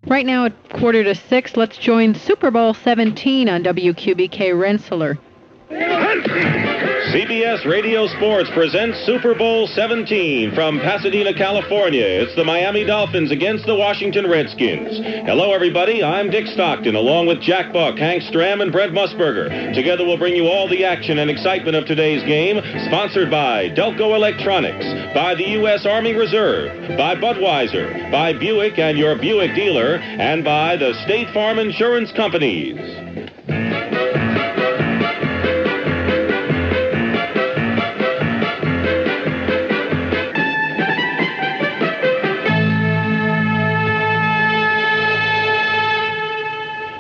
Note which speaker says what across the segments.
Speaker 1: Right now at 5:45, let's join Super Bowl XVII on WQBK Rensselaer.
Speaker 2: CBS Radio Sports presents Super Bowl XVII from Pasadena, California. It's the Miami Dolphins against the Washington Redskins. Hello, everybody. I'm Dick Stockton, along with Jack Buck, Hank Stram, and Brett Musburger. Together, we'll bring you all the action and excitement of today's game, sponsored by Delco Electronics, by the U.S. Army Reserve, by Budweiser, by Buick and your Buick dealer, and by the State Farm Insurance Companies.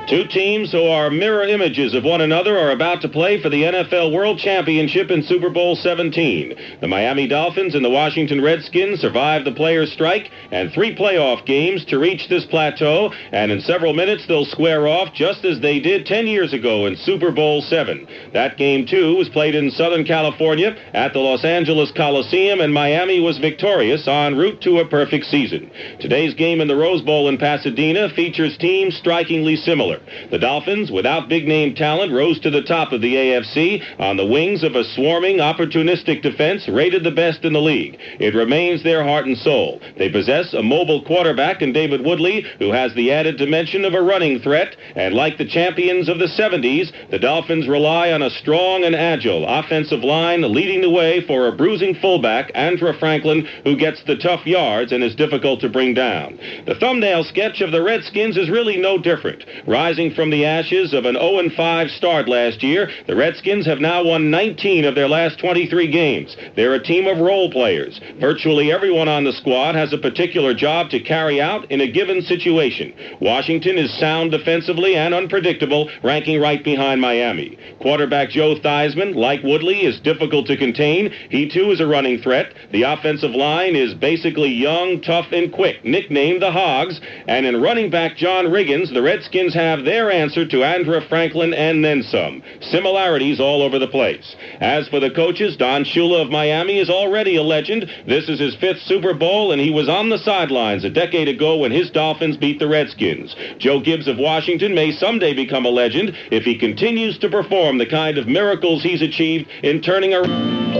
Speaker 2: Two teams who are mirror images of one another are about to play for the NFL World Championship in Super Bowl XVII. The Miami Dolphins and the Washington Redskins survived the players' strike and 3 playoff games to reach this plateau, and in several minutes they'll square off just as they did 10 years ago in Super Bowl VII. That game, too, was played in Southern California at the Los Angeles Coliseum, and Miami was victorious en route to a perfect season. Today's game in the Rose Bowl in Pasadena features teams strikingly similar. The Dolphins, without big-name talent, rose to the top of the AFC on the wings of a swarming, opportunistic defense rated the best in the league. It remains their heart and soul. They possess a mobile quarterback in David Woodley, who has the added dimension of a running threat, and like the champions of the 70s, the Dolphins rely on a strong and agile offensive line leading the way for a bruising fullback, Andrew Franklin, who gets the tough yards and is difficult to bring down. The thumbnail sketch of the Redskins is really no different. Rising from the ashes of an 0-5 start last year, the Redskins have now won 19 of their last 23 games. They're a team of role players. Virtually everyone on the squad has a particular job to carry out in a given situation. Washington is sound defensively and unpredictable, ranking right behind Miami. Quarterback Joe Theismann, like Woodley, is difficult to contain. He, too, is a running threat. The offensive line is basically young, tough, and quick, nicknamed the Hogs. And in running back John Riggins, the Redskins have their answer to Andrew Franklin and then some. Similarities all over the place. As for the coaches, Don Shula of Miami is already a legend. This is his 5th Super Bowl, and he was on the sidelines a decade ago when his Dolphins beat the Redskins. Joe Gibbs of Washington may someday become a legend if he continues to perform the kind of miracles he's achieved in turning around.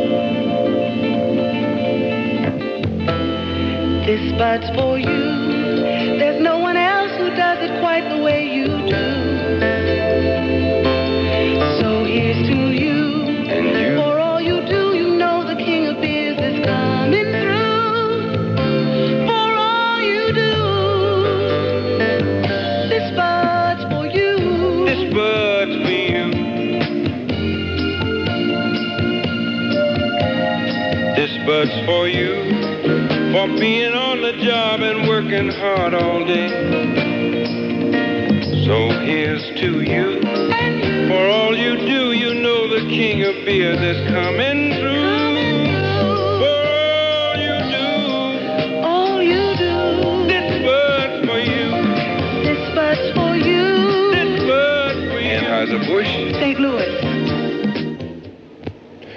Speaker 3: This spot's for you. There's no one else who does it quite the way you do. So here's to you. And you. For all you do, you know the king of beers is coming through. For all you do. This spot's for you.
Speaker 4: This spot's for you. This spot's for you. For being on the job and working hard all day. So here's to you. For all you do, you know the king of beer that's coming through. For all you do, this spot's for you.
Speaker 3: This spot's for you.
Speaker 4: This spot's for you. Anheuser-Busch.
Speaker 3: St. Louis.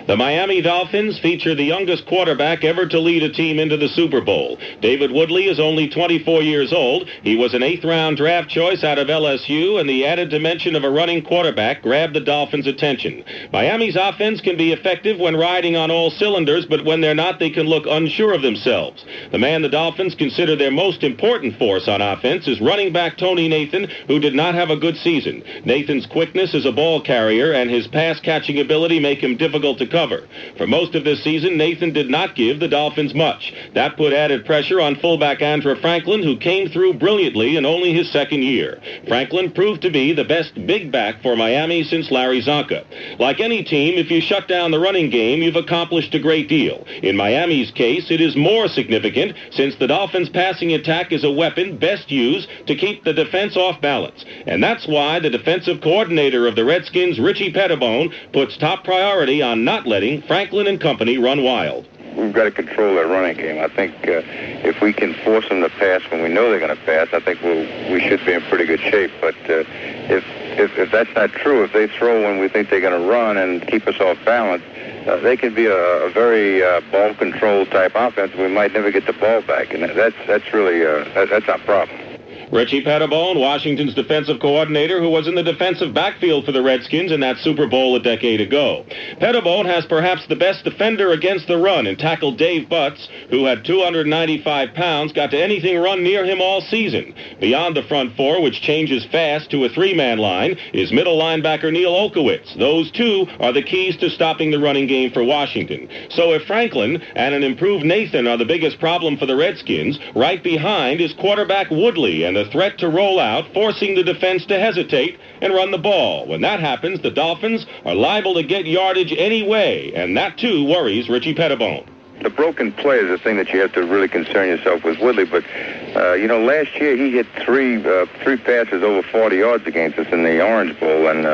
Speaker 2: The Miami Dolphins feature the youngest quarterback ever to lead a team into the Super Bowl. David Woodley is only 24 years old. He was an 8th-round draft choice out of LSU, and the added dimension of a running quarterback grabbed the Dolphins' attention. Miami's offense can be effective when riding on all cylinders, but when they're not, they can look unsure of themselves. The man the Dolphins consider their most important force on offense is running back Tony Nathan, who did not have a good season. Nathan's quickness as a ball carrier and his pass-catching ability make him difficult to cover. For most of this season, Nathan did not give the Dolphins much. That put added pressure on fullback Andrew Franklin, who came through brilliantly in only his 2nd year. Franklin proved to be the best big back for Miami since Larry Zonka. Like any team, if you shut down the running game, you've accomplished a great deal. In Miami's case, it is more significant since the Dolphins' passing attack is a weapon best used to keep the defense off balance. And that's why the defensive coordinator of the Redskins, Richie Pettibone, puts top priority on not letting Franklin and company run wild.
Speaker 5: We've got to control that running game. I think if we can force them to pass when we know they're going to pass, I think we should be in pretty good shape. But if that's not true, if they throw when we think they're going to run and keep us off balance, they can be a very ball control type offense. We might never get the ball back, and that's really that's our problem.
Speaker 2: Richie Pettibone, Washington's defensive coordinator, who was in the defensive backfield for the Redskins in that Super Bowl a decade ago. Pettibone has perhaps the best defender against the run and tackled Dave Butts, who at 295 pounds got to anything run near him all season. Beyond the front four, which changes fast to a three-man line, is middle linebacker Neil Olkowitz. Those two are the keys to stopping the running game for Washington. So if Franklin and an improved Nathan are the biggest problem for the Redskins, right behind is quarterback Woodley and the threat to roll out, forcing the defense to hesitate and run the ball. When that happens, the Dolphins are liable to get yardage anyway, and that too worries Richie Pettibone.
Speaker 5: The broken play is the thing that you have to really concern yourself with Woodley. But, last year he hit three passes over 40 yards against us in the Orange Bowl. And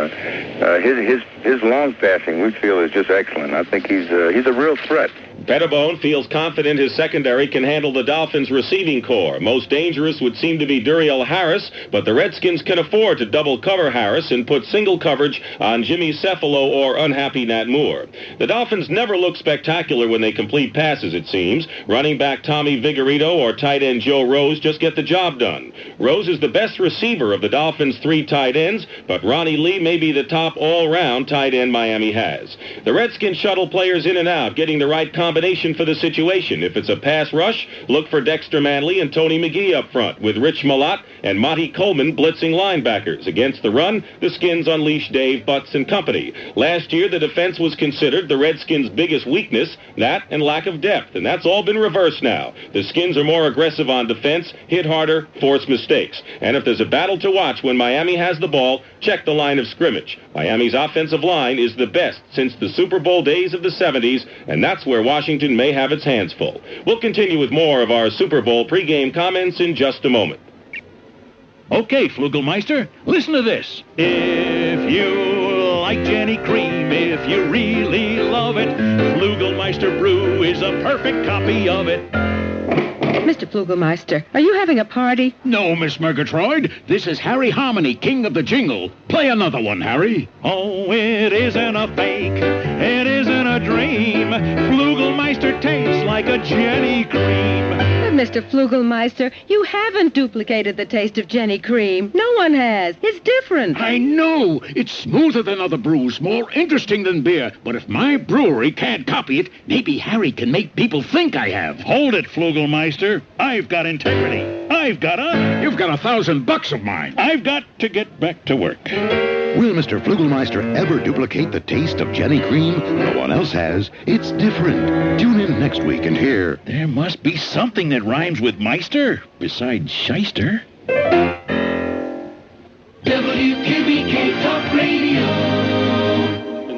Speaker 5: his long passing, we feel, is just excellent. I think he's a real threat.
Speaker 2: Pettibone feels confident his secondary can handle the Dolphins' receiving corps. Most dangerous would seem to be Duriel Harris, but the Redskins can afford to double cover Harris and put single coverage on Jimmy Cephalo or unhappy Nat Moore. The Dolphins never look spectacular when they complete passes, it seems. Running back Tommy Vigorito or tight end Joe Rose just get the job done. Rose is the best receiver of the Dolphins' three tight ends, but Ronnie Lee may be the top all-round tight end Miami has. The Redskins shuttle players in and out, getting the right combination for the situation. If it's a pass rush, look for Dexter Manley and Tony McGee up front, with Rich Malott and Monty Coleman blitzing linebackers. Against the run, the Skins unleash Dave Butts and company. Last year, the defense was considered the Redskins' biggest weakness, that and lack of depth, and that's all been reversed now. The Skins are more aggressive on defense, hit harder, force mistakes. And if there's a battle to watch when Miami has the ball, check the line of scrimmage. Miami's offensive line is the best since the Super Bowl days of the 70s, and that's where Washington may have its hands full. We'll continue with more of our Super Bowl pregame comments in just a moment.
Speaker 6: Okay, Flugelmeister, listen to this. If you like Jenny Cream, if you really love it, Flugelmeister Brew is a perfect copy of it.
Speaker 7: Mr. Flugelmeister, are you having a party?
Speaker 6: No, Miss Murgatroyd. This is Harry Harmony, king of the jingle. Play another one, Harry. Oh, it isn't a fake. It isn't a dream. Flugelmeister tastes like a Jenny Cream.
Speaker 7: But, Mr. Flugelmeister, you haven't duplicated the taste of Jenny Cream. No one has. It's different.
Speaker 6: I know. It's smoother than other brews, more interesting than beer. But if my brewery can't copy it, maybe Harry can make people think I have. Hold it, Flugelmeister. I've got integrity. I've got honor. You've got $1,000 of mine. I've got to get back to work.
Speaker 8: Will Mr. Flugelmeister ever duplicate the taste of Jenny Cream? No one else has. It's different. Tune in next week and hear.
Speaker 6: There must be something that rhymes with Meister besides shyster.
Speaker 3: WQBK Talk Radio.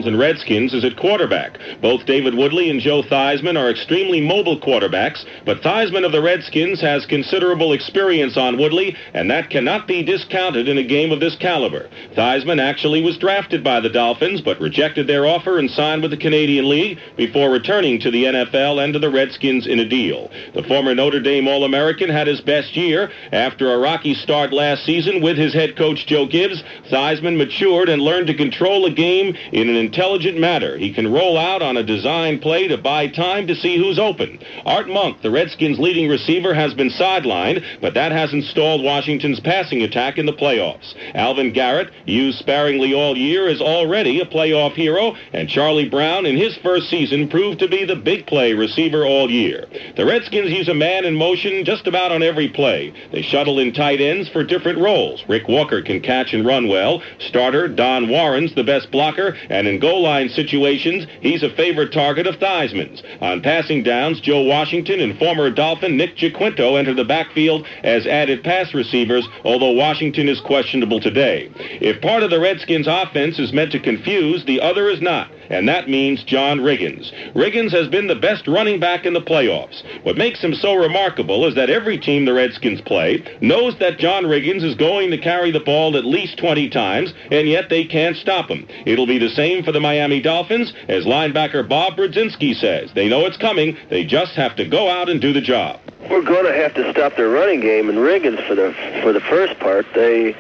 Speaker 2: And Redskins is at quarterback. Both David Woodley and Joe Theismann are extremely mobile quarterbacks, but Theismann of the Redskins has considerable experience on Woodley, and that cannot be discounted in a game of this caliber. Theismann actually was drafted by the Dolphins, but rejected their offer and signed with the Canadian League before returning to the NFL and to the Redskins in a deal. The former Notre Dame All-American had his best year. After a rocky start last season with his head coach Joe Gibbs, Theismann matured and learned to control a game in an intelligent manner. He can roll out on a design play to buy time to see who's open. Art Monk, the Redskins' leading receiver, has been sidelined, but that hasn't stalled Washington's passing attack in the playoffs. Alvin Garrett, used sparingly all year, is already a playoff hero, and Charlie Brown, in his first season, proved to be the big play receiver all year. The Redskins use a man in motion just about on every play. They shuttle in tight ends for different roles. Rick Walker can catch and run well. Starter Don Warren's the best blocker, and in goal line situations, he's a favorite target of Theismann's. On passing downs, Joe Washington and former Dolphin Nick Giaquinto enter the backfield as added pass receivers, although Washington is questionable today. If part of the Redskins' offense is meant to confuse, the other is not, and that means John Riggins. Riggins has been the best running back in the playoffs. What makes him so remarkable is that every team the Redskins play knows that John Riggins is going to carry the ball at least 20 times, and yet they can't stop him. It'll be the same for the Miami Dolphins, as linebacker Bob Brzezinski says. They know it's coming. They just have to go out and do the job.
Speaker 9: We're going to have to stop their running game, and Riggins for the first part. They,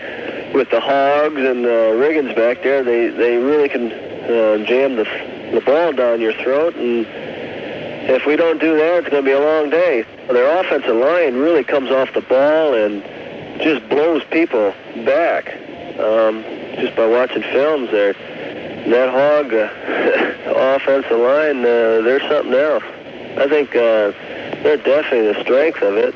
Speaker 9: with the Hogs and Riggins back there, they really can jam the ball down your throat, and if we don't do that, it's going to be a long day. Their offensive line really comes off the ball, and just blows people back just by watching films there. That Hog offensive line, they're something else. I think they're definitely the strength of it.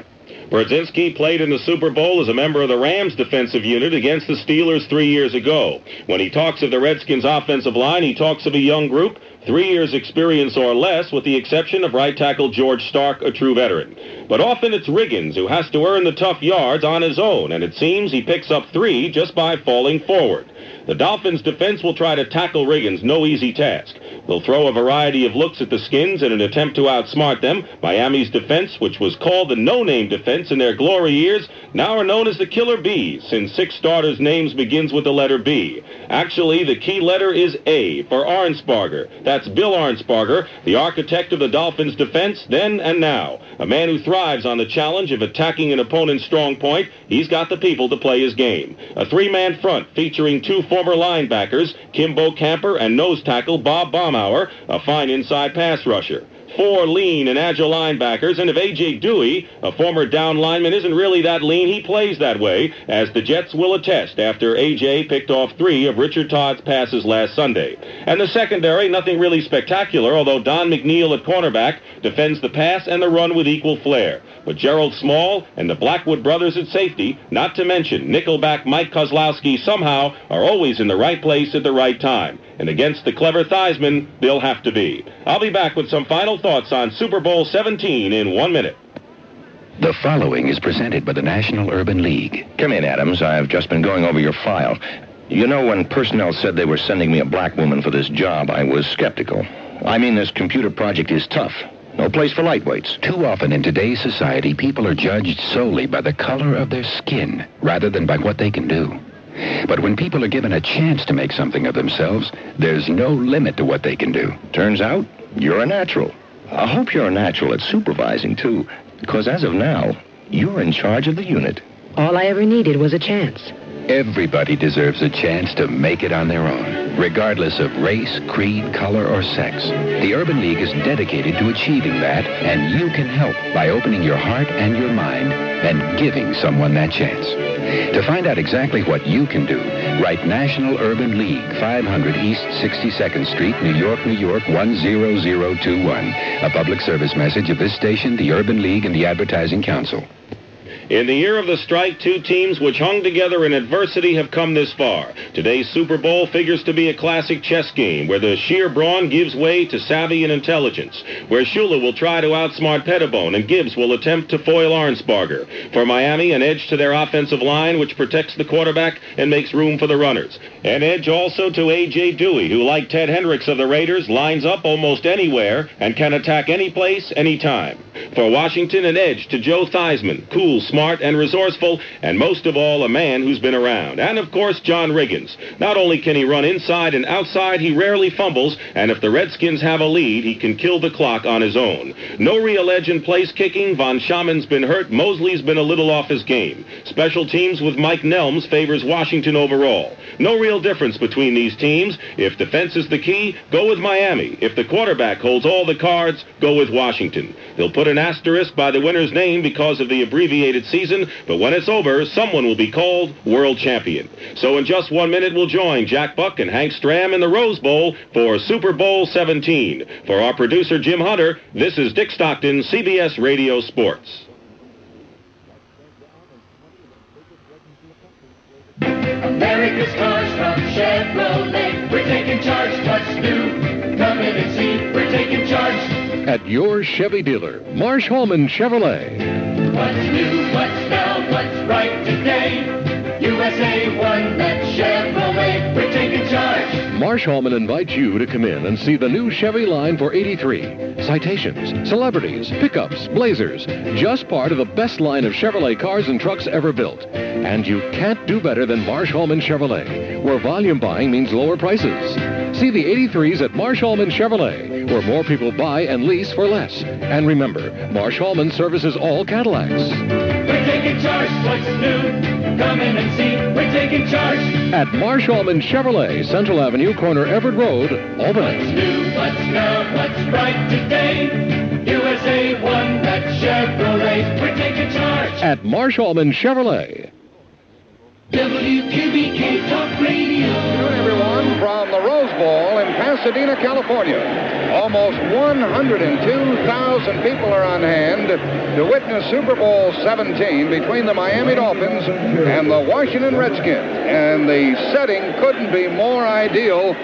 Speaker 2: Brzezinski played in the Super Bowl as a member of the Rams defensive unit against the Steelers 3 years ago. When he talks of the Redskins offensive line, he talks of a young group, 3 years experience or less, with the exception of right tackle George Stark, a true veteran. But often it's Riggins who has to earn the tough yards on his own, and it seems he picks up 3 just by falling forward. The Dolphins' defense will try to tackle Riggins, no easy task. They'll throw a variety of looks at the Skins in an attempt to outsmart them. Miami's defense, which was called the no-name defense in their glory years, now are known as the Killer Bees, since 6 starters' names begins with the letter B. Actually, the key letter is A for Arnsparger. That's Bill Arnsparger, the architect of the Dolphins' defense then and now. A man who thrives on the challenge of attacking an opponent's strong point. He's got the people to play his game. A 3-man front featuring 2 former linebackers, Kimbo Camper and nose tackle Bob Baumhauer, a fine inside pass rusher. 4 lean and agile linebackers, and if A.J. Dewey, a former down lineman, isn't really that lean, he plays that way, as the Jets will attest after A.J. picked off 3 of Richard Todd's passes last Sunday. And the secondary, nothing really spectacular, although Don McNeil at cornerback defends the pass and the run with equal flair. But Gerald Small and the Blackwood brothers at safety, not to mention nickelback Mike Kozlowski, somehow are always in the right place at the right time. And against the clever Theismann, they'll have to be. I'll be back with some final thoughts on Super Bowl XVII in 1 minute.
Speaker 10: The following is presented by the National Urban League.
Speaker 11: Come in, Adams. I've just been going over your file. You know, when personnel said they were sending me a black woman for this job, I was skeptical. I mean, this computer project is tough. No place for lightweights.
Speaker 10: Too often in today's society, people are judged solely by the color of their skin, rather than by what they can do. But when people are given a chance to make something of themselves, there's no limit to what they can do.
Speaker 11: Turns out, you're a natural. I hope you're a natural at supervising, too, because as of now, you're in charge of the unit.
Speaker 12: All I ever needed was a chance.
Speaker 10: Everybody deserves a chance to make it on their own, regardless of race, creed, color, or sex. The Urban League is dedicated to achieving that, and you can help by opening your heart and your mind and giving someone that chance. To find out exactly what you can do, write National Urban League, 500 East 62nd Street, New York, New York, 10021. A public service message of this station, the Urban League, and the Advertising Council.
Speaker 2: In the year of the strike, 2 teams which hung together in adversity have come this far. Today's Super Bowl figures to be a classic chess game where the sheer brawn gives way to savvy and intelligence, where Shula will try to outsmart Pettibone and Gibbs will attempt to foil Arnsparger. For Miami, an edge to their offensive line which protects the quarterback and makes room for the runners. An edge also to A.J. Dewey, who, like Ted Hendricks of the Raiders, lines up almost anywhere and can attack any place, anytime. For Washington, an edge to Joe Theismann, cool, smart, and resourceful, and most of all, a man who's been around. And, of course, John Riggins. Not only can he run inside and outside, he rarely fumbles, and if the Redskins have a lead, he can kill the clock on his own. No real edge in place kicking. Von Schauman's been hurt. Mosley's been a little off his game. Special teams with Mike Nelms favors Washington overall. No real difference between these teams. If defense is the key, go with Miami. If the quarterback holds all the cards, go with Washington. They'll put an asterisk by the winner's name because of the abbreviated season, but when it's over, someone will be called world champion. So in just 1 minute, we'll join Jack Buck and Hank Stram in the Rose Bowl for Super Bowl XVII. For our producer, Jim Hunter, this is Dick Stockton, CBS Radio Sports.
Speaker 3: America's cars from Chevrolet. We're taking charge. What's new? Come in and see. We're taking charge.
Speaker 13: At your Chevy dealer, Marsh Hallman Chevrolet.
Speaker 3: What's new? What's now? What's right today? USA 1, that's Chevrolet. We're taking charge.
Speaker 13: Marsh Hallman invites you to come in and see the new Chevy line for '83. Citations, celebrities, pickups, blazers. Just part of the best line of Chevrolet cars and trucks ever built. And you can't do better than Marsh Hallman Chevrolet, where volume buying means lower prices. See the '83s at Marsh Hallman Chevrolet, where more people buy and lease for less. And remember, Marsh Hallman services all Cadillacs.
Speaker 3: We're taking charge. What's new? Come in and see. We're taking charge.
Speaker 13: At Marsh Hallman Chevrolet, Central Avenue, corner Everett Road, Albany.
Speaker 3: What's new? What's now? What's right today? USA 1, that's Chevrolet. We're taking charge.
Speaker 13: At Marsh Hallman Chevrolet.
Speaker 14: WQBK Talk Radio.
Speaker 15: Good, everyone, from the Rose Bowl in Pasadena, California. Almost 102,000 people are on hand to witness Super Bowl XVII between the Miami Dolphins and the Washington Redskins. And the setting couldn't be more ideal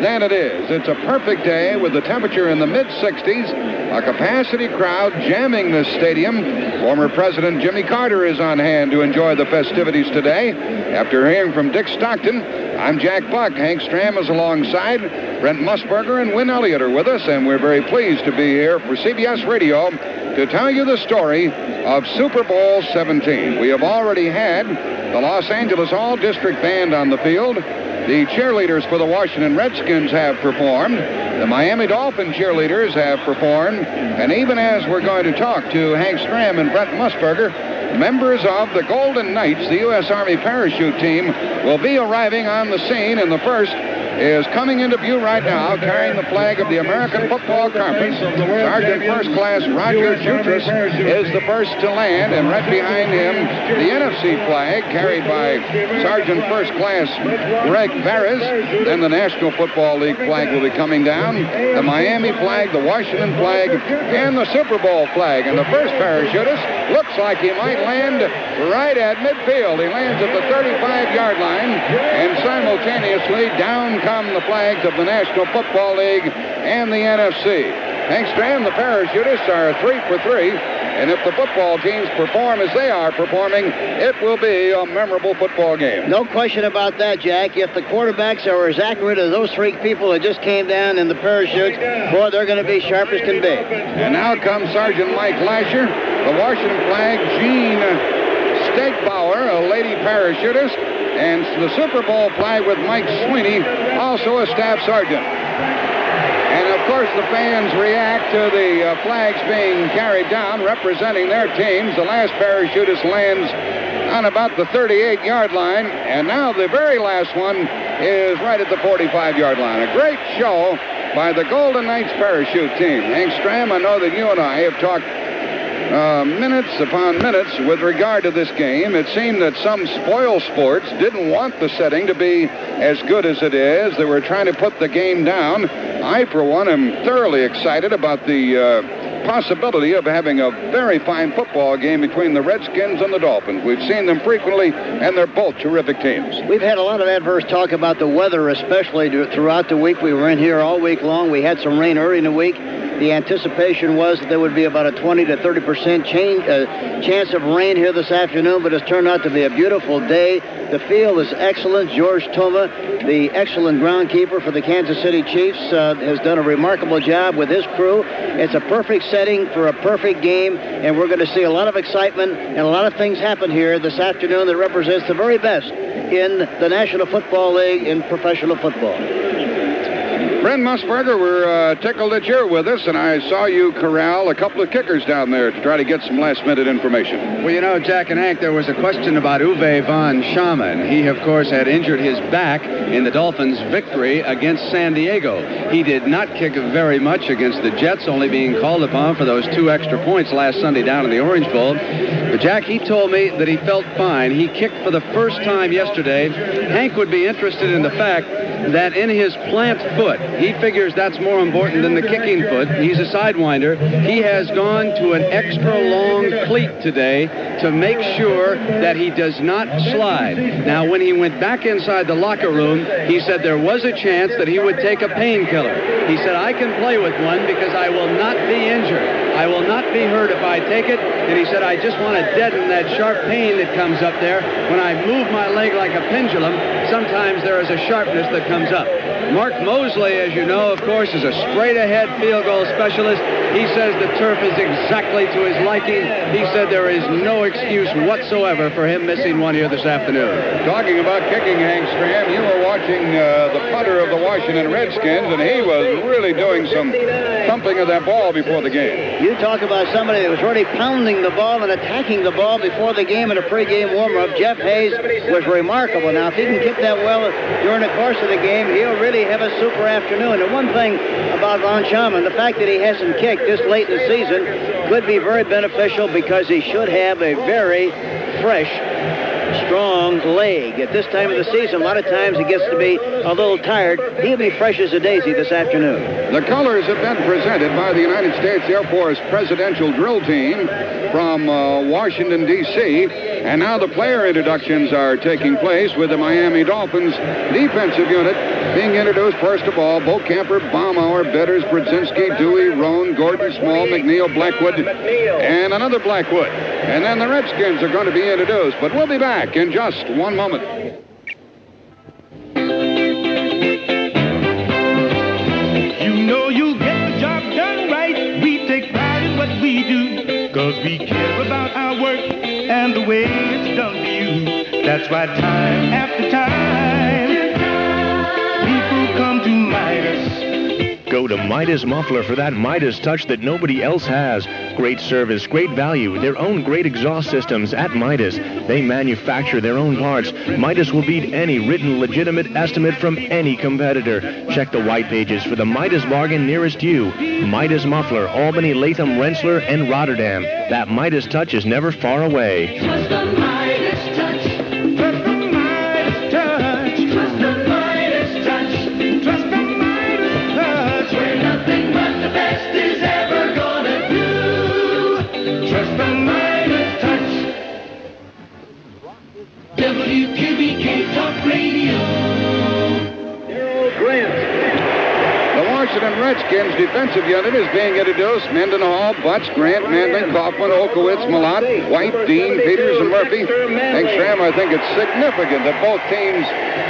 Speaker 15: than it is. It's a perfect day with the temperature in the mid-60s, a capacity crowd jamming this stadium. Former President Jimmy Carter is on hand to enjoy the festivities today. After hearing from Dick Stockton, I'm Jack Buck. Hank Stram is alongside. Brent Musburger and Win Elliott are with us, and we're very pleased to be here for CBS Radio to tell you the story of Super Bowl XVII. We have already had the Los Angeles All-District Band on the field. The cheerleaders for the Washington Redskins have performed. The Miami Dolphin cheerleaders have performed. And even as we're going to talk to Hank Stram and Brent Musburger, members of the Golden Knights, the U.S. Army parachute team, will be arriving on the scene, and the first is coming into view right now, carrying the flag of the American Football Conference. Sergeant First Class Roger Jutras is the first to land, and right behind him, the NFC flag, carried by Sergeant First Class Greg Barras. Then the National Football League flag will be coming down, the Miami flag, the Washington flag, and the Super Bowl flag. And the first parachutist looks like he might land right at midfield. He lands at the 35-yard line, and simultaneously down come the flags of the National Football League and the NFC. Hank Stram, the parachutists are 3 for 3, and if the football teams perform as they are performing, it will be a memorable football game.
Speaker 16: No question about that, Jack. If the quarterbacks are as accurate as those three people that just came down in the parachutes, boy, they're going to be sharp as can be.
Speaker 15: And now comes Sergeant Mike Lasher, the Washington flag, Gene Stegbauer, a lady parachutist, and the Super Bowl flag with Mike Sweeney, also a staff sergeant. And, of course, the fans react to the flags being carried down, representing their teams. The last parachutist lands on about the 38-yard line, and now the very last one is right at the 45-yard line. A great show by the Golden Knights parachute team. Hank Stram, I know that you and I have talked minutes upon minutes with regard to this game. It seemed that some spoil sports didn't want the setting to be as good as it is. They were trying to put the game down. I, for one, am thoroughly excited about the possibility of having a very fine football game between the Redskins and the Dolphins. We've seen them frequently, and they're both terrific teams.
Speaker 16: We've had a lot of adverse talk about the weather, especially throughout the week. We were in here all week long. We had some rain early in the week. The anticipation was that there would be about a 20 to 30% chance of rain here this afternoon, but it's turned out to be a beautiful day. The field is excellent. George Toma, the excellent groundkeeper for the Kansas City Chiefs, has done a remarkable job with his crew. It's a perfect setting for a perfect game, and we're going to see a lot of excitement and a lot of things happen here this afternoon that represents the very best in the National Football League in professional football.
Speaker 15: Brent Musburger, we're tickled that you're with us, and I saw you corral a couple of kickers down there to try to get some last-minute information.
Speaker 17: Well, you know, Jack and Hank, there was a question about Uwe von Schamann. He, of course, had injured his back in the Dolphins' victory against San Diego. He did not kick very much against the Jets, only being called upon for those 2 extra points last Sunday down in the Orange Bowl. But, Jack, he told me that he felt fine. He kicked for the first time yesterday. Hank would be interested in the fact that in his plant foot, he figures that's more important than the kicking foot. He's a sidewinder. He has gone to an extra long cleat today to make sure that he does not slide. Now, when he went back inside the locker room, he said there was a chance that he would take a painkiller. He said, I can play with one because I will not be injured. I will not be hurt if I take it. And he said, I just want to deaden that sharp pain that comes up there. When I move my leg like a pendulum, sometimes there is a sharpness that comes up. Mark Mosley, as you know, of course, is a straight-ahead field goal specialist. He says the turf is exactly to his liking. He said there is no excuse whatsoever for him missing one here this afternoon.
Speaker 15: Talking about kicking, Hank Stram, you were watching the punter of the Washington Redskins, and he was really doing some thumping of that ball before the game.
Speaker 16: You talk about somebody that was really pounding the ball and attacking the ball before the game in a pregame warm-up. Jeff Hayes was remarkable. Now, if he can kick that well during the course of the game, he'll really have a super afternoon. And one thing about von Schamann, the fact that he hasn't kicked this late in the season could be very beneficial because he should have a very fresh strong leg. At this time of the season, a lot of times he gets to be a little tired. He'll be fresh as a daisy this afternoon.
Speaker 15: The colors have been presented by the United States Air Force Presidential Drill Team from Washington, D.C., and now the player introductions are taking place with the Miami Dolphins defensive unit being introduced. First of all, Bo Camper, Baumauer, Betters, Brzezinski, Dewey, Roan, Gordon, Small, McNeil, Blackwood, and another Blackwood. And then the Redskins are going to be introduced. But we'll be back in just one moment.
Speaker 3: You know you'll get the job done right. We take pride in what we do, 'cause we care about our work and the way it's done to you. That's why time after time, people come to Midas.
Speaker 14: Go to Midas Muffler for that Midas touch that nobody else has. Great service, great value, their own great exhaust systems at Midas. They manufacture their own parts. Midas will beat any written legitimate estimate from any competitor. Check the white pages for the Midas bargain nearest you. Midas Muffler, Albany, Latham, Rensselaer, and Rotterdam. That Midas touch is never far away.
Speaker 3: Trust the Midas touch. Trust the Midas touch. Trust the Midas touch. Trust the Midas touch. Where nothing but the best is ever gonna do. Trust the Midas touch. WQBK Talk Radio.
Speaker 15: The Washington Redskins defensive unit is being introduced. Mendenhall, Butts, Grant, Manley, Kaufman, Olkowitz, Malott, White, Dean, Peters, and Murphy. Hank Stram, I think it's significant that both teams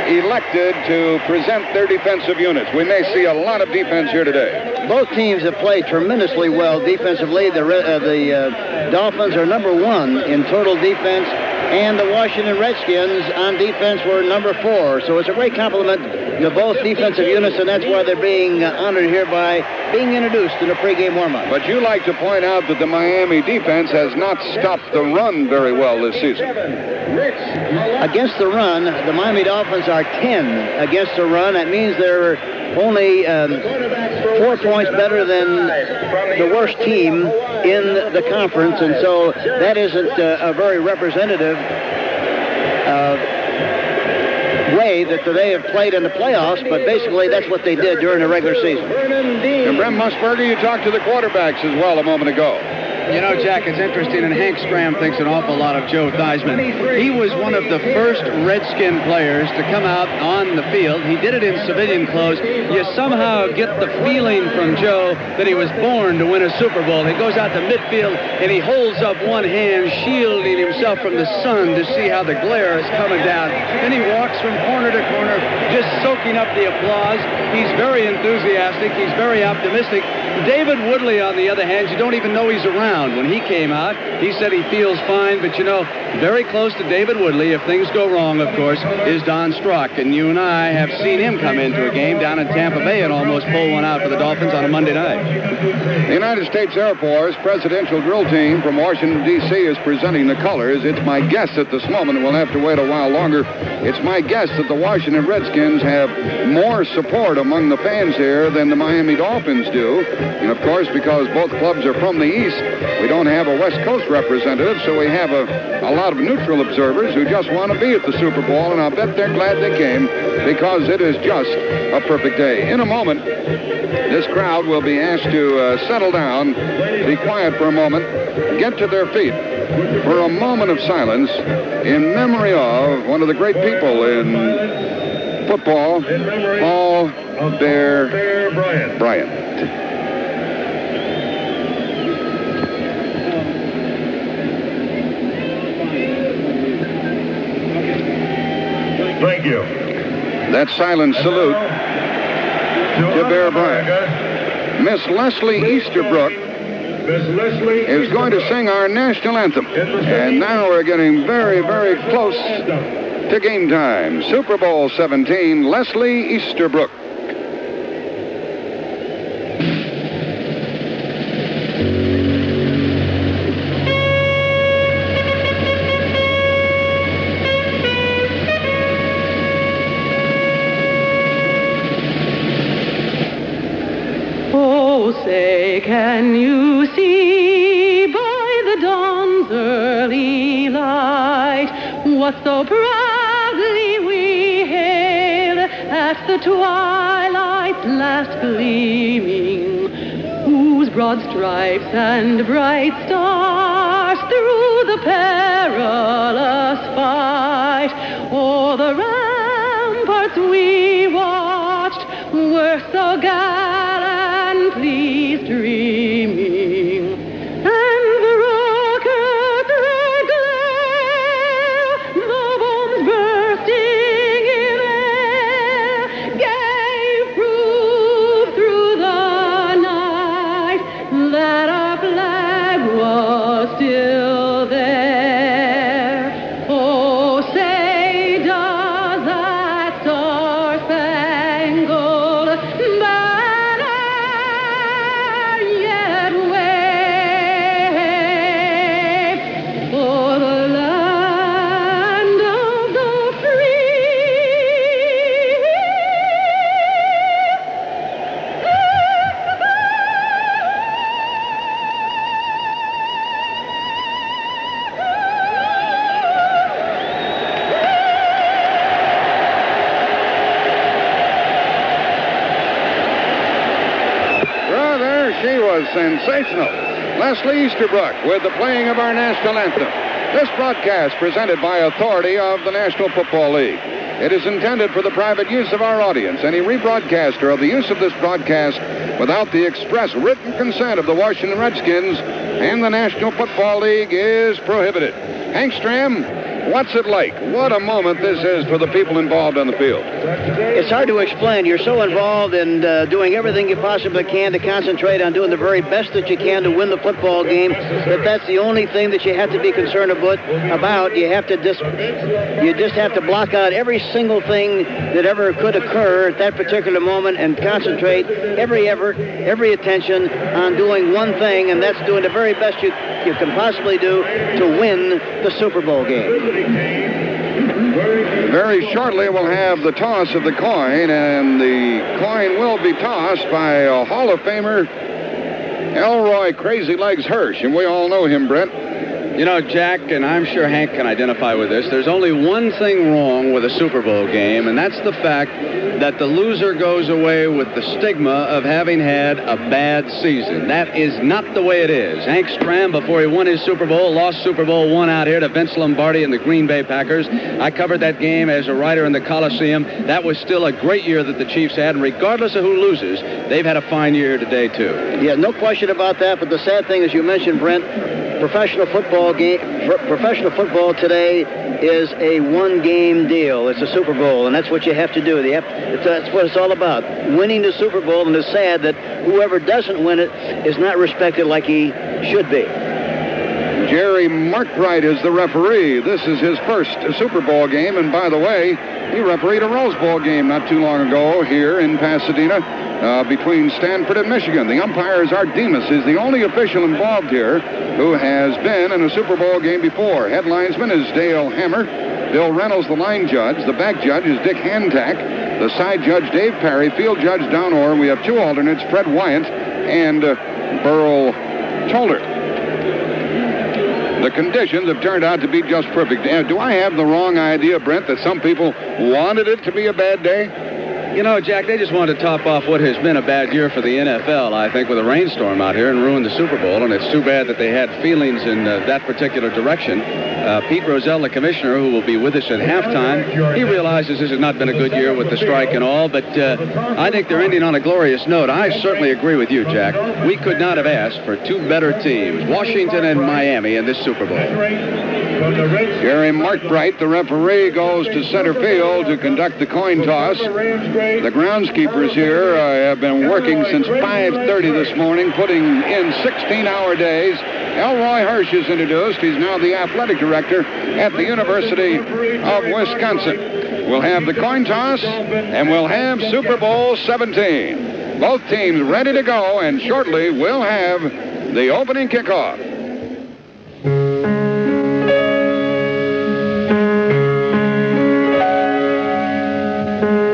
Speaker 15: elected to present their defensive units. We may see a lot of defense here today.
Speaker 16: Both teams have played tremendously well defensively. The Dolphins are number 1 in total defense, and the Washington Redskins on defense were number 4. So it's a great compliment to both defensive units, and that's why they're being honored here by being introduced in a pregame warm-up.
Speaker 15: But you like to point out that the Miami defense has not stopped the run very well this season.
Speaker 16: Against the run, the Miami Dolphins are 10 against the run. That means they're only 4 points better than the worst team in the conference, and so that isn't a very representative way that they have played in the playoffs, but basically that's what they did during the regular season.
Speaker 15: And Brem Musburger, you talked to the quarterbacks as well a moment ago.
Speaker 17: You know, Jack, it's interesting, and Hank Stram thinks an awful lot of Joe Theismann. He was one of the first Redskin players to come out on the field. He did it in civilian clothes. You somehow get the feeling from Joe that he was born to win a Super Bowl. He goes out to midfield, and he holds up one hand, shielding himself from the sun to see how the glare is coming down. Then he walks from corner to corner, just soaking up the applause. He's very enthusiastic. He's very optimistic. David Woodley, on the other hand, you don't even know he's around. When he came out, he said he feels fine, but you know, very close to David Woodley, if things go wrong, of course, is Don Strock. And you and I have seen him come into a game down in Tampa Bay and almost pull one out for the Dolphins on a Monday night.
Speaker 15: The United States Air Force Presidential Drill Team from Washington, D.C. is presenting the colors. It's my guess at this moment, we'll have to wait a while longer, it's my guess that the Washington Redskins have more support among the fans here than the Miami Dolphins do. And of course, because both clubs are from the East, we don't have a West Coast representative, so we have a lot of neutral observers who just want to be at the Super Bowl, and I'll bet they're glad they came because it is just a perfect day. In a moment, this crowd will be asked to settle down, be quiet for a moment, get to their feet for a moment of silence in memory of one of the great people in football, Paul Bear Bryant.
Speaker 18: Thank you.
Speaker 15: That silent salute to Bear Bryant. Miss Leslie Easterbrook is going to sing our national anthem. And now we're getting very, very close to game time. Super Bowl XVII, Leslie Easterbrook.
Speaker 3: Say, can you see by the dawn's early light
Speaker 18: what so proudly we hailed at the twilight's last gleaming, whose broad stripes and bright stars through the perilous fight o'er the ramparts we watched were so gallantly streaming, and the rockets red glare, the bombs bursting in air, gave proof through the night that our flag was still there. Oh, say does that star-spangled banner yet wave for the land of the
Speaker 15: Brother, she was sensational. Leslie Easterbrook with the playing of our national anthem. This broadcast presented by authority of the National Football League. It is intended for the private use of our audience. Any rebroadcaster of the use of this broadcast without the express written consent of the Washington Redskins and the National Football League is prohibited. Hank Stram, what's it like? What a moment this is for the people involved on the field.
Speaker 16: It's hard to explain. You're so involved in doing everything you possibly can to concentrate on doing the very best that you can to win the football game, that's the only thing that you have to be concerned about. You just have to block out every single thing that ever could occur at that particular moment and concentrate every effort, every attention on doing one thing, and that's doing the very best you can possibly do to win the Super Bowl game.
Speaker 15: Very shortly, we'll have the toss of the coin, and the coin will be tossed by a Hall of Famer, Elroy Crazy Legs Hirsch, and we all know him, Brent.
Speaker 17: You know, Jack, and I'm sure Hank can identify with this, there's only one thing wrong with a Super Bowl game, and that's the fact that the loser goes away with the stigma of having had a bad season. That is not the way it is. Hank Stram, before he won his Super Bowl, lost Super Bowl I out here to Vince Lombardi and the Green Bay Packers. I covered that game as a writer in the Coliseum. That was still a great year that the Chiefs had, and regardless of who loses, they've had a fine year today, too.
Speaker 16: Yeah, no question about that, but the sad thing, as you mentioned, Brent, professional football today is a one-game deal. It's a Super Bowl, and that's what you have to do. That's what it's all about, winning the Super Bowl, and it's sad that whoever doesn't win it is not respected like he should be.
Speaker 15: Jerry Markbright is the referee. This is his first Super Bowl game, and by the way, he refereed a Rose Bowl game not too long ago here in Pasadena between Stanford and Michigan. The umpire is Art Demas. He's the only official involved here who has been in a Super Bowl game before. Head linesman is Dale Hammer. Bill Reynolds, the line judge. The back judge is Dick Hantack. The side judge, Dave Parry. Field judge, Don Orr. We have two alternates, Fred Wyant and Burl Cholder. The conditions have turned out to be just perfect. Do I have the wrong idea, Brent, that some people wanted it to be a bad day?
Speaker 17: You know, Jack, they just wanted to top off what has been a bad year for the NFL, I think, with a rainstorm out here and ruined the Super Bowl, and it's too bad that they had feelings in that particular direction. Pete Rozelle, the commissioner, who will be with us at halftime, he realizes this has not been a good year with the strike and all, but I think they're ending on a glorious note. I certainly agree with you, Jack. We could not have asked for two better teams, Washington and Miami, in this Super Bowl.
Speaker 15: Jerry Markbright, the referee, goes to center field to conduct the coin toss. The groundskeepers here have been working since 5:30 this morning, putting in 16-hour days. Elroy Hirsch is introduced. He's now the athletic director at the University of Wisconsin. We'll have the coin toss, and we'll have Super Bowl XVII. Both teams ready to go, and shortly we'll have the opening kickoff.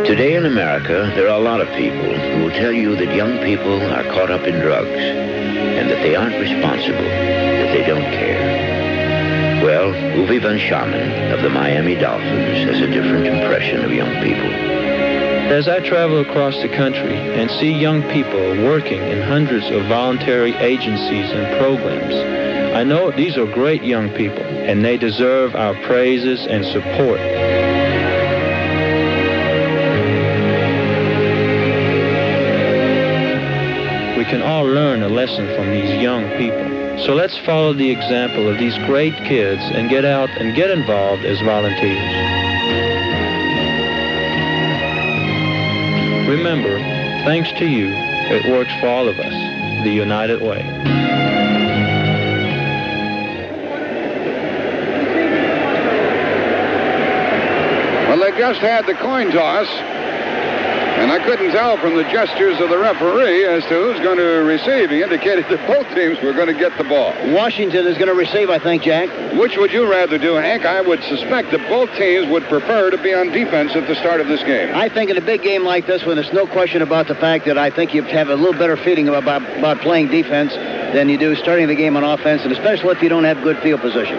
Speaker 19: Today in America, there are a lot of people who will tell you that young people are caught up in drugs and that they aren't responsible, that they don't care.
Speaker 20: Well, Uwe von Schaman of the Miami Dolphins has a different impression of young people.
Speaker 21: As I travel across the country and see young people working in hundreds of voluntary agencies and programs, I know these are great young people, and they deserve our praises and support. We can all learn a lesson from these young people. So let's follow the example of these great kids and get out and get involved as volunteers. Remember, thanks to you, it works for all of us, the United Way.
Speaker 15: Well, they just had the coin toss, and I couldn't tell from the gestures of the referee as to who's going to receive. He indicated that both teams were going to get the ball.
Speaker 16: Washington is going to receive, I think, Jack.
Speaker 15: Which would you rather do, Hank? I would suspect that both teams would prefer to be on defense at the start of this game.
Speaker 16: I think in a big game like this one, there's no question about the fact that I think you have a little better feeling about playing defense than you do starting the game on offense, and especially if you don't have good field position.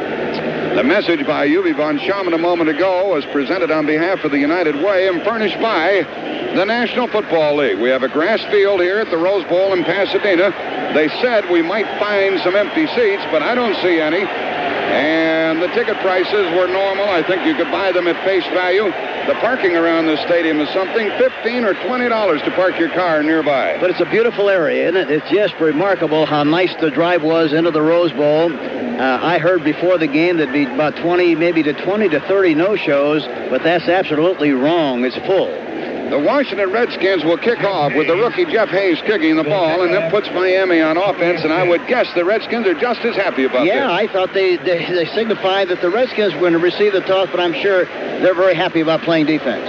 Speaker 15: The message by Uwe von Schaman a moment ago was presented on behalf of the United Way and furnished by the National Football League. We have a grass field here at the Rose Bowl in Pasadena. They said we might find some empty seats, but I don't see any. And the ticket prices were normal. I think you could buy them at face value. The parking around this stadium is something, $15 or $20 to park your car nearby.
Speaker 16: But it's a beautiful area, isn't it? It's just remarkable how nice the drive was into the Rose Bowl. I heard before the game there'd be about 20 to 30 no-shows, but that's absolutely wrong. It's full.
Speaker 15: The Washington Redskins will kick off with the rookie Jeff Hayes kicking the ball, and that puts Miami on offense, and I would guess the Redskins are just as happy about this.
Speaker 16: Yeah, I thought they signified that the Redskins were going to receive the toss, but I'm sure they're very happy about playing defense.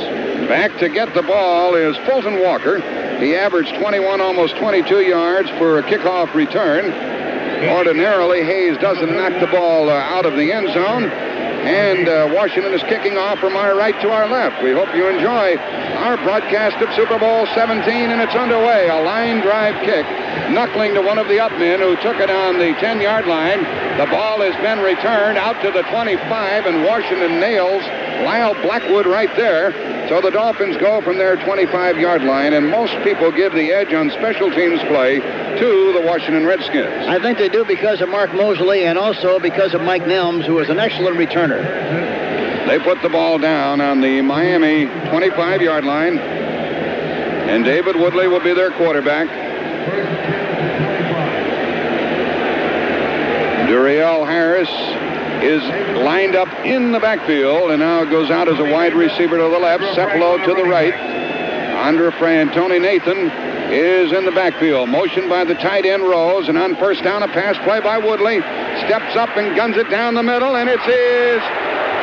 Speaker 15: Back to get the ball is Fulton Walker. He averaged 21, almost 22 yards for a kickoff return. Ordinarily, Hayes doesn't knock the ball out of the end zone. And Washington is kicking off from our right to our left. We hope you enjoy our broadcast of Super Bowl XVII, and it's underway. A line drive kick, knuckling to one of the upmen who took it on the 10-yard line. The ball has been returned out to the 25, and Washington nails Lyle Blackwood right there. So the Dolphins go from their 25-yard line, and most people give the edge on special teams play to the Washington Redskins.
Speaker 16: I think they do because of Mark Mosley and also because of Mike Nelms, who is an excellent returner.
Speaker 15: They put the ball down on the Miami 25-yard line, and David Woodley will be their quarterback. Duriel Harris is lined up in the backfield, and now goes out as a wide receiver to the left. Cepolo to the right. Tony Nathan is in the backfield. Motioned by the tight end Rose, and on first down, a pass play by Woodley. Steps up and guns it down the middle, and it is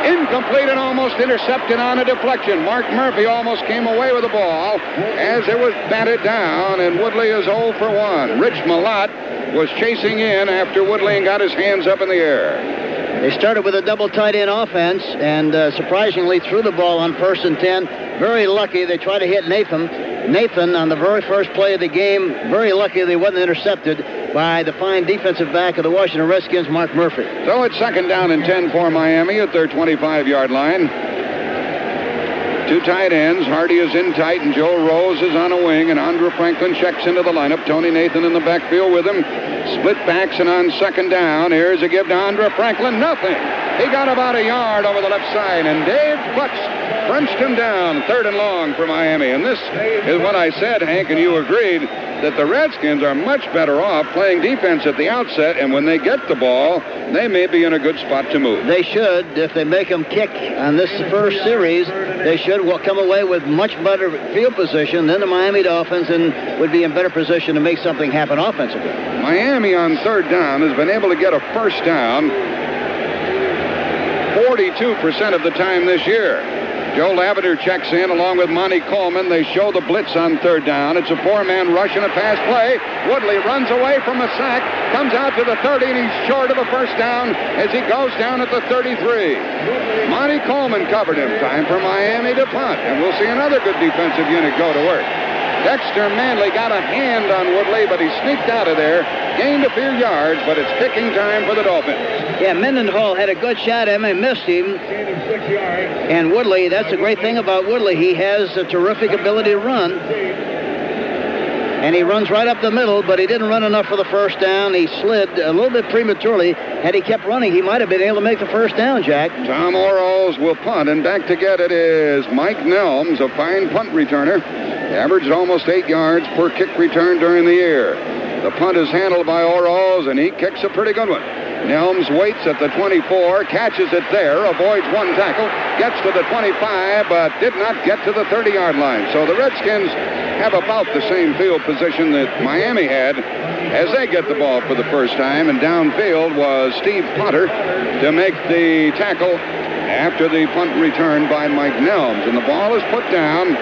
Speaker 15: incomplete and almost intercepted on a deflection. Mark Murphy almost came away with the ball as it was batted down, and Woodley is 0 for 1. Rich Malott was chasing in after Woodley and got his hands up in the air.
Speaker 16: They started with a double tight end offense and surprisingly threw the ball on 1st and 10. Very lucky they tried to hit Nathan. Nathan, on the very first play of the game, very lucky they wasn't intercepted by the fine defensive back of the Washington Redskins, Mark Murphy.
Speaker 15: So it's 2nd down and 10 for Miami at their 25-yard line. Two tight ends. Hardy is in tight, and Joe Rose is on a wing, and Andrew Franklin checks into the lineup. Tony Nathan in the backfield with him. Split backs, and on 2nd down, here's a give to Andrew Franklin. Nothing. He got about a yard over the left side, and Dave Clutch crunched him down. 3rd and long for Miami. And this is what I said, Hank, and you agreed, that the Redskins are much better off playing defense at the outset, and when they get the ball, they may be in a good spot to move.
Speaker 16: They should. If they make them kick on this first series, they should come away with much better field position than the Miami Dolphins and would be in better position to make something happen offensively.
Speaker 15: Miami on 3rd down has been able to get a first down 42% of the time this year. Joe Lavender checks in along with Monty Coleman. They show the blitz on 3rd down. It's a 4-man rush and a pass play. Woodley runs away from a sack, comes out to the 30, and he's short of a first down as he goes down at the 33. Monty Coleman covered him. Time for Miami to punt, and we'll see another good defensive unit go to work. Dexter Manley got a hand on Woodley, but he sneaked out of there, gained a few yards, but it's kicking time for the Dolphins.
Speaker 16: Yeah, Mendenhall had a good shot at him and missed him. And Woodley, that's the great thing about Woodley. He has a terrific ability to run. And he runs right up the middle, but he didn't run enough for the first down. He slid a little bit prematurely. Had he kept running, he might have been able to make the first down, Jack.
Speaker 15: Tom Orals will punt, and back to get it is Mike Nelms, a fine punt returner. Averaged almost 8 yards per kick return during the year. The punt is handled by Orals, and he kicks a pretty good one. Nelms waits at the 24, catches it there, avoids one tackle, gets to the 25, but did not get to the 30-yard line. So the Redskins have about the same field position that Miami had as they get the ball for the first time, and downfield was Steve Potter to make the tackle after the punt return by Mike Nelms. And the ball is put down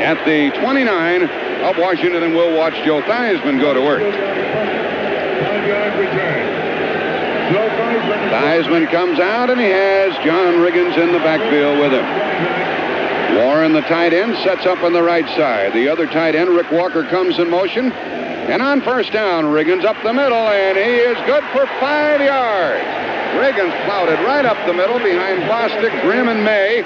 Speaker 15: at the 29 of Washington, and we'll watch Joe Theismann go to work. Theismann comes out, and he has John Riggins in the backfield with him. Warren, the tight end, sets up on the right side. The other tight end, Rick Walker, comes in motion. And on first down, Riggins up the middle, and he is good for 5 yards. Riggins plowed it right up the middle behind Bostic, Grimm, and May.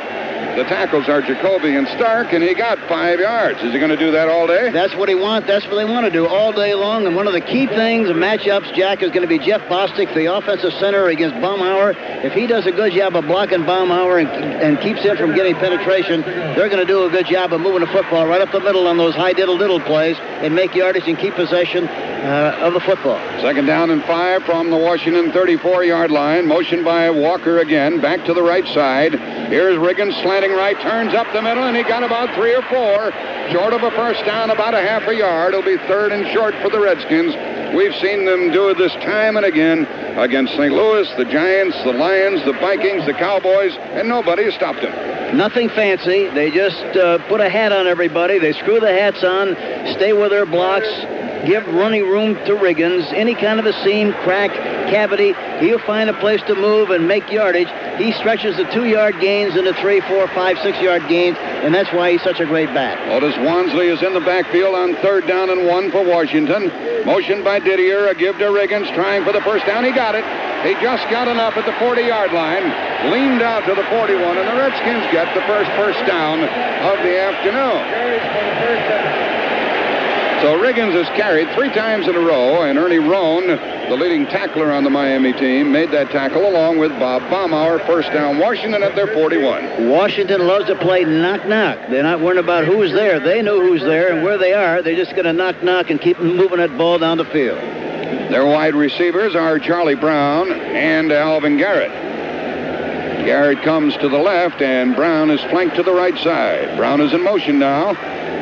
Speaker 15: The tackles are Jacoby and Stark, and he got 5 yards. Is he going to do that all day?
Speaker 16: That's what he wants. That's what they want to do all day long. And one of the key things, the matchups, Jack, is going to be Jeff Bostic, the offensive center, against Baumhauer. If he does a good job of blocking Baumhauer and keeps him from getting penetration, they're going to do a good job of moving the football right up the middle on those high diddle-diddle plays and make yardage and keep possession of the football.
Speaker 15: Second down and 5 from the Washington 34-yard line. Motion by Walker again, back to the right side. Here's Riggins slanting right, turns up the middle, and he got about 3 or 4. Short of a first down, about a half a yard. It'll be third and short for the Redskins. We've seen them do this time and again against St. Louis, the Giants, the Lions, the Vikings, the Cowboys, and nobody has stopped them.
Speaker 16: Nothing fancy. They just put a hat on everybody. They screw the hats on, stay with their blocks, give running room to Riggins. Any kind of a seam, crack, cavity, he'll find a place to move and make yardage. He stretches the 2-yard gains into 3, 4, 5, 6-yard gains, and that's why he's such a great back.
Speaker 15: Otis Wansley is in the backfield on third down and 1 for Washington. Motion by Didier, a give to Riggins, trying for the first down. He got it. He just got enough at the 40-yard line, leaned out to the 41, and the Redskins get the first down of the afternoon. So Riggins has carried 3 times in a row, and Ernie Rohn, the leading tackler on the Miami team, made that tackle along with Bob Baumhauer. First down, Washington at their 41.
Speaker 16: Washington loves to play knock-knock. They're not worried about who's there. They know who's there and where they are. They're just going to knock-knock and keep moving that ball down the field.
Speaker 15: Their wide receivers are Charlie Brown and Alvin Garrett. Garrett comes to the left, and Brown is flanked to the right side. Brown is in motion now.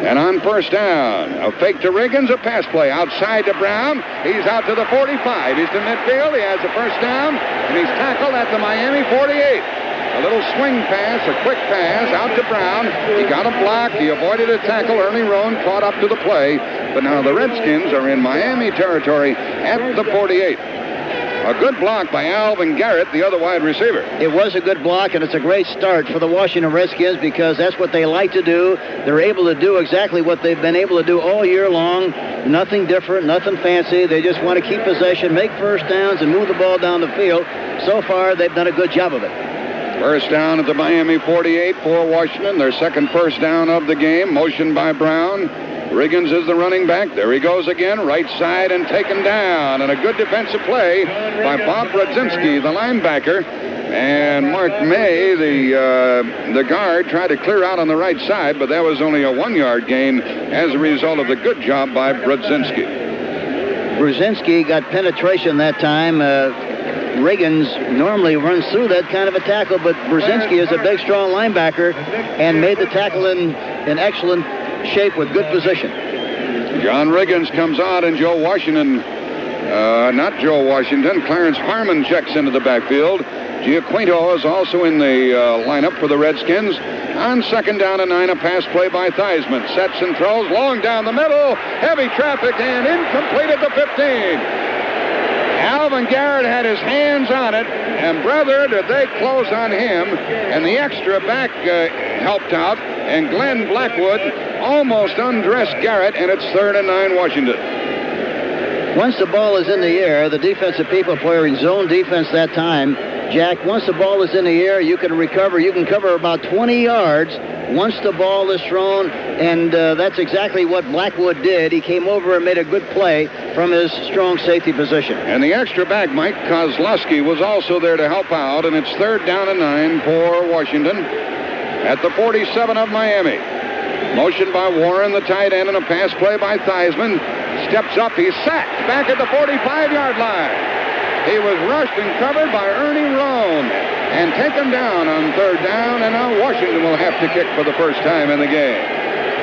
Speaker 15: And on first down, a fake to Riggins, a pass play outside to Brown. He's out to the 45. He's to midfield. He has a first down, and he's tackled at the Miami 48. A little swing pass, a quick pass out to Brown. He got a block. He avoided a tackle. Ernie Rohn caught up to the play. But now the Redskins are in Miami territory at the 48. A good block by Alvin Garrett, the other wide receiver.
Speaker 16: It was a good block, and it's a great start for the Washington Redskins because that's what they like to do. They're able to do exactly what they've been able to do all year long. Nothing different, nothing fancy. They just want to keep possession, make first downs, and move the ball down the field. So far, they've done a good job of it.
Speaker 15: First down at the Miami 48 for Washington. Their second first down of the game. Motion by Brown. Riggins is the running back. There he goes again, right side, and taken down. And a good defensive play by Bob Brodzinski, the linebacker. And Mark May, the guard, tried to clear out on the right side, but that was only a 1-yard gain as a result of the good job by Brodzinski.
Speaker 16: Brodzinski got penetration that time. Riggins normally runs through that kind of a tackle, but Brodzinski is a big, strong linebacker and made the tackle in excellent shape with good position.
Speaker 15: John Riggins comes out, and Clarence Harmon checks into the backfield. Giaquinto is also in the lineup for the Redskins. On second down and 9, a pass play by Theismann. Sets and throws long down the middle. Heavy traffic and incomplete at the 15. Alvin Garrett had his hands on it, and brother, did they close on him. And the extra back helped out, and Glenn Blackwood almost undressed Garrett, and it's 3rd and 9 Washington.
Speaker 16: Once the ball is in the air, the defensive people playing zone defense that time, Jack, once the ball is in the air, you can recover. You can cover about 20 yards once the ball is thrown, and that's exactly what Blackwood did. He came over and made a good play from his strong safety position.
Speaker 15: And the extra back, Mike Kozlowski, was also there to help out, and it's 3rd down and 9 for Washington at the 47 of Miami. Motion by Warren, the tight end, and a pass play by Theismann. Steps up, he's sacked back at the 45-yard line. He was rushed and covered by Ernie Roan and taken down on 3rd down, and now Washington will have to kick for the first time in the game.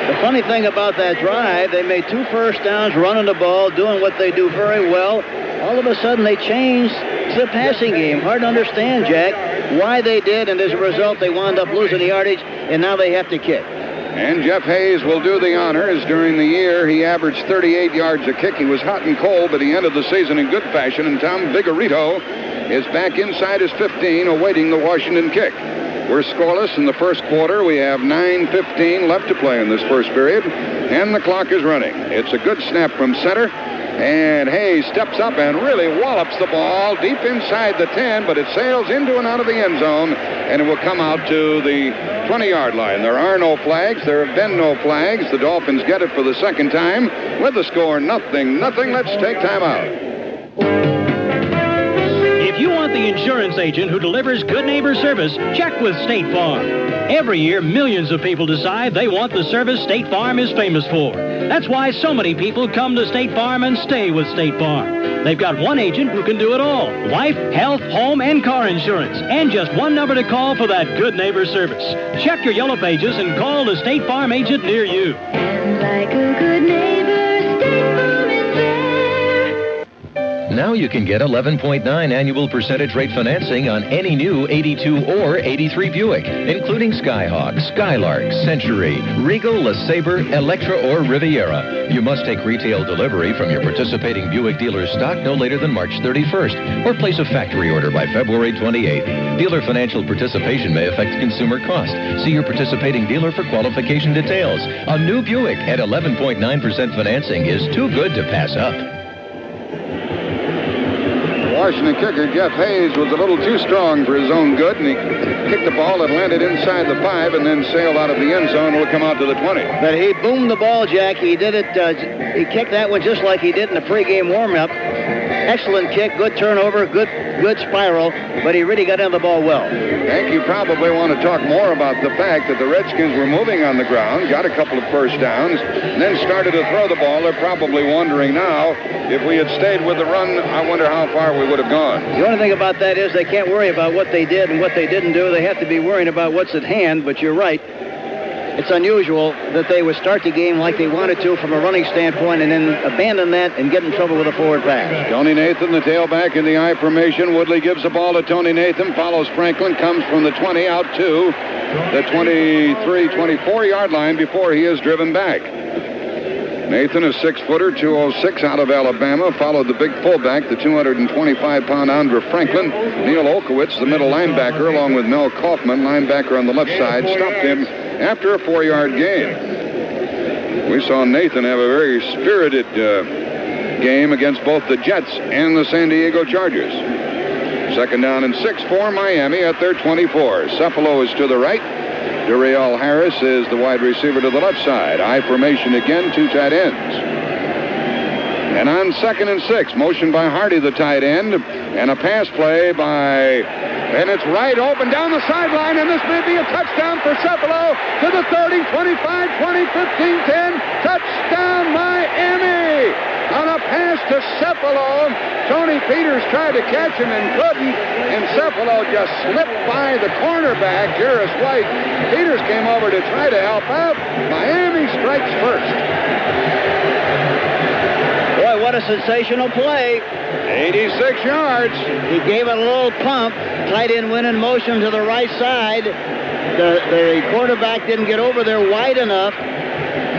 Speaker 16: The funny thing about that drive, they made 2 first downs running the ball, doing what they do very well. All of a sudden, they changed the passing game. Hard to understand, Jack, why they did, and as a result, they wound up losing the yardage, and now they have to kick.
Speaker 15: And Jeff Hayes will do the honors. During the year, he averaged 38 yards a kick. He was hot and cold, but he ended the season in good fashion, and Tom Vigorito is back inside his 15, awaiting the Washington kick. We're scoreless in the first quarter. We have 9:15 left to play in this first period, and the clock is running. It's a good snap from center, and Hayes steps up and really wallops the ball deep inside the 10, but it sails into and out of the end zone, and it will come out to the 20-yard line. There are no flags. There have been no flags. The Dolphins get it for the second time with the score 0-0. Let's take time out.
Speaker 1: If you want the insurance agent who delivers good neighbor service, check with State Farm. Every year, millions of people decide they want the service State Farm is famous for. That's why so many people come to State Farm and stay with State Farm. They've got one agent who can do it all: life, health, home, and car insurance. And just one number to call for that good neighbor service. Check your yellow pages and call the State Farm agent near you.
Speaker 18: And like a good neighbor, State Farm is there.
Speaker 10: Now you can get 11.9 annual percentage rate financing on any new 82 or 83 Buick, including Skyhawk, Skylark, Century, Regal, LeSabre, Electra, or Riviera. You must take retail delivery from your participating Buick dealer's stock no later than March 31st, or place a factory order by February 28th. Dealer financial participation may affect consumer cost. See your participating dealer for qualification details. A new Buick at 11.9% financing is too good to pass up.
Speaker 15: Washington kicker Jeff Hayes was a little too strong for his own good, and he kicked the ball that landed inside the 5 and then sailed out of the end zone. Will come out to the 20.
Speaker 16: But he boomed the ball, Jack. He did it. He kicked that one just like he did in the pregame warm-up. Excellent kick, good turnover, good spiral, but he really got into the ball well.
Speaker 15: Hank, you probably want to talk more about the fact that the Redskins were moving on the ground, got a couple of first downs, and then started to throw the ball. They're probably wondering now, if we had stayed with the run, I wonder how far we would have gone.
Speaker 16: The only thing about that is they can't worry about what they did and what they didn't do. They have to be worrying about what's at hand, but you're right. It's unusual that they would start the game like they wanted to from a running standpoint and then abandon that and get in trouble with a forward pass.
Speaker 15: Tony Nathan, the tailback in the I formation. Woodley gives the ball to Tony Nathan, follows Franklin, comes from the 20 out to the 23, 24-yard line before he is driven back. Nathan, a 6-footer, 206 out of Alabama, followed the big fullback, the 225-pound Andrew Franklin. Neil Olkowitz, the middle linebacker, along with Mel Kaufman, linebacker on the left side, stopped him after a 4-yard gain. We saw Nathan have a very spirited game against both the Jets and the San Diego Chargers. 2nd down and 6 for Miami at their 24. Cephalo is to the right. Duriel Harris is the wide receiver to the left side. I formation again, 2 tight ends. And on 2nd and 6, motion by Hardy, the tight end, and a pass play by... And it's right open down the sideline, and this may be a touchdown for Cephalo to the 30, 25, 20, 15, 10. Touchdown, Miami! On a pass to Cephalo, Tony Peters tried to catch him and couldn't, and Cephalo just slipped by the cornerback, Jarris White. Peters came over to try to help out. Miami strikes first.
Speaker 16: Boy, what a sensational play.
Speaker 15: 86 yards.
Speaker 16: He gave it a little pump. Tight end went in motion to the right side. The quarterback didn't get over there wide enough.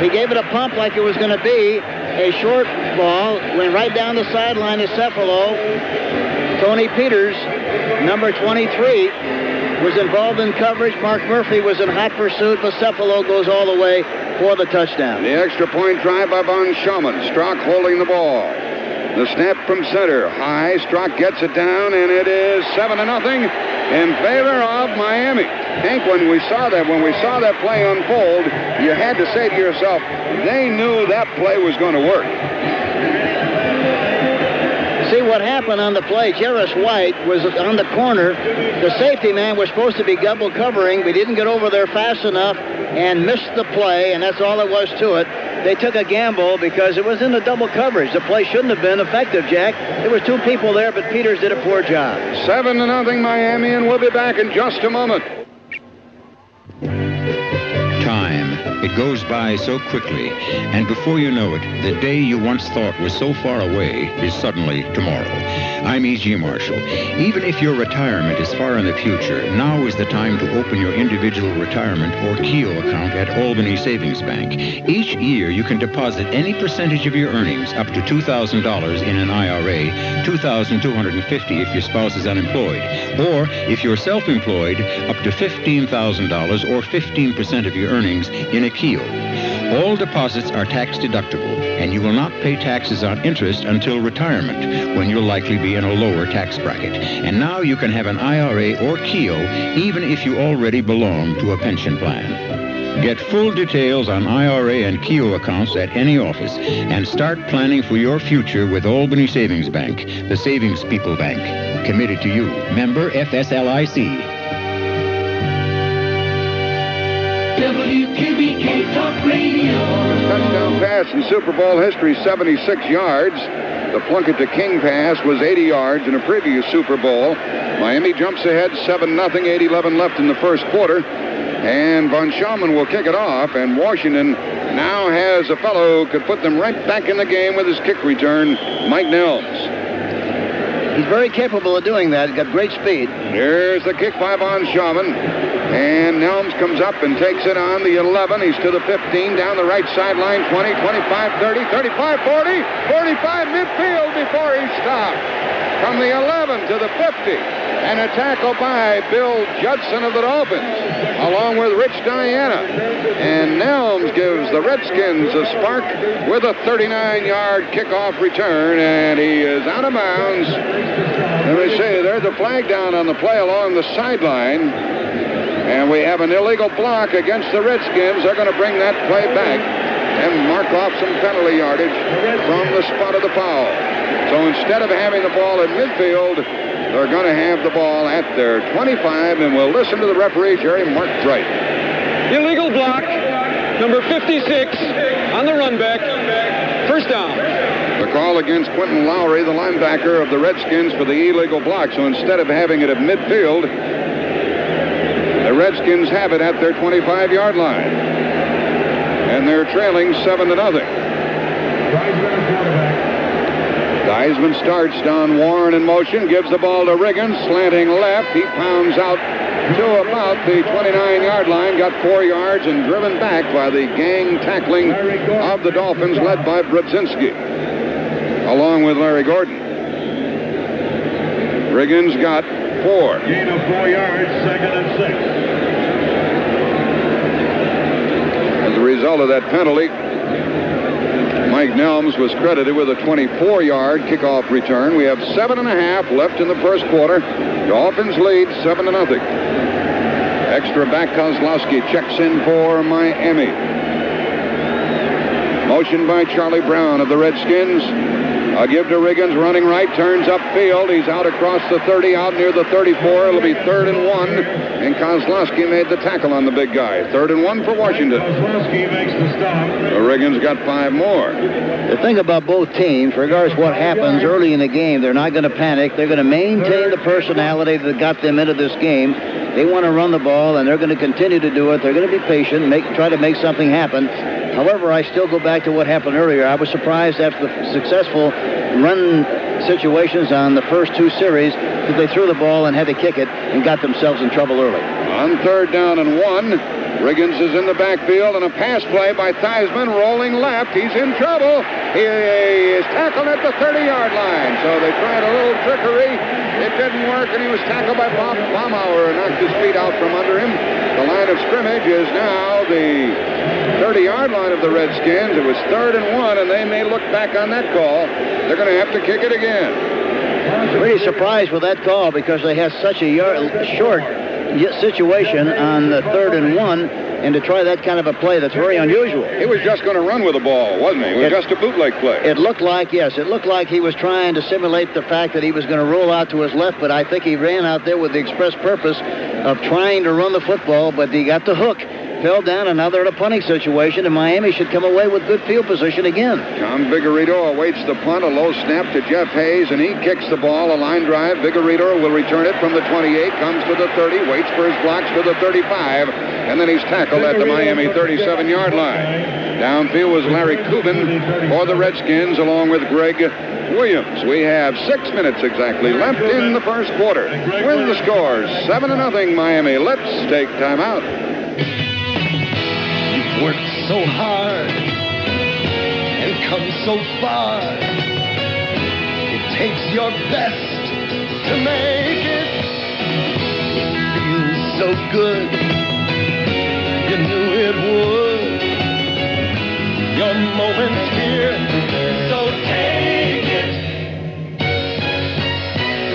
Speaker 16: He gave it a pump like it was going to be, a short ball, went right down the sideline to Cephalo. Tony Peters, number 23, was involved in coverage. Mark Murphy was in hot pursuit, but Cephalo goes all the way for the touchdown.
Speaker 15: The extra point drive by Von Schaumann. Strock holding the ball. The snap from center. High. Strock gets it down, and it is 7-0 in favor of Miami. Hank, when we saw that play unfold, you had to say to yourself, they knew that play was going to work.
Speaker 16: See what happened on the play. Jarris White was on the corner. The safety man was supposed to be double covering, but he didn't get over there fast enough and missed the play, and that's all there was to it. They took a gamble because it was in the double coverage. The play shouldn't have been effective, Jack. There was two people there, but Peters did a poor job.
Speaker 15: 7-0 Miami, and we'll be back in just a moment.
Speaker 4: Time. It goes by so quickly, and before you know it, the day you once thought was so far away is suddenly tomorrow. I'm E.G. Marshall. Even if your retirement is far in the future, now is the time to open your individual retirement or KEO account at Albany Savings Bank. Each year, you can deposit any percentage of your earnings up to $2,000 in an IRA, $2,250 if your spouse is unemployed, or if you're self-employed, up to $15,000 or 15% of your earnings in a KEO. All deposits are tax deductible, and you will not pay taxes on interest until retirement, when you'll likely be in a lower tax bracket. And now you can have an IRA or KEO even if you already belong to a pension plan. Get full details on IRA and KEO accounts at any office, and start planning for your future with Albany Savings Bank, the Savings People Bank. Committed to you. Member FSLIC.
Speaker 3: WQBK Talk Radio.
Speaker 15: Touchdown pass in Super Bowl history, 76 yards. The Plunkett to King pass was 80 yards in a previous Super Bowl. Miami jumps ahead 7-0, 8:11 left in the first quarter. And Von Schaumann will kick it off, and Washington now has a fellow who could put them right back in the game with his kick return, Mike Nelms.
Speaker 16: He's very capable of doing that. He's got great speed.
Speaker 15: Here's the kick by Von Schaumann. And Nelms comes up and takes it on the 11. He's to the 15, down the right sideline, 20, 25, 30, 35, 40, 45 midfield before he stopped. From the 11 to the 50. And a tackle by Bill Judson of the Dolphins, along with Rich Diana. And Nelms gives the Redskins a spark with a 39-yard kickoff return, and he is out of bounds. Let me see, there's a flag down on the play along the sideline. And we have an illegal block against the Redskins. They're going to bring that play back and mark off some penalty yardage from the spot of the foul. So instead of having the ball at midfield, they're going to have the ball at their 25, and we'll listen to the referee, Jerry Mark Bright.
Speaker 22: Illegal block, number 56, on the run back. First down.
Speaker 15: The call against Quentin Lowry, the linebacker of the Redskins, for the illegal block. So instead of having it at midfield, the Redskins have it at their 25-yard line. And they're trailing 7-0. Theismann starts. Don Warren in motion, gives the ball to Riggins, slanting left. He pounds out to about the 29-yard line, got 4 yards, and driven back by the gang tackling of the Dolphins, led by Brzezinski, along with Larry Gordon. Riggins got 4.
Speaker 3: Gain of 4 yards, 2nd and 6.
Speaker 15: As a result of that penalty, Mike Nelms was credited with a 24-yard kickoff return. We have 7.5 left in the first quarter. Dolphins lead 7-0. Extra back, Kozlowski checks in for Miami. Motion by Charlie Brown of the Redskins. A give to Riggins, running right, turns upfield. He's out across the 30, out near the 34. It'll be 3rd and 1. And Kozlowski made the tackle on the big guy. 3rd and 1 for Washington.
Speaker 3: Kozlowski makes the stop.
Speaker 15: Riggins got 5 more.
Speaker 16: The thing about both teams, regardless what happens early in the game, they're not going to panic. They're going to maintain the personality that got them into this game. They want to run the ball, and they're going to continue to do it. They're going to be patient, try to make something happen. However, I still go back to what happened earlier. I was surprised after the successful run situations on the first 2 series that they threw the ball and had to kick it and got themselves in trouble early.
Speaker 15: On 3rd down and 1. Riggins is in the backfield, and a pass play by Theismann rolling left. He's in trouble. He is tackled at the 30-yard line. So they tried a little trickery. It didn't work, and he was tackled by Baumauer and knocked his feet out from under him. The line of scrimmage is now the 30-yard line of the Redskins. It was 3rd and 1, and they may look back on that call. They're going to have to kick it again.
Speaker 16: Pretty surprised with that call because they had such a short situation on the 3rd and 1, and to try that kind of a play, that's very unusual.
Speaker 15: He was just going to run with the ball, wasn't he? It was just a bootleg play.
Speaker 16: It looked like, yes, it looked like he was trying to simulate the fact that he was going to roll out to his left, but I think he ran out there with the express purpose of trying to run the football, but he got the hook. Fell down, and now they're in a punting situation, and Miami should come away with good field position again.
Speaker 15: Tom Vigorito awaits the punt, a low snap to Jeff Hayes, and he kicks the ball, a line drive. Vigorito will return it from the 28, comes to the 30, waits for his blocks to the 35, and then he's tackled at the Miami 37-yard line. Downfield was Larry Kubin for the Redskins, along with Greg Williams. We have 6 minutes exactly left in the first quarter. With the scores, 7-0 Miami. Let's take time out.
Speaker 3: Worked so hard and come so far. It takes your best to make it. It feels so good. You knew it would. Your moment's here, so take it.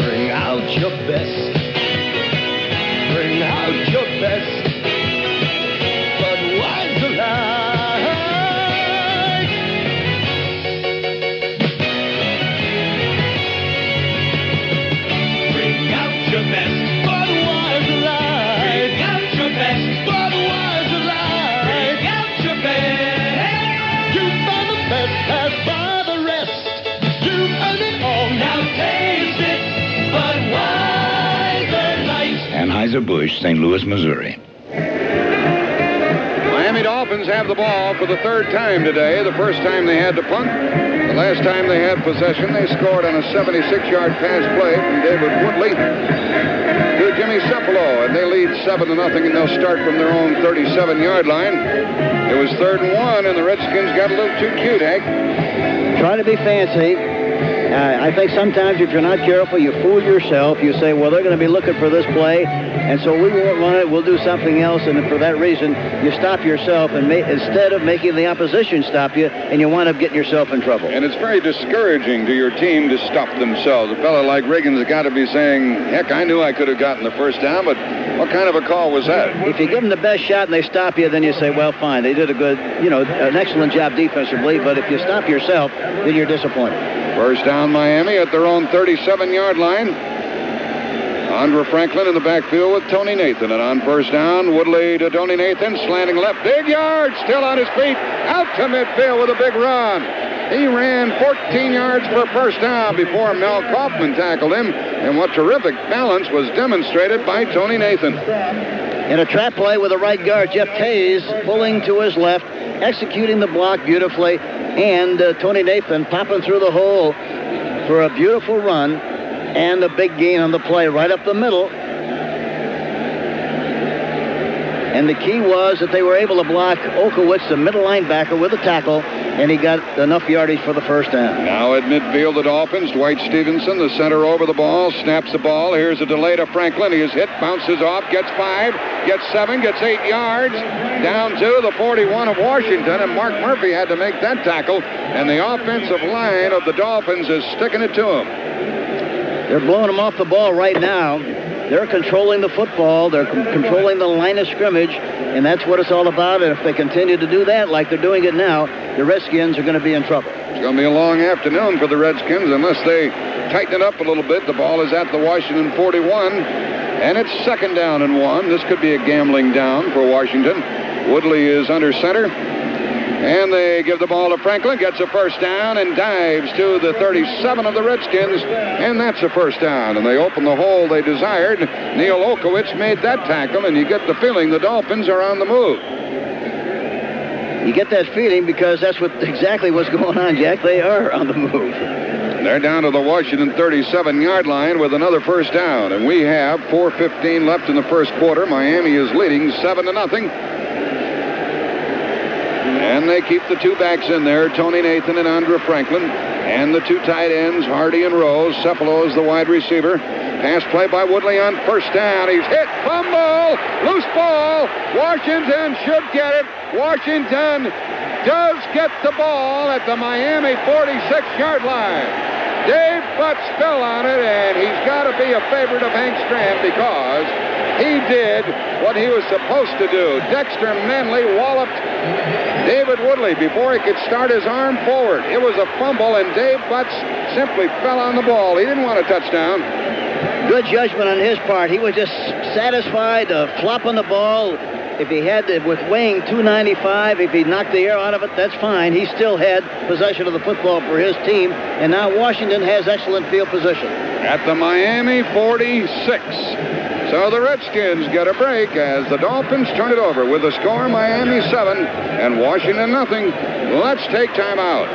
Speaker 3: Bring out your best. Bring out your best.
Speaker 4: Anheuser-Busch, St. Louis, Missouri.
Speaker 15: Miami Dolphins have the ball for the 3rd time today. The first time they had to punt. The last time they had possession, they scored on a 76-yard pass play from David Woodley to Jimmy Cephalo, and they lead 7-0, and they'll start from their own 37-yard line. It was 3rd and 1, and the Redskins got a little too cute, Hank.
Speaker 16: Trying to be fancy. I think sometimes if you're not careful, you fool yourself. You say, well, they're going to be looking for this play, and so we won't run it. We'll do something else, and for that reason, you stop yourself and instead of making the opposition stop you, and you wind up getting yourself in trouble.
Speaker 15: And it's very discouraging to your team to stop themselves. A fellow like Riggins has got to be saying, heck, I knew I could have gotten the first down, but what kind of a call was that?
Speaker 16: If you give them the best shot and they stop you, then you say, well, fine, they did a good, an excellent job defensively, but if you stop yourself, then you're disappointed.
Speaker 15: First down Miami at their own 37-yard line. Andre Franklin in the backfield with Tony Nathan. And on first down, Woodley to Tony Nathan, slanting left, big yard, still on his feet, out to midfield with a big run. He ran 14 yards for a first down before Mel Kaufman tackled him. And what terrific balance was demonstrated by Tony Nathan.
Speaker 16: In a trap play with the right guard, Jeff Hayes pulling to his left, executing the block beautifully, and Tony Nathan popping through the hole for a beautiful run and a big gain on the play right up the middle. And the key was that they were able to block Okowitz, the middle linebacker, with a tackle, and he got enough yardage for the first down.
Speaker 15: Now at midfield, the Dolphins, Dwight Stevenson, the center over the ball, snaps the ball. Here's a delay to Franklin. He is hit, bounces off, gets 5, gets 7, gets 8 yards, down to the 41 of Washington, and Mark Murphy had to make that tackle, and the offensive line of the Dolphins is sticking it to him.
Speaker 16: They're blowing him off the ball right now. They're controlling the football. They're controlling the line of scrimmage, and that's what it's all about. And if they continue to do that like they're doing it now, the Redskins are going to be in trouble.
Speaker 15: It's going to be a long afternoon for the Redskins unless they tighten it up a little bit. The ball is at the Washington 41, and it's 2nd down and 1. This could be a gambling down for Washington. Woodley is under center. And they give the ball to Franklin, gets a first down, and dives to the 37 of the Redskins, and that's a first down. And they open the hole they desired. Neil Okowitz made that tackle, and you get the feeling the Dolphins are on the move.
Speaker 16: You get that feeling because that's exactly what's going on, Jack. They are on the move.
Speaker 15: They're down to the Washington 37-yard line with another first down. And we have 4:15 left in the first quarter. Miami is leading 7-0. And they keep the two backs in there, Tony Nathan and Andra Franklin. And the two tight ends, Hardy and Rose. Cepolo is the wide receiver. Pass play by Woodley on first down. He's hit. Fumble. Loose ball. Washington should get it. Washington does get the ball at the Miami 46-yard line. Dave Butts fell on it, and he's got to be a favorite of Hank Stram because he did what he was supposed to do. Dexter Manley walloped David Woodley before he could start his arm forward. It was a fumble, and Dave Butts simply fell on the ball. He didn't want a touchdown.
Speaker 16: Good judgment on his part. He was just satisfied flopping the ball. If he had to, with weighing 295, if he knocked the air out of it, that's fine. He still had possession of the football for his team, and now Washington has excellent field position.
Speaker 15: At the Miami 46. So the Redskins get a break as the Dolphins turn it over with the score Miami 7 and Washington nothing. Let's take time out.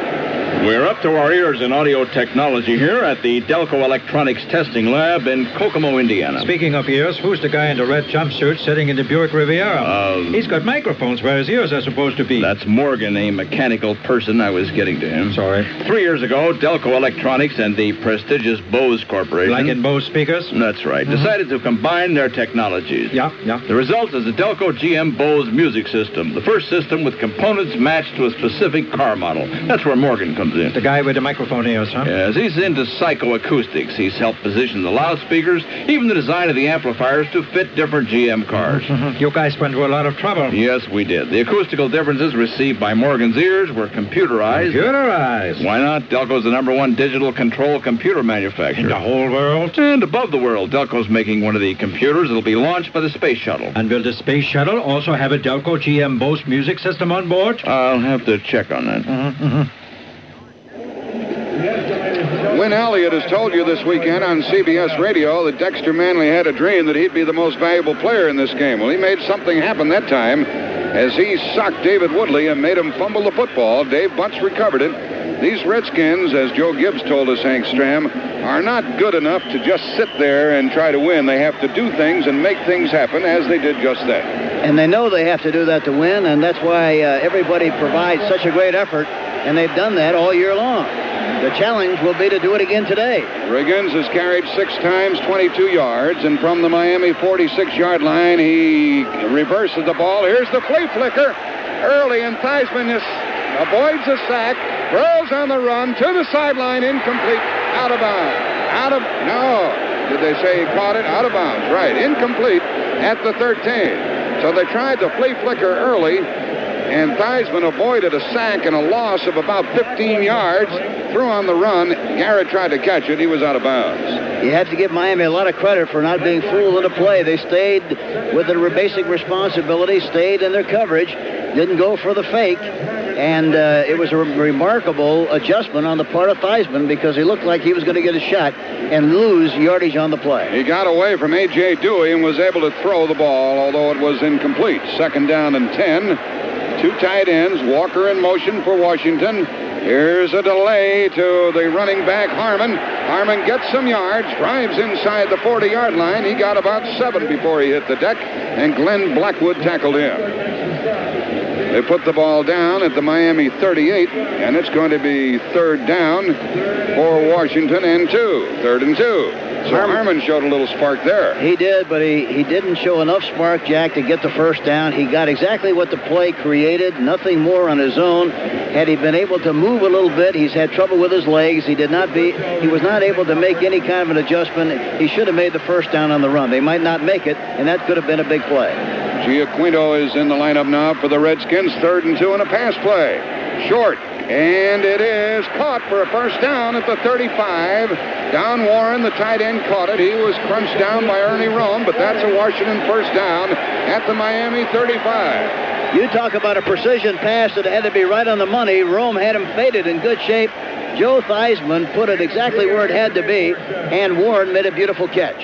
Speaker 5: We're up to our ears in audio technology here at the Delco Electronics Testing Lab in Kokomo, Indiana.
Speaker 7: Speaking of ears, who's the guy in the red jumpsuit sitting in the Buick Riviera? He's got microphones where his ears are supposed to be.
Speaker 5: That's Morgan, a mechanical person. I was getting to him.
Speaker 7: Sorry.
Speaker 5: 3 years ago, Delco Electronics and the prestigious Bose Corporation...
Speaker 7: Like in Bose speakers?
Speaker 5: That's right. Decided to combine their technologies.
Speaker 7: Yeah.
Speaker 5: The result is the Delco GM Bose music system. The first system with components matched to a specific car model. That's where Morgan comes in.
Speaker 7: The guy with the microphone ears, huh?
Speaker 5: Yes, he's into psychoacoustics. He's helped position the loudspeakers, even the design of the amplifiers to fit different GM cars.
Speaker 7: You guys went through a lot of trouble.
Speaker 5: Yes, we did. The acoustical differences received by Morgan's ears were computerized.
Speaker 7: Computerized?
Speaker 5: Why not? Delco's the #1 digital control computer manufacturer.
Speaker 7: In the whole world?
Speaker 5: And above the world, Delco's making one of the computers that'll be launched by the space shuttle.
Speaker 7: And will the space shuttle also have a Delco GM Bose music system on board?
Speaker 5: I'll have to check on that.
Speaker 15: Win Elliott has told you this weekend on CBS Radio that Dexter Manley had a dream that he'd be the most valuable player in this game. Well, he made something happen that time as he socked David Woodley and made him fumble the football. Dave Butts recovered it. These Redskins, as Joe Gibbs told us, Hank Stram, are not good enough to just sit there and try to win. They have to do things and make things happen, as they did just then.
Speaker 16: And they know they have to do that to win, and that's why everybody provides such a great effort, and they've done that all year long. The challenge will be to do it again today.
Speaker 15: Riggins has carried 6 times, 22 yards, and from the Miami 46-yard line, he reverses the ball. Here's the flea flicker early, and Theismann avoids a sack, throws on the run to the sideline, incomplete, out of bounds. Did they say he caught it? Out of bounds, right, incomplete at the 13. So they tried the flea flicker early, and Theismann avoided a sack and a loss of about 15 yards. Threw on the run. Garrett tried to catch it. He was out of bounds.
Speaker 16: You have to give Miami a lot of credit for not being fooled into play. They stayed with their basic responsibility, stayed in their coverage, didn't go for the fake, and it was a remarkable adjustment on the part of Theismann because he looked like he was going to get a shot and lose yardage on the play.
Speaker 15: He got away from A.J. Dewey and was able to throw the ball, although it was incomplete. 2nd down and 10. 2 tight ends, Walker in motion for Washington. Here's a delay to the running back, Harmon. Harmon gets some yards, drives inside the 40-yard line. He got about 7 before he hit the deck, and Glenn Blackwood tackled him. They put the ball down at the Miami 38, and it's going to be 3rd down for Washington and 2. 3rd and 2. So Harmon showed a little spark there.
Speaker 16: He did, but he didn't show enough spark, Jack, to get the first down. He got exactly what the play created, nothing more on his own. Had he been able to move a little bit, he's had trouble with his legs. He was not able to make any kind of an adjustment. He should have made the first down on the run. They might not make it, and that could have been a big play.
Speaker 15: Giaquinto is in the lineup now for the Redskins. 3rd and 2 and a pass play. Short. And it is caught for a first down at the 35. Don Warren, the tight end, caught it. He was crunched down by Ernie Rome, but that's a Washington first down at the Miami 35.
Speaker 16: You talk about a precision pass that had to be right on the money. Rome had him faded in good shape. Joe Theismann put it exactly where it had to be, and Warren made a beautiful catch.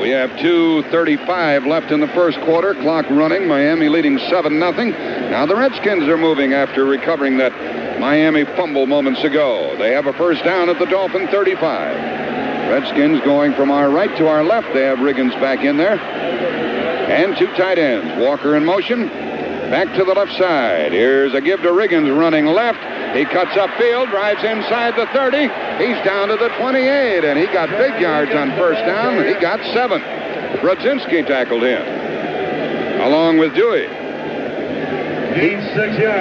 Speaker 15: We have 2:35 left in the first quarter. Clock running. Miami leading 7-0. Now the Redskins are moving after recovering that Miami fumble moments ago. They have a first down at the Dolphin 35. Redskins going from our right to our left. They have Riggins back in there. And 2 tight ends. Walker in motion. Back to the left side. Here's a give to Riggins running left. He cuts upfield, drives inside the 30. He's down to the 28, and he got big yards on first down. He got 7. Brodzinski tackled him, along with Dewey.
Speaker 16: He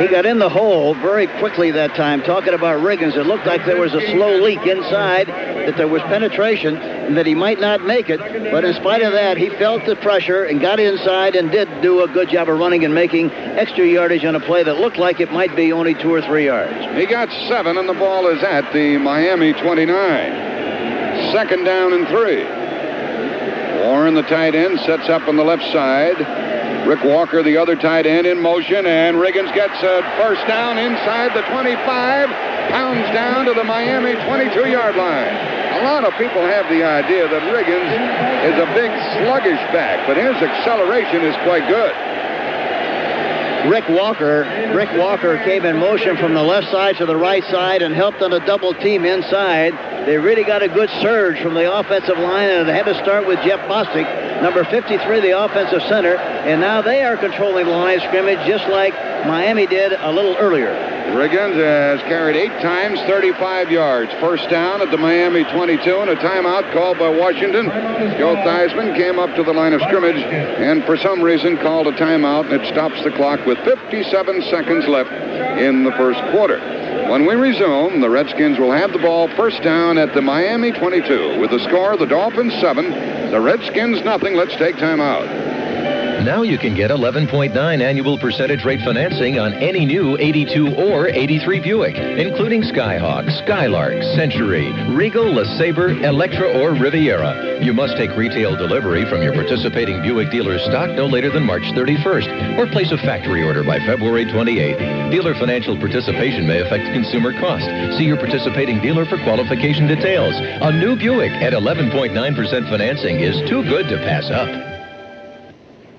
Speaker 16: got in the hole very quickly that time. Talking about Riggins, it looked like there was a slow leak inside, that there was penetration, and that he might not make it. But in spite of that, he felt the pressure and got inside and did do a good job of running and making extra yardage on a play that looked like it might be only 2 or 3 yards.
Speaker 15: He got 7, and the ball is at the Miami 29. Second down and 3. Warren, the tight end, sets up on the left side. Rick Walker, the other tight end, in motion, and Riggins gets a first down inside the 25, pounds down to the Miami 22-yard line. A lot of people have the idea that Riggins is a big, sluggish back, but his acceleration is quite good.
Speaker 16: Rick Walker came in motion from the left side to the right side and helped on a double team inside. They really got a good surge from the offensive line, and it had to start with Jeff Bostic, number 53, the offensive center, and now they are controlling the line of scrimmage just like Miami did a little earlier.
Speaker 15: Riggins has carried 8 times, 35 yards. First down at the Miami 22, and a timeout called by Washington. Joe Theismann came up to the line of scrimmage and for some reason called a timeout, and it stops the clock with 57 seconds left in the first quarter. When we resume, the Redskins will have the ball first down at the Miami 22. With the score, the Dolphins 7, the Redskins nothing. Let's take time out.
Speaker 6: Now you can get 11.9 annual percentage rate financing on any new 82 or 83 Buick, including Skyhawk, Skylark, Century, Regal, LeSabre, Electra, or Riviera. You must take retail delivery from your participating Buick dealer's stock no later than March 31st, or place a factory order by February 28th. Dealer financial participation may affect consumer cost. See your participating dealer for qualification details. A new Buick at 11.9% financing is too good to pass up.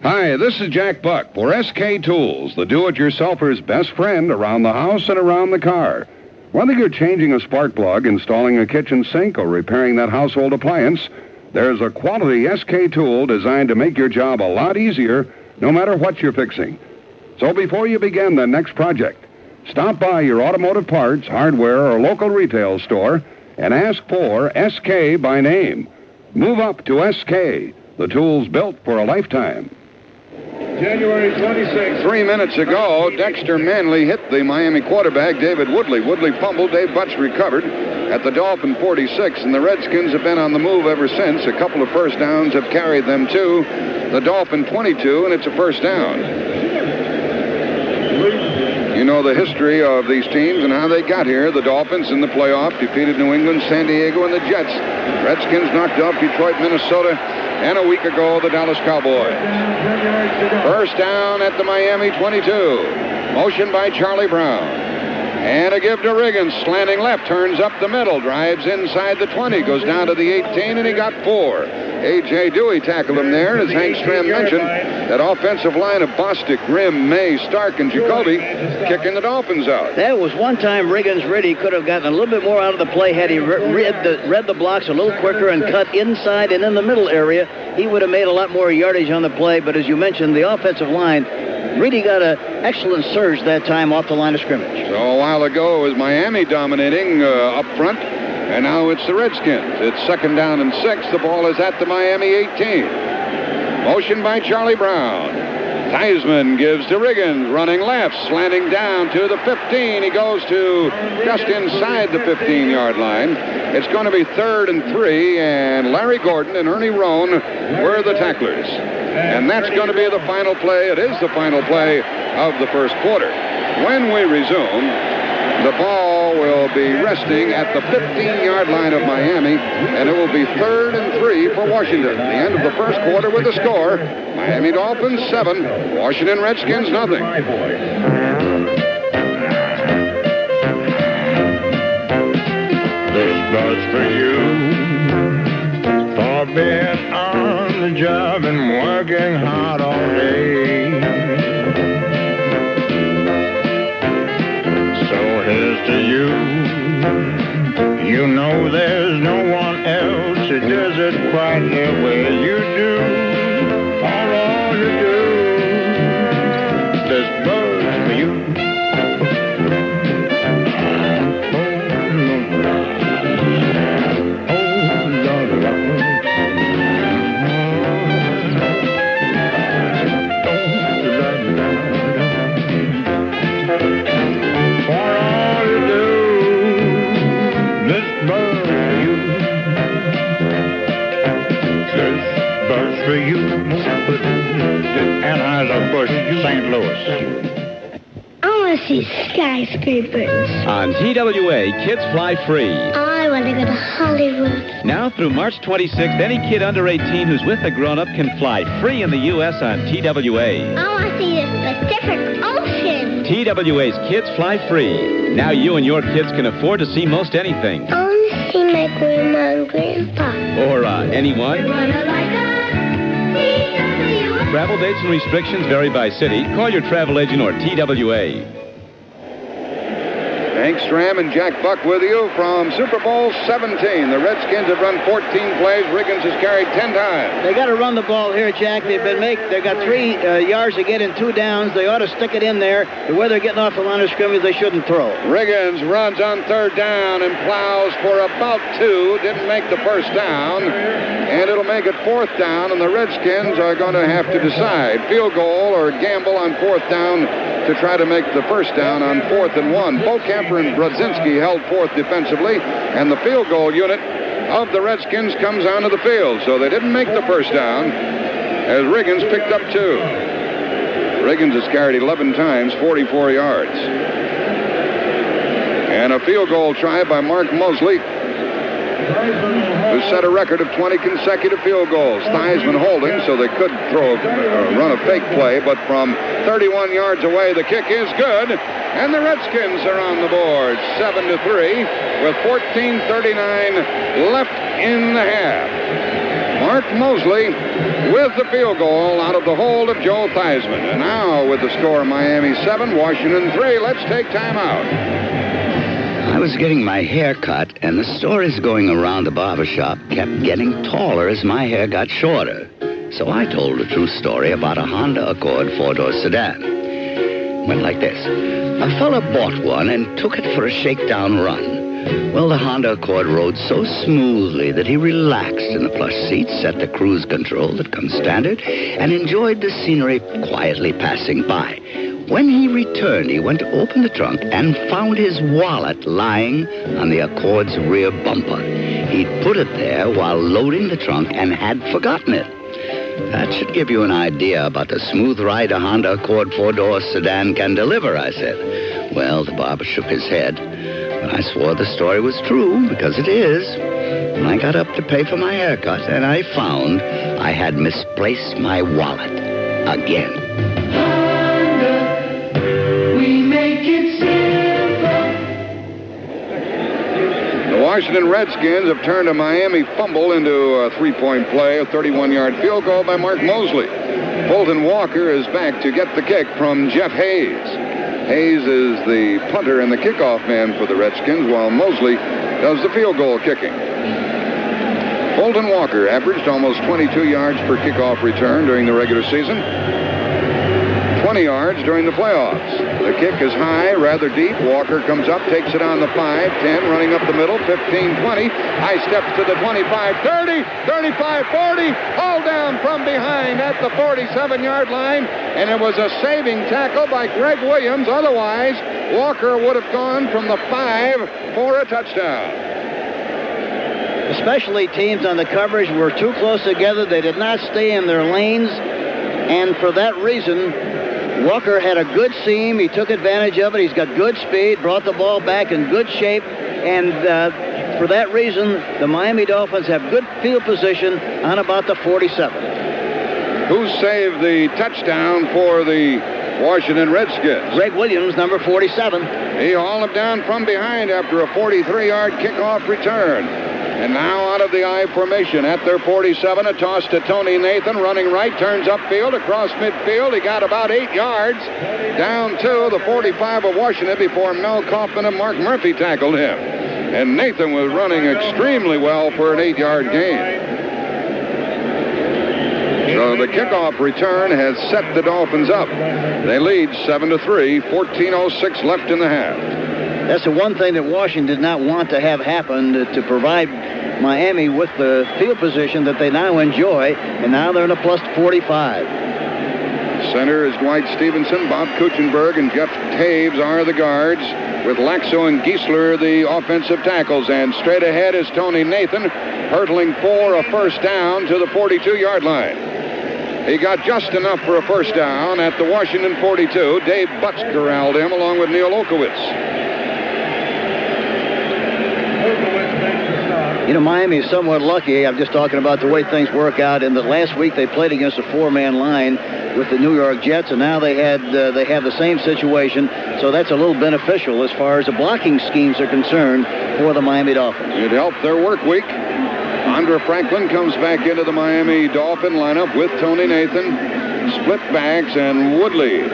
Speaker 15: Hi, this is Jack Buck for SK Tools, the do-it-yourselfer's best friend around the house and around the car. Whether you're changing a spark plug, installing a kitchen sink, or repairing that household appliance, there's a quality SK tool designed to make your job a lot easier, no matter what you're fixing. So before you begin the next project, stop by your automotive parts, hardware, or local retail store and ask for SK by name. Move up to SK, the tools built for a lifetime.
Speaker 3: January 26th.
Speaker 15: 3 minutes ago, Dexter Manley hit the Miami quarterback, David Woodley. Woodley fumbled. Dave Butts recovered at the Dolphin 46, and the Redskins have been on the move ever since. A couple of first downs have carried them to the Dolphin 22, and it's a first down. You know the history of these teams and how they got here. The Dolphins in the playoff defeated New England, San Diego, and the Jets. Redskins knocked off Detroit, Minnesota, and a week ago, the Dallas Cowboys. First down at the Miami 22. Motion by Charlie Brown. And a give to Riggins, slanting left, turns up the middle, drives inside the 20, goes down to the 18, and he got 4. A.J. Dewey tackled him there, as Hank Stram mentioned. That offensive line of Bostic, Grimm, May, Stark, and Jacoby kicking the Dolphins out.
Speaker 16: That was one time Riggins really could have gotten a little bit more out of the play had he read the blocks a little quicker and cut inside and in the middle area. He would have made a lot more yardage on the play, but as you mentioned, the offensive line really got an excellent surge that time off the line of scrimmage.
Speaker 15: So a while ago it was Miami dominating up front, and now it's the Redskins. It's second down and 6. The ball is at the Miami 18. Motion by Charlie Brown. Theismann gives to Riggins, running left, slanting down to the 15. He goes to just inside the 15-yard line. It's going to be 3rd and 3, and Larry Gordon and Ernie Roan were the tacklers. And that's going to be the final play. It is the final play of the first quarter. When we resume, the ball will be resting at the 15-yard line of Miami, and it will be 3rd and 3 for Washington. The end of the first quarter with the score, Miami Dolphins 7, Washington Redskins nothing.
Speaker 8: This goes for you, for being on the job and working hard all day. So here's to you. You know there's no one else who does it quite the way you do. For all you do, this bird's for you. For you, Anheuser-Busch, St. Louis.
Speaker 18: I want to see skyscrapers.
Speaker 9: On TWA, kids fly free.
Speaker 18: I want to go to Hollywood.
Speaker 9: Now through March 26th, any kid under 18 who's with a grown-up can fly free in the U.S. on TWA.
Speaker 18: I want to see the Pacific Ocean.
Speaker 9: TWA's Kids Fly Free. Now you and your kids can afford to see most anything.
Speaker 18: I want to see my grandma and grandpa.
Speaker 9: Or anyone. Travel dates and restrictions vary by city. Call your travel agent or TWA.
Speaker 15: Hank Stram and Jack Buck with you from Super Bowl XVII. The Redskins have run 14 plays. Riggins has carried 10 times.
Speaker 16: They got to run the ball here, Jack. They got 3 yards to get in 2 downs. They ought to stick it in there. The way they're getting off the line of scrimmage, they shouldn't throw.
Speaker 15: Riggins runs on 3rd down and plows for about 2. Didn't make the first down. And it'll make it 4th down, and the Redskins are going to have to decide field goal or gamble on 4th down to try to make the first down on 4th and 1. Bo Kemper and Brodzinski held 4th defensively, and the field goal unit of the Redskins comes onto the field. So they didn't make the first down as Riggins picked up 2. Riggins has carried 11 times, 44 yards. And a field goal try by Mark Mosley, who set a record of 20 consecutive field goals. Theismann holding, so they could run a fake play, but from 31 yards away, the kick is good, and the Redskins are on the board, 7-3, with 14:39 left in the half. Mark Mosley with the field goal out of the hold of Joe Theismann. And now with the score, Miami 7, Washington 3. Let's take time out.
Speaker 20: I was getting my hair cut, and the stories going around the barbershop kept getting taller as my hair got shorter. So I told a true story about a Honda Accord 4-door sedan. Went like this. A fella bought one and took it for a shakedown run. Well, the Honda Accord rode so smoothly that he relaxed in the plush seat, set the cruise control that comes standard, and enjoyed the scenery quietly passing by. When he returned, he went to open the trunk and found his wallet lying on the Accord's rear bumper. He'd put it there while loading the trunk and had forgotten it. That should give you an idea about the smooth ride a Honda Accord 4-door sedan can deliver, I said. Well, the barber shook his head, but I swore the story was true, because it is. And I got up to pay for my haircut, and I found I had misplaced my wallet again.
Speaker 15: The Washington Redskins have turned a Miami fumble into a 3-point play, a 31-yard field goal by Mark Mosley. Fulton Walker is back to get the kick from Jeff Hayes. Hayes is the punter and the kickoff man for the Redskins, while Mosley does the field goal kicking. Fulton Walker averaged almost 22 yards per kickoff return during the regular season, 20 yards during the playoffs. The kick is high, rather deep. Walker comes up, takes it on the 5-10, running up the middle, 15-20. High steps to the 25-30, 35-40. Hauled down from behind at the 47-yard line, and it was a saving tackle by Greg Williams. Otherwise, Walker would have gone from the 5 for a touchdown.
Speaker 16: Especially teams on the coverage were too close together. They did not stay in their lanes, and for that reason, Walker had a good seam. He took advantage of it. He's got good speed, brought the ball back in good shape, and for that reason, the Miami Dolphins have good field position on about the 47.
Speaker 15: Who saved the touchdown for the Washington Redskins?
Speaker 16: Greg Williams, number 47.
Speaker 15: He hauled him down from behind after a 43-yard kickoff return. And now out of the I formation at their 47, a toss to Tony Nathan, running right, turns upfield, across midfield. He got about 8 yards down to the 45 of Washington before Mel Kaufman and Mark Murphy tackled him. And Nathan was running extremely well for an 8-yard gain. So the kickoff return has set the Dolphins up. They lead 7-3, 14:06 left in the half.
Speaker 16: That's the one thing that Washington did not want to have happen, to provide Miami with the field position that they now enjoy, and now they're in a plus 45.
Speaker 15: Center is Dwight Stevenson, Bob Kuchenberg, and Jeff Taves are the guards, with Laxo and Giesler the offensive tackles. And straight ahead is Tony Nathan, hurdling for a first down to the 42-yard line. He got just enough for a first down at the Washington 42. Dave Butts corralled him along with Neil Okowitz.
Speaker 16: You know, Miami is somewhat lucky. I'm just talking about the way things work out. In the last week, they played against a 4-man line with the New York Jets, and now they have the same situation. So that's a little beneficial as far as the blocking schemes are concerned for the Miami Dolphins.
Speaker 15: It helped their work week. Andra Franklin comes back into the Miami Dolphin lineup with Tony Nathan, split backs, and Woodley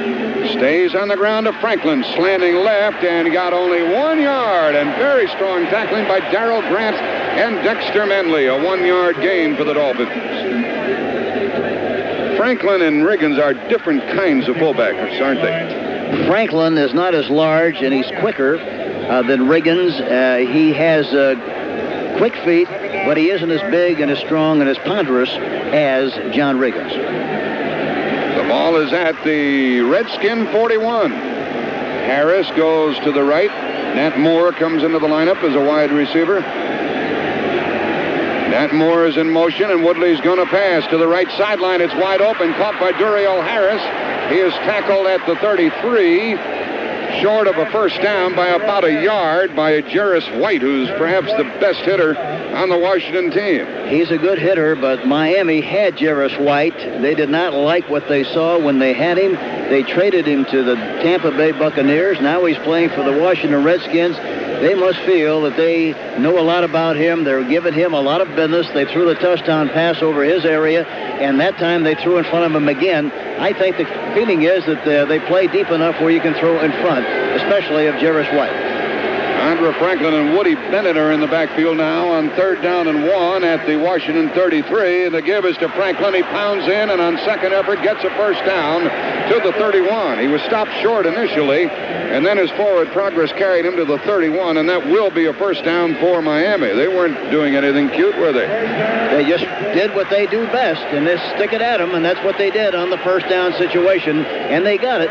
Speaker 15: stays on the ground to Franklin, slanting left, and got only 1 yard. And very strong tackling by Darrell Grant and Dexter Menley, a 1-yard gain for the Dolphins. Franklin and Riggins are different kinds of fullbackers, aren't they?
Speaker 16: Franklin is not as large, and he's quicker than Riggins. He has quick feet, but he isn't as big and as strong and as ponderous as John Riggins.
Speaker 15: The ball is at the Redskin 41. Harris goes to the right. Nat Moore comes into the lineup as a wide receiver. Nat Moore is in motion, and Woodley's going to pass to the right sideline. It's wide open, caught by Duriel Harris. He is tackled at the 33, short of a first down by about a yard by Jarris White, who's perhaps the best hitter on the Washington team.
Speaker 16: He's a good hitter, but Miami had Jarris White. They did not like what they saw when they had him. They traded him to the Tampa Bay Buccaneers. Now he's playing for the Washington Redskins. They must feel that they know a lot about him. They're giving him a lot of business. They threw the touchdown pass over his area, and that time they threw in front of him again. I think the feeling is that they play deep enough where you can throw in front, especially of Jarris White.
Speaker 15: Andra Franklin and Woody Bennett are in the backfield now on 3rd down and 1 at the Washington 33. And the give is to Franklin. He pounds in, and on second effort gets a first down to the 31. He was stopped short initially, and then his forward progress carried him to the 31, and that will be a first down for Miami. They weren't doing anything cute, were they?
Speaker 16: They just did what they do best, and they stick it at them, and that's what they did on the first down situation, and they got it.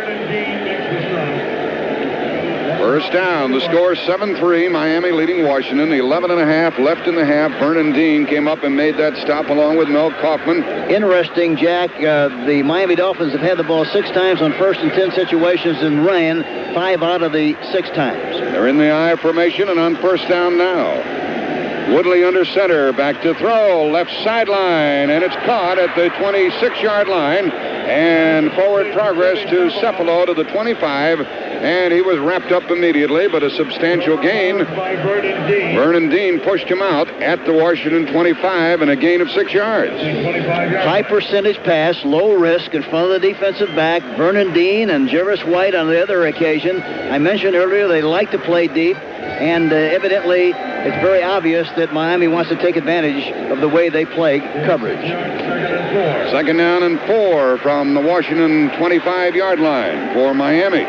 Speaker 15: First down. The score 7-3. Miami leading Washington. 11.5 left in the half. Vernon Dean came up and made that stop along with Mel Kaufman.
Speaker 16: Interesting, Jack. The Miami Dolphins have had the ball 6 times on 1st and 10 situations and ran 5 out of the 6 times.
Speaker 15: They're in the I formation and on first down now. Woodley under center. Back to throw. Left sideline. And it's caught at the 26-yard line. And forward progress to Cephalo to the 25. And he was wrapped up immediately, but a substantial gain. Vernon Dean pushed him out at the Washington 25 and a gain of 6 yards.
Speaker 16: High percentage pass, low risk in front of the defensive back. Vernon Dean and Jarris White on the other occasion. I mentioned earlier they like to play deep, and evidently it's very obvious that Miami wants to take advantage of the way they play coverage.
Speaker 15: 2nd down and 4 from the Washington 25-yard line for Miami.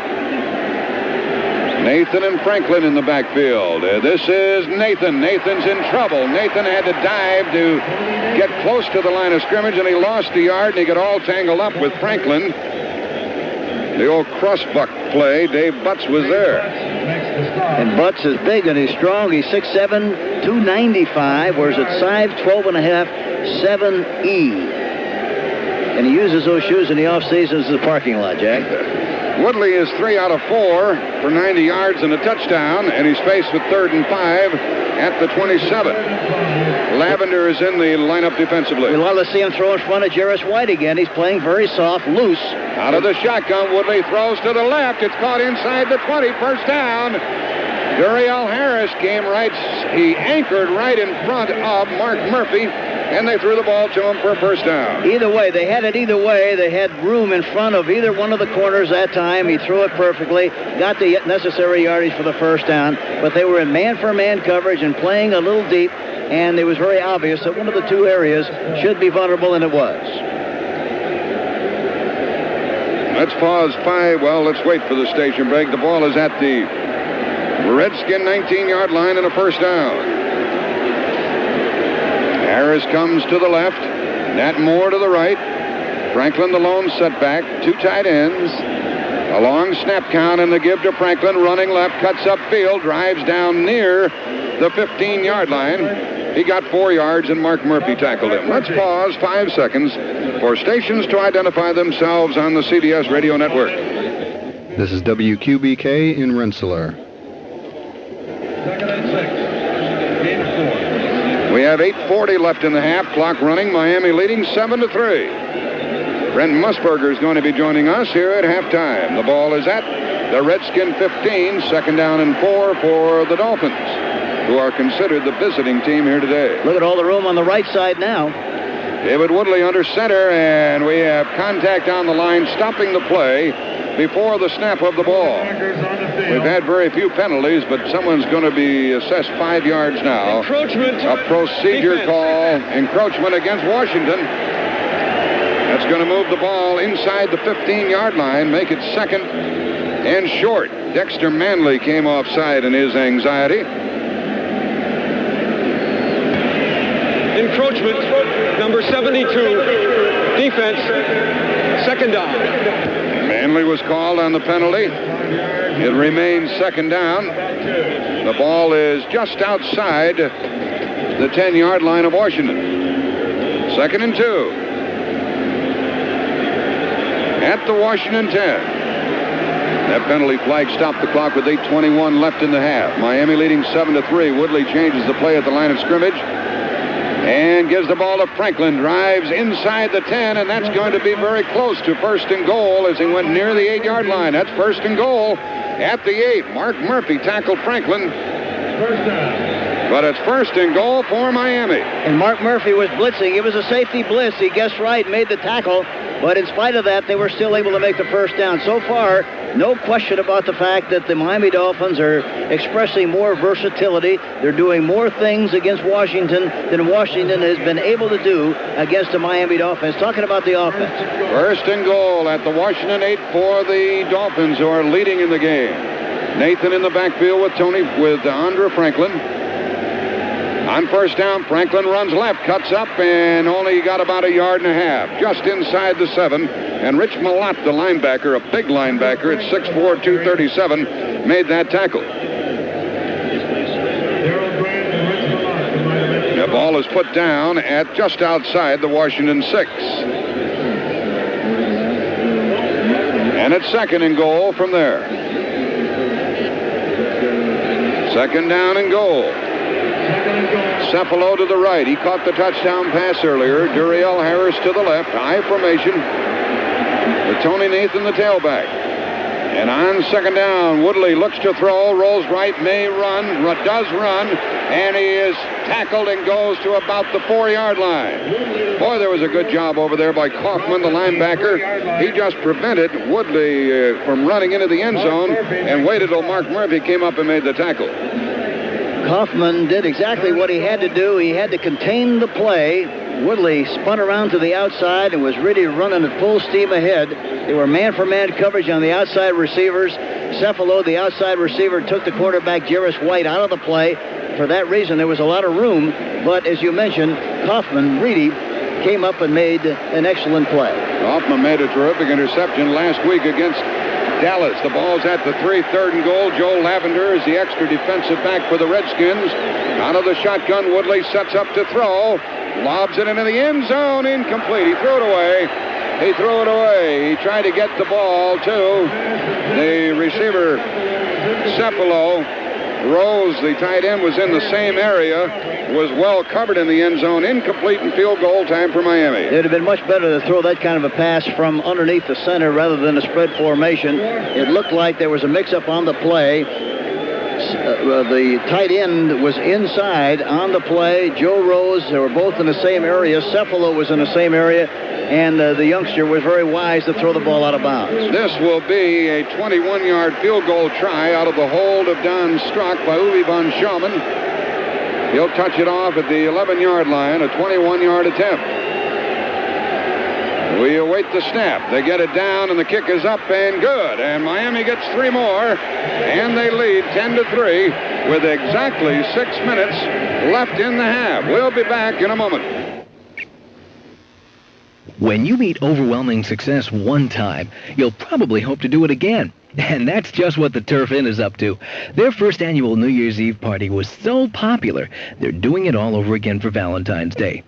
Speaker 15: Nathan and Franklin in the backfield. This is Nathan. Nathan's in trouble. Nathan had to dive to get close to the line of scrimmage, and he lost a yard, and he got all tangled up with Franklin. The old crossbuck play. Dave Butts was there.
Speaker 16: And Butts is big and he's strong. He's 6'7", 295, wears a size 12.5, 7E. And he uses those shoes in the off-season as the parking lot, Jack.
Speaker 15: Woodley is 3 out of 4 for 90 yards and a touchdown, and he's faced with 3rd and 5 at the 27. Lavender is in the lineup defensively.
Speaker 16: We love to see him throw in front of Jarris White again. He's playing very soft, loose.
Speaker 15: Out of the shotgun, Woodley throws to the left. It's caught inside the 20. First down. Duriel Harris came right. He anchored right in front of Mark Murphy, and they threw the ball to him for a first down.
Speaker 16: Either way, they had it either way. They had room in front of either one of the corners that time. He threw it perfectly, got the necessary yardage for the first down, but they were in man-for-man coverage and playing a little deep, and it was very obvious that one of the two areas should be vulnerable, and it was.
Speaker 15: Let's pause 5. Well, let's wait for the station break. The ball is at the Redskin 19-yard line and a first down. Harris comes to the left. Nat Moore to the right. Franklin the lone setback. Two tight ends. A long snap count and the give to Franklin. Running left, cuts upfield, drives down near the 15-yard line. He got 4 yards and Mark Murphy tackled him. Let's pause 5 seconds for stations to identify themselves on the CBS Radio Network.
Speaker 11: This is WQBK in Rensselaer.
Speaker 15: We have 8:40 left in the half. Clock running. Miami leading 7-3. Brent Musburger is going to be joining us here at halftime. The ball is at the Redskin 15. Second down and 4 for the Dolphins, who are considered the visiting team here today.
Speaker 16: Look at all the room on the right side now.
Speaker 15: David Woodley under center, and we have contact on the line, stopping the play before the snap of the ball. We've had very few penalties, but someone's going to be assessed 5 yards now.
Speaker 22: Encroachment.
Speaker 15: A procedure call. Encroachment against Washington. That's going to move the ball inside the 15-yard line, make it second and short. Dexter Manley came offside in his anxiety.
Speaker 22: Encroachment, number 72. Defense, second down.
Speaker 15: Manley was called on the penalty. It remains second down. The ball is just outside the 10-yard line of Washington. Second and 2. At the Washington 10. That penalty flag stopped the clock with 8:21 left in the half. Miami leading 7-3. Woodley changes the play at the line of scrimmage and gives the ball to Franklin. Drives inside the 10, and that's going to be very close to first and goal as he went near the 8-yard line. That's first and goal at the 8. Mark Murphy tackled Franklin. But it's first and goal for Miami.
Speaker 16: And Mark Murphy was blitzing. It was a safety blitz. He guessed right, made the tackle. But in spite of that, they were still able to make the first down. So far, no question about the fact that the Miami Dolphins are expressing more versatility. They're doing more things against Washington than Washington has been able to do against the Miami Dolphins. Talking about the offense.
Speaker 15: First and goal at the Washington 8 for the Dolphins, who are leading in the game. Nathan in the backfield with Andre Franklin. On first down, Franklin runs left, cuts up, and only got about 1.5 yards, just inside the 7. And Rich Malott, the linebacker, a big linebacker at 6'4", 237, made that tackle. The ball is put down at just outside the Washington 6. And it's second and goal from there. Second down and goal. Cephalo to the right. He caught the touchdown pass earlier. Duriel Harris to the left. High formation with Tony Nathan, the tailback. And on second down, Woodley looks to throw, rolls right, may run, does run, and he is tackled and goes to about the 4-yard line. Boy, there was a good job over there by Kaufman, the linebacker. He just prevented Woodley from running into the end zone and waited till Mark Murphy came up and made the tackle.
Speaker 16: Kaufman did exactly what he had to do. He had to contain the play. Woodley spun around to the outside and was really running at full steam ahead. They were man-for-man coverage on the outside receivers. Cephalo, the outside receiver, took the quarterback, Jarris White, out of the play. For that reason, there was a lot of room. But as you mentioned, Kaufman really came up and made an excellent play.
Speaker 15: Kaufman made a terrific interception last week against Dallas. The ball's at the 3, third and goal. Joe Lavender is the extra defensive back for the Redskins. Out of the shotgun, Woodley sets up to throw. Lobs it into the end zone. Incomplete. He threw it away. He threw it away. He tried to get the ball to the receiver, Cephalo. Rose, the tight end, was in the same area, was well covered in the end zone. Incomplete and field goal time for Miami.
Speaker 16: It would have been much better to throw that kind of a pass from underneath the center rather than a spread formation. It looked like there was a mix-up on the play. the tight end was inside on the play. Joe Rose, they were both in the same area. Cephalo was in the same area. And the youngster was very wise to throw the ball out of bounds.
Speaker 15: This will be a 21-yard field goal try out of the hold of Don Strock by Uwe von Schaumann. He'll touch it off at the 11-yard line, a 21-yard attempt. We await the snap. They get it down, and the kick is up and good. And Miami gets 3 more, and they lead 10-3 with exactly 6 minutes left in the half. We'll be back in a moment.
Speaker 2: When you meet overwhelming success one time, you'll probably hope to do it again. And that's just what the Turf Inn is up to. Their first annual New Year's Eve party was so popular, they're doing it all over again for Valentine's Day.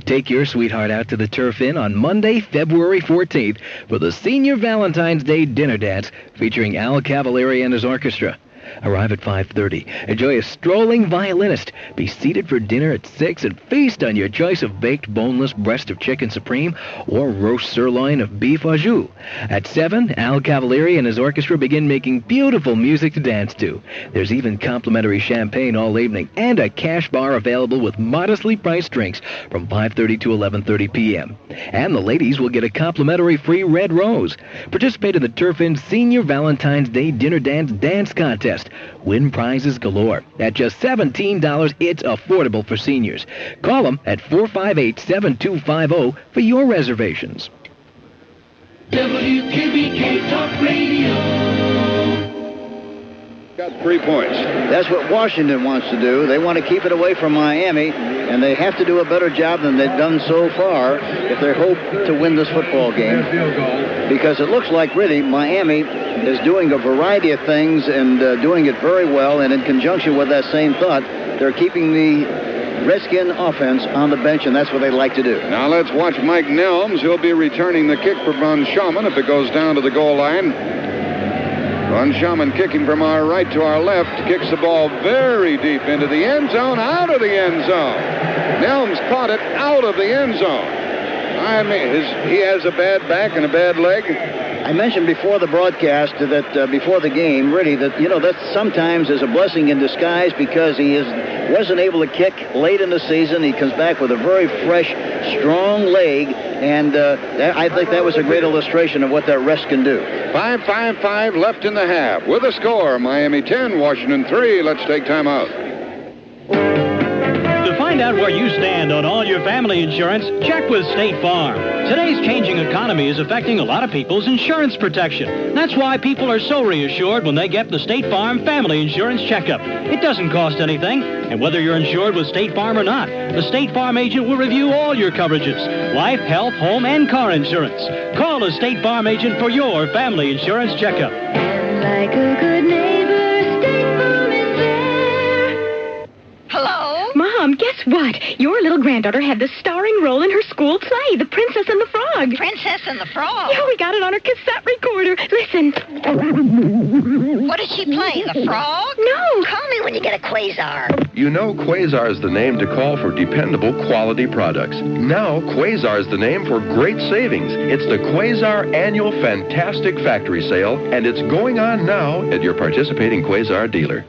Speaker 2: Take your sweetheart out to the Turf Inn on Monday, February 14th for the Senior Valentine's Day Dinner Dance featuring Al Cavalieri and his orchestra. Arrive at 5:30. Enjoy a strolling violinist. Be seated for dinner at 6 and feast on your choice of baked boneless breast of chicken supreme or roast sirloin of beef au jus. At 7, Al Cavalieri and his orchestra begin making beautiful music to dance to. There's even complimentary champagne all evening and a cash bar available with modestly priced drinks from 5:30 to 11:30 p.m. And the ladies will get a complimentary free red rose. Participate in the Turf Inn Senior Valentine's Day Dinner Dance Contest. Win prizes galore. At just $17, it's affordable for seniors. Call them at 458-7250 for your reservations.
Speaker 3: WQBK Talk Radio.
Speaker 15: Got 3 points.
Speaker 16: That's what Washington wants to do. They want to keep it away from Miami, and they have to do a better job than they've done so far if they hope to win this football game. Because it looks like, really, Miami is doing a variety of things and doing it very well, and in conjunction with that same thought, they're keeping the Redskin offense on the bench, and that's what they like to do.
Speaker 15: Now let's watch Mike Nelms. He'll be returning the kick for von Schaumann if it goes down to the goal line. Von Schaumann kicking from our right to our left, kicks the ball very deep into the end zone, out of the end zone. Nelms caught it out of the end zone. I mean, he has a bad back and a bad leg.
Speaker 16: I mentioned before the broadcast that before the game, really, that, that sometimes is a blessing in disguise because he wasn't able to kick late in the season. He comes back with a very fresh, strong leg, and I think that was a great illustration of what that rest can do.
Speaker 15: 5:55 left in the half. With a score, Miami 10, Washington 3. Let's take time out.
Speaker 1: To find out where you stand on all your family insurance, check with State Farm. Today's changing economy is affecting a lot of people's insurance protection. That's why people are so reassured when they get the State Farm Family Insurance Checkup. It doesn't cost anything, and whether you're insured with State Farm or not, the State Farm agent will review all your coverages, life, health, home, and car insurance. Call a State Farm agent for your family insurance checkup.
Speaker 18: And like a good neighbor, State Farm is there.
Speaker 12: Hello? Mom, guess what? Your little granddaughter had the starring role in her school play, The Princess and the Frog.
Speaker 23: Princess and the Frog?
Speaker 12: Yeah, we got it on her cassette recorder. Listen.
Speaker 23: What did she play, the frog?
Speaker 12: No.
Speaker 23: Call me when you get a Quasar.
Speaker 24: You know Quasar is the name to call for dependable quality products. Now Quasar is the name for great savings. It's the Quasar Annual Fantastic Factory Sale, and it's going on now at your participating Quasar dealer.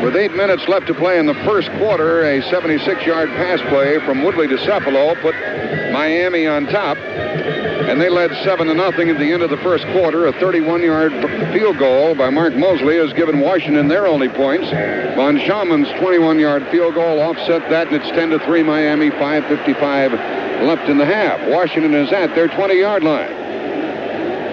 Speaker 15: With 8 minutes left to play in the first quarter, a 76-yard pass play from Woodley to Cephalo put Miami on top. And they led 7-0 at the end of the first quarter. A 31-yard field goal by Mark Mosley has given Washington their only points. Von Schaumann's 21-yard field goal offset that, and it's 10-3 Miami, 5:55 left in the half. Washington is at their 20-yard line.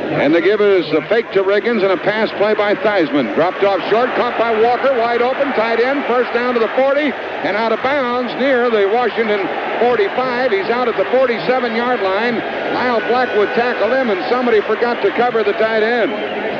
Speaker 15: And the give is a fake to Riggins and a pass play by Theismann. Dropped off short, caught by Walker, wide open, tight end, first down to the 40, and out of bounds near the Washington 45. He's out at the 47-yard line. Lyle Blackwood tackled him, and somebody forgot to cover the tight end.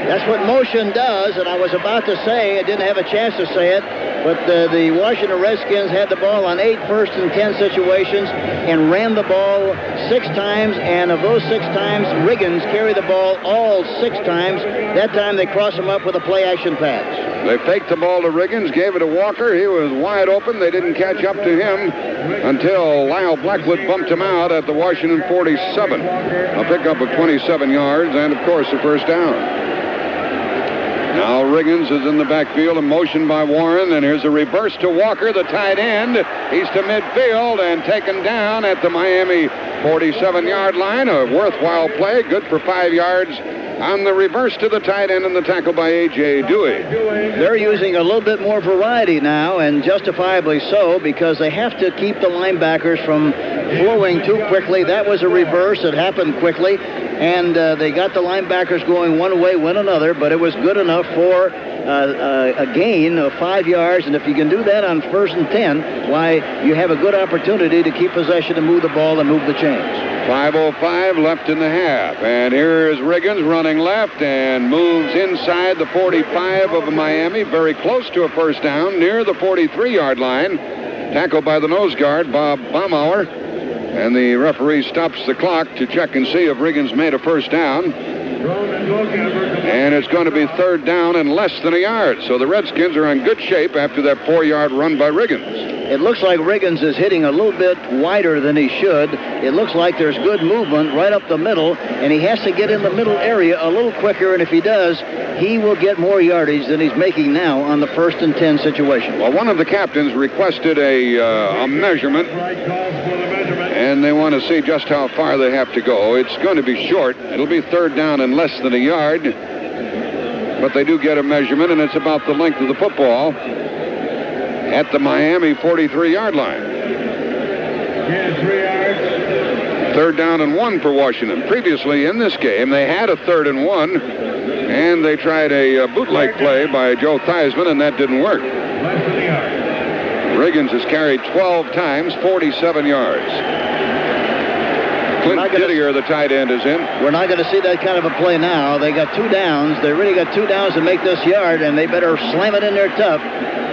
Speaker 16: That's what motion does, and I was about to say, I didn't have a chance to say it, but the Washington Redskins had the ball on 8 first and 10 situations and ran the ball 6 times, and of those 6 times, Riggins carried the ball all 6 times. That time they crossed him up with a play-action pass.
Speaker 15: They faked the ball to Riggins, gave it to Walker. He was wide open. They didn't catch up to him until Lyle Blackwood bumped him out at the Washington 47. A pickup of 27 yards and, of course, a first down. Now Riggins is in the backfield, a motion by Warren, and here's a reverse to Walker, the tight end. He's to midfield and taken down at the Miami 47-yard line. A worthwhile play, good for 5 yards on the reverse to the tight end and the tackle by A.J. Dewey.
Speaker 16: They're using a little bit more variety now, and justifiably so, because they have to keep the linebackers from flowing too quickly. That was a reverse. It happened quickly, and they got the linebackers going one way, went another, but it was good enough for a gain of 5 yards, and if you can do that on 1st and 10, why, you have a good opportunity to keep possession and move the ball and move the chains.
Speaker 15: 5:05 left in the half, and here is Riggins running left and moves inside the 45 of Miami, very close to a first down, near the 43-yard line. Tackled by the nose guard, Bob Baumauer, and the referee stops the clock to check and see if Riggins made a first down. And it's going to be 3rd down and less than a yard. So the Redskins are in good shape after that 4-yard run by Riggins.
Speaker 16: It looks like Riggins is hitting a little bit wider than he should. It looks like there's good movement right up the middle, and he has to get in the middle area a little quicker, and if he does, he will get more yardage than he's making now on the 1st and 10 situation.
Speaker 15: Well, one of the captains requested a measurement, and they want to see just how far they have to go. It's going to be short. It'll be 3rd down and less than a yard, but they do get a measurement, and it's about the length of the football at the Miami 43-yard line. 3rd down and 1 for Washington. Previously in this game, they had a 3rd and 1, and they tried a bootleg play by Joe Theismann, and that didn't work. Riggins has carried 12 times, 47 yards. Clint Didier, the tight end, is in.
Speaker 16: We're not going to see that kind of a play now. They got 2 downs. They really got 2 downs to make this yard, and they better slam it in there tough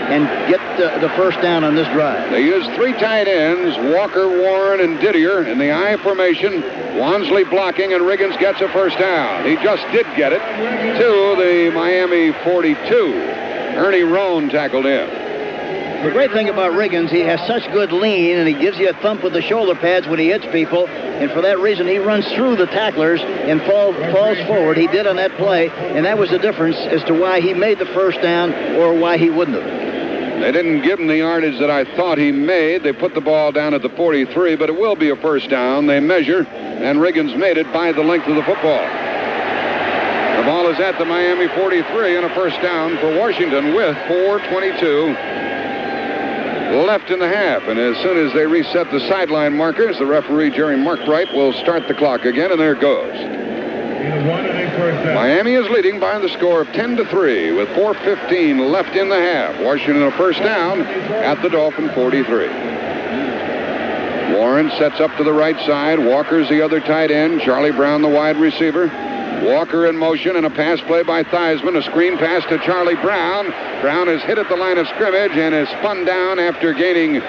Speaker 16: and get the first down on this drive.
Speaker 15: They use 3 tight ends, Walker, Warren, and Didier in the I formation. Wansley blocking, and Riggins gets a first down. He just did get it to the Miami 42. Ernie Roan tackled him.
Speaker 16: The great thing about Riggins, he has such good lean, and he gives you a thump with the shoulder pads when he hits people, and for that reason, he runs through the tacklers and falls forward. He did on that play, and that was the difference as to why he made the first down or why he wouldn't have.
Speaker 15: They didn't give him the yardage that I thought he made. They put the ball down at the 43, but it will be a first down. They measure, and Riggins made it by the length of the football. The ball is at the Miami 43 and a first down for Washington with 4:22 left in the half. And as soon as they reset the sideline markers, the referee, Jerry Markbright, will start the clock again, and there it goes. Miami is leading by the score of 10-3 with 4:15 left in the half. Washington a first down at the Dolphin 43. Warren sets up to the right side. Walker's the other tight end. Charlie Brown, the wide receiver. Walker in motion, and a pass play by Theismann. A screen pass to Charlie Brown. Brown is hit at the line of scrimmage and is spun down after gaining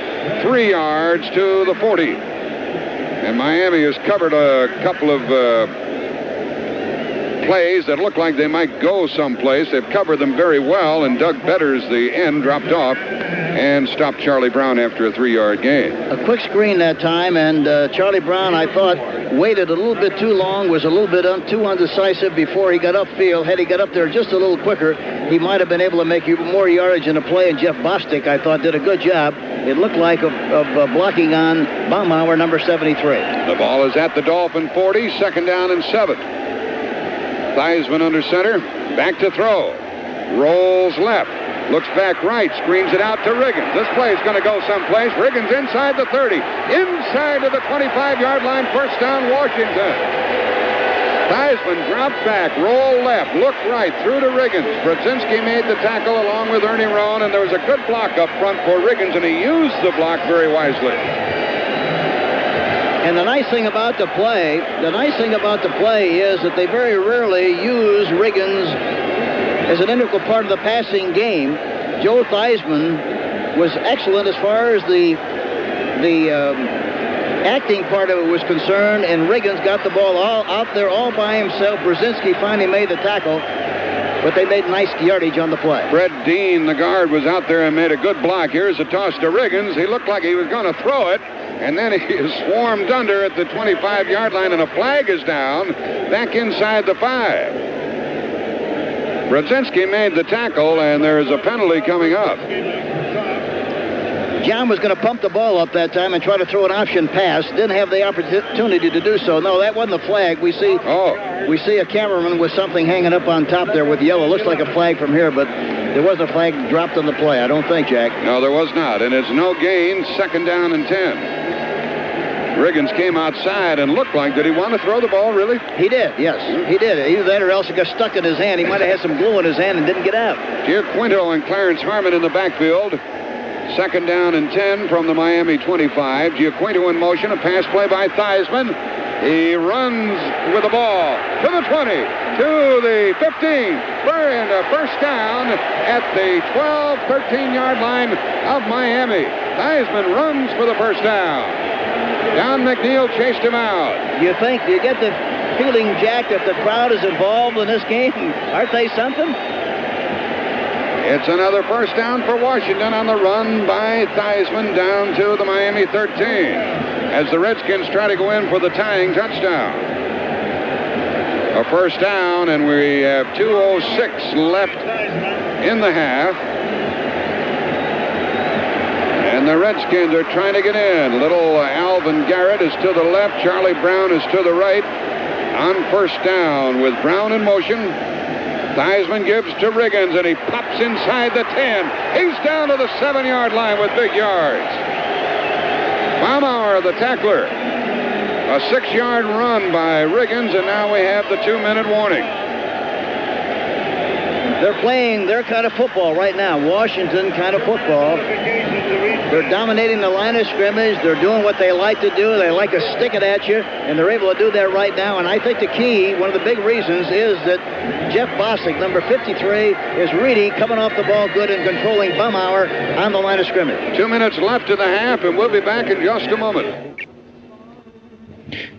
Speaker 15: 3 yards to the 40. And Miami has covered a couple of plays that look like they might go someplace. They've covered them very well, and Doug Betters, the end, dropped off and stopped Charlie Brown after a 3-yard gain.
Speaker 16: A quick screen that time, and Charlie Brown, I thought, waited a little bit too long, was a little bit too undecisive before he got upfield. Had he got up there just a little quicker, he might have been able to make more yardage in a play, and Jeff Bostic, I thought, did a good job. It looked like of blocking on Baumauer, number 73.
Speaker 15: The ball is at the Dolphin 40, 2nd down and 7. Theismann under center, back to throw. Rolls left, looks back right, screens it out to Riggins. This play is going to go someplace. Riggins inside the 30, inside of the 25-yard line, first down Washington. Theismann dropped back, roll left, looked right, through to Riggins. Brodzinski made the tackle along with Ernie Roan, and there was a good block up front for Riggins, and he used the block very wisely.
Speaker 16: And the nice thing about the play is that they very rarely use Riggins as an integral part of the passing game. Joe Theismann was excellent as far as the acting part of it was concerned, and Riggins got the ball all out there all by himself. Brzezinski finally made the tackle, but they made nice yardage on the play.
Speaker 15: Fred Dean, the guard, was out there and made a good block. Here's a toss to Riggins. He looked like he was going to throw it, and then he is swarmed under at the 25-yard line, and a flag is down back inside the 5. Brzezinski made the tackle, and there's a penalty coming up.
Speaker 16: John was going to pump the ball up that time and try to throw an option pass. Didn't have the opportunity to do so. No, that wasn't a flag. We see a cameraman with something hanging up on top there with yellow. Looks like a flag from here, but there wasn't a flag dropped on the play. I don't think, Jack.
Speaker 15: No, there was not, and it's no gain, 2nd down and 10. Riggins came outside and looked like, did he want to throw the ball, really?
Speaker 16: He did, yes. He did. Either that or else it got stuck in his hand. He might have had some glue in his hand and didn't get out.
Speaker 15: Giaquinto and Clarence Harmon in the backfield. 2nd down and 10 from the Miami 25. Giaquinto in motion, a pass play by Theismann. He runs with the ball to the 20, to the 15, and a first down at the 12, 13-yard line of Miami. Theismann runs for the first down. Don McNeil chased him out.
Speaker 16: You get the feeling, Jack, that the crowd is involved in this game? Aren't they something?
Speaker 15: It's another first down for Washington on the run by Theismann down to the Miami 13 as the Redskins try to go in for the tying touchdown. A first down, and we have 2:06 left in the half. And the Redskins are trying to get in. Little Alvin Garrett is to the left. Charlie Brown is to the right. On first down with Brown in motion. Theismann gives to Riggins, and he pops inside the 10. He's down to the 7-yard line with big yards. Baumauer, the tackler. A 6-yard run by Riggins, and now we have the 2-minute warning.
Speaker 16: They're playing their kind of football right now, Washington kind of football. They're dominating the line of scrimmage. They're doing what they like to do. They like to stick it at you, and they're able to do that right now. And I think the key, one of the big reasons, is that Jeff Bostic, number 53, is really coming off the ball good and controlling Baumauer on the line of scrimmage.
Speaker 15: 2 minutes left in the half, and we'll be back in just a moment.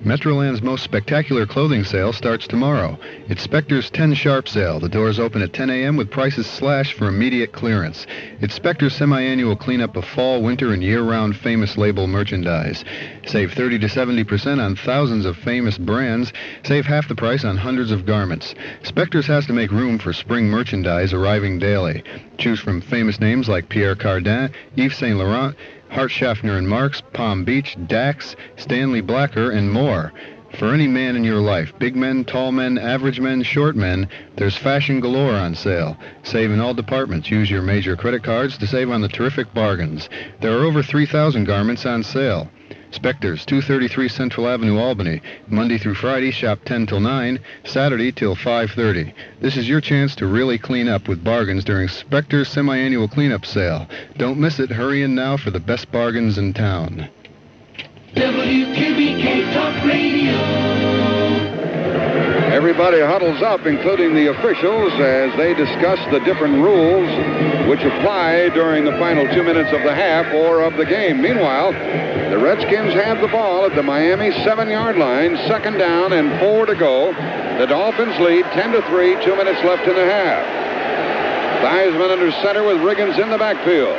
Speaker 11: Metroland's most spectacular clothing sale starts tomorrow. It's Spectre's 10 Sharp sale. The doors open at 10 a.m. with prices slashed for immediate clearance. It's Spectre's semi-annual cleanup of fall, winter, and year-round famous label merchandise. Save 30 to 70% on thousands of famous brands. Save half the price on hundreds of garments. Spectre's has to make room for spring merchandise arriving daily. Choose from famous names like Pierre Cardin, Yves Saint Laurent, Hart Schaffner and Marks, Palm Beach, Dax, Stanley Blacker, and more. For any man in your life, big men, tall men, average men, short men, there's fashion galore on sale. Save in all departments. Use your major credit cards to save on the terrific bargains. There are over 3,000 garments on sale. Spectre's, 233 Central Avenue, Albany. Monday through Friday, shop 10 till 9. Saturday till 5:30. This is your chance to really clean up with bargains during Spectre's semi-annual cleanup sale. Don't miss it. Hurry in now for the best bargains in town.
Speaker 18: WQBK Talk Radio.
Speaker 15: Everybody huddles up, including the officials, as they discuss the different rules which apply during the final 2 minutes of the half or of the game. Meanwhile, the Redskins have the ball at the Miami 7-yard line, 2nd down and 4 to go. The Dolphins lead 10-3, 2 minutes left in the half. Theismann under center with Riggins in the backfield.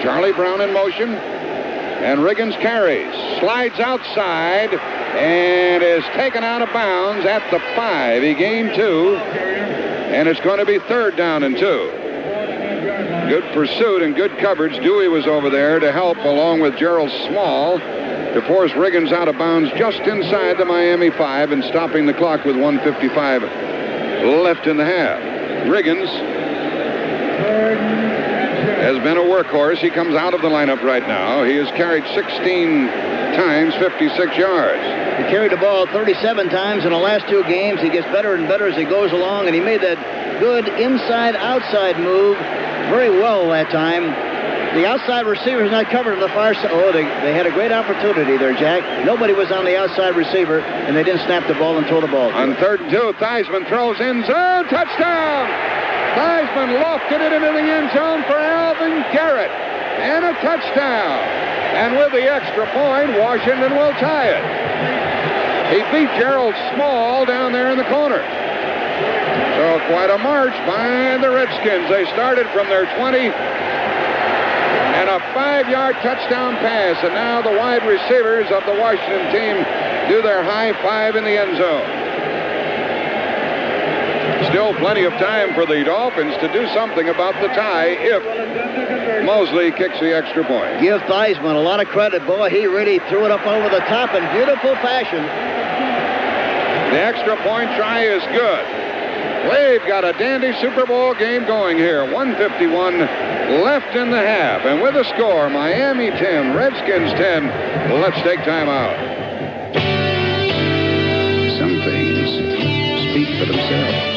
Speaker 15: Charlie Brown in motion, and Riggins carries, slides outside, and is taken out of bounds at the 5. He gained 2, and it's going to be 3rd down and 2. Good pursuit and good coverage. Dewey was over there to help, along with Gerald Small, to force Riggins out of bounds just inside the Miami 5 and stopping the clock with 1:55 left in the half. Riggins has been a workhorse. He comes out of the lineup right now. He has carried 16 times, 56 yards.
Speaker 16: He carried the ball 37 times in the last 2 games. He gets better and better as he goes along, and he made that good inside-outside move very well that time. The outside receiver is not covered on the far side. Oh, they had a great opportunity there, Jack. Nobody was on the outside receiver, and they didn't snap the ball and throw the ball.
Speaker 15: On 3rd and 2, Theismann throws in zone. Touchdown! Theismann lofted it into the end zone for Alvin Garrett. And a touchdown. And with the extra point, Washington will tie it. He beat Gerald Small down there in the corner. So quite a march by the Redskins. They started from their 20 and a 5-yard touchdown pass. And now the wide receivers of the Washington team do their high five in the end zone. Still plenty of time for the Dolphins to do something about the tie if Mosley kicks the extra point.
Speaker 16: Give Theismann a lot of credit. Boy, he really threw it up over the top in beautiful fashion.
Speaker 15: The extra point try is good. We've got a dandy Super Bowl game going here. 1:51 left in the half. And with a score, Miami 10, Redskins 10. Let's take time out.
Speaker 20: Some things speak for themselves.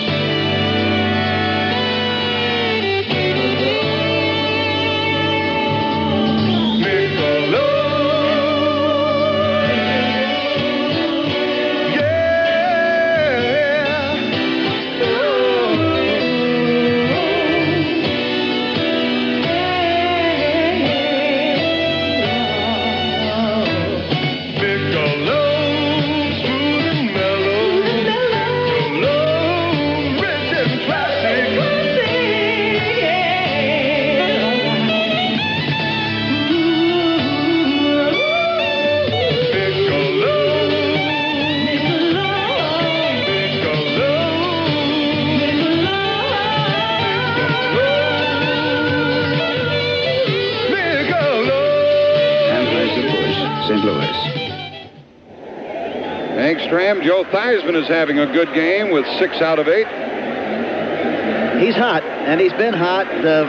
Speaker 15: Hank Stram, Joe Theismann is having a good game with 6 out of 8.
Speaker 16: He's hot, and he's been hot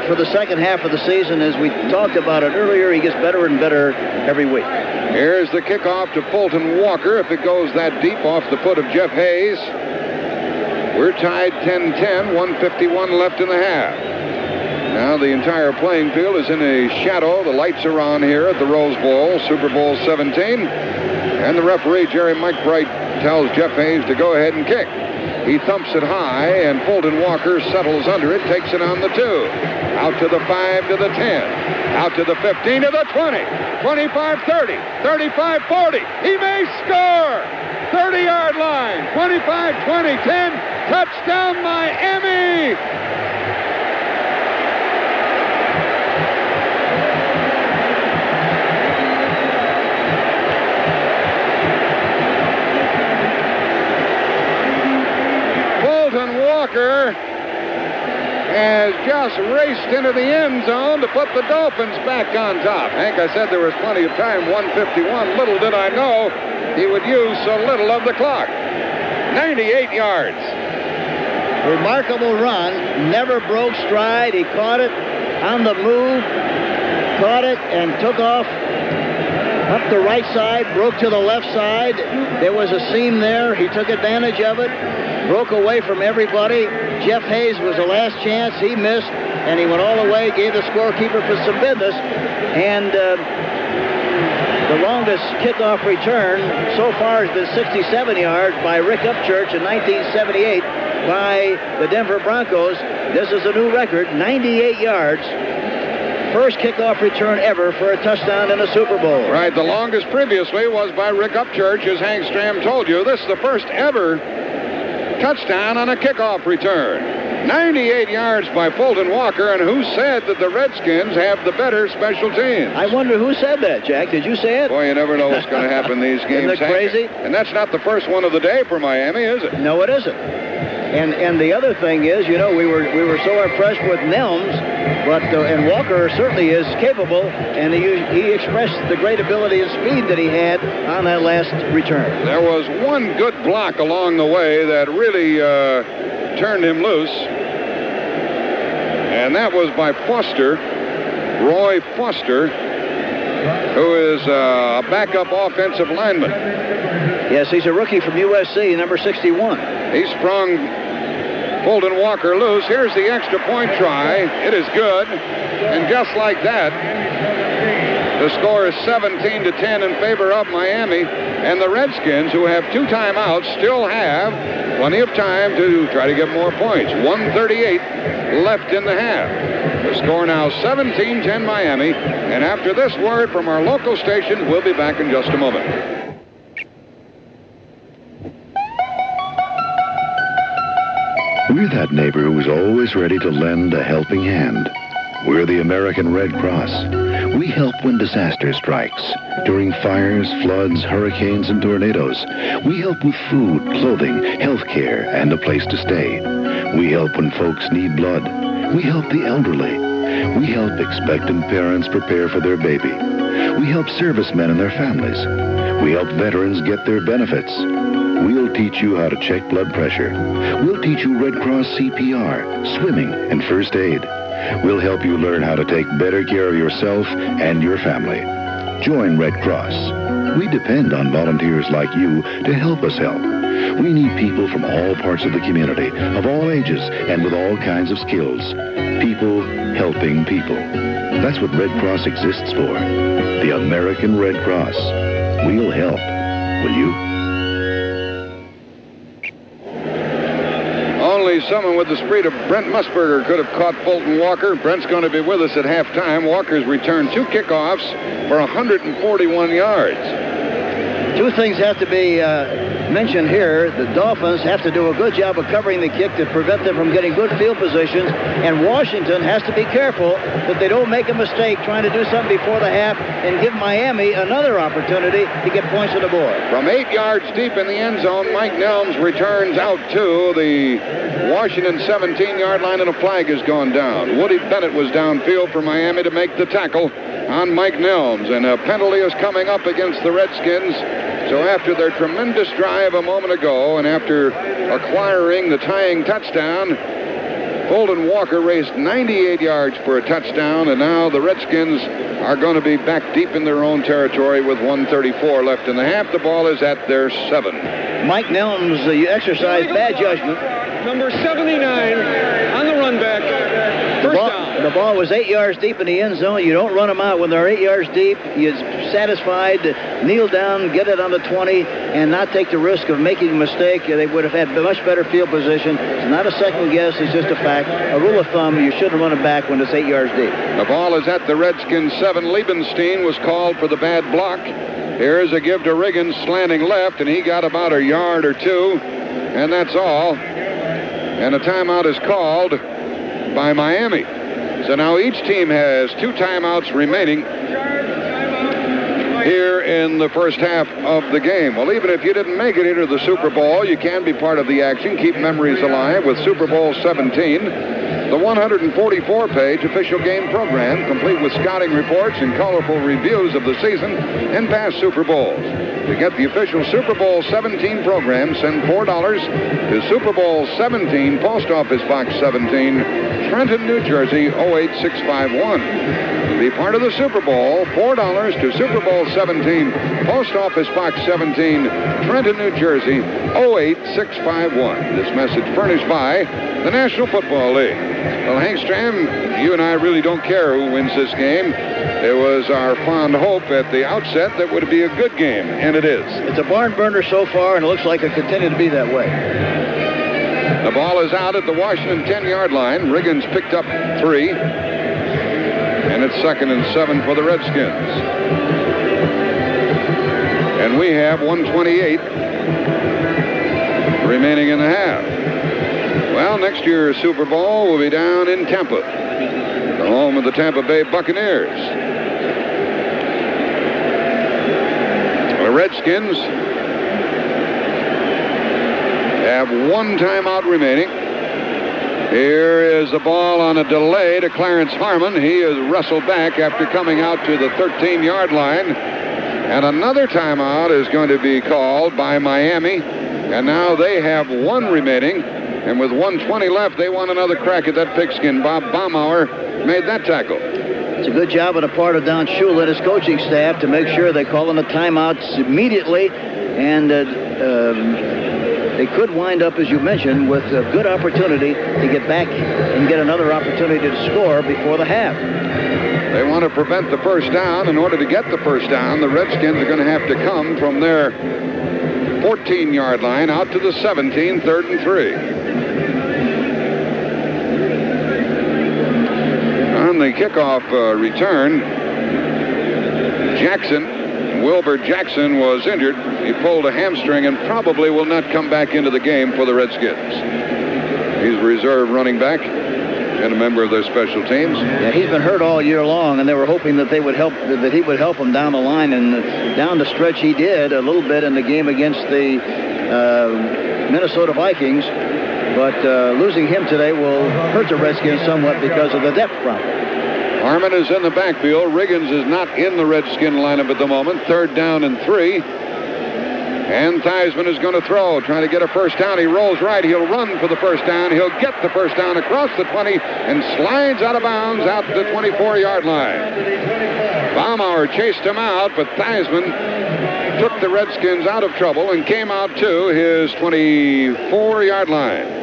Speaker 16: for the second half of the season. As we talked about it earlier, he gets better and better every week.
Speaker 15: Here's the kickoff to Fulton Walker. If it goes that deep off the foot of Jeff Hayes. We're tied 10-10, 1:51 left in the half. Now the entire playing field is in a shadow. The lights are on here at the Rose Bowl, Super Bowl XVII. And the referee, Jerry Mike Bright, tells Jeff Hayes to go ahead and kick. He thumps it high, and Fulton Walker settles under it, takes it on the 2. Out to the 5, to the 10. Out to the 15, to the 20. 25-30, 35-40. He may score! 30-yard line, 25-20, 10. Touchdown, Miami! Walker has just raced into the end zone to put the Dolphins back on top. Hank, I said there was plenty of time, 1:51. Little did I know he would use so little of the clock. 98 yards.
Speaker 16: Remarkable run. Never broke stride. He caught it on the move, caught it, and took off up the right side, broke to the left side. There was a seam there. He took advantage of it. Broke away from everybody. Jeff Hayes was the last chance. He missed, and he went all the way, gave the scorekeeper for some business. And the longest kickoff return so far has been 67 yards by Rick Upchurch in 1978 by the Denver Broncos. This is a new record, 98 yards. First kickoff return ever for a touchdown in a Super Bowl.
Speaker 15: Right, the longest previously was by Rick Upchurch, as Hank Stram told you. This is the first ever touchdown on a kickoff return. 98 yards by Fulton Walker, and who said that the Redskins have the better special teams?
Speaker 16: I wonder who said that, Jack. Did you say it?
Speaker 15: Boy, you never know what's going to happen in these games.
Speaker 16: Isn't that crazy?
Speaker 15: And that's not the first one of the day for Miami, is it?
Speaker 16: No, it isn't. And the other thing is, you know, we were so impressed with Nelms, but and Walker certainly is capable, and he expressed the great ability and speed that he had on that last return.
Speaker 15: There was one good block along the way that really turned him loose, and that was by Foster, Roy Foster, who is a backup offensive lineman.
Speaker 16: Yes, he's a rookie from USC, number 61.
Speaker 15: He sprung Fulton Walker loose. Here's the extra point try. It is good. And just like that, the score is 17-10 in favor of Miami. And the Redskins, who have 2 timeouts, still have plenty of time to try to get more points. 1:38 left in the half. The score now 17-10 Miami. And after this word from our local station, we'll be back in just a moment.
Speaker 13: We're that neighbor who's always ready to lend a helping hand. We're the American Red Cross. We help when disaster strikes. During fires, floods, hurricanes, and tornadoes. We help with food, clothing, health care, and a place to stay. We help when folks need blood. We help the elderly. We help expectant parents prepare for their baby. We help servicemen and their families. We help veterans get their benefits. We'll teach you how to check blood pressure. We'll teach you Red Cross CPR, swimming, and first aid. We'll help you learn how to take better care of yourself and your family. Join Red Cross. We depend on volunteers like you to help us help. We need people from all parts of the community, of all ages, and with all kinds of skills. People helping people. That's what Red Cross exists for. The American Red Cross. We'll help. Will you?
Speaker 15: Only someone with the speed of Brent Musburger could have caught Fulton Walker. Brent's going to be with us at halftime. Walker's returned 2 kickoffs for 141 yards.
Speaker 16: Two things have to be mentioned here. The Dolphins have to do a good job of covering the kick to prevent them from getting good field positions, and Washington has to be careful that they don't make a mistake trying to do something before the half and give Miami another opportunity to get points on the board.
Speaker 15: From 8 yards deep in the end zone, Mike Nelms returns out to the Washington 17-yard line, and a flag has gone down. Woody Bennett was downfield for Miami to make the tackle on Mike Nelms, and a penalty is coming up against the Redskins. So after their tremendous drive a moment ago, and after acquiring the tying touchdown, Fulton Walker raced 98 yards for a touchdown, and now the Redskins are going to be back deep in their own territory with 1:34 left in the half. The ball is at their 7.
Speaker 16: Mike Nelms, you exercised bad judgment.
Speaker 22: Number 79 on the run back. First down.
Speaker 16: The ball was 8 yards deep in the end zone. You don't run them out when they're 8 yards deep. You're satisfied to kneel down, get it on the 20, and not take the risk of making a mistake. They would have had much better field position. It's not a second guess. It's just a fact. A rule of thumb, you shouldn't run it back when it's 8 yards deep.
Speaker 15: The ball is at the Redskins 7. Liebenstein was called for the bad block. Here's a give to Riggins slanting left, and he got about a yard or two, and that's all. And a timeout is called by Miami. So now each team has 2 timeouts remaining here in the first half of the game. Well, even if you didn't make it into the Super Bowl, you can be part of the action. Keep memories alive with Super Bowl XVII, the 144-page official game program, complete with scouting reports and colorful reviews of the season and past Super Bowls. To get the official Super Bowl XVII program, send $4 to Super Bowl XVII, Post Office Box 17, Trenton, New Jersey, 08651. To be part of the Super Bowl, $4 to Super Bowl XVII, Post Office Box 17, Trenton, New Jersey, 08651. This message furnished by the National Football League. Well, Hank Stram, you and I really don't care who wins this game. It was our fond hope at the outset that would be a good game, and it is.
Speaker 16: It's a barn burner so far, and it looks like it'll continue to be that way.
Speaker 15: The ball is out at the Washington 10-yard line. Riggins picked up 3. And it's 2nd and 7 for the Redskins. And we have 1:28 remaining in the half. Well, next year's Super Bowl will be down in Tampa, the home of the Tampa Bay Buccaneers. The Redskins have 1 timeout remaining. Here is the ball on a delay to Clarence Harmon. He is wrestled back after coming out to the 13-yard line. And another timeout is going to be called by Miami. And now they have 1 remaining. And with 1:20 left, they want another crack at that pigskin. Bob Baumauer made that tackle.
Speaker 16: It's a good job on the part of Don Shula and his coaching staff to make sure they call in the timeouts immediately. And they could wind up, as you mentioned, with a good opportunity to get back and get another opportunity to score before the half.
Speaker 15: They want to prevent the first down. In order to get the first down, the Redskins are going to have to come from their 14-yard line out to the 17, 3rd and 3. On the kickoff return, Wilbur Jackson was injured. He pulled a hamstring and probably will not come back into the game for the Redskins. He's a reserve running back and a member of their special teams.
Speaker 16: Yeah, he's been hurt all year long, and they were hoping that he would help him down the line, and down the stretch he did a little bit in the game against the Minnesota Vikings. but losing him today will hurt the Redskins somewhat because of the depth problem.
Speaker 15: Harmon is in the backfield. Riggins is not in the Redskin lineup at the moment. 3rd down and 3. And Theismann is going to throw, trying to get a first down. He rolls right. He'll run for the first down. He'll get the first down across the 20 and slides out of bounds out to the 24-yard line. Baumauer chased him out, but Theismann took the Redskins out of trouble and came out to his 24-yard line.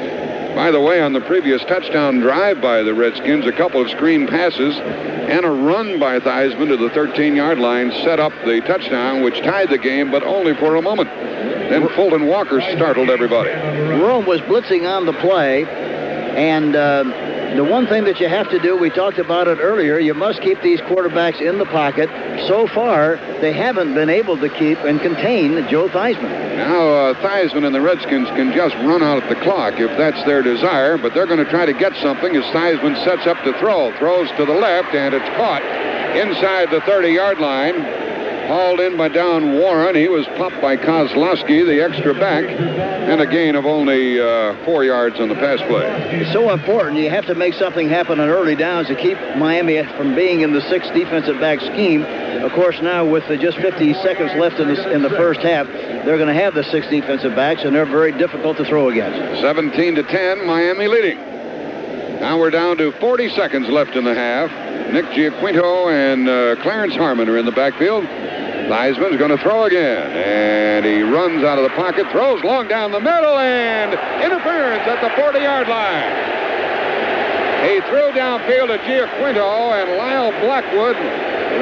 Speaker 15: By the way, on the previous touchdown drive by the Redskins, a couple of screen passes and a run by Theismann to the 13-yard line set up the touchdown, which tied the game, but only for a moment. Then Fulton Walker startled everybody.
Speaker 16: Rome was blitzing on the play, and the one thing that you have to do, we talked about it earlier, you must keep these quarterbacks in the pocket. So far, they haven't been able to keep and contain Joe Theismann.
Speaker 15: Now, Theismann and the Redskins can just run out at the clock if that's their desire, but they're going to try to get something as Theismann sets up to throw. Throws to the left, and it's caught inside the 30-yard line. Hauled in by Down Warren. He was popped by Kozlowski, the extra back, and a gain of only 4 yards on the pass play.
Speaker 16: It's so important. You have to make something happen on early downs to keep Miami from being in the 6 defensive back scheme. Of course, now with just 50 seconds left in the first half, they're going to have the 6 defensive backs, and they're very difficult to throw against.
Speaker 15: 17-10, Miami leading. Now we're down to 40 seconds left in the half. Nick Giaquinto and Clarence Harmon are in the backfield. Theismann's going to throw again, and he runs out of the pocket, throws long down the middle, and interference at the 40-yard line. He threw downfield to Giaquinto, and Lyle Blackwood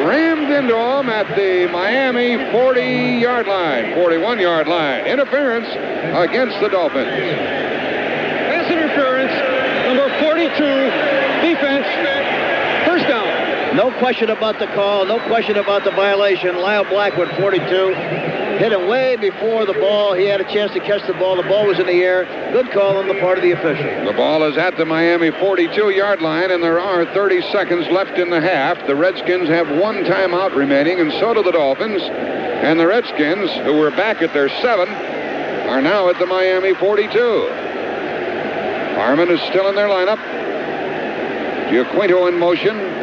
Speaker 15: rammed into him at the Miami 40-yard line, 41-yard line. Interference against the Dolphins.
Speaker 22: Pass interference, number 42, defense, first down.
Speaker 16: No question about the call, no question about the violation. Lyle Blackwood, 42, hit him way before the ball. He had a chance to catch the ball. The ball was in the air. Good call on the part of the official.
Speaker 15: The ball is at the Miami 42-yard line, and there are 30 seconds left in the half. The Redskins have 1 timeout remaining, and so do the Dolphins. And the Redskins, who were back at their 7, are now at the Miami 42. Harmon is still in their lineup. Giaquinto in motion.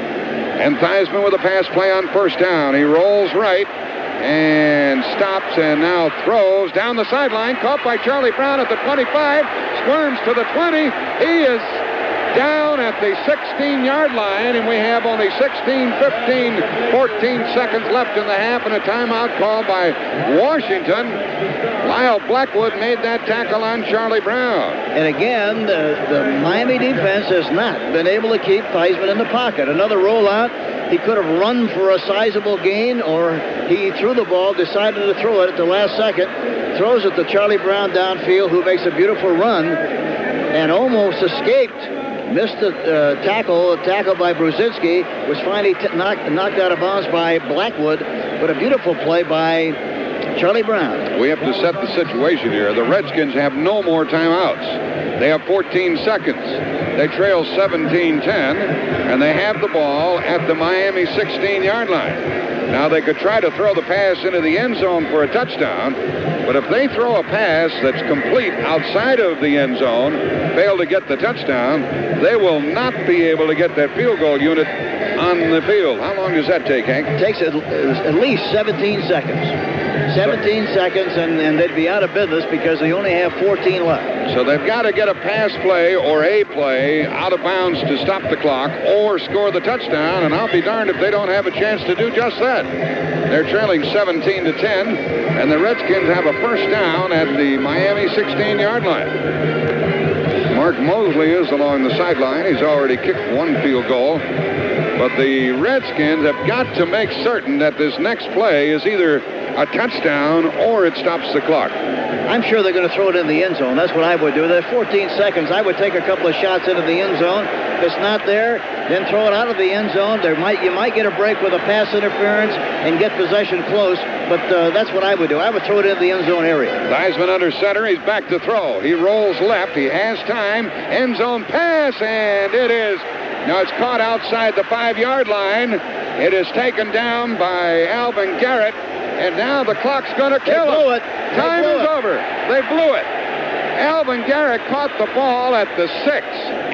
Speaker 15: And Theismann with a pass play on first down. He rolls right and stops and now throws down the sideline. Caught by Charlie Brown at the 25. Squirms to the 20. He is down at the 16-yard line, and we have only 16, 15, 14 seconds left in the half, and a timeout called by Washington. Lyle Blackwood made that tackle on Charlie Brown.
Speaker 16: And again, the Miami defense has not been able to keep Theismann in the pocket. Another rollout. He could have run for a sizable gain, or he threw the ball, decided to throw it at the last second, throws it to Charlie Brown downfield, who makes a beautiful run and almost escaped. Missed the tackle by Brzezinski, was finally knocked out of bounds by Blackwood, but a beautiful play by Charlie Brown.
Speaker 15: We have to set the situation here. The Redskins have no more timeouts. They have 14 seconds. They trail 17-10, and they have the ball at the Miami 16-yard line. Now, they could try to throw the pass into the end zone for a touchdown, but if they throw a pass that's complete outside of the end zone, fail to get the touchdown, they will not be able to get that field goal unit on the field. How long does that take, Hank?
Speaker 16: It takes at least 17 seconds. 17 seconds, and they'd be out of business because they only have 14 left.
Speaker 15: So they've got to get a pass play or a play out of bounds to stop the clock or score the touchdown, and I'll be darned if they don't have a chance to do just that. They're trailing 17-10, and the Redskins have a first down at the Miami 16-yard line. Mark Mosley is along the sideline. He's already kicked 1 field goal. But the Redskins have got to make certain that this next play is either a touchdown or it stops the clock.
Speaker 16: I'm sure they're going to throw it in the end zone. That's what I would do. There's 14 seconds. I would take a couple of shots into the end zone. If it's not there, then throw it out of the end zone. You might get a break with a pass interference and get possession close, but that's what I would do. I would throw it into the end zone area.
Speaker 15: Theismann under center. He's back to throw. He rolls left. He has time. End zone pass, and it is... Now it's caught outside the 5-yard line. It is taken down by Alvin Garrett, and now the clock's going to kill him.
Speaker 16: They blew it.
Speaker 15: Time is over. They blew it. Alvin Garrett caught the ball at the 6,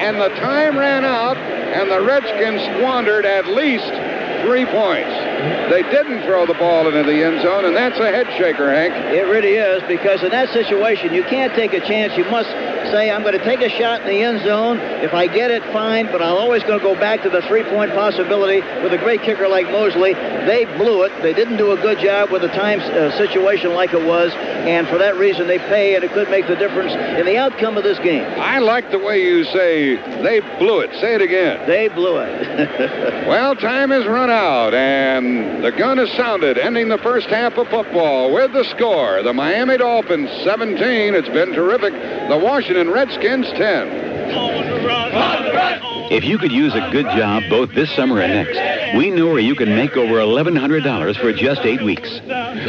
Speaker 15: and the time ran out, and the Redskins squandered at least 3 points. They didn't throw the ball into the end zone, and that's a head shaker, Hank.
Speaker 16: It really is, because in that situation, you can't take a chance. You must say, I'm going to take a shot in the end zone. If I get it, fine, but I'm always going to go back to the 3-point possibility with a great kicker like Mosley. They blew it. They didn't do a good job with the time situation like it was, and for that reason, they pay, and it could make the difference in the outcome of this game.
Speaker 15: I like the way you say they blew it. Say it again.
Speaker 16: They blew it.
Speaker 15: Well, time has run out, and the gun is sounded, ending the first half of football with the score. The Miami Dolphins 17. It's been terrific. The Washington Redskins 10.
Speaker 9: If you could use a good job both this summer and next, we know where you can make over $1,100 for just 8 weeks.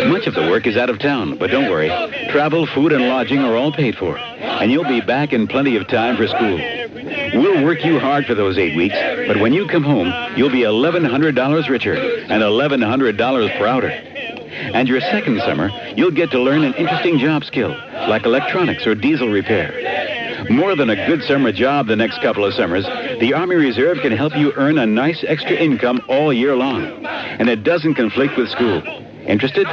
Speaker 9: Much of the work is out of town, but don't worry. Travel, food, and lodging are all paid for, and you'll be back in plenty of time for school. We'll work you hard for those 8 weeks, but when you come home, you'll be $1,100 richer and $1,100 prouder. And your second summer, you'll get to learn an interesting job skill, like electronics or diesel repair. More than a good summer job the next couple of summers, the Army Reserve can help you earn a nice extra income all year long. And it doesn't conflict with school. Interested?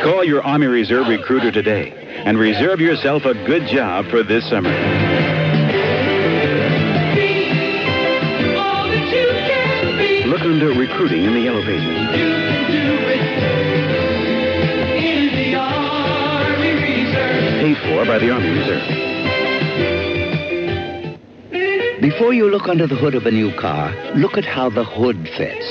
Speaker 9: Call your Army Reserve recruiter today and reserve yourself a good job for this summer. Look under recruiting in the yellow pages. Paid for by the Army Reserve.
Speaker 20: Before you look under the hood of a new car, look at how the hood fits.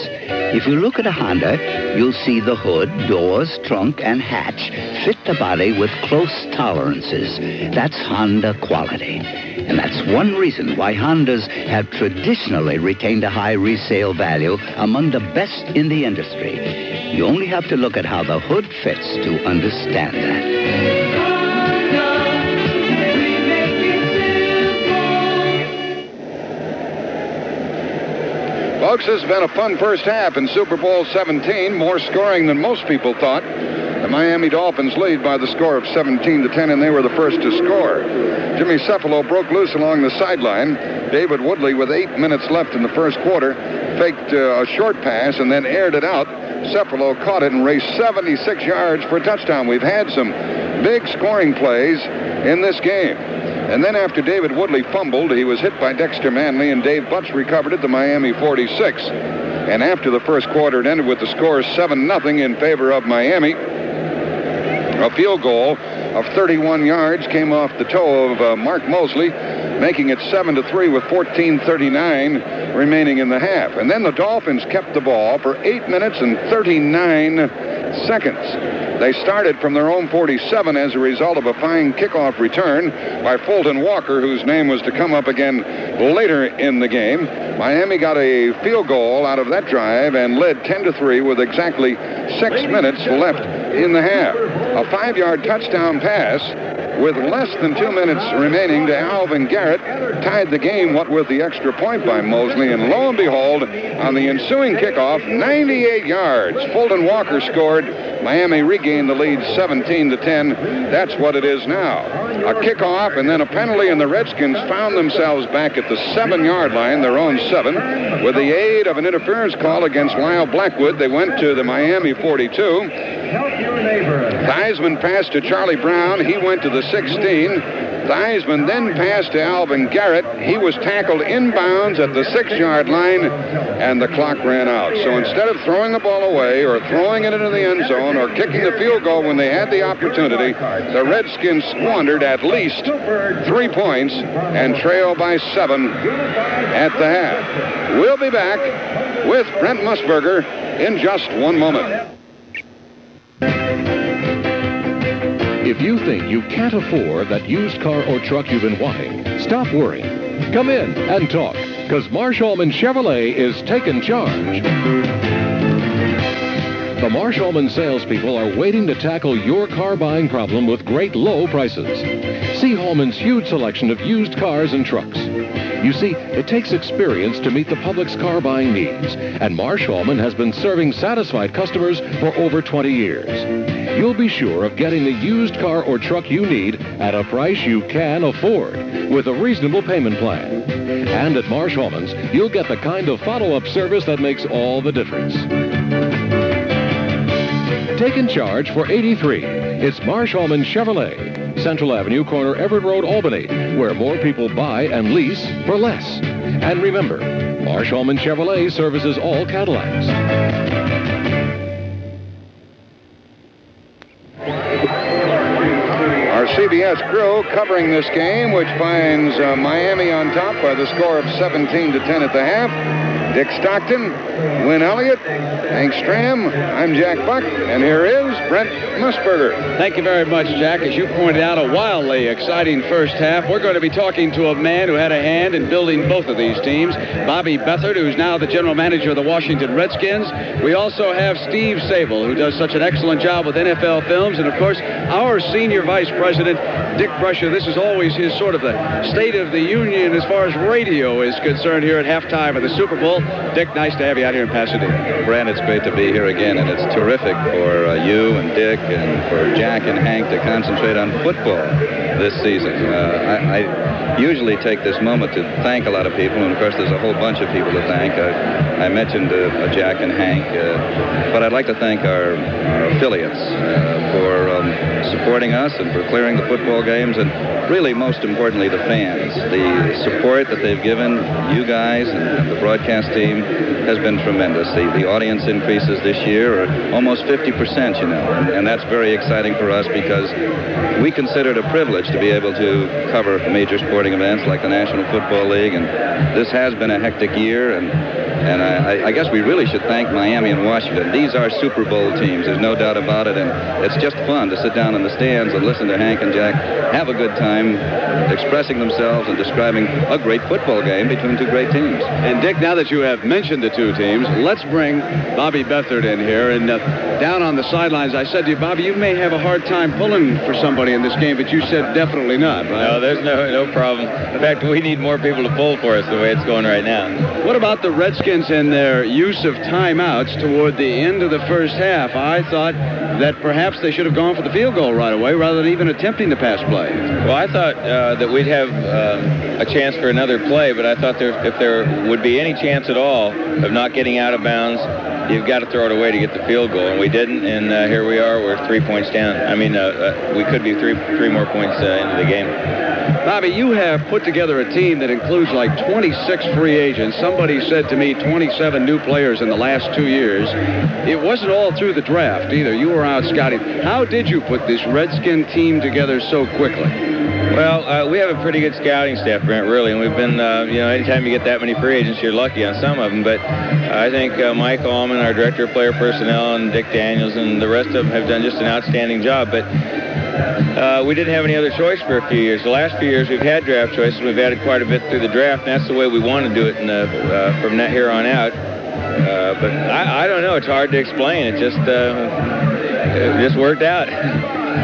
Speaker 20: If you look at a Honda, you'll see the hood, doors, trunk, and hatch fit the body with close tolerances. That's Honda quality. And that's one reason why Hondas have traditionally retained a high resale value among the best in the industry. You only have to look at how the hood fits to understand that.
Speaker 15: Folks, this has been a fun first half in Super Bowl XVII. More scoring than most people thought. The Miami Dolphins lead by the score of 17-10, and they were the first to score. Jimmy Cephalo broke loose along the sideline. David Woodley, with 8 minutes left in the first quarter, faked a short pass and then aired it out. Cephalo caught it and raced 76 yards for a touchdown. We've had some big scoring plays in this game. And then after David Woodley fumbled, he was hit by Dexter Manley, and Dave Butts recovered at the Miami 46. And after the first quarter, it ended with the score 7-0 in favor of Miami. A field goal of 31 yards came off the toe of Mark Mosley, making it 7-3 with 14:39 remaining in the half. And then the Dolphins kept the ball for 8 minutes and 39 seconds. They started from their own 47 as a result of a fine kickoff return by Fulton Walker, whose name was to come up again later in the game. Miami got a field goal out of that drive and led 10-3 with exactly 6 minutes left in the half. A 5-yard touchdown pass with less than 2 minutes remaining to Alvin Garrett tied the game, what with the extra point by Mosley. And lo and behold, on the ensuing kickoff, 98 yards, Fulton Walker scored. Miami regained the lead 17-10. That's what it is now. A kickoff and then a penalty, and the Redskins found themselves back at the 7-yard line, their own 7. With the aid of an interference call against Lyle Blackwood, they went to the Miami 42. Theismann passed to Charlie Brown. He went to the 16. Theismann then passed to Alvin Garrett. He was tackled inbounds at the 6-yard line, and the clock ran out. So instead of throwing the ball away or throwing it into the end zone or kicking the field goal when they had the opportunity, the Redskins squandered at least 3 points and trailed by 7 at the half. We'll be back with Brent Musburger in just one moment.
Speaker 14: If you think you can't afford that used car or truck you've been wanting, stop worrying. Come in and talk, because Marsh Allman Chevrolet is taking charge. The Marsh Allman salespeople are waiting to tackle your car buying problem with great low prices. See Hallman's huge selection of used cars and trucks. You see, it takes experience to meet the public's car buying needs, and Marsh Allman has been serving satisfied customers for over 20 years. you'll be sure of getting the used car or truck you need at a price you can afford with a reasonable payment plan. And at Marsh Holman's, you'll get the kind of follow-up service that makes all the difference. Take in charge for 83. It's Marsh Holman Chevrolet, Central Avenue, corner Everett Road, Albany, where more people buy and lease for less. And remember, Marsh Holman Chevrolet services all Cadillacs.
Speaker 15: Our CBS crew covering this game, which finds Miami on top by the score of 17-10 at the half. Dick Stockton, Win Elliott, Hank Stram. I'm Jack Buck, and here is Brent Musburger.
Speaker 5: Thank you very much, Jack. As you pointed out, a wildly exciting first half. We're going to be talking to a man who had a hand in building both of these teams, Bobby Beathard, who's now the general manager of the Washington Redskins. We also have Steve Sable, who does such an excellent job with NFL Films, and, of course, our senior vice president, Dick Brusher. This is always his sort of the State of the Union as far as radio is concerned here at halftime of the Super Bowl. Dick, nice to have you out here in Pasadena.
Speaker 10: Brent, it's great to be here again, and it's terrific for you and Dick and for Jack and Hank to concentrate on football this season. I usually take this moment to thank a lot of people, and of course there's a whole bunch of people to thank. I mentioned Jack and Hank, but I'd like to thank our affiliates for supporting us and for clearing the football games, and really most importantly the fans. The support that they've given you guys and the broadcast team has been tremendous. The audience increases this year are almost 50%, you know, and that's very exciting for us because we consider it a privilege to be able to cover major sporting events like the National Football League, and this has been a hectic year, and I guess we really should thank Miami and Washington. These are Super Bowl teams, there's no doubt about it, and it's just fun to sit down in the stands and listen to Hank and Jack have a good time expressing themselves and describing a great football game between two great teams.
Speaker 5: And Dick, now that you have mentioned the two teams, let's bring Bobby Beathard in here. And down on the sidelines, I said to you, Bobby, you may have a hard time pulling for somebody in this game, but you said definitely not, right?
Speaker 17: No, there's no problem. In fact, we need more people to pull for us the way it's going right now.
Speaker 5: What about the Redskins and their use of timeouts toward the end of the first half? I thought that perhaps they should have gone for the field goal right away rather than even attempting the pass play.
Speaker 17: Well, I thought that we'd have a chance for another play, but I thought if there would be any chance at all of not getting out of bounds, you've got to throw it away to get the field goal, and we didn't, and here we are, we're 3 points down. I mean, we could be three more points into the game.
Speaker 5: Bobby, you have put together a team that includes like 26 free agents. Somebody said to me 27 new players in the last 2 years. It wasn't all through the draft either. You were out scouting. How did you put this Redskin team together so quickly?
Speaker 17: Well, we have a pretty good scouting staff, Brent, really, and we've been, anytime you get that many free agents, you're lucky on some of them, but I think Mike Allman, our director of player personnel, and Dick Daniels, and the rest of them have done just an outstanding job, but we didn't have any other choice for a few years. The last few years we've had draft choices. We've added quite a bit through the draft, and that's the way we want to do it from here on out. But I don't know. It's hard to explain. It just worked out.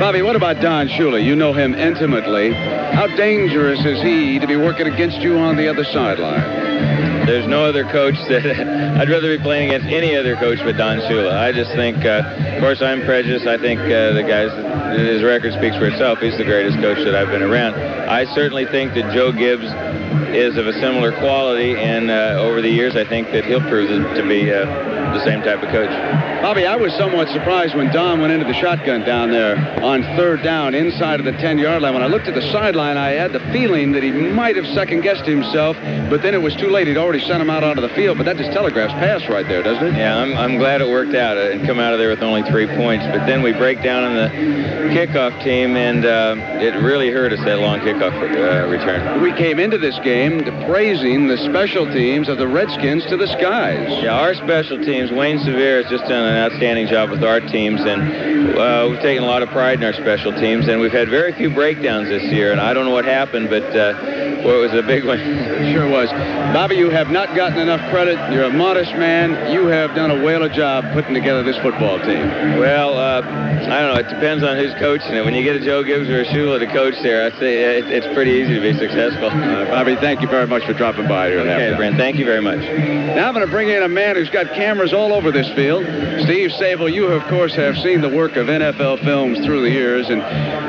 Speaker 5: Bobby, what about Don Shula? You know him intimately. How dangerous is he to be working against you on the other sideline?
Speaker 17: There's no other coach that I'd rather be playing against any other coach but Don Shula. I just think, of course, I'm prejudiced. I think the guy's, his record speaks for itself. He's the greatest coach that I've been around. I certainly think that Joe Gibbs is of a similar quality, and over the years, I think that he'll prove to be the same type of coach.
Speaker 5: Bobby, I was somewhat surprised when Don went into the shotgun down there on third down inside of the 10-yard line. When I looked at the sideline, I had the feeling that he might have second-guessed himself, but then it was too late. He'd already sent him out onto the field, but that just telegraphs pass right there, doesn't it?
Speaker 17: Yeah, I'm glad it worked out and come out of there with only 3 points. But then we break down on the kickoff team, and it really hurt us, that long kickoff return.
Speaker 5: We came into this game praising the special teams of the Redskins to the skies.
Speaker 17: Yeah, our special teams, Wayne Sevier has just done an outstanding job with our teams, and we've taken a lot of pride in our special teams, and we've had very few breakdowns this year, and I don't know what happened, but it was a big one.
Speaker 5: It sure was. Bobby, you have not gotten enough credit. You're a modest man. You have done a whale of a job putting together this football team.
Speaker 17: Well, I don't know. It depends on who's coaching it. When you get a Joe Gibbs or a Shula to coach there, I'd say it's pretty easy to be successful.
Speaker 5: Bobby, thank you very much for dropping by here.
Speaker 17: Okay, Brent, thank you very much.
Speaker 5: Now I'm going to bring in a man who's got cameras all over this field. Steve Sable, you, of course, have seen the work of NFL films through the years. And,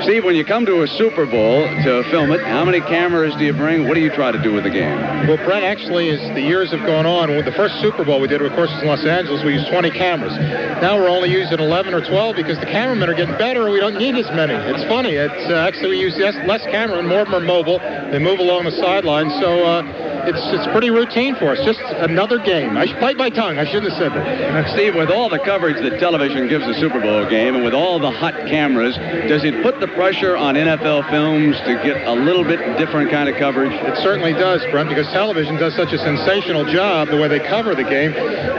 Speaker 5: Steve, when you come to a Super Bowl to film it, how many cameras do you bring? What do you try to do with the game?
Speaker 4: Well, Brent, actually, as the years have gone on, with the first Super Bowl we did, of course, was in Los Angeles, we used 20 cameras. Now we're only using 11 or 12 because the cameramen are getting better and we don't need as many. It's funny. It's actually, we use less cameramen, more of them are mobile. They move along the sideline, so it's pretty routine for us. Just another game. I bite my tongue. I shouldn't have said that.
Speaker 5: Steve, with all the coverage that television gives the Super Bowl game and with all the hot cameras, does it put the pressure on NFL films to get a little bit different kind of coverage?
Speaker 4: It certainly does, Brent, because television does such a sensational job the way they cover the game.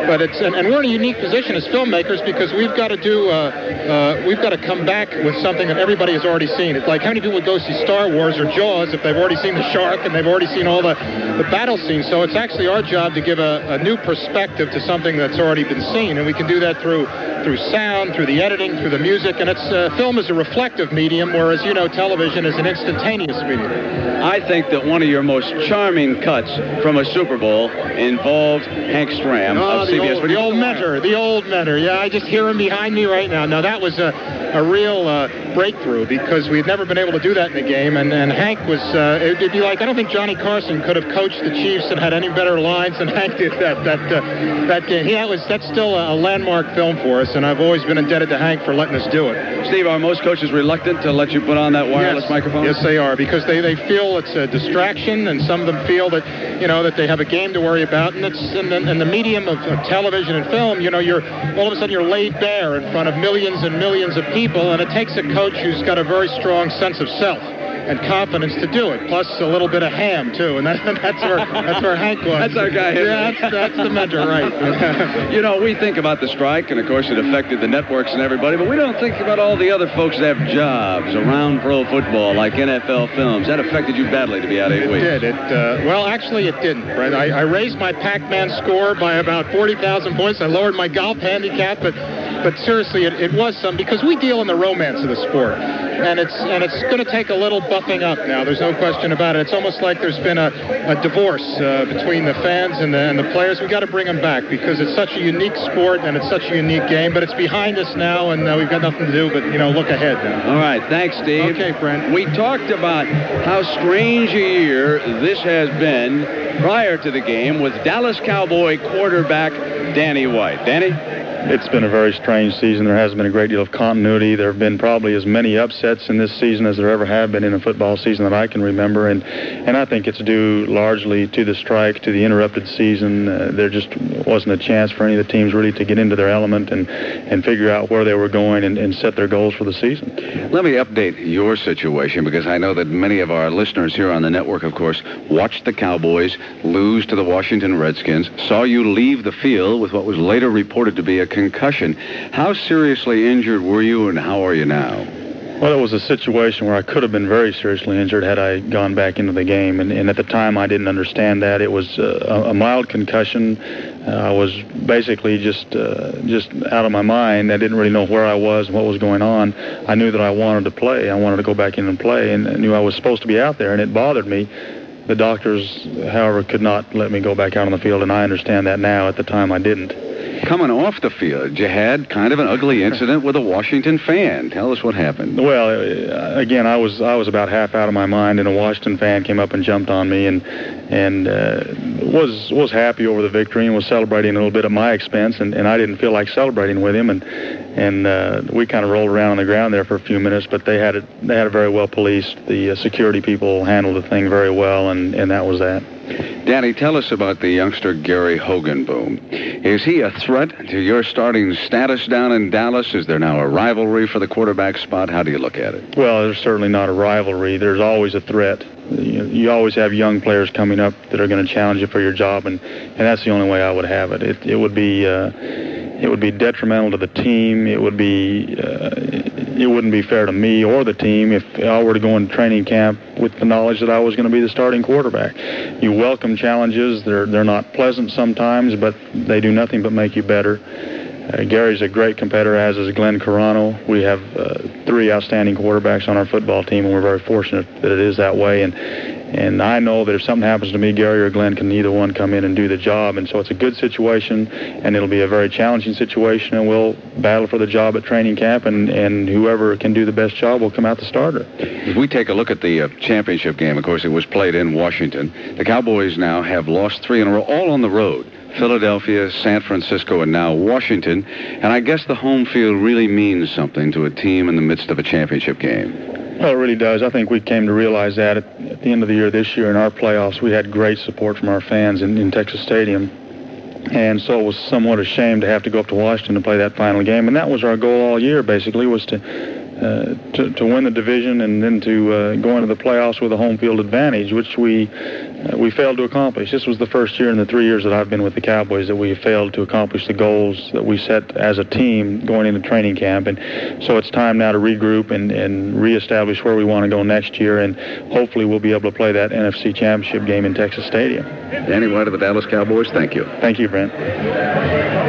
Speaker 4: But it's and we're in a unique position as filmmakers because we've got to come back with something that everybody has already seen. It's like how many people would go see Star Wars or Jaws if they've already seen the shark and they've already seen all the battle scenes. So it's actually our job to give a new perspective to something that's already been seen, and we can do that through sound, through the editing, through the music, and it's film is a reflective medium, whereas television is an instantaneous medium.
Speaker 5: I think that one of your most charming cuts from a Super Bowl involved Hank Stram of CBS Radio.
Speaker 4: The old mentor. Yeah, I just hear him behind me right now. Now that was a real breakthrough because we've never been able to do that in a game, and Hank was it'd be like I don't think Johnny Carson could have coached the Chiefs and had any better lines than Hank did that game. That's still a landmark film for us, and I've always been indebted to Hank for letting us do it.
Speaker 5: Steve, are most coaches reluctant to let you put on that wireless microphone?
Speaker 4: Yes, they are, because they feel it's a distraction, and some of them feel that that they have a game to worry about, and it's in the medium of television and film. You're all of a sudden you're laid bare in front of millions and millions of people, and it takes a coach who's got a very strong sense of self and confidence to do it, plus a little bit of ham too, and that's where Hank was.
Speaker 5: That's our guy here.
Speaker 4: Yeah, that's the mentor, right?
Speaker 5: We think about the strike, and of course it affected the networks and everybody, but we don't think about all the other folks that have jobs around pro football, like NFL films. That affected you badly to be out 8 weeks.
Speaker 4: It did. Well, actually, it didn't. Right? I raised my Pac-Man score by about 40,000 points. I lowered my golf handicap, but seriously, it was some because we deal in the romance of the sport, and it's going to take a little buffing up now. There's no question about it. It's almost like there's been a divorce between the fans and the players. We've got to bring them back because it's such a unique sport and it's such a unique game. But it's behind us now, and we've got nothing to do but look ahead now.
Speaker 5: All right, thanks, Steve.
Speaker 4: Okay, friend.
Speaker 5: We talked about how strange a year this has been prior to the game with Dallas Cowboy quarterback Danny White. Danny?
Speaker 7: It's been a very strange season. There hasn't been a great deal of continuity. There have been probably as many upsets in this season as there ever have been in a football season that I can remember, and I think it's due largely to the strike, to the interrupted season. There just wasn't a chance for any of the teams really to get into their element and figure out where they were going and set their goals for the season.
Speaker 5: Let me update your situation because I know that many of our listeners here on the network, of course, watched the Cowboys lose to the Washington Redskins, saw you leave the field with what was later reported to be a concussion. How seriously injured were you, and how are you now?
Speaker 7: Well, it was a situation where I could have been very seriously injured had I gone back into the game, and at the time I didn't understand that. It was a mild concussion. I was basically just out of my mind. I didn't really know where I was and what was going on. I knew that I wanted to play. I wanted to go back in and play, and I knew I was supposed to be out there, and it bothered me. The doctors, however, could not let me go back out on the field, and I understand that now. At the time, I didn't.
Speaker 5: Coming off the field, you had kind of an ugly incident with a Washington fan. Tell us what happened.
Speaker 7: Well, again, I was about half out of my mind, and a Washington fan came up and jumped on me, and was happy over the victory and was celebrating a little bit at my expense, and I didn't feel like celebrating with him, and we kind of rolled around on the ground there for a few minutes, but they had it very well policed. The security people handled the thing very well, and that was that.
Speaker 5: Danny, tell us about the youngster Gary Hogenboom. Is he a threat to your starting status down in Dallas? Is there now a rivalry for the quarterback spot? How do you look at it?
Speaker 7: Well, there's certainly not a rivalry. There's always a threat. You always have young players coming up that are going to challenge you for your job, and that's the only way I would have it. It would be detrimental to the team. It wouldn't be fair to me or the team if I were to go into training camp with the knowledge that I was going to be the starting quarterback. You welcome challenges. They're not pleasant sometimes, but they do nothing but make you better. Gary's a great competitor, as is Glenn Carano. We have 3 outstanding quarterbacks on our football team, and we're very fortunate that it is that way. And And I know that if something happens to me, Gary or Glenn can either one come in and do the job. And so it's a good situation, and it'll be a very challenging situation, and we'll battle for the job at training camp, and whoever can do the best job will come out the starter.
Speaker 5: If we take a look at the championship game, of course, it was played in Washington. The Cowboys now have lost 3 in a row, all on the road. Philadelphia, San Francisco, and now Washington. And I guess the home field really means something to a team in the midst of a championship game.
Speaker 7: Well, it really does. I think we came to realize that at the end of the year this year in our playoffs, we had great support from our fans in Texas Stadium. And so it was somewhat a shame to have to go up to Washington to play that final game. And that was our goal all year, basically, was to win the division and then to go into the playoffs with a home field advantage, which we failed to accomplish. This was the first year in the 3 years that I've been with the Cowboys that we failed to accomplish the goals that we set as a team going into training camp. And so it's time now to regroup and reestablish where we want to go next year, and hopefully we'll be able to play that NFC Championship game in Texas Stadium.
Speaker 5: Danny White of the Dallas Cowboys, thank you.
Speaker 7: Thank you, Brent.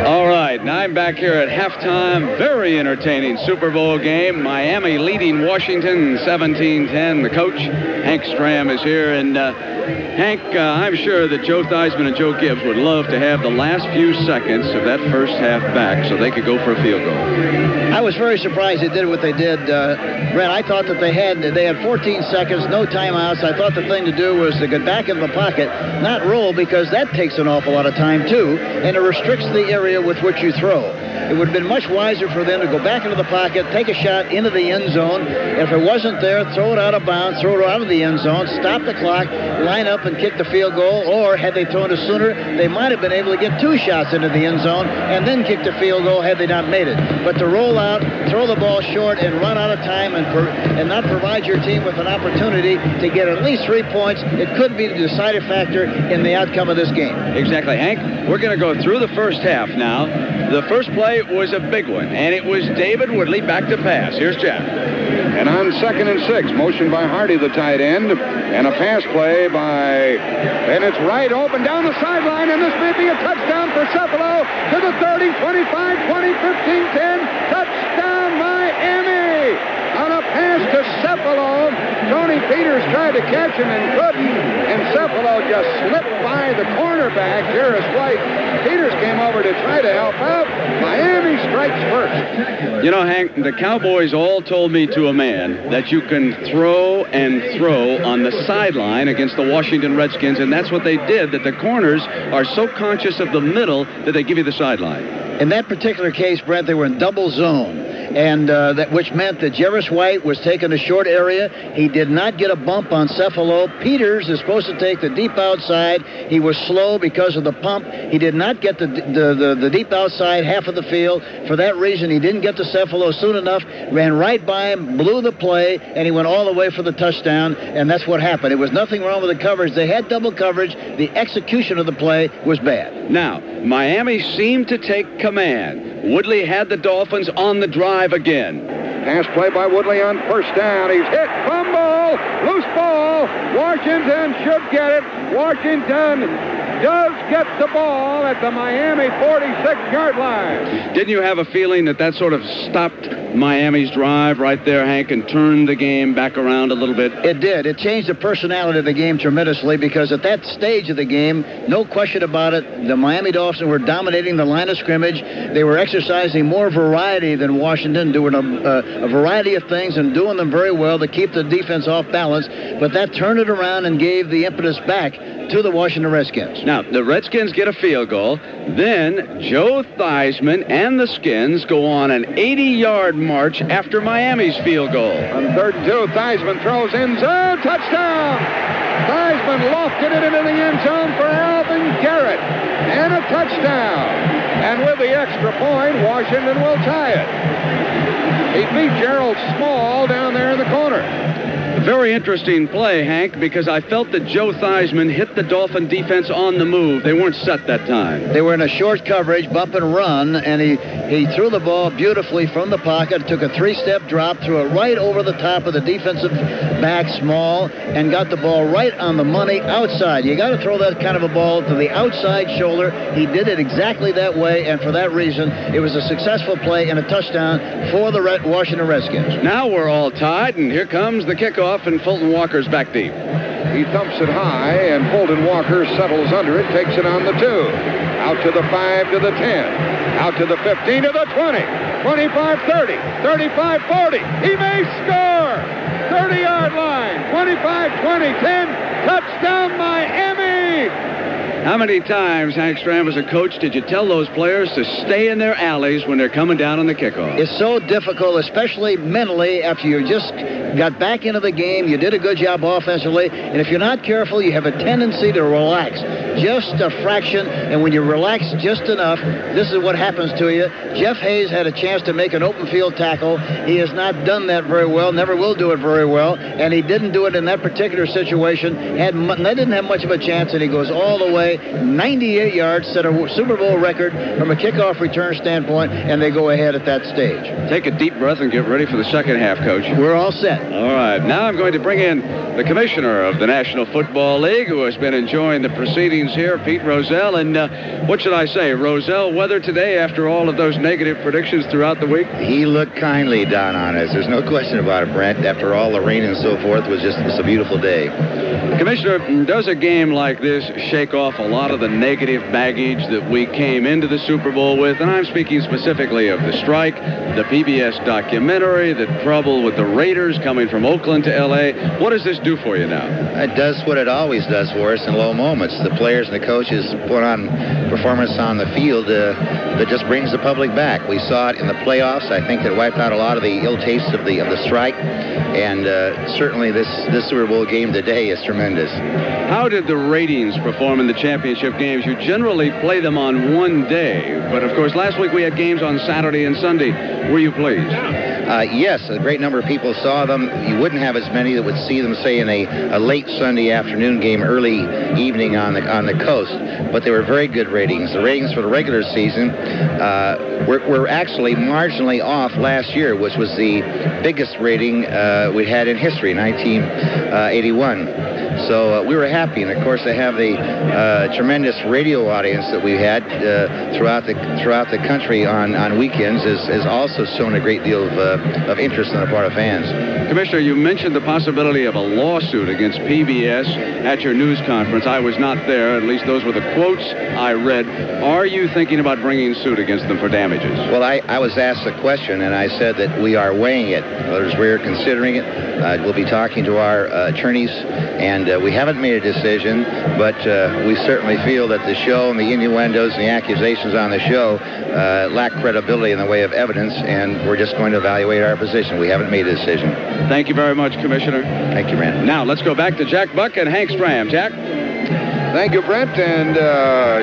Speaker 5: All right, now I'm back here at halftime. Very entertaining Super Bowl game. Miami leading Washington 17-10. The coach, Hank Stram, is here. And Hank, I'm sure that Joe Theismann and Joe Gibbs would love to have the last few seconds of that first half back so they could go for a field goal.
Speaker 16: I was very surprised they did what they did, Brent. I thought that they had 14 seconds, no timeouts. I thought the thing to do was to get back in the pocket, not roll, because that takes an awful lot of time too, and it restricts the area with which you throw. It would have been much wiser for them to go back into the pocket, take a shot into the end zone. If it wasn't there, throw it out of bounds, throw it out of the end zone, stop the clock, line up and kick the field goal. Or had they thrown it sooner, they might have been able to get 2 shots into the end zone and then kick the field goal had they not made it. But to roll out, throw the ball short, and run out of time and not provide your team with an opportunity to get at least 3 points, it could be the deciding factor in the outcome of this game.
Speaker 5: Exactly, Hank. We're going to go through the first half now. The first play was a big one, and it was David Woodley back to pass. Here's Jeff.
Speaker 15: And on 2nd and 6, motion by Hardy, the tight end, and a pass play and it's right open down the sideline, and this may be a touchdown for Cephalo to the 30, 25, 20, 15, 10. Touchdown, Miami! On a pass to Cephalo, Tony Peters tried to catch him and couldn't, and Cephalo just slipped by the cornerback, Jarris White. Peters came over to try to help out. Miami strikes first.
Speaker 5: You know, Hank, the Cowboys all told me to a man that you can throw and throw on the sideline against the Washington Redskins, and that's what they did, that the corners are so conscious of the middle that they give you the sideline.
Speaker 16: In that particular case, Brent, they were in double zone, and which meant that Jarris White was taking a short area. He did not get a bump on Cephalo. Peters is supposed to take the deep outside. He was slow because of the pump. He did not get the deep outside half of the field. For that reason, he didn't get to Cephalo soon enough, ran right by him, blew the play, and he went all the way for the touchdown, and that's what happened. It was nothing wrong with the coverage. They had double coverage. The execution of the play was bad.
Speaker 5: Now, Miami seemed to take command. Woodley had the Dolphins on the drive again.
Speaker 15: Pass play by Woodley on first down. He's hit. Fumble. Loose ball. Washington should get it. Washington does get the ball at the Miami 46-yard line.
Speaker 5: Didn't you have a feeling that sort of stopped Miami's drive right there, Hank, and turned the game back around a little bit?
Speaker 16: It did. It changed the personality of the game tremendously, because at that stage of the game, no question about it, the Miami Dolphins were dominating the line of scrimmage. They were exercising more variety than Washington, doing a variety of things and doing them very well to keep the defense off balance. But that turned it around and gave the impetus back to the Washington Redskins.
Speaker 5: Now, the Redskins get a field goal. Then Joe Theismann and the Skins go on an 80-yard march after Miami's field goal.
Speaker 15: On 3rd and 2, Theismann throws in zone. Touchdown! Theismann lofted it into the end zone for Alvin Garrett. And a touchdown. And with the extra point, Washington will tie it. He beat Gerald Small down there in the corner.
Speaker 5: Very interesting play, Hank, because I felt that Joe Theismann hit the Dolphin defense on the move. They weren't set that time.
Speaker 16: They were in a short coverage, bump and run, and he threw the ball beautifully from the pocket, took a 3-step drop, threw it right over the top of the defensive back, Small, and got the ball right on the money outside. You got to throw that kind of a ball to the outside shoulder. He did it exactly that way, and for that reason, it was a successful play and a touchdown for the Washington Redskins.
Speaker 5: Now we're all tied, and here comes the kickoff, and Fulton Walker's back deep.
Speaker 15: He thumps it high, and Fulton Walker settles under it, takes it on the 2. Out to the 5, to the 10. Out to the 15, to the 20. 25, 30. 35, 40. He may score! 30-yard line. 25, 20, 10. Touchdown, Miami!
Speaker 5: How many times, Hank Stram, as a coach, did you tell those players to stay in their alleys when they're coming down on the kickoff?
Speaker 16: It's so difficult, especially mentally, after you just got back into the game. You did a good job offensively, and if you're not careful, you have a tendency to relax just a fraction, and when you relax just enough, this is what happens to you. Jeff Hayes had a chance to make an open field tackle. He has not done that very well, never will do it very well, and he didn't do it in that particular situation. They didn't have much of a chance, and he goes all the way, 98 yards, set a Super Bowl record from a kickoff return standpoint, and they go ahead at that stage.
Speaker 5: Take a deep breath and get ready for the second half, Coach.
Speaker 16: We're all set.
Speaker 5: All right. Now I'm going to bring in the commissioner of the National Football League, who has been enjoying the proceedings here, Pete Rozelle. And what should I say, Rozelle, weather today after all of those negative predictions throughout the week?
Speaker 6: He looked kindly down on us. There's no question about it, Brent. After all the rain and so forth, it's a beautiful day.
Speaker 5: Commissioner, does a game like this shake off a lot of the negative baggage that we came into the Super Bowl with? And I'm speaking specifically of the strike, the PBS documentary, the trouble with the Raiders coming from Oakland to L.A. What does this do for you now?
Speaker 6: It does what it always does for us in low moments. The players and the coaches put on performance on the field that just brings the public back. We saw it in the playoffs. I think it wiped out a lot of the ill taste of the strike. And certainly this Super Bowl game today is tremendous.
Speaker 5: How did the ratings perform in the championship games? You generally play them on one day. But, of course, last week we had games on Saturday and Sunday. Were you pleased?
Speaker 6: Yes, a great number of people saw them. You wouldn't have as many that would see them, say, in a late Sunday afternoon game, early evening on the coast. But they were very good ratings. The ratings for the regular season were actually marginally off last year, which was the biggest rating we had in history, 1981. So we were happy, and of course they have the tremendous radio audience that we had throughout the country on weekends has also shown a great deal of interest on the part of fans.
Speaker 5: Commissioner, you mentioned the possibility of a lawsuit against PBS at your news conference. I was not there. At least those were the quotes I read. Are you thinking about bringing suit against them for damages?
Speaker 6: Well, I was asked the question, and I said that we are weighing it. In other words, we're considering it. We'll be talking to our attorneys, and we haven't made a decision, but we certainly feel that the show and the innuendos and the accusations on the show lack credibility in the way of evidence, and we're just going to evaluate our position. We haven't made a decision.
Speaker 5: Thank you very much, Commissioner.
Speaker 6: Thank you, Brent.
Speaker 5: Now, let's go back to Jack Buck and Hank Stram. Jack?
Speaker 15: Thank you, Brent, and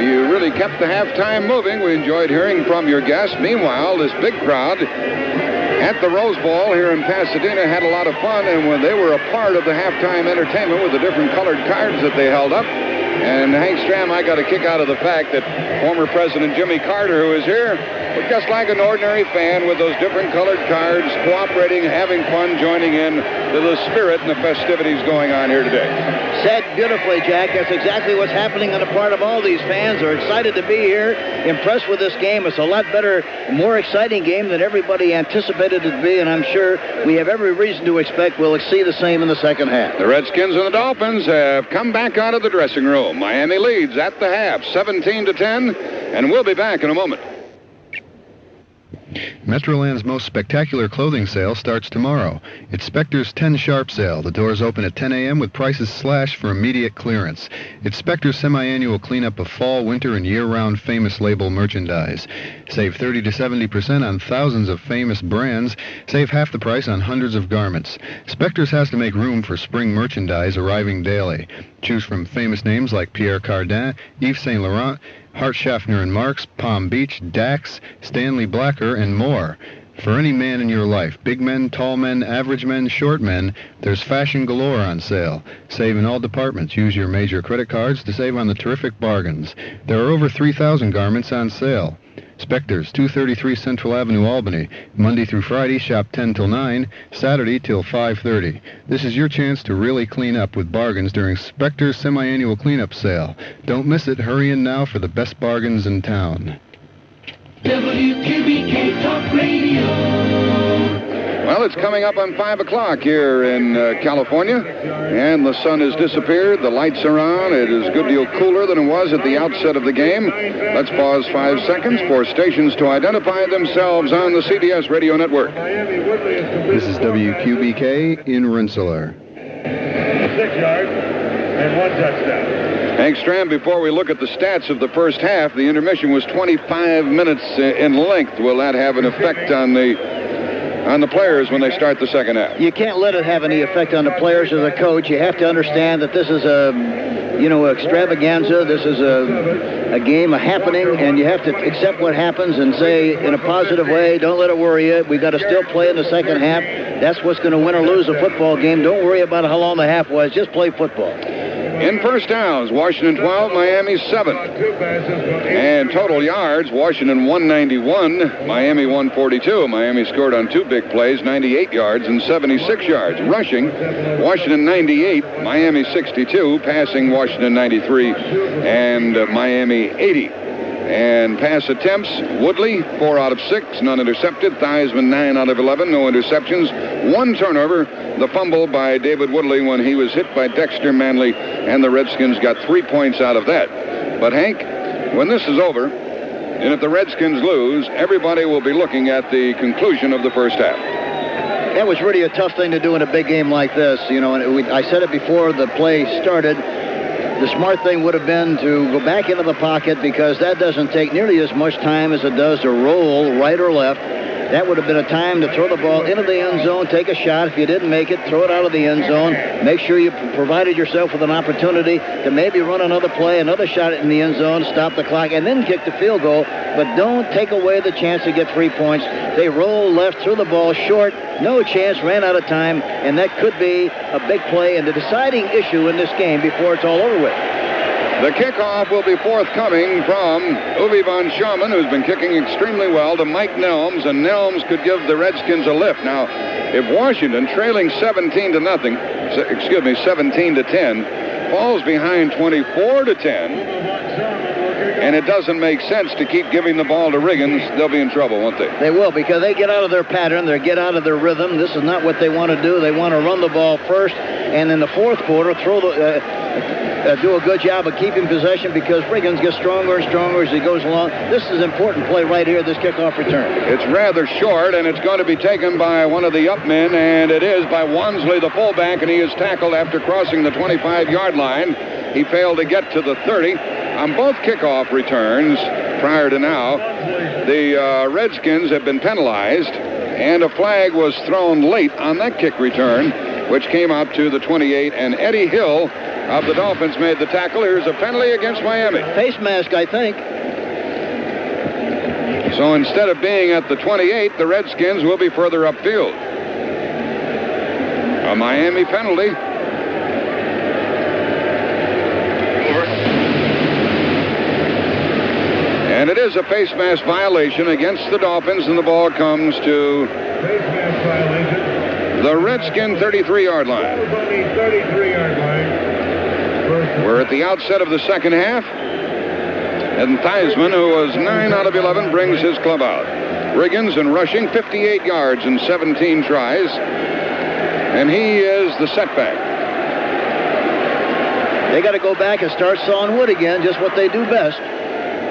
Speaker 15: you really kept the halftime moving. We enjoyed hearing from your guests. Meanwhile, this big crowd at the Rose Bowl here in Pasadena had a lot of fun, and when they were a part of the halftime entertainment with the different colored cards that they held up. And Hank Stram, I got a kick out of the fact that former President Jimmy Carter, who is here, was just like an ordinary fan with those different colored cards, cooperating, having fun, joining in to the spirit and the festivities going on here today.
Speaker 16: Said beautifully, Jack. That's exactly what's happening on the part of all these fans. They're excited to be here, impressed with this game. It's a lot better, more exciting game than everybody anticipated it to be, and I'm sure we have every reason to expect we'll see the same in the second half.
Speaker 15: The Redskins and the Dolphins have come back out of the dressing room. Miami leads at the half, 17-10, and we'll be back in a moment.
Speaker 11: Metroland's most spectacular clothing sale starts tomorrow. It's Spector's 10 Sharp Sale. The doors open at 10 a.m. with prices slashed for immediate clearance. It's Spector's semi-annual cleanup of fall, winter, and year-round famous label merchandise. Save 30 to 70% on thousands of famous brands. Save half the price on hundreds of garments. Spector's has to make room for spring merchandise arriving daily. Choose from famous names like Pierre Cardin, Yves Saint Laurent, Hart Schaffner and Marks, Palm Beach, Dax, Stanley Blacker, and more. For any man in your life, big men, tall men, average men, short men, there's fashion galore on sale. Save in all departments. Use your major credit cards to save on the terrific bargains. There are over 3,000 garments on sale. Spector's, 233 Central Avenue, Albany. Monday through Friday, shop 10 till 9, Saturday till 5:30. This is your chance to really clean up with bargains during Spector's semi-annual cleanup sale. Don't miss it. Hurry in now for the best bargains in town.
Speaker 18: WQBK Talk Radio.
Speaker 15: Well, it's coming up on 5 o'clock here in California, and the sun has disappeared. The lights are on. It is a good deal cooler than it was at the outset of the game. Let's pause 5 seconds for stations to identify themselves on the CBS Radio Network.
Speaker 11: This is WQBK in Rensselaer.
Speaker 3: 6 yards and 1 touchdown.
Speaker 15: Hank Stram, before we look at the stats of the first half, the intermission was 25 minutes in length. Will that have an effect on the players when they start the second half?
Speaker 16: You can't let it have any effect on the players as a coach. You have to understand that this is extravaganza. This is a game, a happening, and you have to accept what happens and say in a positive way, don't let it worry you. We've got to still play in the second half. That's what's going to win or lose a football game. Don't worry about how long the half was. Just play football.
Speaker 15: In first downs, Washington 12, Miami 7. And total yards, Washington 191, Miami 142. Miami scored on 2 big plays, 98 yards and 76 yards. Rushing, Washington 98, Miami 62. Passing, Washington 93 and Miami 80. And pass attempts, Woodley, 4 out of 6, none intercepted. Theismann, 9 out of 11, no interceptions. 1 turnover, the fumble by David Woodley when he was hit by Dexter Manley, and the Redskins got 3 points out of that. But, Hank, when this is over, and if the Redskins lose, everybody will be looking at the conclusion of the first half.
Speaker 16: That was really a tough thing to do in a big game like this. And I said it before the play started. The smart thing would have been to go back into the pocket because that doesn't take nearly as much time as it does to roll right or left. That would have been a time to throw the ball into the end zone, take a shot. If you didn't make it, throw it out of the end zone. Make sure you provided yourself with an opportunity to maybe run another play, another shot in the end zone, stop the clock, and then kick the field goal. But don't take away the chance to get 3 points. They rolled left, threw the ball short, no chance, ran out of time, and that could be a big play and the deciding issue in this game before it's all over with.
Speaker 15: The kickoff will be forthcoming from Uwe von Schaumann, who's been kicking extremely well, to Mike Nelms, and Nelms could give the Redskins a lift. Now, if Washington, trailing 17 to 10, falls behind 24-10, and it doesn't make sense to keep giving the ball to Riggins, they'll be in trouble, won't they?
Speaker 16: They will, because they get out of their pattern, they get out of their rhythm. This is not what they want to do. They want to run the ball first, and in the fourth quarter, do a good job of keeping possession because Riggins gets stronger and stronger as he goes along. This is an important play right here, this kickoff return.
Speaker 15: It's rather short, and it's going to be taken by one of the up men, and it is by Wansley, the fullback, and he is tackled after crossing the 25-yard line. He failed to get to the 30. On both kickoff returns prior to now, the Redskins have been penalized, and a flag was thrown late on that kick return, which came out to the 28, and Eddie Hill of the Dolphins made the tackle. Here's a penalty against Miami.
Speaker 16: Face mask, I think.
Speaker 15: So instead of being at the 28, the Redskins will be further upfield. A Miami penalty. And it is a face mask violation against the Dolphins, and the ball comes to the Redskin 33-yard line. We're at the outset of the second half, and Theismann, who was 9 out of 11, brings his club out. Riggins in rushing, 58 yards in 17 tries, and he is the setback.
Speaker 16: They got to go back and start sawing wood again, just what they do best.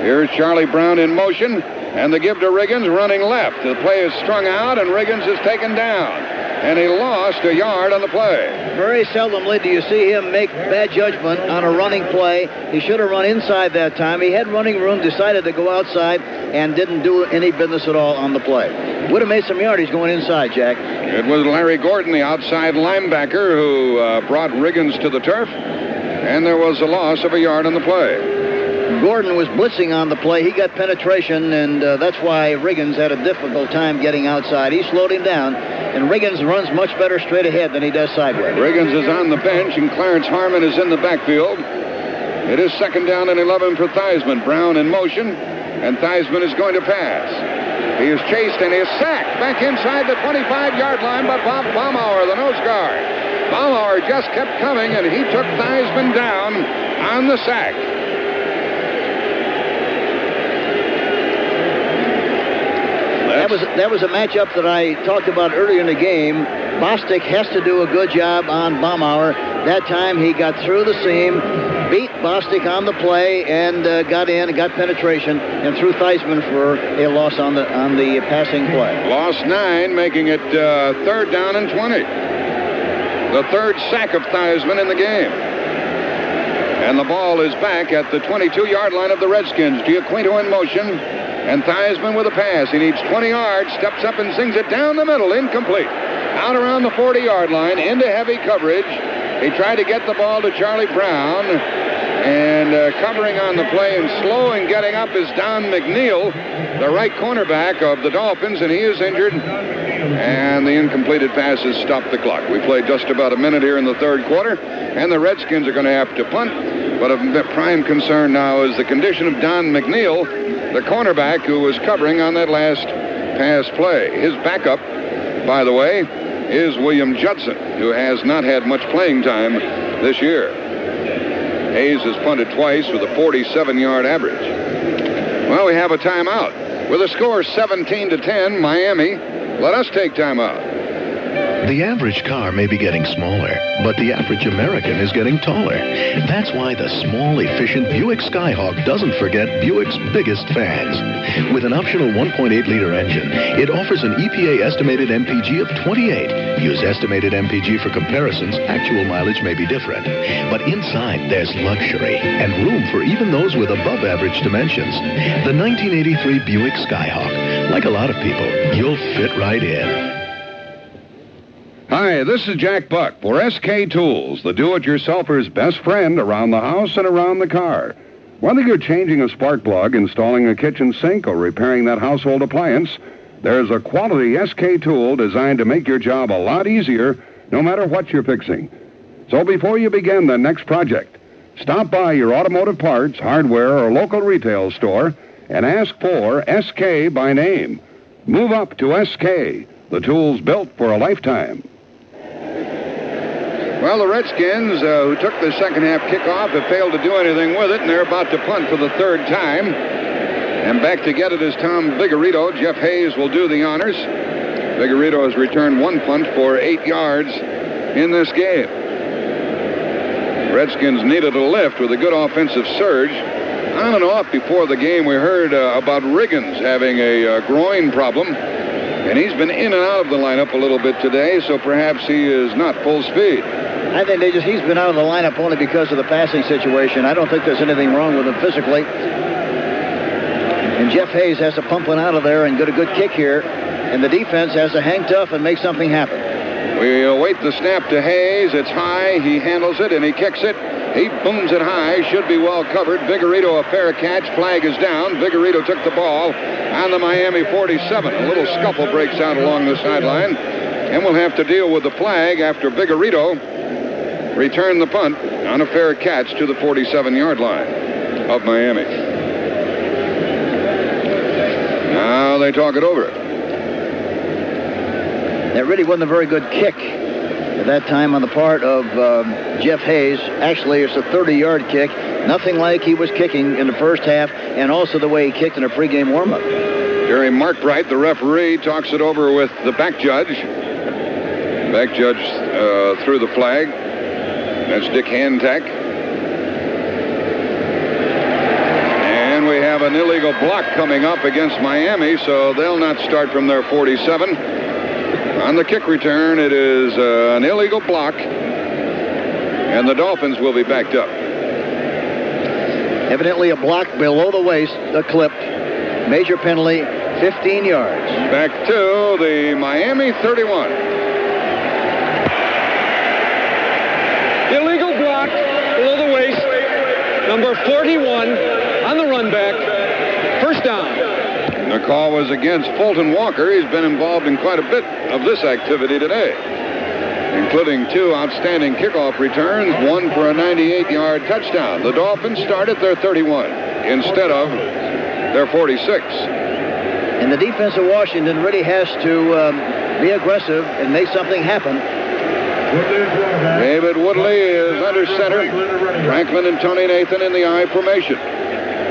Speaker 15: Here's Charlie Brown in motion, and the give to Riggins running left. The play is strung out, and Riggins is taken down. And he lost a yard on the play.
Speaker 16: Very seldomly do you see him make bad judgment on a running play. He should have run inside that time. He had running room, decided to go outside, and didn't do any business at all on the play. Would have made some yardage going inside, Jack.
Speaker 15: It was Larry Gordon, the outside linebacker, who brought Riggins to the turf, and there was a loss of a yard on the play.
Speaker 16: Gordon was blitzing on the play. He got penetration, and that's why Riggins had a difficult time getting outside. He slowed him down, and Riggins runs much better straight ahead than he does sideways.
Speaker 15: Riggins is on the bench, and Clarence Harmon is in the backfield. It is second down and 11 for Theismann. Brown in motion, and Theismann is going to pass. He is chased, and he is sacked back inside the 25-yard line by Bob Baumauer, the nose guard. Baumauer just kept coming, and he took Theismann down on the sack.
Speaker 16: that was a matchup that I talked about earlier in the game. Bostic has to do a good job on Baumauer. That time he got through the seam, beat Bostic on the play, and got in and got penetration, and threw Theismann for a loss on the passing play.
Speaker 15: Lost 9, making it 3rd down and 20. The 3rd sack of Theismann in the game. And the ball is back at the 22-yard line of the Redskins. Giaquinto in motion, and Theismann with a pass. He needs 20 yards, steps up and sings it down the middle, incomplete. Out around the 40-yard line, into heavy coverage. He tried to get the ball to Charlie Brown, and covering on the play and slow and getting up is Don McNeil, the right cornerback of the Dolphins, and he is injured. And the incompleted passes stopped the clock. We played just about a minute here in the 3rd quarter, and the Redskins are going to have to punt. But of prime concern now is the condition of Don McNeil, the cornerback who was covering on that last pass play. His backup, by the way, is William Judson, who has not had much playing time this year. Hayes has punted twice with a 47-yard average. Well, we have a timeout. With a score 17-10, Miami. Let us take timeout.
Speaker 13: The average car may be getting smaller, but the average American is getting taller. That's why the small, efficient Buick Skyhawk doesn't forget Buick's biggest fans. With an optional 1.8-liter engine, it offers an EPA estimated MPG of 28. Use estimated MPG for comparisons. Actual mileage may be different. But inside, there's luxury and room for even those with above-average dimensions. The 1983 Buick Skyhawk. Like a lot of people, you'll fit right in.
Speaker 15: Hi, this is Jack Buck for SK Tools, the do-it-yourselfer's best friend around the house and around the car. Whether you're changing a spark plug, installing a kitchen sink, or repairing that household appliance, there's a quality SK tool designed to make your job a lot easier, no matter what you're fixing. So before you begin the next project, stop by your automotive parts, hardware, or local retail store and ask for SK by name. Move up to SK, the tools built for a lifetime. Well, the Redskins, who took the second half kickoff, have failed to do anything with it, and they're about to punt for the 3rd time. And back to get it is Tom Vigorito. Jeff Hayes will do the honors. Vigorito has returned 1 punt for 8 yards in this game. Redskins needed a lift with a good offensive surge. On and off before the game, we heard about Riggins having a groin problem. And he's been in and out of the lineup a little bit today, so perhaps he is not full speed.
Speaker 16: I think he's been out of the lineup only because of the passing situation. I don't think there's anything wrong with him physically. And Jeff Hayes has to pump one out of there and get a good kick here. And the defense has to hang tough and make something happen.
Speaker 15: We await the snap to Hayes. It's high. He handles it, and he kicks it. He booms it high. Should be well covered. Vigorito, a fair catch. Flag is down. Vigorito took the ball on the Miami 47. A little scuffle breaks out along the sideline. And we'll have to deal with the flag after Vigorito returned the punt on a fair catch to the 47-yard line of Miami. Now they talk it over.
Speaker 16: That really wasn't a very good kick at that time on the part of Jeff Hayes. Actually, it's a 30-yard kick. Nothing like he was kicking in the first half, and also the way he kicked in a pregame warm-up.
Speaker 15: Jerry Markbright, the referee, talks it over with the back judge. Back judge threw the flag. That's Dick Hantak. And we have an illegal block coming up against Miami, so they'll not start from their 47. On the kick return, it is an illegal block, and the Dolphins will be backed up.
Speaker 16: Evidently a block below the waist, clipped. Major penalty, 15 yards.
Speaker 15: Back to the Miami 31.
Speaker 22: Illegal block below the waist. Number 41 on the run back. First down.
Speaker 15: The call was against Fulton Walker. He's been involved in quite a bit of this activity today, including 2 outstanding kickoff returns, 1 for a 98-yard touchdown. The Dolphins start at their 31 instead of their 46.
Speaker 16: And the defense of Washington really has to be aggressive and make something happen.
Speaker 15: David Woodley is under center. Franklin and Tony Nathan in the I formation.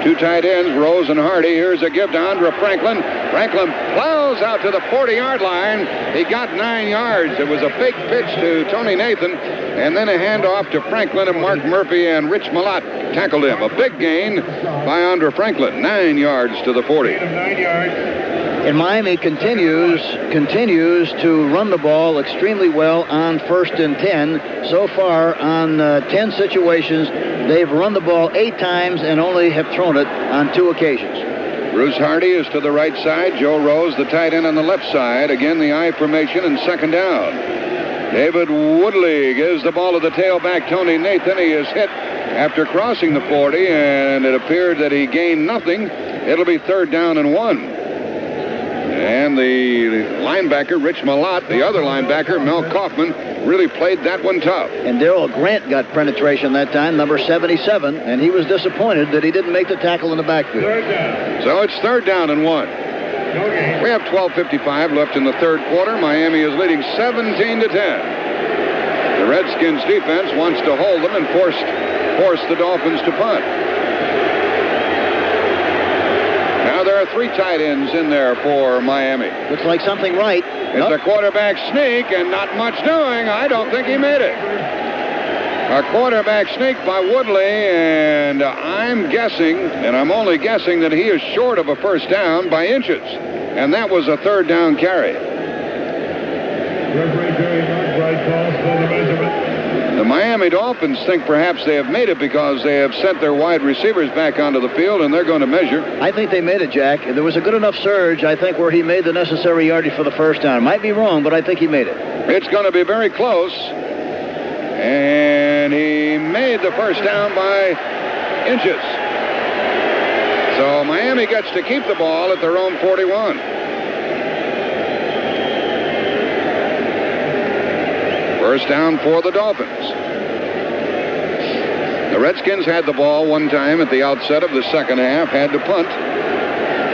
Speaker 15: Two tight ends, Rose and Hardy. Here's a give to Andra Franklin. Franklin plows out to the 40-yard line. He got 9 yards. It was a big pitch to Tony Nathan, and then a handoff to Franklin, and Mark Murphy and Rich Malott tackled him. A big gain by Andra Franklin, 9 yards to the 40.
Speaker 16: And Miami continues to run the ball extremely well on 1st and 10. So far, on 10 situations, they've run the ball 8 times and only have thrown it on 2 occasions.
Speaker 15: Bruce Hardy is to the right side. Joe Rose, the tight end, on the left side. Again, the I formation and 2nd down. David Woodley gives the ball to the tailback, Tony Nathan. He is hit after crossing the 40, and it appeared that he gained nothing. It'll be 3rd down and 1. And the linebacker, Rich Malott, the other linebacker, Mel Kaufman, really played that one tough.
Speaker 16: And Darrell Grant got penetration that time, number 77, and he was disappointed that he didn't make the tackle in the backfield.
Speaker 15: So it's 3rd down and 1. We have 12:55 left in the 3rd quarter. Miami is leading 17-10. The Redskins defense wants to hold them and force the Dolphins to punt. Now there are 3 tight ends in there for Miami.
Speaker 16: Looks like something right.
Speaker 15: It's a quarterback sneak and not much doing. I don't think he made it. A quarterback sneak by Woodley, and I'm guessing, and I'm only guessing, that he is short of a 1st down by inches. And that was a 3rd down carry. The Miami Dolphins think perhaps they have made it because they have sent their wide receivers back onto the field, and they're going to measure.
Speaker 16: I think they made it, Jack. There was a good enough surge, I think, where he made the necessary yardage for the 1st down. Might be wrong, but I think he made it.
Speaker 15: It's going to be very close. And he made the 1st down by inches. So Miami gets to keep the ball at their own 41. First down for the Dolphins. The Redskins had the ball one time at the outset of the 2nd half, had to punt.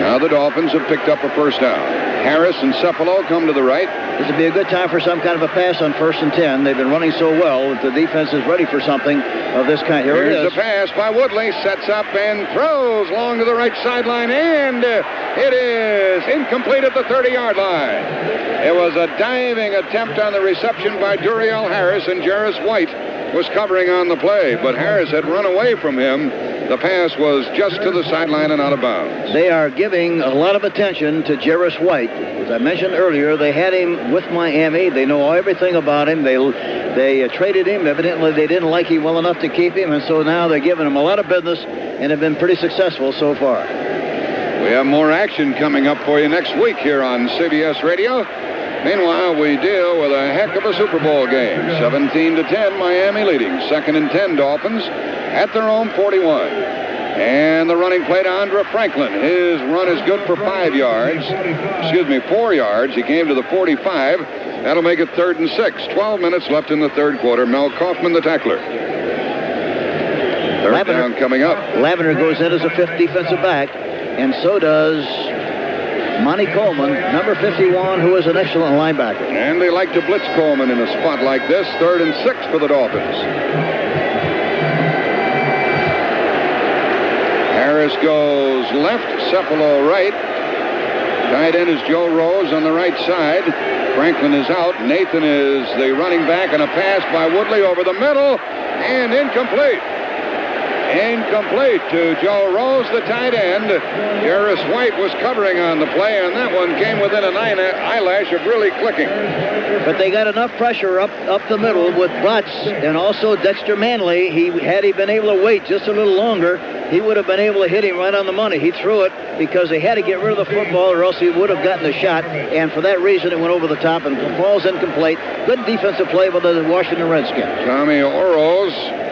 Speaker 15: Now the Dolphins have picked up a 1st down. Harris and Cepolo come to the right.
Speaker 16: This would be a good time for some kind of a pass on 1st and 10. They've been running so well that the defense is ready for something of this kind. Here it is.
Speaker 15: Here's the pass by Woodley. Sets up and throws long to the right sideline. And it is incomplete at the 30-yard line. It was a diving attempt on the reception by Duriel Harris, and Jarris White was covering on the play. But Harris had run away from him. The pass was just to the sideline and out of bounds.
Speaker 16: They are giving a lot of attention to Jarris White. As I mentioned earlier, they had him with Miami. They know everything about him. They traded him. Evidently, they didn't like him well enough to keep him, and so now they're giving him a lot of business and have been pretty successful so far.
Speaker 15: We have more action coming up for you next week here on CBS Radio. Meanwhile, we deal with a heck of a Super Bowl game. 17-10, Miami leading. 2nd and 10, Dolphins at their own 41. And the running play to Andra Franklin. His run is good for 4 yards. He came to the 45. That'll make it 3rd and 6. 12 minutes left in the 3rd quarter. Mel Kaufman, the tackler. 3rd down coming up.
Speaker 16: Lavender goes in as a 5th defensive back, and so does Monty Coleman, number 51, who is an excellent linebacker.
Speaker 15: And they like to blitz Coleman in a spot like this. 3rd and 6 for the Dolphins. Harris goes left, Cepolo right. Tight end is Joe Rose on the right side. Franklin is out. Nathan is the running back, and a pass by Woodley over the middle, and incomplete. Incomplete to Joe Rose, the tight end. Jarris White was covering on the play, and that one came within an eyelash of really clicking.
Speaker 16: But they got enough pressure up the middle with Butts and also Dexter Manley. Had he been able to wait just a little longer, he would have been able to hit him right on the money. He threw it because they had to get rid of the football or else he would have gotten a shot, and for that reason it went over the top and falls incomplete. Good defensive play by the Washington Redskins.
Speaker 15: Tommy Oroz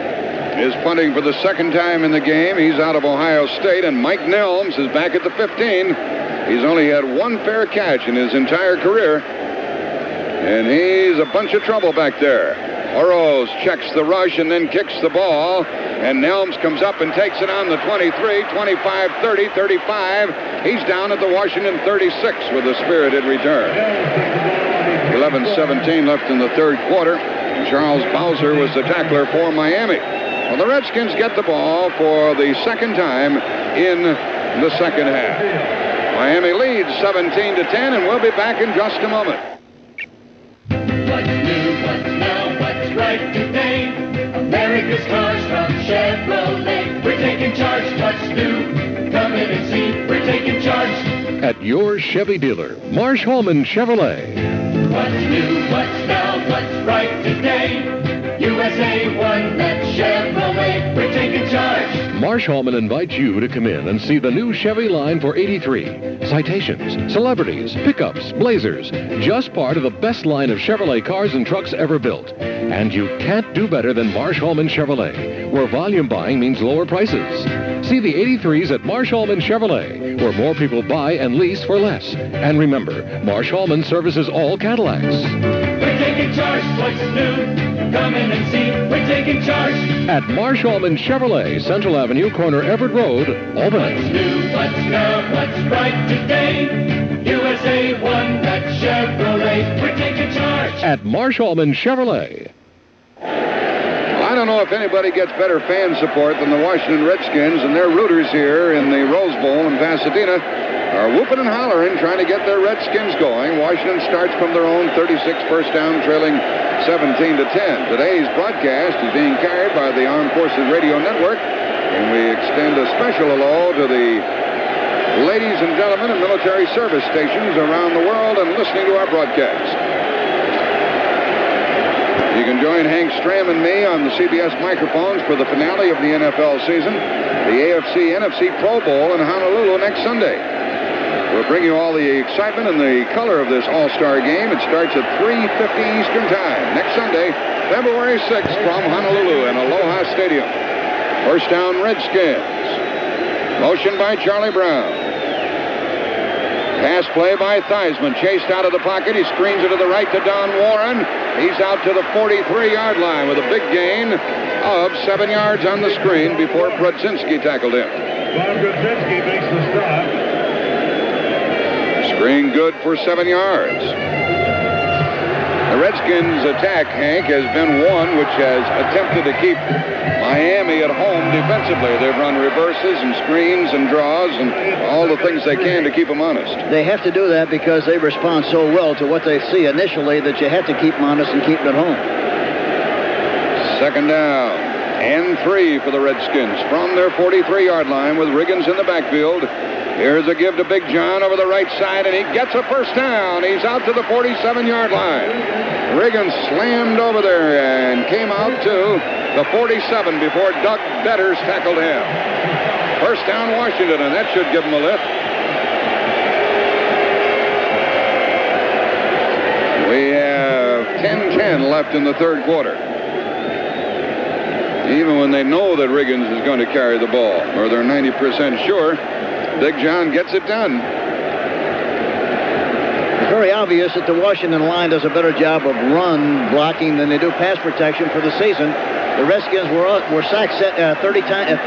Speaker 15: is punting for the 2nd time in the game. He's out of Ohio State, and Mike Nelms is back at the 15. He's only had 1 fair catch in his entire career, and he's a bunch of trouble back there. Oroz checks the rush and then kicks the ball, and Nelms comes up and takes it on the 23, 25, 30, 35. He's down at the Washington 36 with a spirited return. 11:17 left in the 3rd quarter. Charles Bowser was the tackler for Miami. Well, the Redskins get the ball for the 2nd time in the second half. Miami leads 17-10, and we'll be back in just a moment.
Speaker 18: What's new, what's now, what's right today? America's cars from Chevrolet. We're taking charge. What's new? Come in and see. We're taking charge.
Speaker 14: At your Chevy dealer, Marsh Holman Chevrolet.
Speaker 18: What's new, what's now, what's right today? USA 1, that's Chevrolet. We're taking charge.
Speaker 14: Marsh Holman invites you to come in and see the new Chevy line for '83. Citations, celebrities, pickups, blazers. Just part of the best line of Chevrolet cars and trucks ever built. And you can't do better than Marsh Holman Chevrolet, where volume buying means lower prices. See the '83s at Marsh Holman Chevrolet, where more people buy and lease for less. And remember, Marsh Holman services all Cadillacs.
Speaker 18: We're taking charge. What's new? Come in and see. We're taking charge.
Speaker 14: At Marsh Holman Chevrolet, Central Avenue, corner Everett Road, Albany.
Speaker 18: What's new, what's now, what's right today? USA 1, that's Chevrolet. We're taking charge.
Speaker 14: At Marsh Holman Chevrolet.
Speaker 15: I don't know if anybody gets better fan support than the Washington Redskins, and their rooters here in the Rose Bowl in Pasadena are whooping and hollering, trying to get their Redskins going. Washington starts from their own 36 first down, trailing 17-10. Today's broadcast is being carried by the Armed Forces Radio Network, and we extend a special hello to the ladies and gentlemen in military service stations around the world and listening to our broadcast. You can join Hank Stram and me on the CBS microphones for the finale of the NFL season, the AFC-NFC Pro Bowl in Honolulu next Sunday. We'll bring you all the excitement and the color of this all-star game. It starts at 3:50 Eastern Time next Sunday, February 6th from Honolulu in Aloha Stadium. First down, Redskins. Motion by Charlie Brown. Pass play by Theismann. Chased out of the pocket. He screens it to the right to Don Warren. He's out to the 43-yard line with a big gain of 7 yards on the screen before Brudzinski tackled him.
Speaker 3: Bob Brudzinski makes the stop.
Speaker 15: Screen good for 7 yards. The Redskins' attack, Hank, has been one which has attempted to keep Miami at home defensively. They've run reverses and screens and draws and all the things they can to keep them honest.
Speaker 16: They have to do that because they respond so well to what they see initially that you have to keep them honest and keep them at home.
Speaker 15: Second down and 3 for the Redskins from their 43-yard line with Riggins in the backfield. Here's a give to Big John over the right side, and he gets a first down. He's out to the 47-yard line. Riggins slammed over there and came out to the 47 before Doug Betters tackled him. First down, Washington, and that should give them a lift. We have 10-10 left in the third quarter. Even when they know that Riggins is going to carry the ball, or they're 90% sure, Big John gets it done.
Speaker 16: It's very obvious that the Washington line does a better job of run blocking than they do pass protection for the season. The Redskins were sacked 30 times.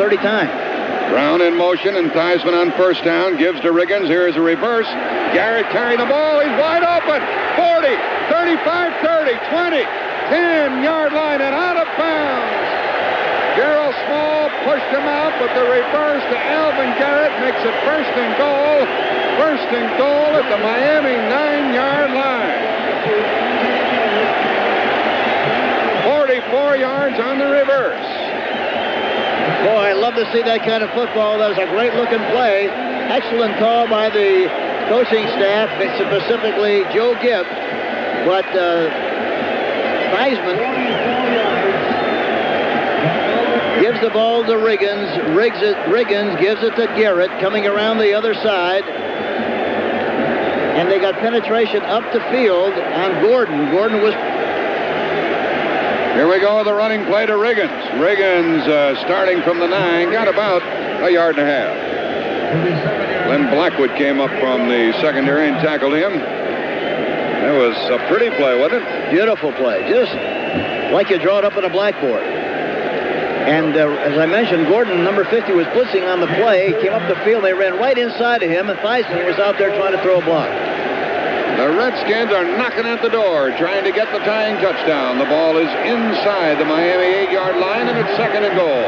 Speaker 15: Brown in motion, and Theismann on first down gives to Riggins. Here's a reverse. Garrett carrying the ball. He's wide open. 40, 35, 30, 20, 10-yard line and out of bounds. Gerald Small pushed him out, but the reverse to Alvin Garrett makes it first and goal. First and goal at the Miami 9-yard line. 44 yards on the reverse.
Speaker 16: Boy, I love to see that kind of football. That was a great-looking play. Excellent call by the coaching staff, specifically Joe Gibb. But Theismann gives the ball to Riggins. Riggins gives it to Garrett, coming around the other side. And they got penetration up the field on Gordon. Gordon was...
Speaker 15: Here we go with the running play to Riggins. Riggins starting from the 9, got about a yard and a half. Glenn Blackwood came up from the secondary and tackled him. That was a pretty play, wasn't it?
Speaker 16: Beautiful play. Just like you draw it up on a blackboard. And as I mentioned, Gordon, number 50, was blitzing on the play. Came up the field. They ran right inside of him, and Theismann was out there trying to throw a block.
Speaker 15: The Redskins are knocking at the door, trying to get the tying touchdown. The ball is inside the Miami 8-yard line, and it's second and goal.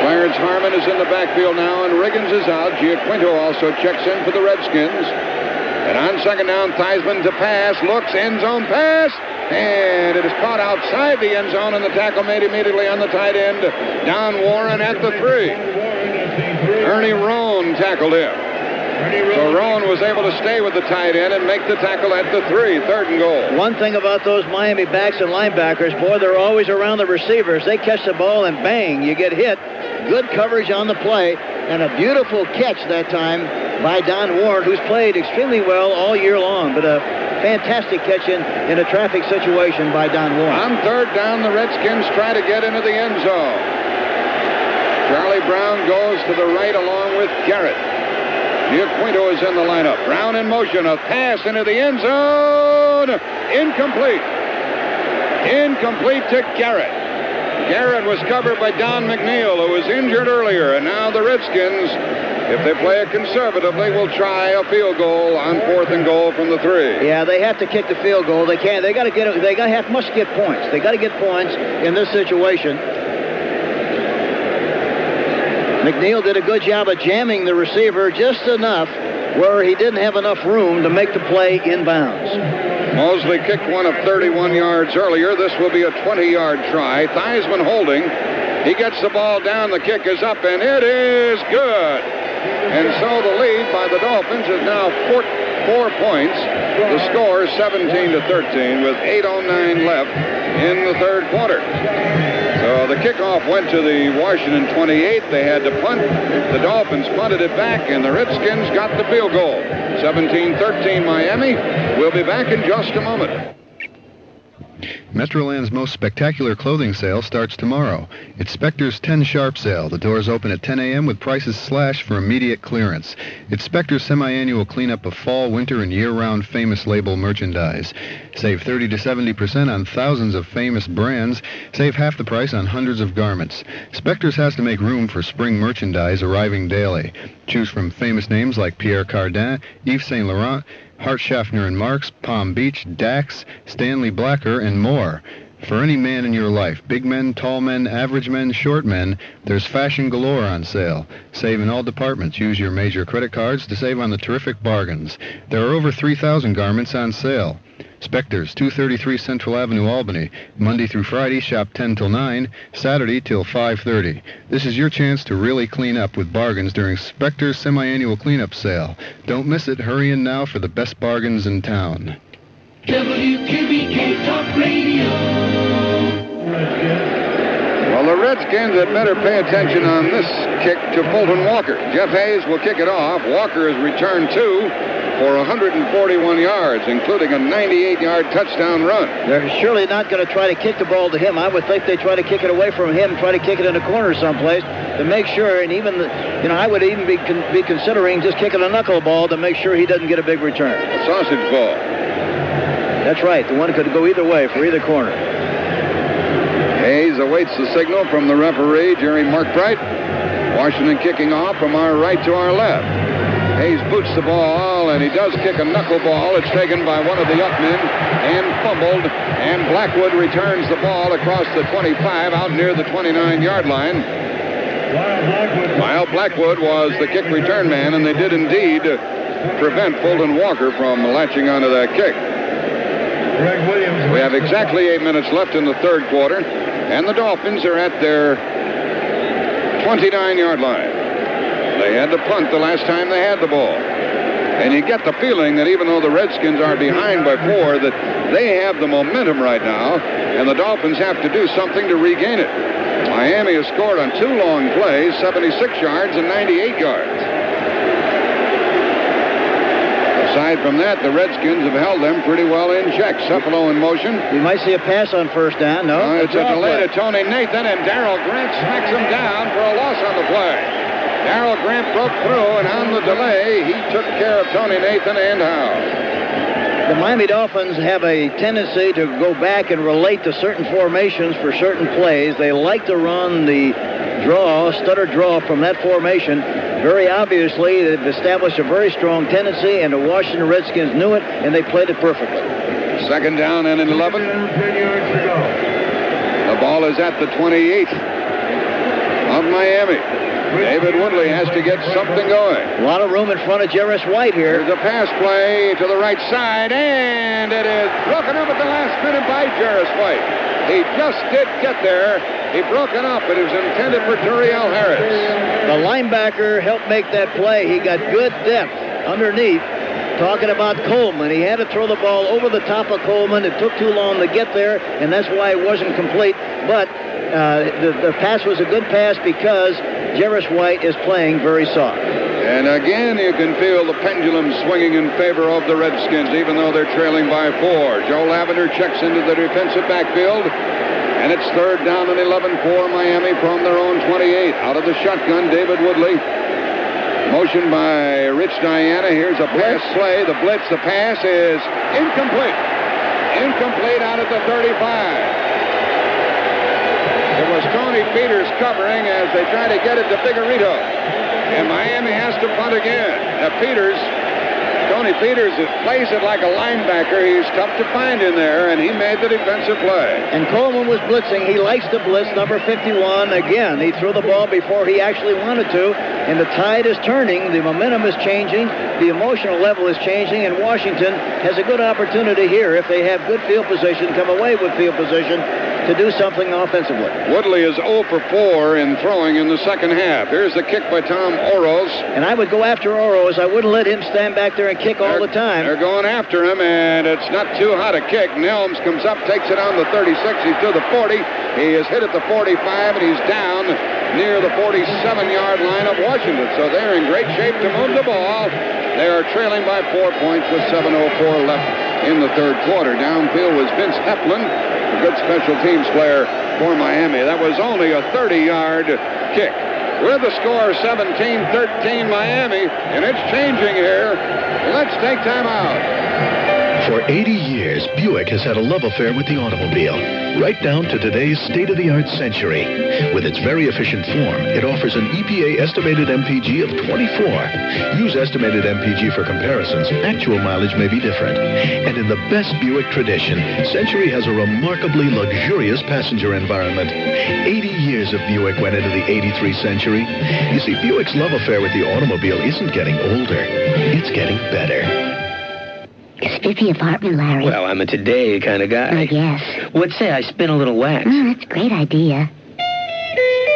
Speaker 15: Clarence Harmon is in the backfield now, and Riggins is out. Giaquinto also checks in for the Redskins. And on second down, Theismann to pass, looks, end zone pass, and it is caught outside the end zone, and the tackle made immediately on the tight end, Don Warren at the 3. Ernie Roan tackled him. So Roan was able to stay with the tight end and make the tackle at the 3, 3rd and goal.
Speaker 16: One thing about those Miami backs and linebackers, boy, they're always around the receivers. They catch the ball and bang, you get hit. Good coverage on the play, and a beautiful catch that time by Don Warren, who's played extremely well all year long, but a fantastic catch in a traffic situation by Don Warren.
Speaker 15: On third down, the Redskins try to get into the end zone. Charlie Brown goes to the right along with Garrett. Giaquinto is in the lineup. Brown in motion. A pass into the end zone. Incomplete. Incomplete to Garrett. Garrett was covered by Don McNeil, who was injured earlier. And now the Redskins, if they play it conservatively, will try a field goal on 4th and goal from the 3.
Speaker 16: Yeah, they have to kick the field goal. They can't. They got to get. Must get points. They got to get points in this situation. McNeil did a good job of jamming the receiver just enough where he didn't have enough room to make the play inbounds.
Speaker 15: Mosley kicked one of 31 yards earlier. This will be a 20-yard try. Theismann holding. He gets the ball down. The kick is up, and it is good. And so the lead by the Dolphins is now 4 points. The score is 17-13 with 8:09 left in the third quarter. So the kickoff went to the Washington 28. They had to punt. The Dolphins punted it back, and the Redskins got the field goal. 17-13 Miami. We'll be back in just a moment.
Speaker 11: Metroland's most spectacular clothing sale starts tomorrow. It's Spector's 10 Sharp Sale. The doors open at 10 a.m. with prices slashed for immediate clearance. It's Spector's semi-annual cleanup of fall, winter, and year-round famous label merchandise. Save 30 to 70% on thousands of famous brands. Save half the price on hundreds of garments. Spector's has to make room for spring merchandise arriving daily. Choose from famous names like Pierre Cardin, Yves Saint Laurent, Hart Schaffner and Marks, Palm Beach, Dax, Stanley Blacker, and more. For any man in your life, big men, tall men, average men, short men, there's fashion galore on sale. Save in all departments. Use your major credit cards to save on the terrific bargains. There are over 3,000 garments on sale. Spector's, 233 Central Avenue, Albany. Monday through Friday, shop 10 till 9. Saturday till 5:30. This is your chance to really clean up with bargains during Spector's semi-annual cleanup sale. Don't miss it. Hurry in now for the best bargains in town.
Speaker 18: WQBK Talk Radio.
Speaker 15: Well, the Redskins had better pay attention on this kick to Fulton Walker. Jeff Hayes will kick it off. Walker is returned two for 141 yards, including a 98-yard touchdown run.
Speaker 16: They're surely not going to try to kick the ball to him. I would think they try to kick it away from him, try to kick it in a corner someplace to make sure, and even, I would even be considering just kicking a knuckleball to make sure he doesn't get a big return.
Speaker 15: A sausage ball.
Speaker 16: That's right. The one could go either way for either corner.
Speaker 15: Hayes awaits the signal from the referee, Jerry Markbright. Washington kicking off from our right to our left. Hayes boots the ball, and he does kick a knuckleball. It's taken by one of the up men and fumbled, and Blackwood returns the ball across the 25 out near the 29-yard line. While Blackwood was the kick return man, and they did indeed prevent Fulton Walker from latching onto that kick. We have exactly 8 minutes left in the third quarter, and the Dolphins are at their 29-yard line. They had to punt the last time they had the ball. And you get the feeling that even though the Redskins are behind by 4, that they have the momentum right now, and the Dolphins have to do something to regain it. Miami has scored on 2 long plays, 76 yards and 98 yards. Aside from that, the Redskins have held them pretty well in check. Cephalo in motion.
Speaker 16: You might see a pass on first down. No,
Speaker 15: it's a delay to Tony Nathan, and Darrell Grant smacks him down for a loss on the play. Darrell Grant broke through, and on the delay, he took care of Tony Nathan and Howe.
Speaker 16: The Miami Dolphins have a tendency to go back and relate to certain formations for certain plays. They like to run the stutter draw from that formation. Very obviously, they've established a very strong tendency, and the Washington Redskins knew it, and they played it perfectly.
Speaker 15: Second down and 11. The ball is at the 28. of Miami. David Woodley has to get something going.
Speaker 16: A lot of room in front of Jarvis White here.
Speaker 15: There's a pass play to the right side, and it is broken up at the last minute by Jarvis White. He just did get there. He broke it up. It was intended for Turiel Harris.
Speaker 16: The linebacker helped make that play. He got good depth underneath. Talking about Coleman. He had to throw the ball over the top of Coleman. It took too long to get there, and that's why it wasn't complete. But the pass was a good pass because Jarvis White is playing very soft.
Speaker 15: And again, you can feel the pendulum swinging in favor of the Redskins, even though they're trailing by 4. Joe Lavender checks into the defensive backfield, and it's 3rd down and 11 for Miami from their own 28. Out of the shotgun, David Woodley. Motion by Rich Diana. Here's a pass play. The blitz, the pass is incomplete. Incomplete out at the 35. It was Tony Peters covering as they try to get it to Figueredo. And Miami has to punt again. Now Tony Peters plays it like a linebacker. He's tough to find in there, and he made the defensive play.
Speaker 16: And Coleman was blitzing. He likes to blitz, number 51. Again, he threw the ball before he actually wanted to, and the tide is turning. The momentum is changing. The emotional level is changing, and Washington has a good opportunity here if they have good field position, come away with field position, to do something offensively.
Speaker 15: Woodley is 0 for 4 in throwing in the second half. Here's the kick by Tom Oroz.
Speaker 16: And I would go after Oroz. I wouldn't let him stand back there and kick all the time.
Speaker 15: They're going after him, and it's not too hot a kick. Nelms comes up, takes it on the 36. He's to the 40. He is hit at the 45, and he's down near the 47-yard line of Washington. So they're in great shape to move the ball. They are trailing by 4 points with 7:04 left in the third quarter. Downfield was Vince Heflin, a good special teams player for Miami. That was only a 30-yard kick. With the score 17-13 Miami, and it's changing here. Let's take time out.
Speaker 13: For 80 years, Buick has had a love affair with the automobile, right down to today's state-of-the-art Century. With its very efficient form, it offers an EPA estimated MPG of 24. Use estimated MPG for comparisons. Actual mileage may be different. And in the best Buick tradition, Century has a remarkably luxurious passenger environment. 80 years of Buick went into the 83 Century. You see, Buick's love affair with the automobile isn't getting older. It's getting better.
Speaker 2: Spiffy apartment, Larry.
Speaker 8: Well, I'm a today kind of guy.
Speaker 2: I guess.
Speaker 8: What'd say I spin a little wax?
Speaker 2: That's a great idea.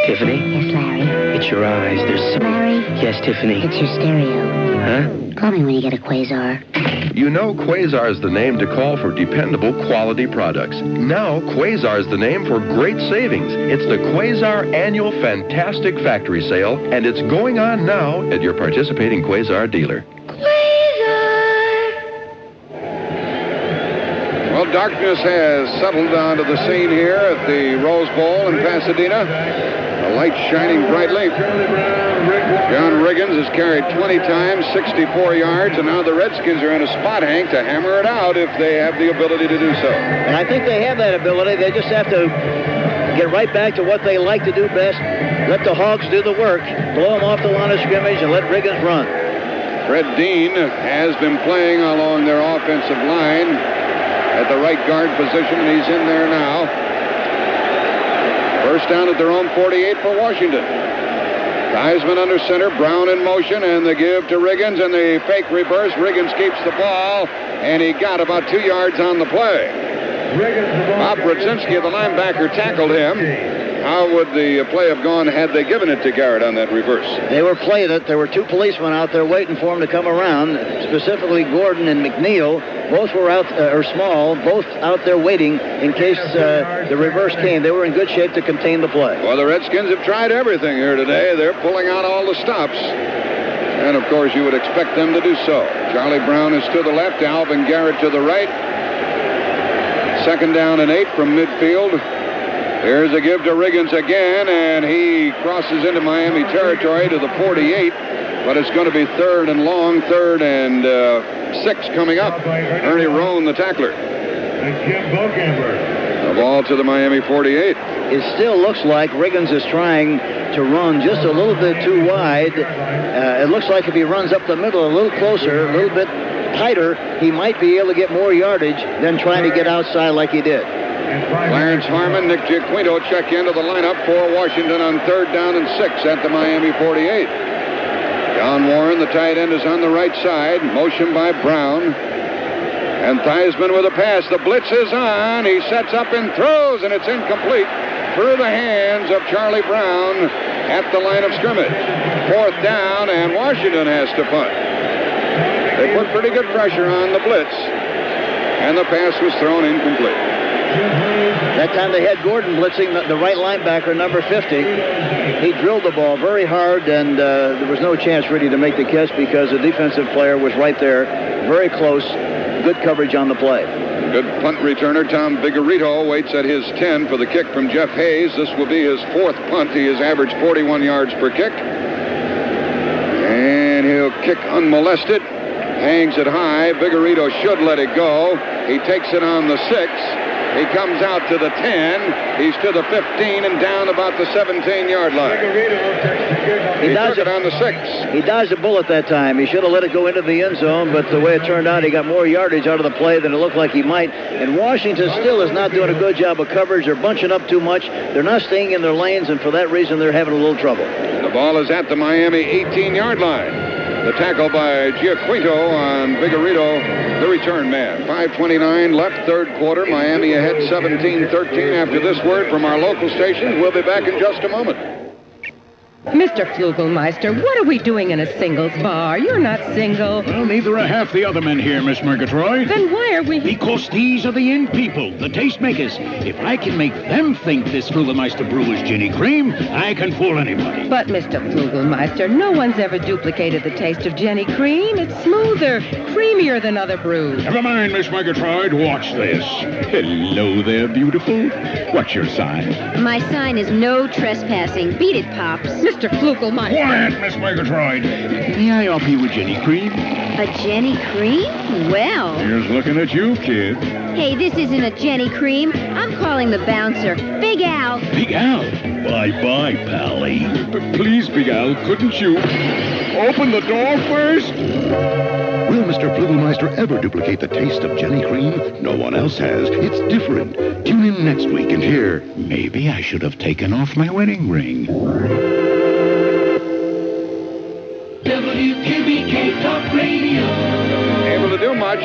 Speaker 8: Tiffany?
Speaker 2: Yes, Larry?
Speaker 8: It's your eyes. There's so...
Speaker 2: Larry?
Speaker 8: Yes, Tiffany?
Speaker 2: It's your stereo.
Speaker 8: Huh?
Speaker 2: Call me when you get a Quasar.
Speaker 24: You know Quasar is the name to call for dependable quality products. Now, Quasar is the name for great savings. It's the Quasar Annual Fantastic Factory Sale, and it's going on now at your participating Quasar dealer.
Speaker 15: Well, darkness has settled onto the scene here at the Rose Bowl in Pasadena. The light shining brightly. John Riggins has carried 20 times, 64 yards, and now the Redskins are in a spot, Hank, to hammer it out if they have the ability to do so.
Speaker 16: And I think they have that ability. They just have to get right back to what they like to do best. Let the Hogs do the work. Blow them off the line of scrimmage and let Riggins run.
Speaker 15: Fred Dean has been playing along their offensive line at the right guard position, and he's in there now. First down at their own 48 for Washington. Theismann under center, Brown in motion, and the give to Riggins, and the fake reverse. Riggins keeps the ball, and he got about 2 yards on the play. Bob Brzezinski, the linebacker, tackled him. How would the play have gone had they given it to Garrett on that reverse?
Speaker 16: They were playing it. There were two policemen out there waiting for him to come around, specifically Gordon and McNeil. Both were out, Small, both out there waiting in case the reverse came. They were in good shape to contain the play.
Speaker 15: Well, the Redskins have tried everything here today. They're pulling out all the stops. And, of course, you would expect them to do so. Charlie Brown is to the left, Alvin Garrett to the right. Second down and 8 from midfield. Here's a give to Riggins again, and he crosses into Miami territory to the 48, but it's going to be third and long, 3rd and 6 coming up. Ernie Rohn, the tackler. The ball to the Miami 48.
Speaker 16: It still looks like Riggins is trying to run just a little bit too wide. It looks like if he runs up the middle a little closer, a little bit tighter, he might be able to get more yardage than trying to get outside like he did.
Speaker 15: Clarence Harmon, Nick Giaquinto check into the lineup for Washington on 3rd down and 6 at the Miami 48. John Warren, the tight end, is on the right side. Motion by Brown. And Theismann with a pass. The blitz is on. He sets up and throws, and it's incomplete. Through the hands of Charlie Brown at the line of scrimmage. 4th down, and Washington has to punt. They put pretty good pressure on the blitz, and the pass was thrown incomplete.
Speaker 16: That time they had Gordon blitzing the right linebacker, number 50. He drilled the ball very hard, and there was no chance really to make the catch because the defensive player was right there, very close. Good coverage on the play.
Speaker 15: Good punt returner Tom Vigorito waits at his 10 for the kick from Jeff Hayes. This will be his 4th punt. He has averaged 41 yards per kick. And he'll kick unmolested. Hangs it high. Vigorito should let it go. He takes it on the 6. He comes out to the 10. He's to the 15 and down about the 17-yard line. He took it on the 6.
Speaker 16: He dodged a bullet that time. He should have let it go into the end zone, but the way it turned out, he got more yardage out of the play than it looked like he might. And Washington still is not doing a good job of coverage. They're bunching up too much. They're not staying in their lanes, and for that reason, they're having a little trouble.
Speaker 15: The ball is at the Miami 18-yard line. The tackle by Giaquinto on Vigorito, the return man. 5:29 left, 3rd quarter. Miami ahead 17-13 after this word from our local stations. We'll be back in just a moment.
Speaker 1: Mr. Flugelmeister, what are we doing in a singles bar? You're not single.
Speaker 12: Well, neither are half the other men here, Miss Murgatroyd.
Speaker 1: Then why are we...
Speaker 12: Because these are the in people, the tastemakers. If I can make them think this Flugelmeister brew is Ginny Cream, I can fool anybody.
Speaker 1: But, Mr. Flugelmeister, no one's ever duplicated the taste of Jenny Cream. It's smoother, creamier than other brews.
Speaker 12: Never mind, Miss Murgatroyd. Watch this. Hello there, beautiful. What's your sign?
Speaker 19: My sign is no trespassing. Beat it, Pops.
Speaker 1: Mr. Flugelmeister.
Speaker 12: Quiet, Miss Murgatroyd. May I offer you a Jenny Cream?
Speaker 19: A Jenny Cream? Well.
Speaker 12: Here's looking at you, kid.
Speaker 19: Hey, this isn't a Jenny Cream. I'm calling the bouncer. Big Al.
Speaker 12: Big Al? Bye-bye, Pally. Please, Big Al, couldn't you open the door first?
Speaker 13: Will Mr. Flugelmeister ever duplicate the taste of Jenny Cream? No one else has. It's different. Tune in next week and hear.
Speaker 12: Maybe I should have taken off my wedding ring.
Speaker 18: WQBK Talk Radio.
Speaker 15: Able to do much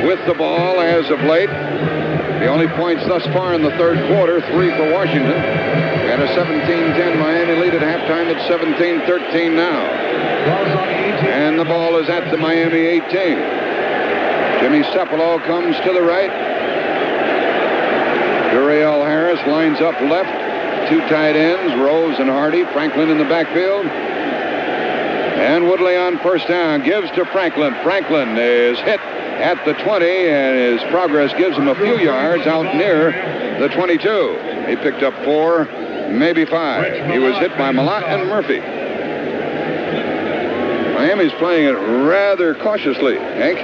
Speaker 15: with the ball as of late. The only points thus far in the 3rd quarter, 3 for Washington. We had a 17-10 Miami lead at halftime. It's 17-13 now. And the ball is at the Miami 18. Jimmy Cepolo comes to the right. Duriel Harris lines up left. 2 tight ends, Rose and Hardy. Franklin in the backfield. And Woodley on 1st down. Gives to Franklin. Franklin is hit at the 20, and his progress gives him a few yards out near the 22. He picked up 4, maybe 5. He was hit by Malott and Murphy. Miami's playing it rather cautiously, Hank.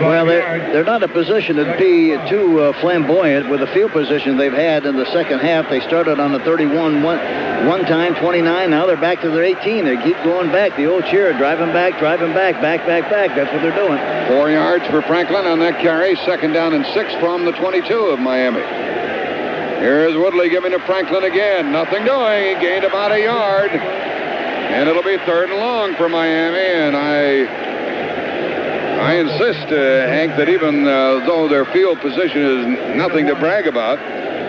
Speaker 16: Well, they're not in a position to be too flamboyant with the field position they've had in the second half. They started on the 31 one time, 29. Now they're back to their 18. They keep going back. The old cheer, driving back, back. That's what they're doing.
Speaker 15: 4 yards for Franklin on that carry. 2nd down and 6 from the 22 of Miami. Here's Woodley giving to Franklin again. Nothing doing. He gained about a yard. And it'll be 3rd and long for Miami. And I insist, Hank, that even though their field position is nothing to brag about,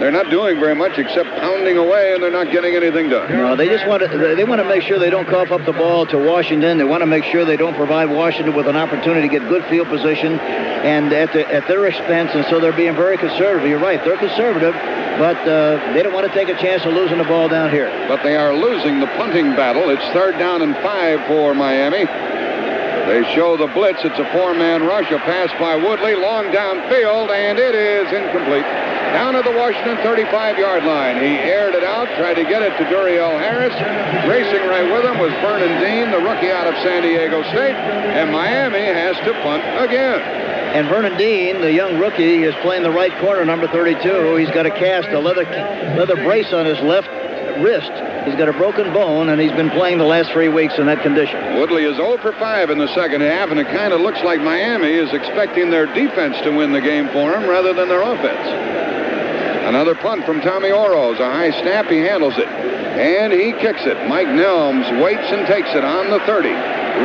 Speaker 15: they're not doing very much except pounding away, and they're not getting anything done.
Speaker 16: No, they just want to make sure they don't cough up the ball to Washington. They want to make sure they don't provide Washington with an opportunity to get good field position and at their expense, and so they're being very conservative. You're right, they're conservative, but they don't want to take a chance of losing the ball down here.
Speaker 15: But they are losing the punting battle. It's 3rd down and 5 for Miami. They show the blitz. It's a 4-man rush. A pass by Woodley, long downfield, and it is incomplete. Down at the Washington 35-yard line. He aired it out, tried to get it to Duriel Harris. Racing right with him was Vernon Dean, the rookie out of San Diego State, and Miami has to punt again.
Speaker 16: And Vernon Dean, the young rookie, is playing the right corner, number 32. He's got a cast, a leather brace on his left wrist. He's got a broken bone, and he's been playing the last 3 weeks in that condition.
Speaker 15: Woodley is 0 for 5 in the second half, and it kind of looks like Miami is expecting their defense to win the game for them rather than their offense. Another punt from Tommy Oroz. A high snap. He handles it. And he kicks it. Mike Nelms waits and takes it on the 30.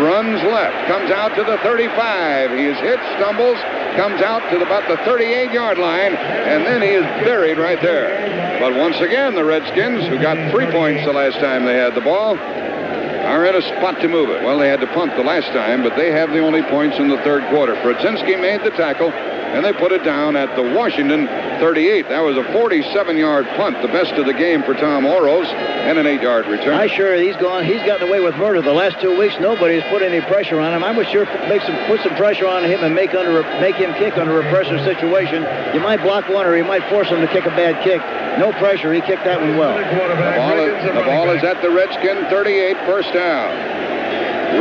Speaker 15: Runs left. Comes out to the 35. He is hit, stumbles, comes out to about the 38-yard line, and then he is buried right there. But once again, the Redskins, who got 3 points the last time they had the ball, are in a spot to move it. Well, they had to punt the last time, but they have the only points in the third quarter. Fredzinski made the tackle, and they put it down at the Washington 38. That was a 47-yard punt, the best of the game for Tom Oroz, and an 8-yard return.
Speaker 16: I'm sure he's gotten away with murder the last 2 weeks. Nobody's put any pressure on him. I would sure put some pressure on him and make him kick under a pressure situation. You might block one, or you might force him to kick a bad kick. No pressure. He kicked that one well.
Speaker 15: The ball is at the Redskin 38, first down.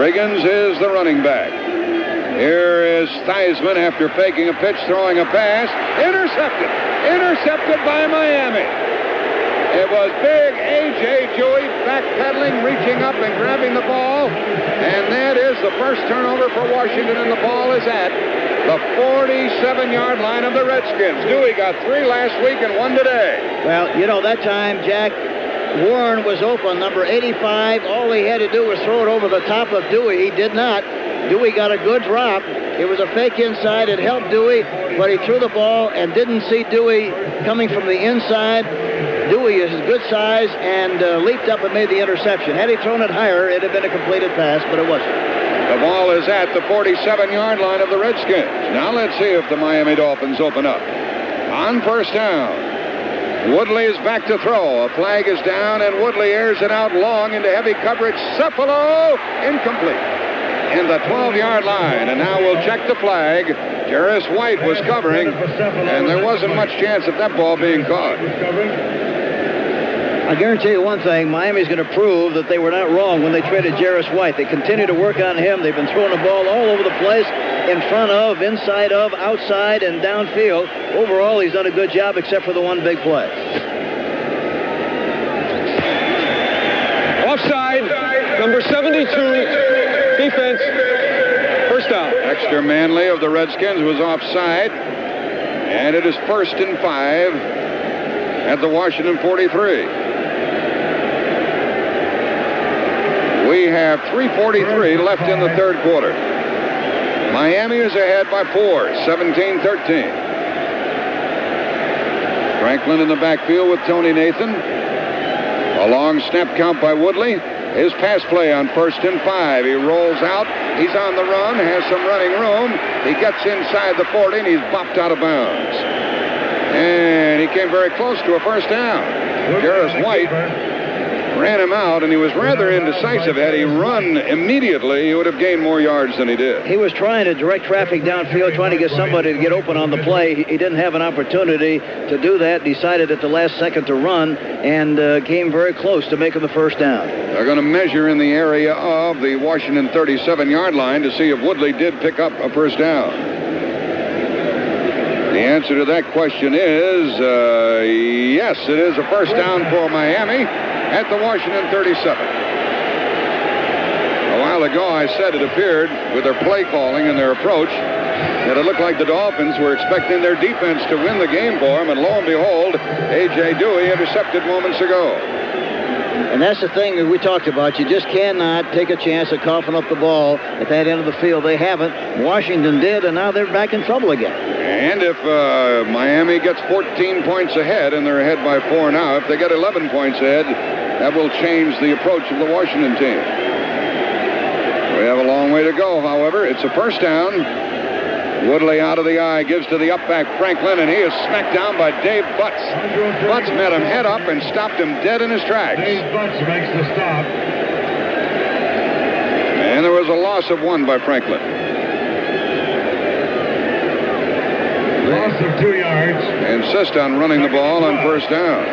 Speaker 15: Riggins is the running back. Here is Theismann after faking a pitch, throwing a pass. Intercepted by Miami. It was big A.J. Dewey backpedaling, reaching up and grabbing the ball. And that is the first turnover for Washington, and the ball is at the 47-yard line of the Redskins. Dewey got 3 last week and 1 today.
Speaker 16: Well, that time, Jack, Warren was open, number 85. All he had to do was throw it over the top of Dewey. He did not. Dewey got a good drop. It was a fake inside. It helped Dewey, but he threw the ball and didn't see Dewey coming from the inside. Dewey is a good size and leaped up and made the interception. Had he thrown it higher, it would have been a completed pass, but it wasn't.
Speaker 15: The ball is at the 47-yard line of the Redskins. Now let's see if the Miami Dolphins open up. On first down, Woodley is back to throw. A flag is down, and Woodley airs it out long into heavy coverage. Cephalo, incomplete. In the 12-yard line, and now we'll check the flag. Jarris White was covering, and there wasn't much chance of that ball being caught.
Speaker 16: I guarantee you one thing, Miami's going to prove that they were not wrong when they traded Jarris White. They continue to work on him. They've been throwing the ball all over the place, in front of, inside of, outside, and downfield. Overall, he's done a good job, except for the one big play.
Speaker 22: Offside, number 72, defense, first down.
Speaker 15: Dexter Manley of the Redskins was offside, and it is 1st and 5 at the Washington 43. We have 3:43 left in the third quarter. Miami is ahead by 4, 17-13. Franklin in the backfield with Tony Nathan. A long snap count by Woodley. His pass play on 1st and 5. He rolls out. He's on the run, has some running room. He gets inside the 40, and he's bopped out of bounds. And he came very close to a first down. Jarris White ran him out, and he was rather indecisive. Had he run immediately, he would have gained more yards than he did.
Speaker 16: He was trying to direct traffic downfield, trying to get somebody to get open on the play. He didn't have an opportunity to do that, decided at the last second to run, and came very close to making the first down.
Speaker 15: They're going to measure in the area of the Washington 37-yard line to see if Woodley did pick up a first down. The answer to that question is yes, it is a first down for Miami at the Washington 37. A while ago, I said it appeared with their play calling and their approach that it looked like the Dolphins were expecting their defense to win the game for them, and lo and behold, A.J. Dewey intercepted moments ago.
Speaker 16: And that's the thing that we talked about. You just cannot take a chance at coughing up the ball at that end of the field. They haven't. Washington did, and now they're back in trouble again.
Speaker 15: And if Miami gets 14 points ahead, and they're ahead by 4 now, if they get 11 points ahead, that will change the approach of the Washington team. We have a long way to go, however. It's a first down. Woodley out of the eye, gives to the up back Franklin, and he is smacked down by Dave Butts. Butts met him head up and stopped him dead in his tracks.
Speaker 3: Dave Butts makes the stop.
Speaker 15: And there was a loss of 1 by Franklin.
Speaker 3: Loss of 2 yards.
Speaker 15: Insist on running the ball on first down.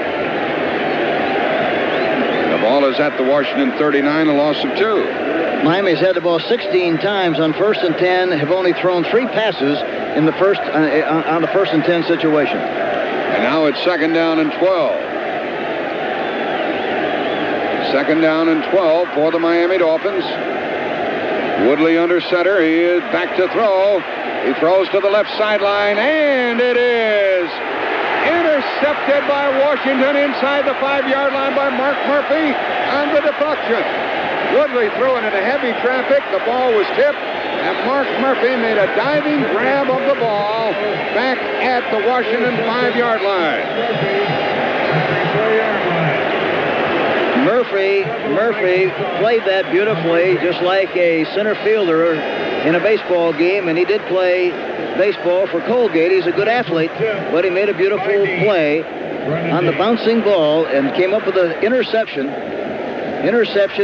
Speaker 15: The ball is at the Washington 39, a loss of 2.
Speaker 16: Miami's had the ball 16 times on 1st and 10, have only thrown 3 passes in the first on the 1st and 10 situation.
Speaker 15: And now it's 2nd down and 12. 2nd down and 12 for the Miami Dolphins. Woodley under center. He is back to throw. He throws to the left sideline, and it is intercepted. Intercepted by Washington inside the 5-yard line by Mark Murphy on the deflection. Woodley threw it into heavy traffic. The ball was tipped, and Mark Murphy made a diving grab of the ball back at the Washington 5-yard line.
Speaker 16: Murphy played that beautifully, just like a center fielder in a baseball game, and he did play baseball for Colgate. He's a good athlete, but he made a beautiful play on the bouncing ball and came up with an interception.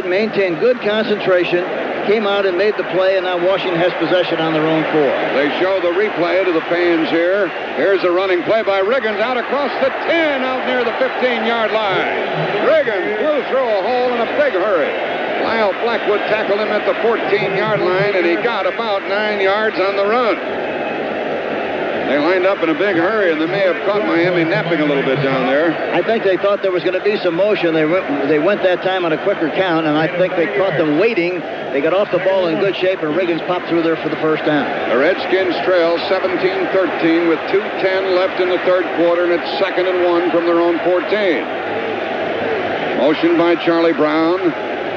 Speaker 16: Maintained good concentration, came out and made the play, and now Washington has possession on their own 4.
Speaker 15: They show the replay to the fans here. Here's a running play by Riggins out across the 10 out near the 15-yard line. Riggins flew through a hole in a big hurry. Lyle Blackwood tackled him at the 14-yard line, and he got about 9 yards on the run. They lined up in a big hurry, and they may have caught Miami napping a little bit down there.
Speaker 16: I think they thought there was going to be some motion. They went that time on a quicker count, and I think they caught them waiting. They got off the ball in good shape, and Riggins popped through there for the first down.
Speaker 15: The Redskins trail 17-13 with 2:10 left in the third quarter, and it's 2nd and 1 from their own 14. Motion by Charlie Brown.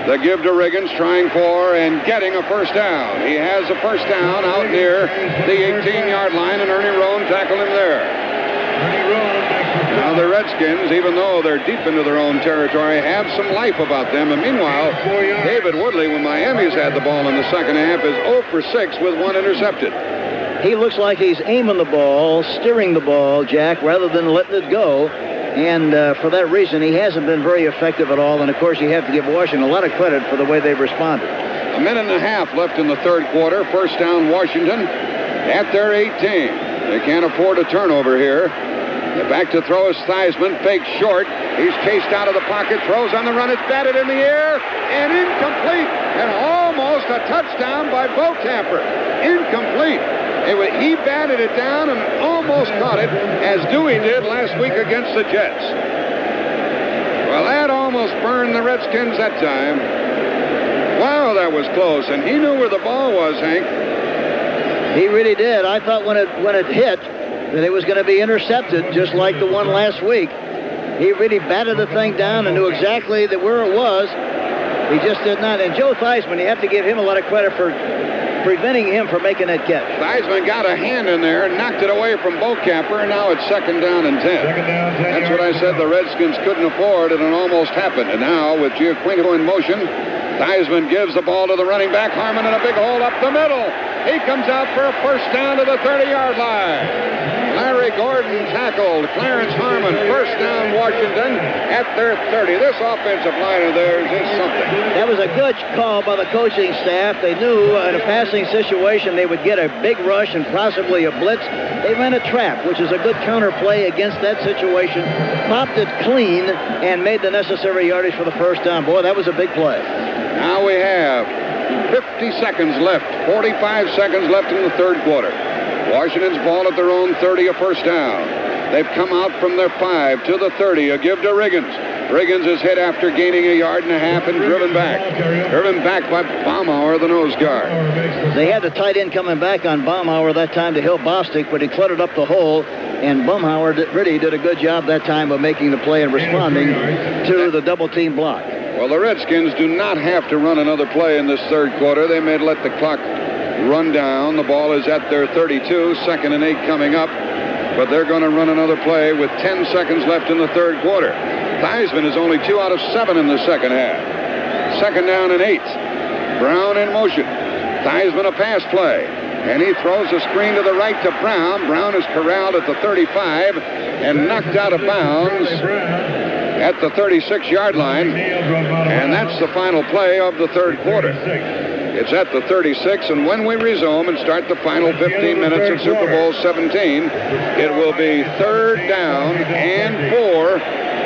Speaker 15: The give to Riggins, trying for and getting a first down. He has a first down out near the 18-yard line, and Ernie Roan tackled him there. Now the Redskins, even though they're deep into their own territory, have some life about them. And meanwhile, David Woodley, when Miami's had the ball in the second half, is 0 for 6 with 1 intercepted.
Speaker 16: He looks like he's aiming the ball, steering the ball, Jack, rather than letting it go. And for that reason, he hasn't been very effective at all. And, of course, you have to give Washington a lot of credit for the way they've responded.
Speaker 15: A minute and a half left in the third quarter. First down, Washington at their 18. They can't afford a turnover here. They're back to throw is Theismann. Fake short. He's chased out of the pocket. Throws on the run. It's batted in the air. And incomplete. And almost a touchdown by Bo Camper. Incomplete. He batted it down and almost caught it, as Dewey did last week against the Jets. Well, that almost burned the Redskins that time. Wow, that was close. And he knew where the ball was, Hank.
Speaker 16: He really did. I thought when it hit that it was going to be intercepted, just like the one last week. He really batted the thing down and knew exactly where it was. He just did not. And Joe Theismann, you have to give him a lot of credit for preventing him from making that catch.
Speaker 15: Theismann got a hand in there and knocked it away from Bo Camper, and now it's 2nd down and 10. That's what I said the Redskins couldn't afford, and it almost happened. And now, with Giaquino in motion, Theismann gives the ball to the running back, Harmon, in a big hole up the middle. He comes out for a first down to the 30-yard line. Larry Gordon tackled Clarence Harmon. First down, Washington at their 30. This offensive line of theirs is something.
Speaker 16: That was a good call by the coaching staff. They knew in a passing situation they would get a big rush and possibly a blitz. They ran a trap, which is a good counter play against that situation. Popped it clean and made the necessary yardage for the first down. Boy, that was a big play.
Speaker 15: Now we have 50 seconds left, 45 seconds left in the third quarter. Washington's ball at their own 30, a first down. They've come out from their 5 to the 30, a give to Riggins. Riggins is hit after gaining 1.5 yards and driven back. Driven back by Baumhauer, the nose guard.
Speaker 16: They had the tight end coming back on Baumhauer that time to help Bostic, but he cluttered up the hole, and Baumhauer really did a good job that time of making the play and responding to the double-team block.
Speaker 15: Well, the Redskins do not have to run another play in this third quarter. They may let the clock run down. The ball is at their 32, 2nd and 8 coming up. But they're going to run another play with 10 seconds left in the third quarter. Theismann is only 2 out of 7 in the second half. 2nd down and 8. Brown in motion. Theismann a pass play. And he throws a screen to the right to Brown. Brown is corralled at the 35 and knocked out of bounds at the 36-yard line. And that's the final play of the third quarter. It's at the 36, and when we resume and start the final 15 minutes of Super Bowl XVII, it will be 3rd down and 4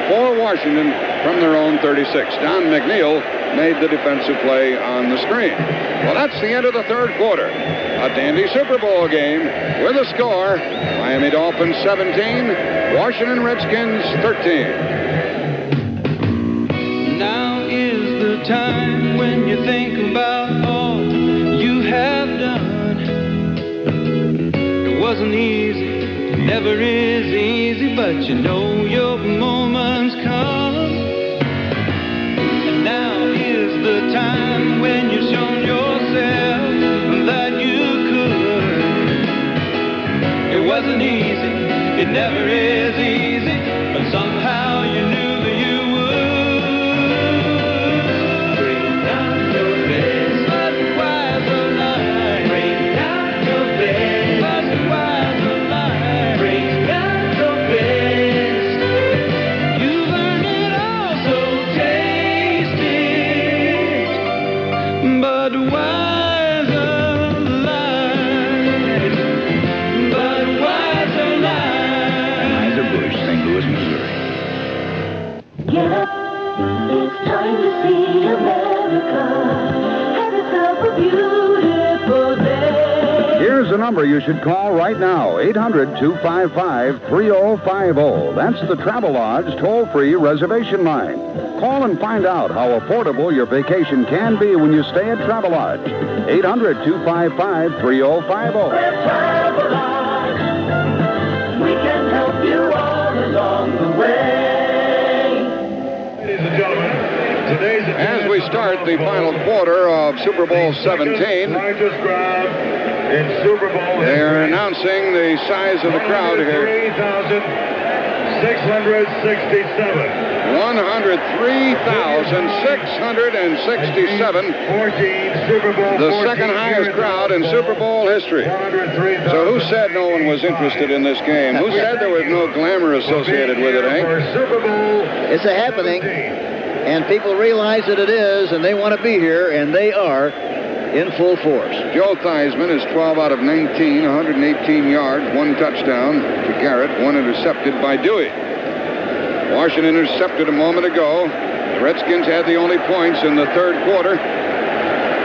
Speaker 15: for Washington from their own 36. Don McNeil made the defensive play on the screen. Well, that's the end of the third quarter. A dandy Super Bowl game with a score: Miami Dolphins 17, Washington Redskins 13.
Speaker 18: Now is the time when you think about all you have done. It wasn't easy Never is easy, but you know your moment's come. And now is the time when you've shown yourself that you could. It wasn't easy, it never is easy, but somehow you knew that you would. Bring down your best, but why's the line? Bring down your best, but why's the line? Bring down your best. You've earned it all, so taste it. But why's the line? But why's the line?
Speaker 15: Anheuser-Busch, St. Louis, Missouri.
Speaker 18: Get up, it's time to see America. Have yourself a beautiful day.
Speaker 15: Here's a number you should call right now, 800-255-3050. That's the Travelodge toll-free reservation line. Call and find out how affordable your vacation can be when you stay at Travelodge. 800-255-3050.
Speaker 18: Travelodge, we can help you all along the way.
Speaker 3: Ladies and gentlemen, today's
Speaker 15: As we start the final quarter of Super Bowl XVII,
Speaker 3: largest crowd in Super Bowl
Speaker 15: they're announcing the size of the crowd here.
Speaker 3: 3,667.
Speaker 15: 103,667.
Speaker 3: 14 Super Bowl.
Speaker 15: The second highest crowd in Super Bowl history. So who said no one was interested in this game? Who said there was no glamour associated with it, Hank?
Speaker 16: It's a happening, and people realize that it is, and they want to be here, and they are in full force.
Speaker 15: Joe Theismann is 12 out of 19, 118 yards, 1 touchdown to Garrett, 1 intercepted by Dewey. Washington intercepted a moment ago. The Redskins had the only points in the third quarter.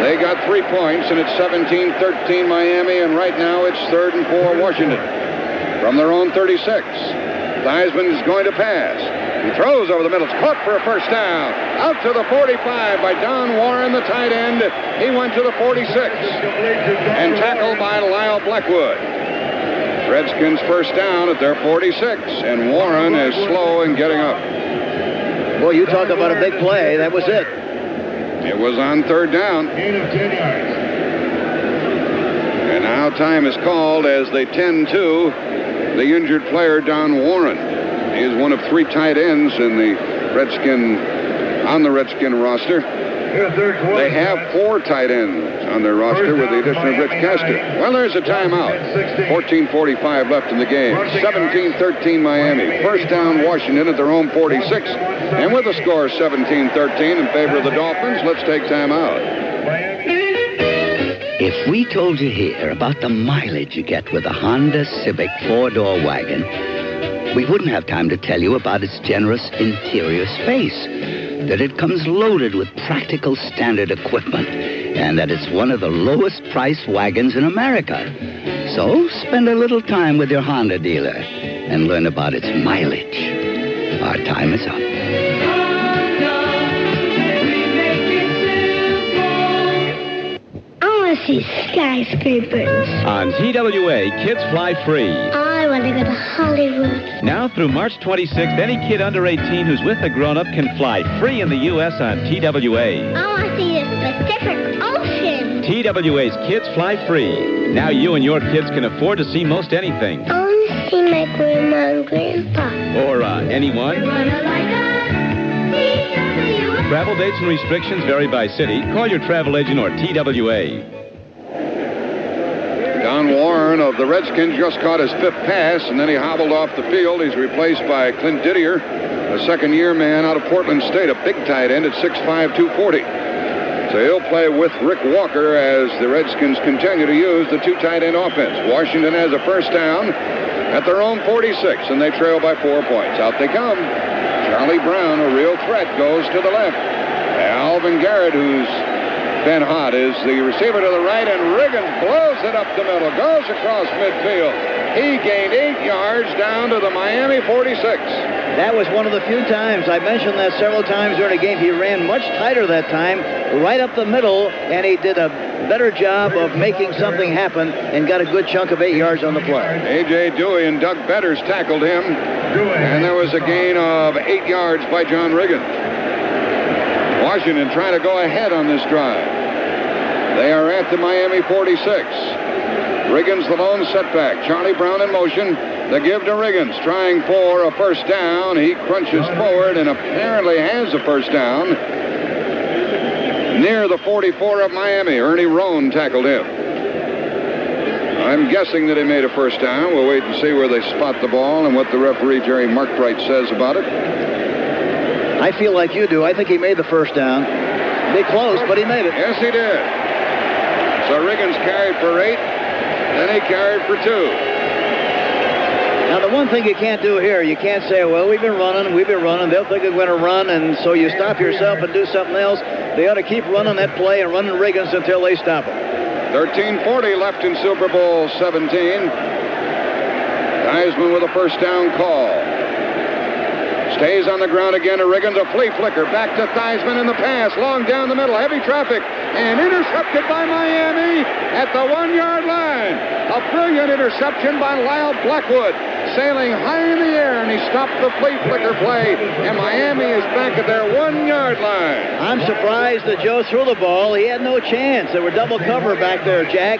Speaker 15: They got 3 points, and it's 17-13 Miami, and right now it's 3rd and 4 Washington. From their own 36, Theismann is going to pass. He throws over the middle. It's caught for a first down. Out to the 45 by Don Warren, the tight end. He went to the 46. And tackled by Lyle Blackwood. Redskins first down at their 46. And Warren is slow in getting up.
Speaker 16: Boy, you talk about a big play. That was it.
Speaker 15: It was on 3rd down.
Speaker 3: Gain of 10 yards.
Speaker 15: And now time is called as they tend to the injured player, Don Warren. He is one of 3 tight ends in the Redskin roster. They have 4 tight ends on their roster with the addition of Rich Kester. Well, there's a timeout. 14:45 left in the game. 17-13 Miami. First down Washington at their own 46. And with the score 17-13 in favor of the Dolphins, let's take time out.
Speaker 9: If we told you here about the mileage you get with a Honda Civic 4-door wagon, we wouldn't have time to tell you about its generous interior space, that it comes loaded with practical standard equipment, and that it's one of the lowest priced wagons in America. So spend a little time with your Honda dealer and learn about its mileage. Our time is up.
Speaker 2: I want to see skyscrapers.
Speaker 20: On TWA, kids fly free.
Speaker 2: I want to go to Hollywood.
Speaker 20: Now through March 26th, any kid under 18 who's with a grown-up can fly free in the U.S. on TWA.
Speaker 2: I want to see the Pacific Ocean.
Speaker 20: TWA's Kids Fly Free. Now you and your kids can afford to see most anything.
Speaker 2: I want to see my grandma and grandpa.
Speaker 20: Or anyone. Travel dates and restrictions vary by city. Call your travel agent or TWA.
Speaker 15: Don Warren of the Redskins just caught his 5th pass, and then he hobbled off the field. He's replaced by Clint Didier, a second-year man out of Portland State, a big tight end at 6'5", 240. So he'll play with Rick Walker as the Redskins continue to use the 2 tight end offense. Washington has a first down at their own 46, and they trail by 4 points. Out they come. Charlie Brown, a real threat, goes to the left. Alvin Garrett, who's Ben Hott is the receiver to the right, and Riggins blows it up the middle, goes across midfield. He gained 8 yards down to the Miami 46.
Speaker 16: That was one of the few times, I mentioned that several times during the game, he ran much tighter that time, right up the middle, and he did a better job of making something happen and got a good chunk of 8 yards on the play.
Speaker 15: A.J. Dewey and Doug Betters tackled him, and there was a gain of 8 yards by John Riggins. Washington trying to go ahead on this drive. They are at the Miami 46. Riggins the lone setback. Charlie Brown in motion. The give to Riggins, trying for a first down. He crunches forward and apparently has a first down. Near the 44 of Miami, Ernie Roan tackled him. I'm guessing that he made a first down. We'll wait and see where they spot the ball and what the referee, Jerry Markbright, says about it.
Speaker 16: I feel like you do. I think he made the first down. Be close, but he made it.
Speaker 15: Yes, he did. So Riggins carried for 8, then he carried for 2.
Speaker 16: Now, the one thing you can't do here, you can't say, well, we've been running. They'll think they're going to run, and so you stop yourself and do something else. They ought to keep running that play and running Riggins until they stop it.
Speaker 15: 13:40 left in Super Bowl XVII. Heisman with a first down call. Stays on the ground again to Riggins. A flea flicker. Back to Theismann in the pass. Long down the middle. Heavy traffic. And intercepted by Miami at the 1-yard line. A brilliant interception by Lyle Blackwood. Sailing high in the air, and he stopped the flea flicker play. And Miami is back at their 1-yard line.
Speaker 16: I'm surprised that Joe threw the ball. He had no chance. There were double cover back there, Jack.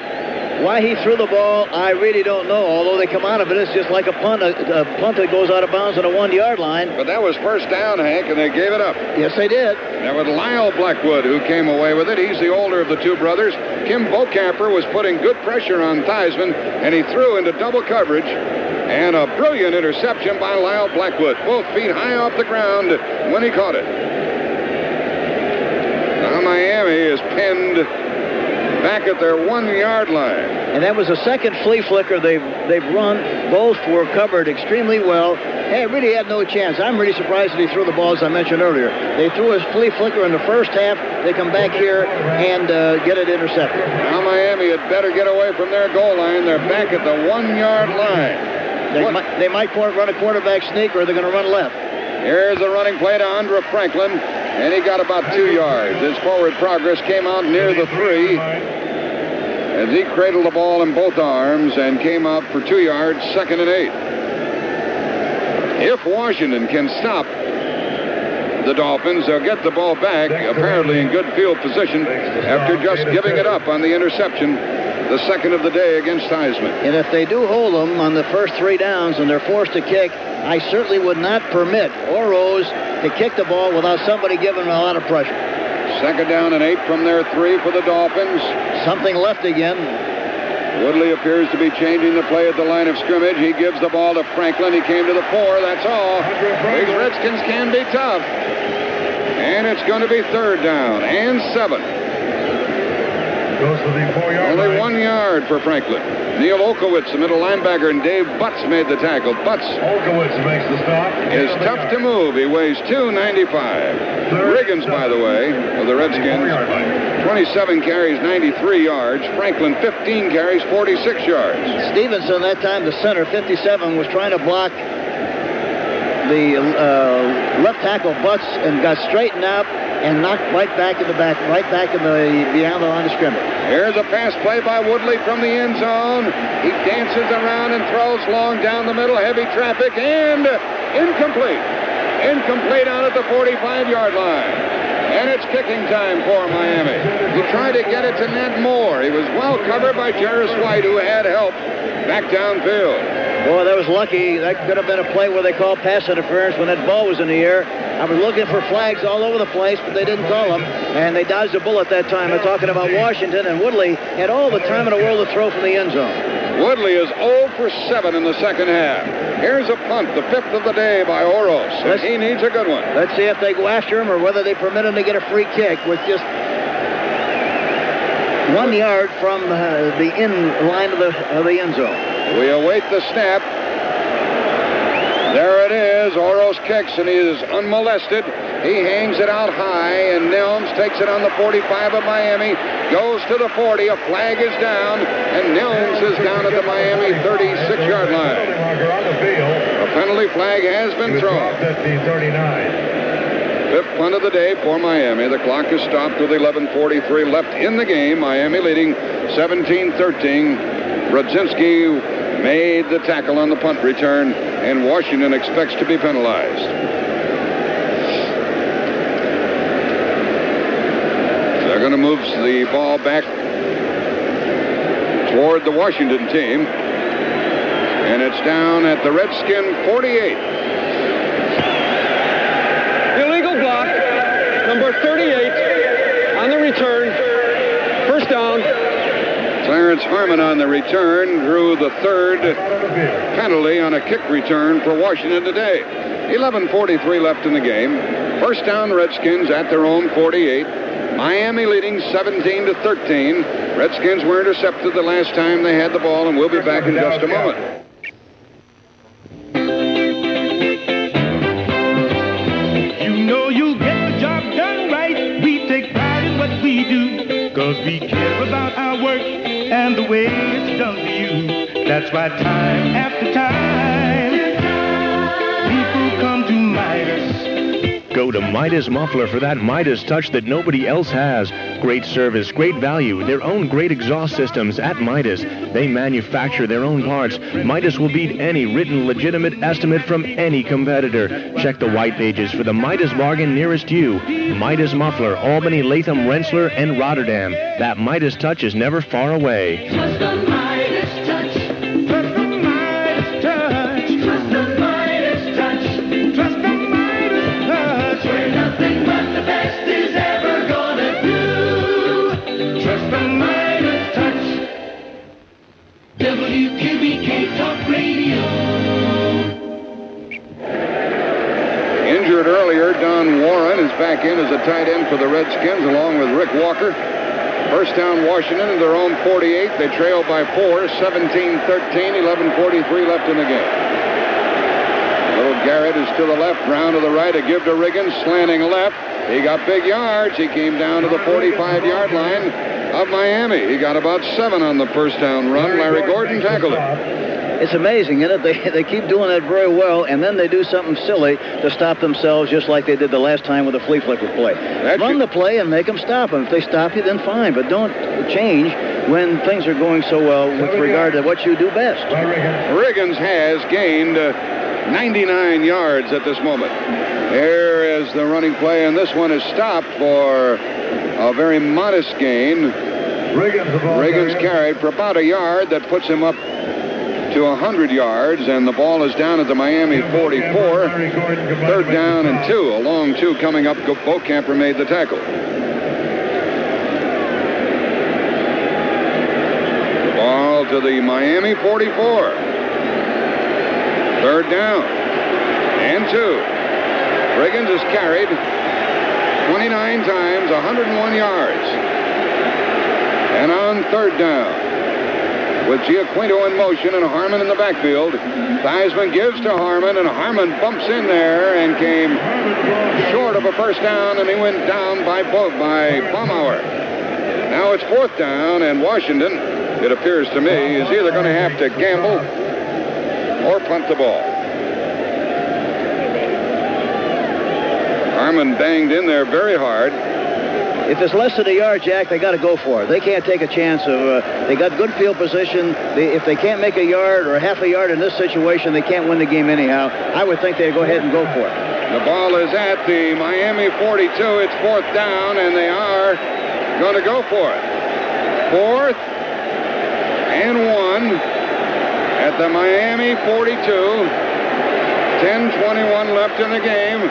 Speaker 16: Why he threw the ball, I really don't know. Although they come out of it, it's just like a punt that goes out of bounds on a 1-yard line.
Speaker 15: But that was first down, Hank, and they gave it up.
Speaker 16: Yes, they did.
Speaker 15: There was Lyle Blackwood who came away with it. He's the older of the two brothers. Kim Bocamper was putting good pressure on Theismann, and he threw into double coverage. And a brilliant interception by Lyle Blackwood. Both feet high off the ground when he caught it. Now Miami is pinned back at their 1-yard line.
Speaker 16: And that was the second flea flicker they've run. Both were covered extremely well. Hey, really had no chance. I'm really surprised that he threw the ball, as I mentioned earlier. They threw his flea flicker in the first half. They come back here and get it intercepted.
Speaker 15: Now Miami had better get away from their goal line. They're back at the 1-yard line.
Speaker 16: They might run a quarterback sneak, or they're going to run left.
Speaker 15: Here's a running play to Andre Franklin, and he got about 2 yards. His forward progress came out near the 3 as he cradled the ball in both arms and came out for 2 yards, 2nd and 8. If Washington can stop the Dolphins, they'll get the ball back, apparently in good field position, after just giving it up on the interception, the second of the day against Theismann.
Speaker 16: And if they do hold them on the first 3 downs and they're forced to kick, I certainly would not permit Oroz to kick the ball without somebody giving them a lot of pressure.
Speaker 15: 2nd down and 8 from their 3 for the Dolphins.
Speaker 16: Something left again.
Speaker 15: Woodley appears to be changing the play at the line of scrimmage. He gives the ball to Franklin. He came to the 4. That's all. These Redskins can be tough. And it's going to be 3rd down and 7.
Speaker 10: Goes to the 4-yard
Speaker 15: Only
Speaker 10: line.
Speaker 15: 1 yard for Franklin. Neil Olkowitz, the middle linebacker, and Dave Butts made the tackle. Butts
Speaker 10: Olkowitz makes the stop.
Speaker 15: is tough to move. He weighs 295. Riggins, by the way, of the Redskins, 27 carries, 93 yards. Franklin, 15 carries, 46 yards.
Speaker 16: Stevenson, that time the center, 57, was trying to block the left tackle Butts and got straightened out and knocked right back in the beyond the line of scrimmage.
Speaker 15: Here's a pass play by Woodley from the end zone. He dances around and throws long down the middle. Heavy traffic and incomplete. Incomplete out at the 45-yard line. And it's kicking time for Miami. He tried to get it to Ned Moore. He was well covered by Jarris White, who had help back downfield.
Speaker 16: Boy, that was lucky. That could have been a play where they called pass interference when that ball was in the air. I was looking for flags all over the place, but they didn't call them, and they dodged a bullet that time. I'm talking about Washington, and Woodley had all the time in the world to throw from the end zone.
Speaker 15: Woodley is 0 for 7 in the second half. Here's a punt, the 5th of the day by Oroz, and he needs a good one.
Speaker 16: Let's see if they go after him or whether they permit him to get a free kick with just 1 yard from the end line of the end zone.
Speaker 15: We await the snap. There it is. as Oros kicks, and he is unmolested. He hangs it out high, and Nilms takes it on the 45 of Miami, goes to the 40. A flag is down, and Nilms is down at the Miami 36-yard line. A penalty flag has been thrown. 5th punt of the day for Miami. The clock is stopped with 11:43 left in the game. Miami leading 17-13. Brodzinski made the tackle on the punt return, and Washington expects to be penalized. They're going to move the ball back toward the Washington team, and it's down at the Redskin 48.
Speaker 22: Illegal block, number 38 on the return. First down.
Speaker 15: Clarence Harmon on the return drew the 3rd penalty on a kick return for Washington today. 11:43 left in the game. First down, Redskins at their own 48. Miami leading 17-13. Redskins were intercepted the last time they had the ball, and we'll be back in just a moment.
Speaker 3: You know you'll get the job done right. We take pride in what we do, 'cause we care about our work and the way it's done for you. That's why time after time, people come to Midas.
Speaker 4: Go to Midas Muffler for that Midas touch that nobody else has. Great service, great value, their own great exhaust systems at Midas. They manufacture their own parts. Midas will beat any written legitimate estimate from any competitor. Check the white pages for the Midas bargain nearest you. Midas Muffler, Albany, Latham, Rensselaer, and Rotterdam. That Midas touch is never far away.
Speaker 18: Trust the Midas touch. Trust the Midas touch. Trust the Midas touch. Trust the Midas touch. Where nothing but the best is ever gonna do. Trust the Midas touch. WQBK Talk Radio.
Speaker 15: Injured earlier, Don Warren is back in as a tight end for the Redskins along with Rick Walker. First down, Washington at their own 48. They trail by 4, 17-13, 11:43 left in the game. Little Garrett is to the left, Brown to the right, a give to Riggins, slanting left. He got big yards. He came down to the 45-yard line of Miami. He got about 7 on the first down run. Larry Gordon tackled him.
Speaker 16: It's amazing, isn't it? They keep doing that very well, and then they do something silly to stop themselves, just like they did the last time with the flea flicker play. Run the play and make them stop them. If they stop you, then fine, but don't change when things are going so well with regard to what you do best.
Speaker 15: Riggins has gained 99 yards at this moment. Here is the running play, and this one is stopped for a very modest gain. Riggins carried for about a yard. That puts him up to 100 yards, and the ball is down at the Miami 44. 3rd down and 2. A long 2 coming up. Beaucamper made the tackle. The ball to the Miami 44. 3rd down and 2. Riggins has carried 29 times, 101 yards. And on 3rd down, with Giaquinto in motion and Harmon in the backfield, Theismann gives to Harmon, and Harmon bumps in there and came short of a first down, and he went down by Baumauer. Now it's 4th down, and Washington, it appears to me, is either going to have to gamble or punt the ball. Harmon banged in there very hard.
Speaker 16: If it's less than a yard, Jack, they got to go for it. They can't take a chance of. They got good field position. If they can't make a yard or half a yard in this situation, they can't win the game anyhow. I would think they'd go ahead and go for it.
Speaker 15: The ball is at the Miami 42. It's 4th down, and they are going to go for it. 4th and 1 at the Miami 42. 10:21 left in the game.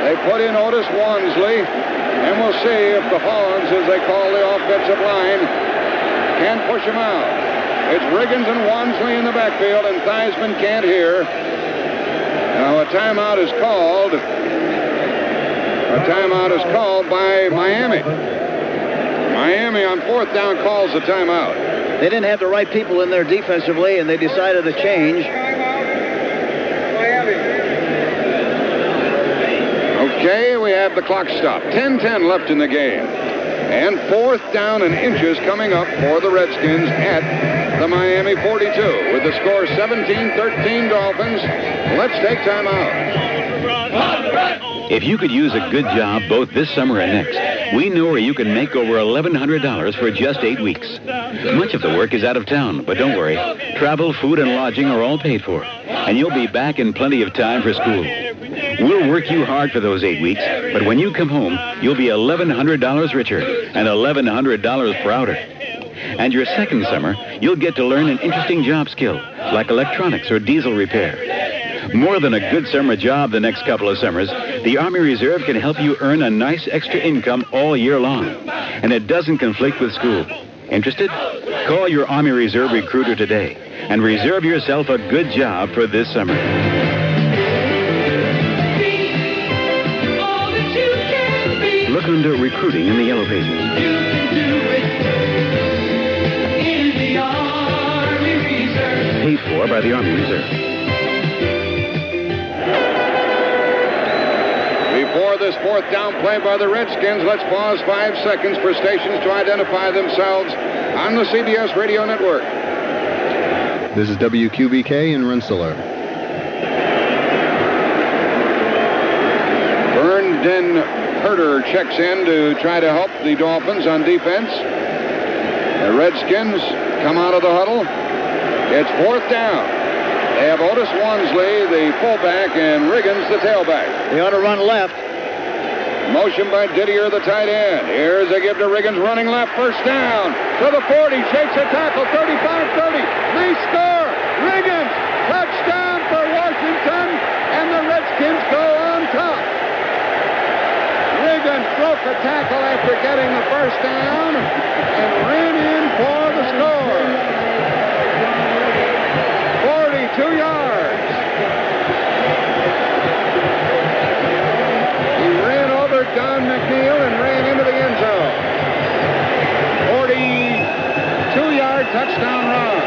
Speaker 15: They put in Otis Wansley, and we'll see if the Hogs, as they call the offensive line, can push him out. It's Riggins and Wansley in the backfield, and Theismann can't hear. Now a timeout is called. A timeout is called by Miami. Miami on 4th down calls a timeout.
Speaker 16: They didn't have the right people in there defensively, and they decided to change.
Speaker 15: Okay, we have the clock stopped. 10-10 left in the game. And 4th down and inches coming up for the Redskins at the Miami 42. With the score 17-13 Dolphins. Let's take time out.
Speaker 20: If you could use a good job both this summer and next, we know where you can make over $1,100 for just 8 weeks. Much of the work is out of town, but don't worry. Travel, food, and lodging are all paid for, and you'll be back in plenty of time for school. We'll work you hard for those 8 weeks, but when you come home, you'll be $1,100 richer and $1,100 prouder. And your second summer, you'll get to learn an interesting job skill, like electronics or diesel repair. More than a good summer job the next couple of summers, the Army Reserve can help you earn a nice extra income all year long. And it doesn't conflict with school. Interested? Call your Army Reserve recruiter today and reserve yourself a good job for this summer. Look under recruiting in the yellow pages.
Speaker 18: You can do it in the Army Reserve.
Speaker 20: Paid for by the Army Reserve.
Speaker 15: Before this 4th down play by the Redskins, let's pause 5 seconds for stations to identify themselves on the CBS Radio Network.
Speaker 11: This is WQBK in Rensselaer.
Speaker 15: Vernon Herter checks in to try to help the Dolphins on defense. The Redskins come out of the huddle. It's 4th down. They have Otis Wansley, the fullback, and Riggins, the tailback.
Speaker 16: They ought to run left.
Speaker 15: Motion by Didier, the tight end. Here's a give to Riggins, running left, 1st down. To the 40, shakes a tackle, 35-30. They score! Riggins, touchdown for Washington, and the Redskins go on top. Riggins broke a tackle after getting the 1st down and ran in for the score. 42 yards. He ran over Don McNeil and ran into the end zone. 42-yard touchdown run.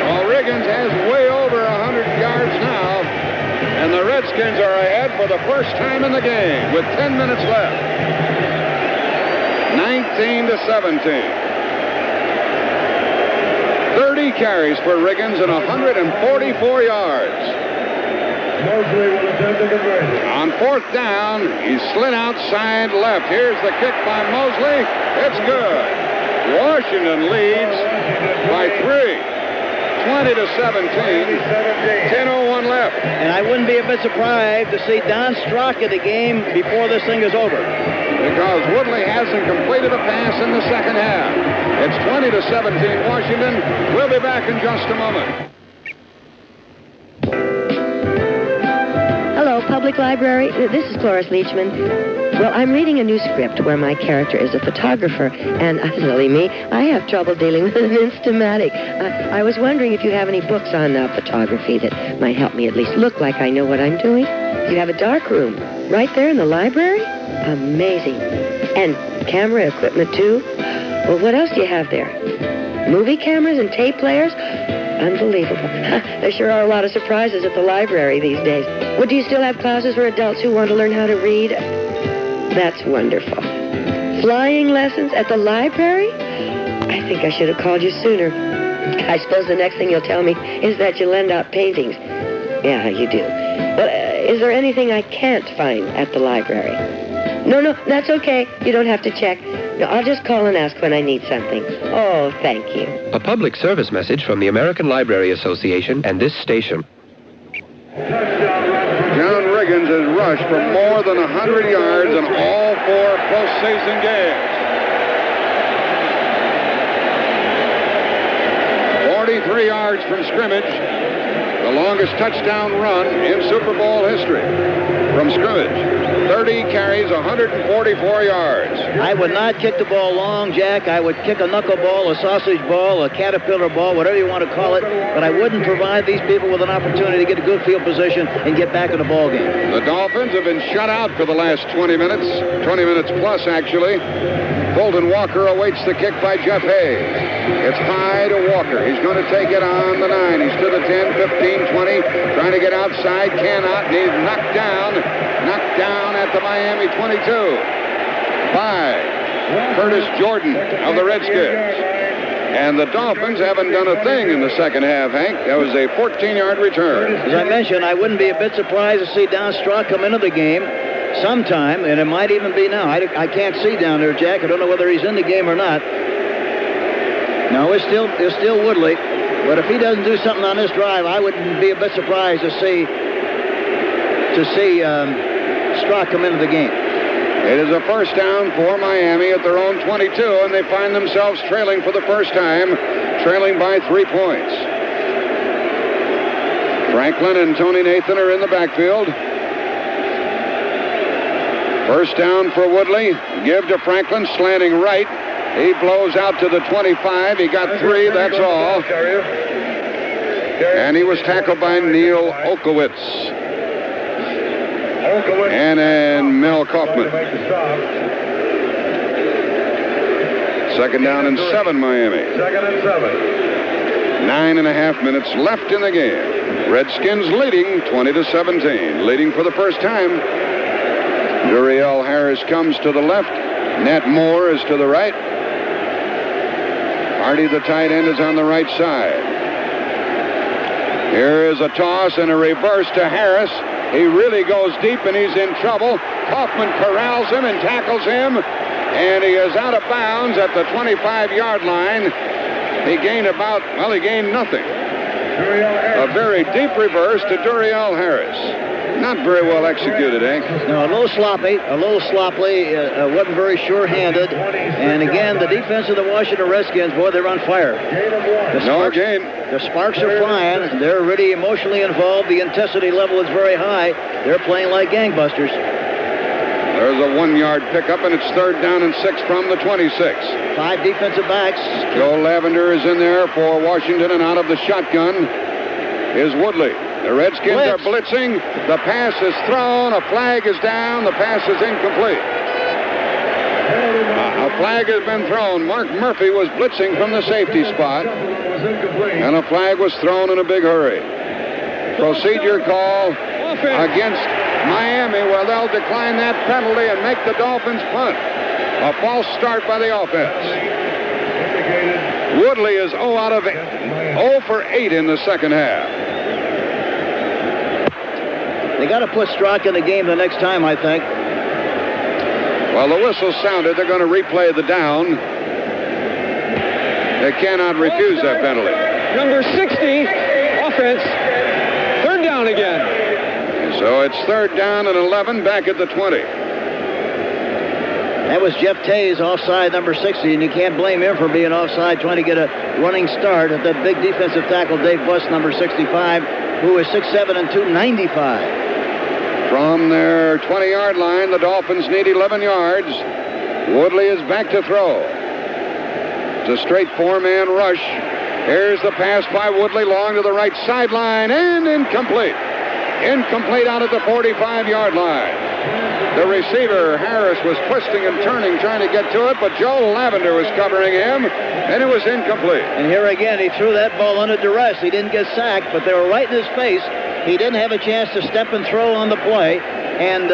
Speaker 15: Well, Riggins has way over 100 yards now. And the Redskins are ahead for the first time in the game with 10 minutes left. 19-17. 30 carries for Riggins and 144 yards. On 4th down, he slid outside left. Here's the kick by Mosley. It's good. Washington leads by 3. 20-17. 10:01 left.
Speaker 16: And I wouldn't be a bit surprised to see Don Strock at the game before this thing is over.
Speaker 15: Because Woodley hasn't completed a pass in the second half. It's 20-17 Washington. We'll be back in just a moment.
Speaker 1: Hello, Public Library. This is Cloris Leachman. Well, I'm reading a new script where my character is a photographer, and silly me, I have trouble dealing with an Instamatic. I was wondering if you have any books on photography that might help me at least look like I know what I'm doing. You have a dark room right there in the library? Amazing. And camera equipment, too? Well, what else do you have there? Movie cameras and tape players? Unbelievable. There sure are a lot of surprises at the library these days. Well, do you still have classes for adults who want to learn how to read? That's wonderful. Flying lessons at the library? I think I should have called you sooner. I suppose the next thing you'll tell me is that you lend out paintings. Yeah, you do. Well, is there anything I can't find at the library? No, that's okay. You don't have to check. No, I'll just call and ask when I need something. Oh, thank you.
Speaker 7: A public service message from the American Library Association and this station.
Speaker 15: John Riggins has rushed for more than 100 yards in all 4 postseason games. 43 yards from scrimmage, the longest touchdown run in Super Bowl history. From scrimmage, 30 carries, 144 yards.
Speaker 16: I would not kick the ball long, Jack. I would kick a knuckleball, a sausage ball, a caterpillar ball, whatever you want to call it, but I wouldn't provide these people with an opportunity to get a good field position and get back in the ball game.
Speaker 15: The Dolphins have been shut out for the last 20 minutes plus, actually. Bolton Walker awaits the kick by Jeff Hayes. It's high to Walker. He's going to take it on the 9. He's to the 10, 15, 20. Trying to get outside. Cannot. He's knocked down. Knocked down at the Miami 22 by Curtis Jordan of the Redskins. And the Dolphins haven't done a thing in the second half, Hank. That was a 14-yard return.
Speaker 16: As I mentioned, I wouldn't be a bit surprised to see Don Strock come into the game sometime, and it might even be now. I can't see down there, Jack. I don't know whether he's in the game or not. No, it's still Woodley. But if he doesn't do something on this drive, I wouldn't be a bit surprised to see Strock come into the game.
Speaker 15: It is a first down for Miami at their own 22, and they find themselves trailing for the first time, trailing by 3 points. Franklin and Tony Nathan are in the backfield. First down for Woodley. Give to Franklin, slanting right. He blows out to the 25. He got 3, that's all. And he was tackled by Neil Okowitz. And Mel Kaufman. Second down and 7, Miami.
Speaker 10: Second and 7.
Speaker 15: 9.5 minutes left in the game. Redskins leading 20-17. Leading for the first time. Duriel Harris comes to the left. Nat Moore is to the right. Hardy, the tight end, is on the right side. Here is a toss and a reverse to Harris. He really goes deep, and he's in trouble. Kaufman corrals him and tackles him, and he is out of bounds at the 25-yard line. He gained nothing. A very deep reverse to Duriel Harris. Not very well executed, Hank.
Speaker 16: No, a little sloppy, wasn't very sure-handed. And again, the defense of the Washington Redskins, boy, they're on fire. The sparks are flying. They're really emotionally involved. The intensity level is very high. They're playing like gangbusters.
Speaker 15: There's a 1-yard pickup, and it's third down and 6 from the 26.
Speaker 16: 5 defensive backs.
Speaker 15: Joe Lavender is in there for Washington, and out of the shotgun is Woodley. The Redskins are blitzing. The pass is thrown. A flag is down. The pass is incomplete. A flag has been thrown. Mark Murphy was blitzing from the safety spot, and a flag was thrown in a big hurry. Procedure call against Miami. Well, they'll decline that penalty and make the Dolphins punt. A false start by the offense. Woodley is 0 for 8 in the second half.
Speaker 16: They got to put Strock in the game the next time, I think.
Speaker 15: Well, the whistle sounded. They're going to replay the down. They cannot refuse that penalty.
Speaker 22: Number 60, offense. Third down again.
Speaker 15: So it's third down and 11, back at the 20.
Speaker 16: That was Jeff Tays, offside number 60, and you can't blame him for being offside, trying to get a running start at that big defensive tackle, Dave Buss, number 65, who is 6'7" and 295.
Speaker 15: From their 20-yard line, the Dolphins need 11 yards. Woodley is back to throw. It's a straight 4-man rush. Here's the pass by Woodley, long to the right sideline, and incomplete. Incomplete out at the 45-yard line. The receiver, Harris, was twisting and turning, trying to get to it, but Joe Lavender was covering him, and it was incomplete.
Speaker 16: And here again, he threw that ball under duress. He didn't get sacked, but they were right in his face. He didn't have a chance to step and throw on the play, and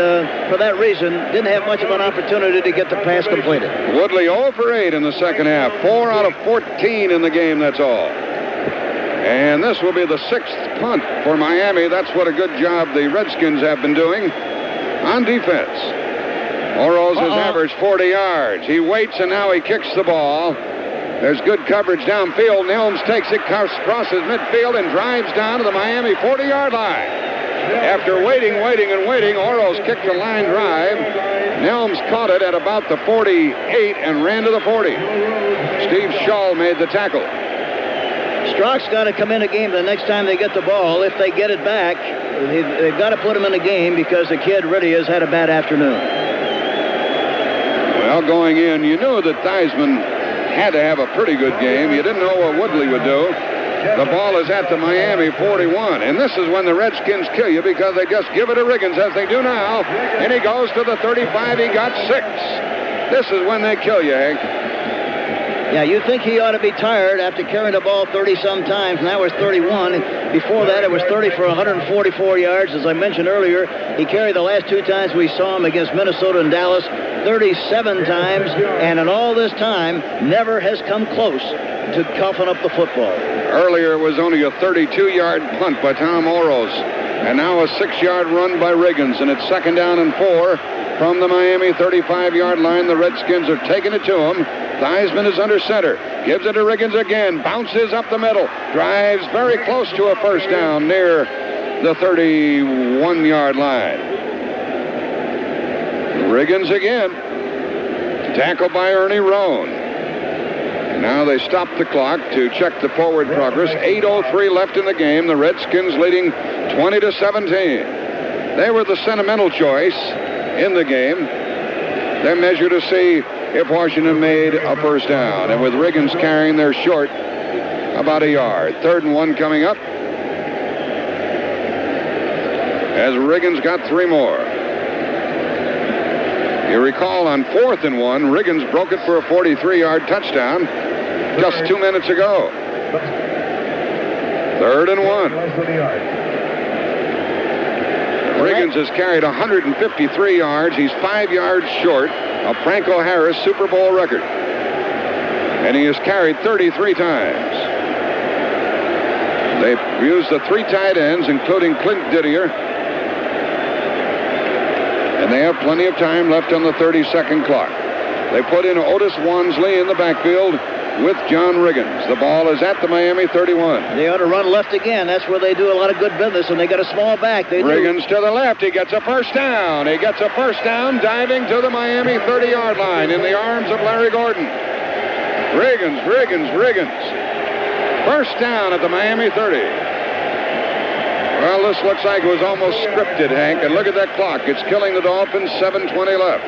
Speaker 16: for that reason, didn't have much of an opportunity to get the pass completed.
Speaker 15: Woodley 0 for 8 in the second half. 4 out of 14 in the game, that's all. And this will be the 6th punt for Miami. That's what a good job the Redskins have been doing on defense. Oroz has averaged 40 yards. He waits, and now he kicks the ball. There's good coverage downfield. Nilms takes it, crosses midfield, and drives down to the Miami 40-yard line. After waiting, Oroz kicked a line drive. Nilms caught it at about the 48 and ran to the 40. Steve Shaw made the tackle.
Speaker 16: Strock's got to come in a game the next time they get the ball. If they get it back, they've got to put him in the game because the kid really has had a bad afternoon.
Speaker 15: Well, going in, you knew that Theismann had to have a pretty good game. You didn't know what Woodley would do. The ball is at the Miami 41, and this is when the Redskins kill you because they just give it to Riggins as they do now, and he goes to the 35. He got 6. This is when they kill you, Hank.
Speaker 16: Yeah, you'd think he ought to be tired after carrying the ball 30-some times, and that was 31. Before that, it was 30 for 144 yards. As I mentioned earlier, he carried the last 2 times we saw him against Minnesota and Dallas 37 times, and in all this time, never has come close to coughing up the football.
Speaker 15: Earlier, it was only a 32-yard punt by Tom Oros, and now a 6-yard run by Riggins, and it's 2nd down and 4 from the Miami 35-yard line. The Redskins are taking it to him. Theismann is under center. Gives it to Riggins again. Bounces up the middle. Drives very close to a first down near the 31-yard line. Riggins again. Tackled by Ernie Roan. And now they stop the clock to check the forward progress. 8:03 left in the game. The Redskins leading 20-17. They were the sentimental choice in the game. They're measured to see if Washington made a first down. And with Riggins carrying, they're short about a yard. 3rd and 1 coming up. As Riggins got 3 more. You recall on 4th and 1, Riggins broke it for a 43-yard touchdown just 2 minutes ago. 3rd and 1. Riggins has carried 153 yards. He's 5 yards short of Franco Harris' Super Bowl record. And he has carried 33 times. They've used the 3 tight ends, including Clint Didier. And they have plenty of time left on the 30-second clock. They put in Otis Wansley in the backfield with John Riggins. The ball is at the Miami 31.
Speaker 16: They ought to run left again. That's where they do a lot of good business, and they got a small back.
Speaker 15: Riggins to the left. He gets a first down. He gets a first down diving to the Miami 30-yard line in the arms of Larry Gordon. Riggins. First down at the Miami 30. Well, this looks like it was almost scripted, Hank. And look at that clock. It's killing the Dolphins. 7:20 left.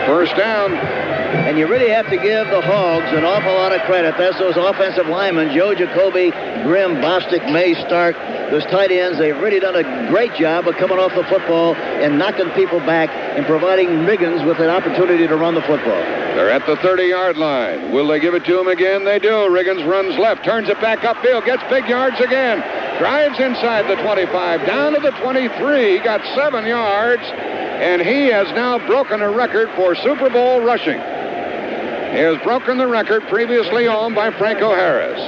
Speaker 15: First down.
Speaker 16: And you really have to give the Hogs an awful lot of credit. That's those offensive linemen, Joe Jacoby, Grimm, Bostic, May, Stark, those tight ends. They've really done a great job of coming off the football and knocking people back and providing Riggins with an opportunity to run the football.
Speaker 15: They're at the 30-yard line. Will they give it to him again? They do. Riggins runs left, turns it back upfield, gets big yards again. Drives inside the 25, down to the 23, got 7 yards. And he has now broken a record for Super Bowl rushing. He has broken the record previously owned by Franco Harris.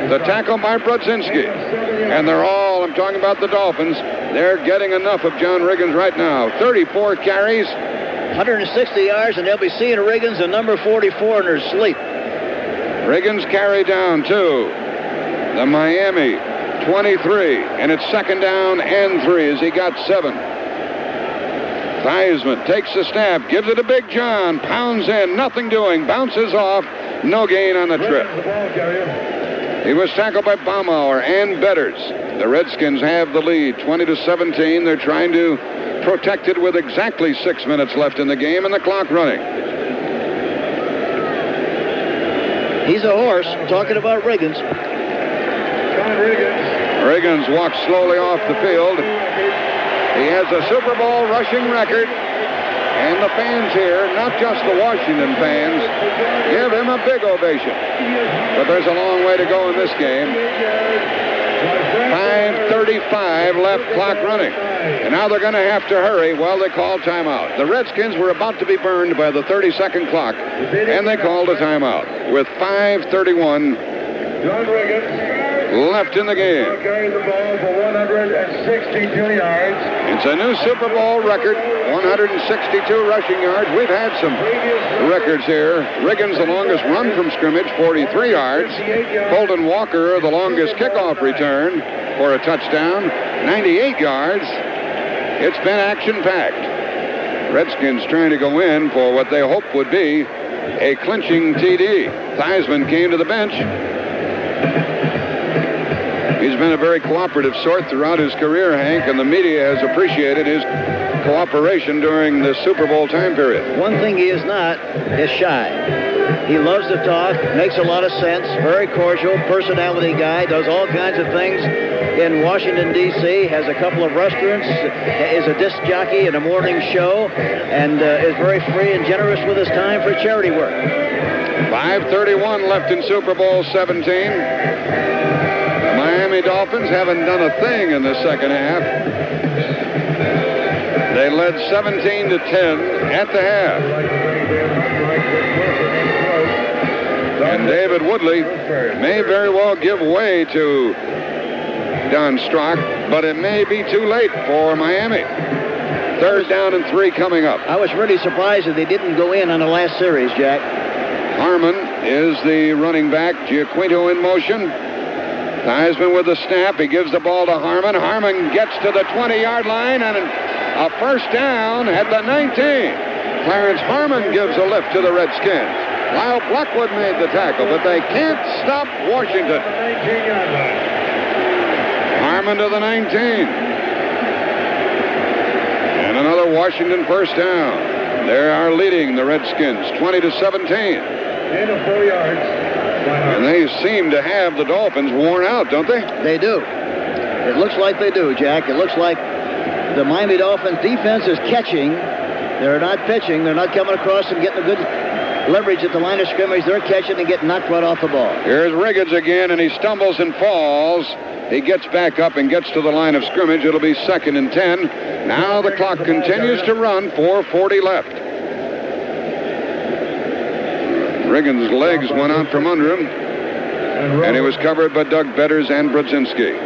Speaker 15: The tackle by Brodzinski. And they're all, I'm talking about the Dolphins, they're getting enough of John Riggins right now. 34 carries.
Speaker 16: 160 yards, and they'll be seeing Riggins in number 44 in their sleep.
Speaker 15: Riggins carry down to the Miami 23. And it's 2nd down and 3 as he got 7. Theismann takes the snap, gives it to Big John, pounds in, nothing doing, bounces off, no gain on the trip. He was tackled by Baumauer and Betters. The Redskins have the lead, 20-17. They're trying to protect it with exactly 6 minutes left in the game and the clock running.
Speaker 16: He's a horse, talking about Riggins.
Speaker 15: Riggins walks slowly off the field. He has a Super Bowl rushing record, and the fans here, not just the Washington fans, give him a big ovation. But there's a long way to go in this game. 5:35 left, clock running. And now they're going to have to hurry. Well, they call timeout. The Redskins were about to be burned by the 30-second clock, and they called a timeout with 5:31 left in the game.
Speaker 10: Carried the ball for 162 yards.
Speaker 15: It's a new Super Bowl record, 162 rushing yards. We've had some records here. Riggins, the longest run from scrimmage, 43 yards. Colton Walker, the longest kickoff return for a touchdown, 98 yards. It's been action-packed. Redskins trying to go in for what they hope would be a clinching TD. Theismann came to the bench. He's been a very cooperative sort throughout his career, Hank, and the media has appreciated his cooperation during the Super Bowl time period.
Speaker 16: One thing he is not is shy. He loves to talk, makes a lot of sense, very cordial, personality guy, does all kinds of things in Washington, D.C., has a couple of restaurants, is a disc jockey in a morning show, and is very free and generous with his time for charity work.
Speaker 15: 5:31 left in Super Bowl XVII. The Miami Dolphins haven't done a thing in the second half. They led 17-10 at the half. And David Woodley may very well give way to Don Strock, but it may be too late for Miami. 3rd down and 3 coming up.
Speaker 16: I was really surprised that they didn't go in on the last series, Jack.
Speaker 15: Harmon is the running back. Giaquinto in motion. Theismann with the snap. He gives the ball to Harmon. Harmon gets to the 20-yard line and a first down at the 19. Clarence Harmon gives a lift to the Redskins. Lyle Blackwood made the tackle, but they can't stop Washington. Harmon to the 19. And another Washington first down. They are leading the Redskins 20-17.
Speaker 10: And 4 yards.
Speaker 15: And they seem to have the Dolphins worn out, don't they?
Speaker 16: They do. It looks like they do, Jack. It looks like the Miami Dolphins defense is catching. They're not pitching. They're not coming across and getting a good leverage at the line of scrimmage. They're catching and getting knocked right off the ball.
Speaker 15: Here's Riggins again, and he stumbles and falls. He gets back up and gets to the line of scrimmage. It'll be 2nd and 10. Now the clock continues to run. 4:40 left. Riggins' legs went out from under him, and he was covered by Doug Betters and Brodzinski.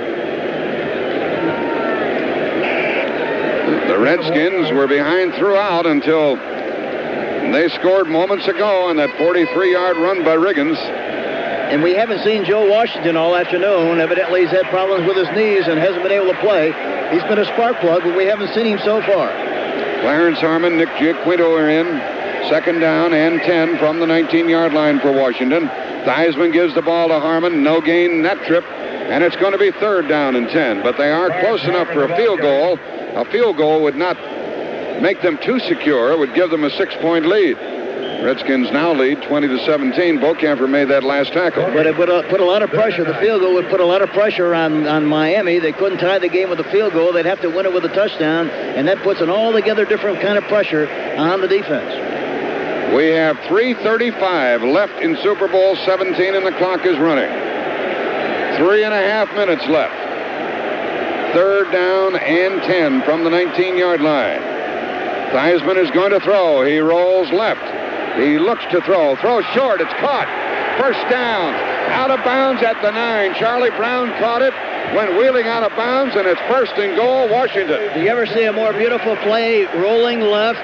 Speaker 15: The Redskins were behind throughout until they scored moments ago on that 43-yard run by Riggins.
Speaker 16: And we haven't seen Joe Washington all afternoon. Evidently, he's had problems with his knees and hasn't been able to play. He's been a spark plug, but we haven't seen him so far.
Speaker 15: Clarence Harmon, Nick Giaquinto are in. 2nd down and 10 from the 19-yard line for Washington. Theismann gives the ball to Harmon. No gain that trip. And it's going to be 3rd down and 10. But they are close enough for a field goal. A field goal would not make them too secure. It would give them a 6-point lead. Redskins now lead 20-17. Bokamper made that last tackle.
Speaker 16: But it would put a lot of pressure. The field goal would put a lot of pressure on Miami. They couldn't tie the game with a field goal. They'd have to win it with a touchdown. And that puts an altogether different kind of pressure on the defense.
Speaker 15: We have 3:35 left in Super Bowl XVII, and the clock is running. 3.5 minutes left. 3rd down and 10 from the 19-yard line. Theismann is going to throw. He rolls left. He looks to throw. Throws short. It's caught. First down. Out of bounds at the 9. Charlie Brown caught it. Went wheeling out of bounds, and it's 1st and goal, Washington.
Speaker 16: Do you ever see a more beautiful play? Rolling left,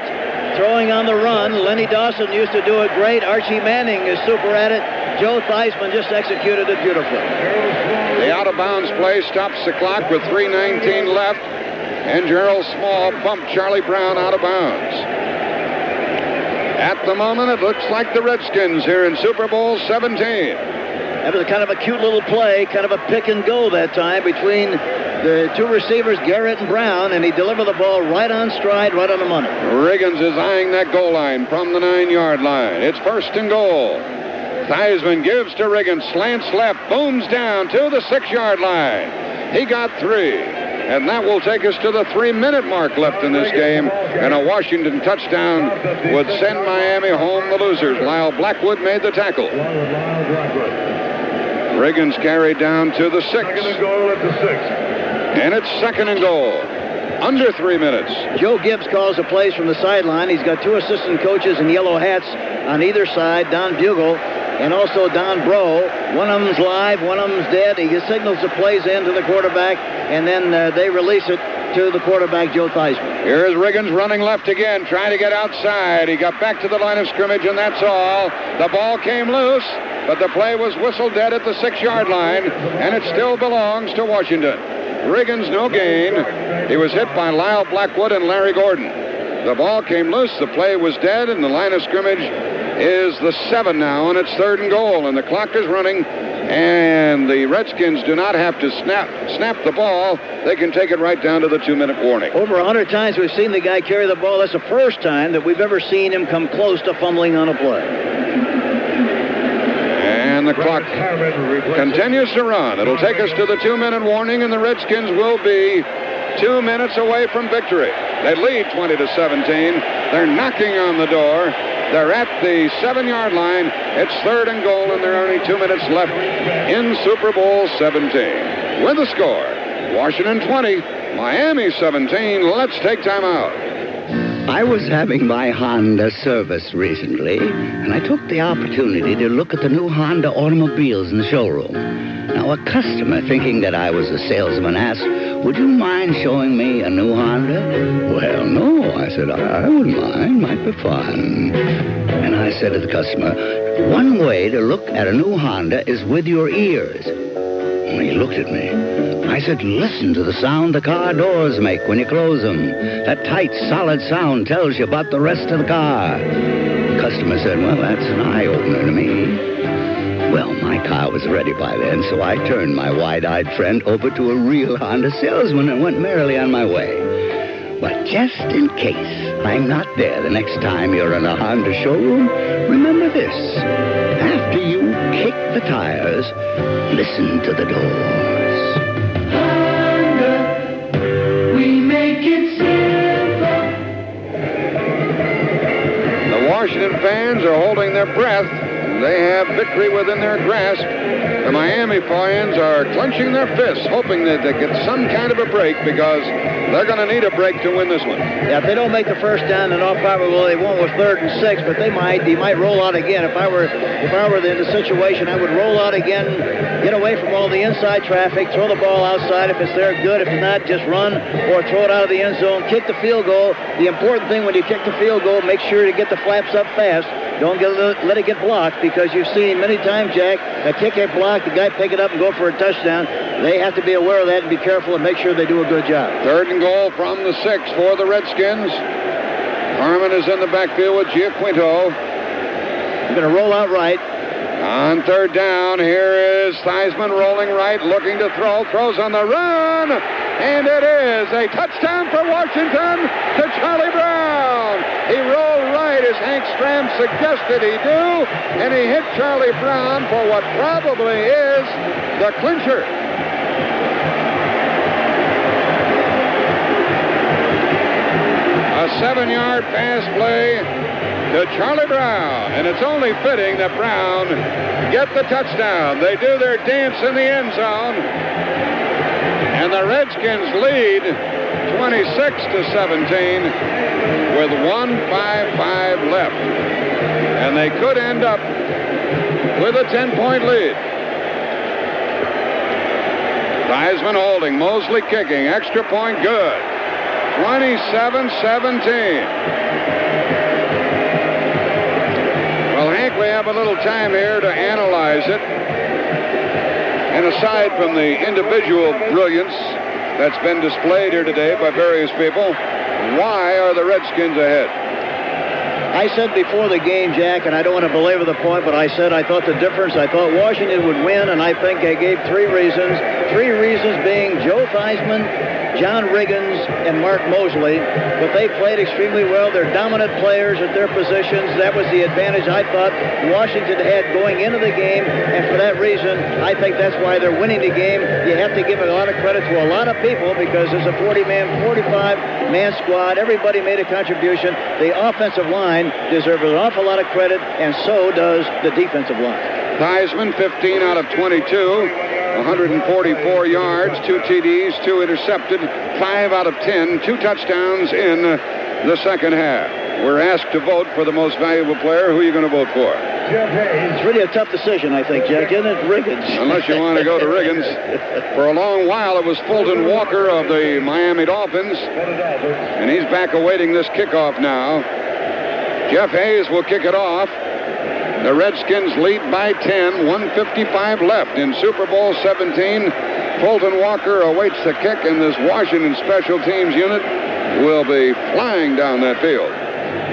Speaker 16: throwing on the run. Lenny Dawson used to do it great. Archie Manning is super at it. Joe Theismann just executed it beautifully.
Speaker 15: The out-of-bounds play stops the clock with 3:19 left, and Gerald Small bumped Charlie Brown out of bounds. At the moment, it looks like the Redskins here in Super Bowl XVII.
Speaker 16: That was kind of a cute little play, kind of a pick and go that time between the two receivers, Garrett and Brown, and he delivered the ball right on stride, right on the money.
Speaker 15: Riggins is eyeing that goal line from the 9-yard line. It's 1st and goal. Theismann gives to Riggins, slants left, booms down to the 6-yard line. He got 3, and that will take us to the 3-minute mark left in this game, and a Washington touchdown would send Miami home the losers. Lyle Blackwood made the tackle. Riggins carried down to the 6.
Speaker 10: 2nd and goal at the 6.
Speaker 15: And it's 2nd and goal. Under 3 minutes.
Speaker 16: Joe Gibbs calls the plays from the sideline. He's got 2 assistant coaches in yellow hats on either side, Don Bugle and also Don Bro. One of them's live, one of them's dead. He signals the plays in to the quarterback, and then they release it to the quarterback, Joe Theismann.
Speaker 15: Here's Riggins running left again, trying to get outside. He got back to the line of scrimmage, and that's all. The ball came loose, but the play was whistled dead at the 6-yard line, and it still belongs to Washington. Riggins, no gain. He was hit by Lyle Blackwood and Larry Gordon. The ball came loose, the play was dead, and the line of scrimmage is the 7 now, and it's 3rd and goal, and the clock is running, and the Redskins do not have to snap the ball. They can take it right down to the 2-minute warning.
Speaker 16: Over 100 times we've seen the guy carry the ball. That's the first time that we've ever seen him come close to fumbling on a play.
Speaker 15: And the clock continues to run. It'll take us to the 2-minute warning, and the Redskins will be 2 minutes away from victory. They lead 20-17. They're knocking on the door. They're at the 7-yard line. It's 3rd and goal, and there are only 2 minutes left in Super Bowl XVII. With the score, Washington 20, Miami 17. Let's take time out.
Speaker 9: I was having my Honda service recently, and I took the opportunity to look at the new Honda automobiles in the showroom. Now, a customer, thinking that I was a salesman, asked, "Would you mind showing me a new Honda?" "Well, no," I said. I wouldn't mind. Might be fun. And I said to the customer, "One way to look at a new Honda is with your ears." And he looked at me. I said, "Listen to the sound the car doors make when you close them. That tight, solid sound tells you about the rest of the car." The customer said, "Well, that's an eye-opener to me." Well, my car was ready by then, so I turned my wide-eyed friend over to a real Honda salesman and went merrily on my way. But just in case I'm not there the next time you're in a Honda showroom, remember this. After you kick the tires, listen to the doors.
Speaker 18: Honda, we make it simple.
Speaker 15: The Washington fans are holding their breath. They have victory within their grasp. The Miami fans are clenching their fists, hoping that they get some kind of a break, because they're going to need a break to win this one.
Speaker 16: Yeah, if they don't make the first down, then all probable they won't with 3rd and 6, but they might roll out again. If I were in the situation, I would roll out again, get away from all the inside traffic, throw the ball outside. If it's there, good. If not, just run or throw it out of the end zone, kick the field goal. The important thing when you kick the field goal, make sure to get the flaps up fast. Don't let it get blocked, because you've seen many times, Jack, a kick get blocked, the guy pick it up and go for a touchdown. They have to be aware of that and be careful and make sure they do a good job.
Speaker 15: 3rd and goal from the 6 for the Redskins. Harmon is in the backfield with Giaquinto.
Speaker 16: I'm going to roll out right.
Speaker 15: On 3rd down, here is Theismann rolling right, looking to throw. Throws on the run, and it is a touchdown for Washington to Charlie Brown. He rolled right as Hank Stram suggested he do, and he hit Charlie Brown for what probably is the clincher. A 7-yard pass play to Charlie Brown, and it's only fitting that Brown get the touchdown. They do their dance in the end zone, and the Redskins lead 26-17 with 1:55 left, and they could end up with a 10-point lead. Theismann holding, Mosley kicking, extra point good, 27-17. Well, Hank, we have a little time here to analyze it. And aside from the individual brilliance that's been displayed here today by various people, why are the Redskins ahead?
Speaker 16: I said before the game, Jack, and I don't want to belabor the point, but I said I thought the difference, I thought Washington would win, and I think I gave 3 reasons. 3 reasons being Joe Theismann, John Riggins, and Mark Mosley. But they played extremely well. They're dominant players at their positions. That was the advantage I thought Washington had going into the game, and for that reason, I think that's why they're winning the game. You have to give a lot of credit to a lot of people, because there's a 45-man squad. Everybody made a contribution. The offensive line deserves an awful lot of credit, and so does the defensive line.
Speaker 15: Theismann, 15 out of 22, 144 yards, 2 TDs, 2 intercepted, 5 out of 10, 2 touchdowns in the second half. We're asked to vote for the most valuable player. Who are you going to vote for?
Speaker 16: It's really a tough decision, I think, Jack, isn't it? Riggins.
Speaker 15: Unless you want to go to Riggins. For a long while, it was Fulton Walker of the Miami Dolphins, and he's back awaiting this kickoff now. Jeff Hayes will kick it off. The Redskins lead by 10, 1:55 left in Super Bowl XVII. Fulton Walker awaits the kick, and this Washington special teams unit will be flying down that field.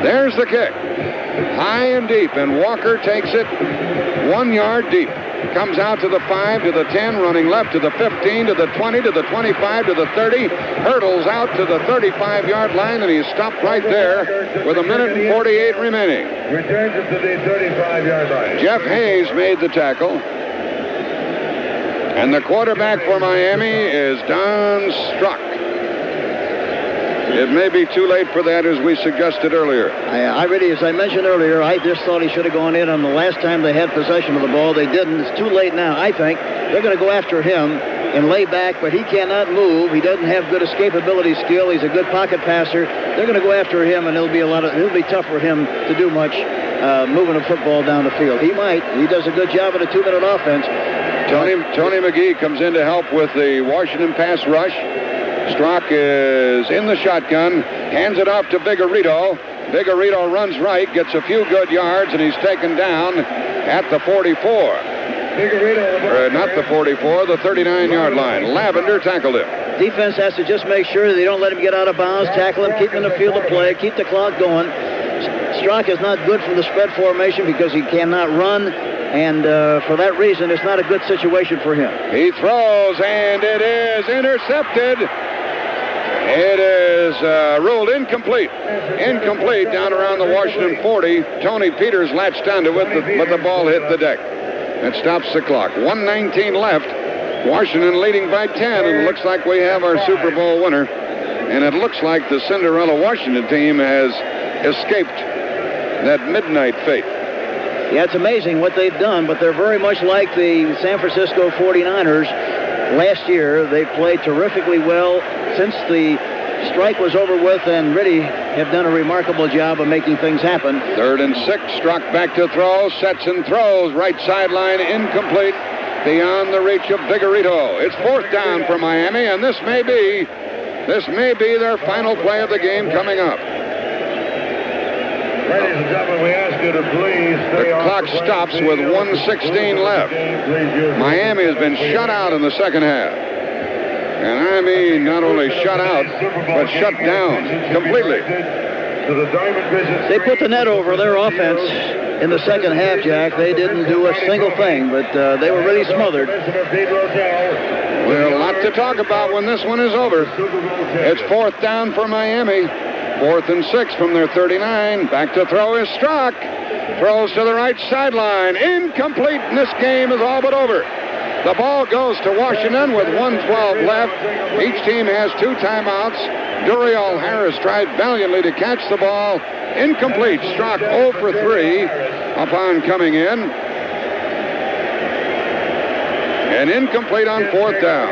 Speaker 15: There's the kick. High and deep, and Walker takes it 1 yard deep. Comes out to the 5, to the 10, running left to the 15, to the 20, to the 25, to the 30. Hurdles out to the 35-yard line, and he's stopped right there with 1:48 remaining.
Speaker 10: Returns it to the 35-yard line.
Speaker 15: Jeff Hayes made the tackle. And the quarterback for Miami is Don Strzok. It may be too late for that, as we suggested earlier.
Speaker 16: I really, as I mentioned earlier, I just thought he should have gone in on the last time they had possession of the ball. They didn't. It's too late now, I think. They're going to go after him and lay back, but he cannot move. He doesn't have good escapability skill. He's a good pocket passer. They're going to go after him, and it'll be tough for him to do much moving a football down the field. He might. He does a good job at a 2-minute offense.
Speaker 15: Tony McGee comes in to help with the Washington pass rush. Strzok is in the shotgun, hands it off to Vigorito. Vigorito runs right, gets a few good yards, and he's taken down at the 44. Not the 44, the 39-yard line. Lavender tackled him.
Speaker 16: Defense has to just make sure that they don't let him get out of bounds, tackle him, keep him in the field of play, keep the clock going. Strzok is not good from the spread formation because he cannot run, and for that reason, it's not a good situation for him.
Speaker 15: He throws, and it is intercepted. It is ruled incomplete. Incomplete down around the Washington 40. Tony Peters latched onto it, but the ball hit the deck. That stops the clock. 1:19 left. Washington leading by 10, and it looks like we have our Super Bowl winner. And it looks like the Cinderella Washington team has escaped that midnight fate.
Speaker 16: Yeah, it's amazing what they've done, but they're very much like the San Francisco 49ers last year. They played terrifically well since the strike was over with and really have done a remarkable job of making things happen.
Speaker 15: 3rd and 6, Strzok back to throw, sets and throws, right sideline, incomplete, beyond the reach of Vigorito. It's 4th down for Miami, and this may be their final play of the game coming up.
Speaker 10: Ladies and gentlemen, we ask you to please stay
Speaker 15: The clock stops with 1:16 left. Miami has been shut out in the second half. And I mean, not only shut out, but shut down completely.
Speaker 16: They put the net over their offense in the second half, Jack. They didn't do a single thing, but they were really smothered.
Speaker 15: Well, a lot to talk about when this one is over. It's 4th down for Miami. 4th and 6 from their 39. Back to throw is Strzok. Throws to the right sideline. Incomplete, and this game is all but over. The ball goes to Washington with 1:12 left. Each team has 2 timeouts. Duriel Harris tried valiantly to catch the ball. Incomplete. Strzok 0 for 3 upon coming in. And incomplete on 4th down.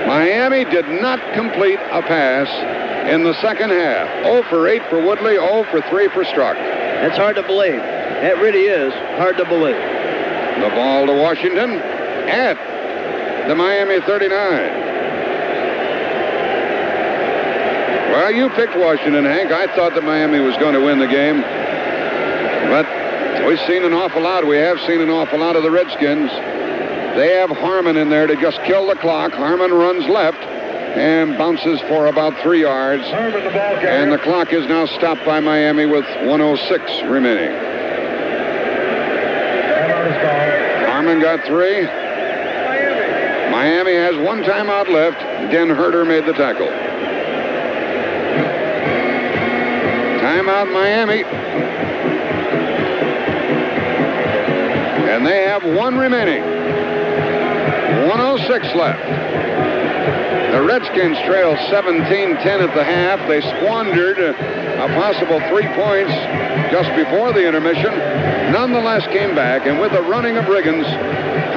Speaker 15: Miami did not complete a pass in the second half. 0 for 8 for Woodley, 0 for 3 for Strzok.
Speaker 16: That's hard to believe. That really is hard to believe.
Speaker 15: The ball to Washington at the Miami 39. Well, you picked Washington, Hank. I thought that Miami was going to win the game. But we've seen an awful lot. We have seen an awful lot of the Redskins. They have Harmon in there to just kill the clock. Harmon runs left and bounces for about 3 yards. And the clock is now stopped by Miami with 1:06 remaining. Harmon got 3. Miami has 1 timeout left. Den Herter made the tackle. Timeout Miami. And they have 1 remaining. 1:06 left. The Redskins trailed 17-10 at the half. They squandered a possible 3 points just before the intermission. Nonetheless came back, and with the running of Riggins,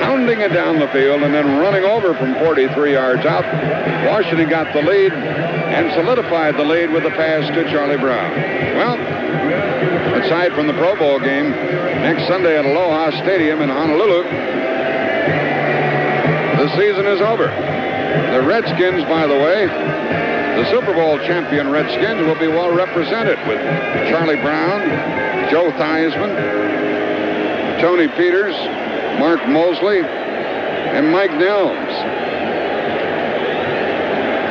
Speaker 15: pounding it down the field and then running over from 43 yards out, Washington got the lead and solidified the lead with a pass to Charlie Brown. Well, aside from the Pro Bowl game, next Sunday at Aloha Stadium in Honolulu, the season is over. The Redskins, by the way, the Super Bowl champion Redskins, will be well represented with Charlie Brown, Joe Theismann, Tony Peters, Mark Mosley, and Mike Nelms.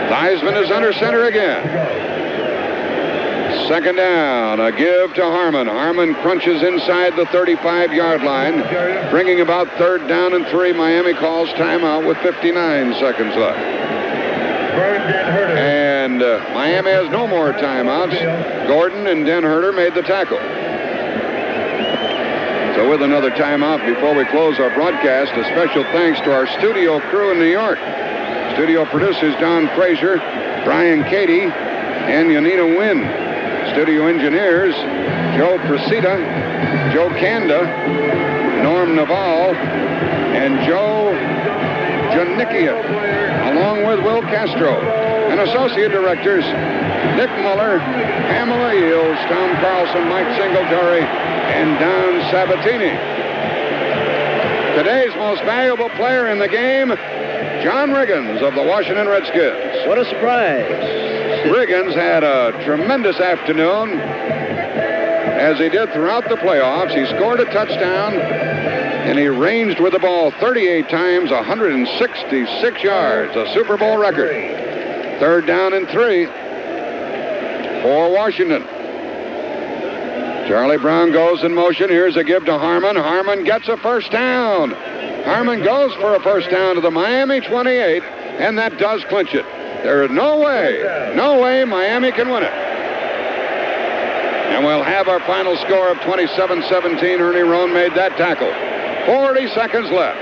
Speaker 15: Theismann is under center again. Second down, a give to Harmon. Harmon crunches inside the 35-yard line, bringing about 3rd down and 3. Miami calls timeout with 59 seconds left. And Miami has no more timeouts. Gordon and Den Herter made the tackle. So with another timeout before we close our broadcast, a special thanks to our studio crew in New York. Studio producers Don Frazier, Brian Cady, and Yanina Wynn. Studio engineers Joe Presida, Joe Kanda, Norm Naval, and Joe Janickia, along with Will Castro. And associate directors Dick Muller, Pamela Eels, Tom Carlson, Mike Singletary, and Don Sabatini. Today's most valuable player in the game, John Riggins of the Washington Redskins.
Speaker 16: What a surprise.
Speaker 15: Riggins had a tremendous afternoon, as he did throughout the playoffs. He scored a touchdown, and he ranged with the ball 38 times, 166 yards, a Super Bowl record. 3rd down and 3 for Washington. Charlie Brown goes in motion. Here's a give to Harmon. Harmon gets a first down. Harmon goes for a first down to the Miami 28, and that does clinch it. There is no way Miami can win it. And we'll have our final score of 27-17. Ernie Rohn made that tackle. 40 seconds left.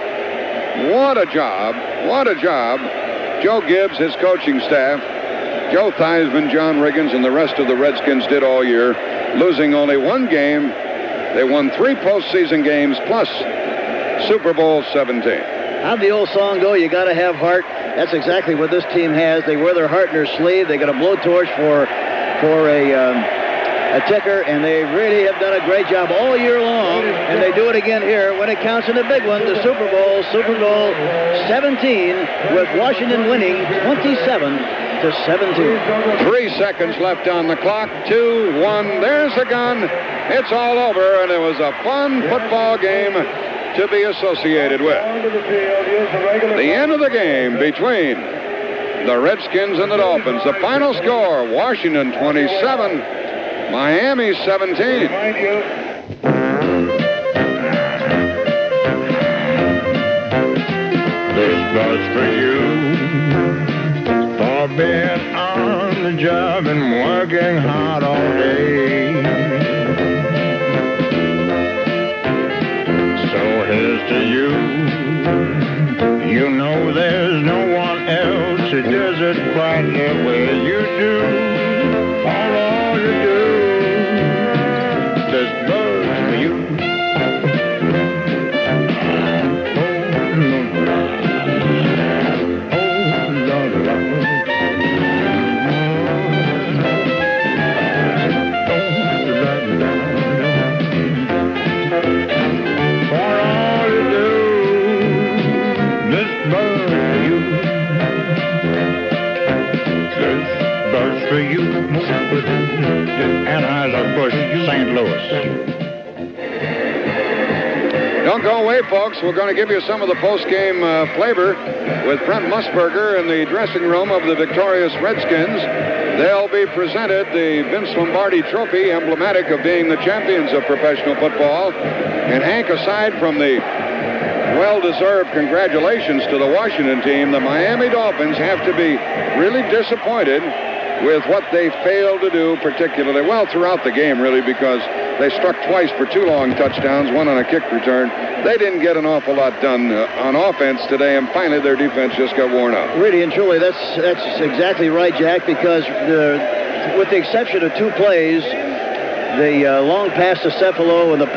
Speaker 15: What a job. Joe Gibbs, his coaching staff, Joe Theismann, John Riggins, and the rest of the Redskins did all year, losing only one game. They won 3 postseason games plus Super Bowl XVII.
Speaker 16: How'd the old song go? You got to have heart. That's exactly what this team has. They wear their heart in their sleeve. They got a blowtorch for a ticker, and they really have done a great job all year long, and they do it again here when it counts in the big one, the Super Bowl XVII, with Washington winning 27-17.
Speaker 15: 3 seconds left on the clock. 2, 1. There's the gun. It's all over, and it was a fun football game to be associated with. The end of the game between the Redskins and the Dolphins. The final score, Washington 27, Miami 17.
Speaker 18: This was for you, for being on the job and working hard all day. So here's to you. You know there's no one else who does it quite the way you do. For all you do, this bird's for you. For you, Anheuser-Busch, St. Louis.
Speaker 15: Don't go away, folks. We're going to give you some of the post-game flavor with Brent Musburger in the dressing room of the victorious Redskins. They'll be presented the Vince Lombardi Trophy, emblematic of being the champions of professional football. And Hank, aside from the well-deserved congratulations to the Washington team, the Miami Dolphins have to be really disappointed with what they failed to do, particularly, well, throughout the game, really, because they struck twice for 2 long touchdowns, one on a kick return. They didn't get an awful lot done on offense today, and finally their defense just got worn out.
Speaker 16: Really and truly, that's exactly right, Jack, because with the exception of 2 plays, the long pass to Cephalo and the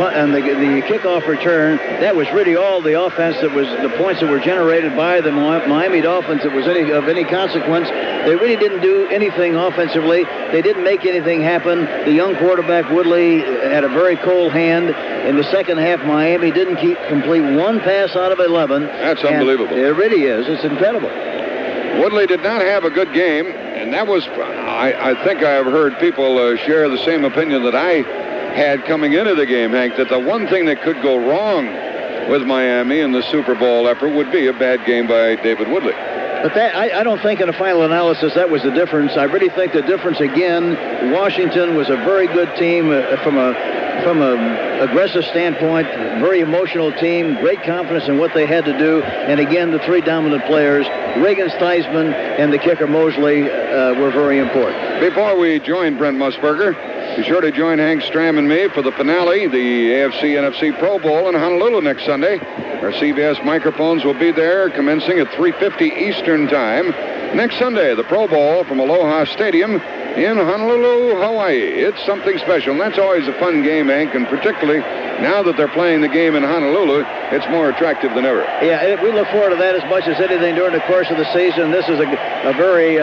Speaker 16: kickoff return, that was really all the offense that was, the points that were generated by the Miami Dolphins that was of any consequence. They really didn't do anything offensively. They didn't make anything happen. The young quarterback, Woodley, had a very cold hand. In the second half, Miami didn't complete 1 pass out of 11.
Speaker 15: That's unbelievable.
Speaker 16: It really is. It's incredible.
Speaker 15: Woodley did not have a good game, and that was, I think I've heard people share the same opinion that I had coming into the game, Hank, that the one thing that could go wrong with Miami in the Super Bowl effort would be a bad game by David Woodley.
Speaker 16: But I don't think in the final analysis that was the difference. I really think the difference, again, Washington was a very good team from a aggressive standpoint, very emotional team, great confidence in what they had to do. And again, the three dominant players, Reagan, Theismann, and the kicker Mosley, were very important.
Speaker 15: Before we join Brent Musburger, be sure to join Hank Stram and me for the finale, the AFC-NFC Pro Bowl in Honolulu next Sunday. Our CBS microphones will be there commencing at 3:50 Eastern Time. Next Sunday, the Pro Bowl from Aloha Stadium in Honolulu, Hawaii. It's something special, and that's always a fun game, Hank, and particularly now that they're playing the game in Honolulu, it's more attractive than ever.
Speaker 16: Yeah, we look forward to that as much as anything during the course of the season. This is a very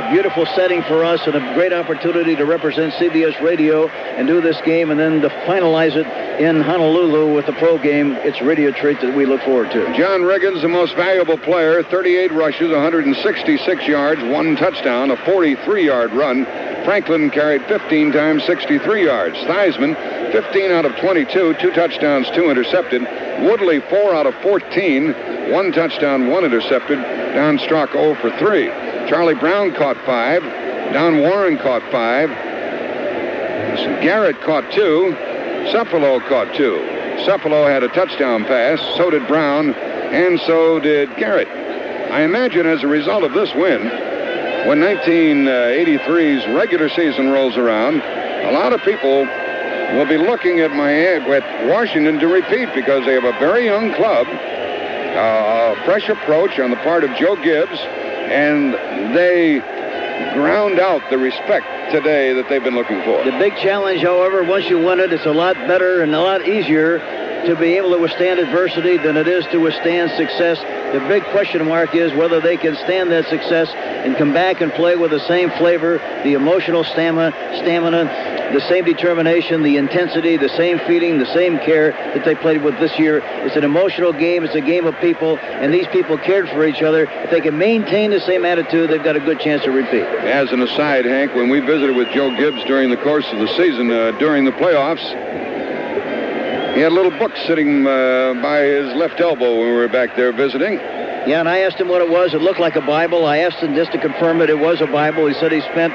Speaker 16: beautiful setting for us and a great opportunity to represent CBS Radio and do this game and then to finalize it in Honolulu with the pro game. It's really a treat that we look forward to.
Speaker 15: John Riggins, the most valuable player, 38 rushes, 166 yards, 1 touchdown, a 43-yard run. Franklin carried 15 times, 63 yards. Theismann, 15 out of 22, 2 touchdowns, 2 intercepted. Woodley, 4 out of 14, 1 touchdown, 1 intercepted. Don Strock, 0 for 3. Charlie Brown caught 5. Don Warren caught 5. Garrett caught 2. Cephalo caught 2. Cephalo had a touchdown pass. So did Brown, and so did Garrett. I imagine as a result of this win, when 1983's regular season rolls around, a lot of people will be looking at Washington to repeat because they have a very young club, a fresh approach on the part of Joe Gibbs, and they ground out the respect today that they've been looking for.
Speaker 16: The big challenge, however, once you win it, it's a lot better and a lot easier to be able to withstand adversity than it is to withstand success. The big question mark is whether they can stand that success and come back and play with the same flavor, the emotional stamina, the same determination, the intensity, the same feeling, the same care that they played with this year. It's an emotional game. It's a game of people, and these people cared for each other. If they can maintain the same attitude, they've got a good chance to repeat.
Speaker 15: As an aside, Hank, when we visited with Joe Gibbs during the course of the season, during the playoffs, he had a little book sitting by his left elbow when we were back there visiting.
Speaker 16: Yeah, and I asked him what it was. It looked like a Bible. I asked him just to confirm it. It was a Bible. He said he spent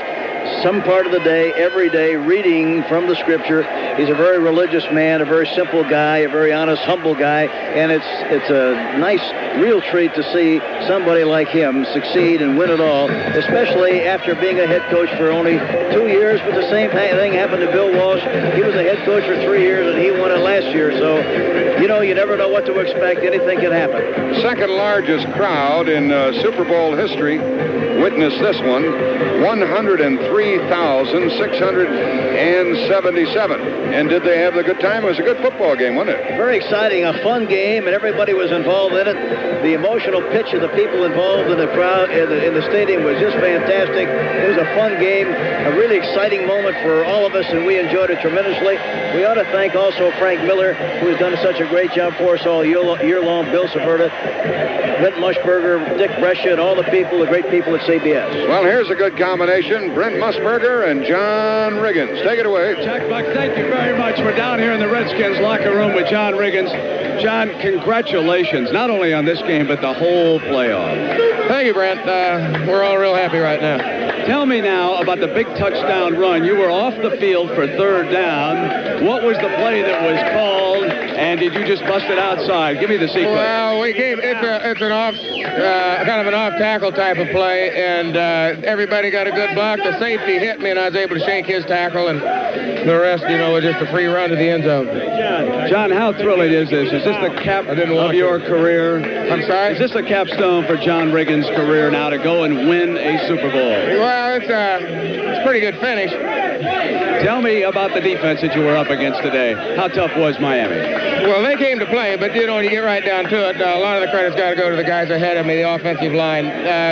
Speaker 16: some part of the day, every day, reading from the Scripture. He's a very religious man, a very simple guy, a very honest, humble guy, and it's a nice, real treat to see somebody like him succeed and win it all, especially after being a head coach for only 2 years. But the same thing happened to Bill Walsh. He was a head coach for 3 years, and he won it last year. So, you never know what to expect. Anything can happen.
Speaker 15: Second largest crowd in Super Bowl history witnessed this one, 103,677. And did they have a good time? It was a good football game, wasn't it?
Speaker 16: Very exciting, a fun game, and everybody was involved in it. The emotional pitch of the people involved in the crowd in the stadium was just fantastic. It was a fun game, a really exciting moment for all of us, and we enjoyed it tremendously. We ought to thank also Frank Miller, who has done such a great job for us all year long, Bill Saberta, Brent Musburger, Dick Brescia, and all the people, the great people at CBS.
Speaker 15: Well, here's a good combination. Brent Musburger and John Riggins. Take it away.
Speaker 5: Jack Buck, thank you very much. We're down here in the Redskins locker room with John Riggins. John, congratulations, not only on this game, but the whole playoff.
Speaker 6: Thank you, Brent. We're all real happy right now.
Speaker 5: Tell me now about the big touchdown run. You were off the field for third down. What was the play that was called, and did you just bust it outside? Give me the sequence.
Speaker 6: Well, it's an off, kind of an off-tackle type of play, and everybody got a good block. The safety hit me, and I was able to shake his tackle, and the rest, was just a free run to the end zone.
Speaker 5: John, how thrilling is this? Is this the cap of your career?
Speaker 6: I'm sorry?
Speaker 5: Is this a capstone for John Riggins' career now to go and win a Super Bowl?
Speaker 6: Well, it's a pretty good finish.
Speaker 5: Tell me about the defense that you were up against today. How tough was Miami?
Speaker 6: Well, they came to play, but, when you get right down to it, a lot of the credit's got to go to the guys ahead of me, the offensive line.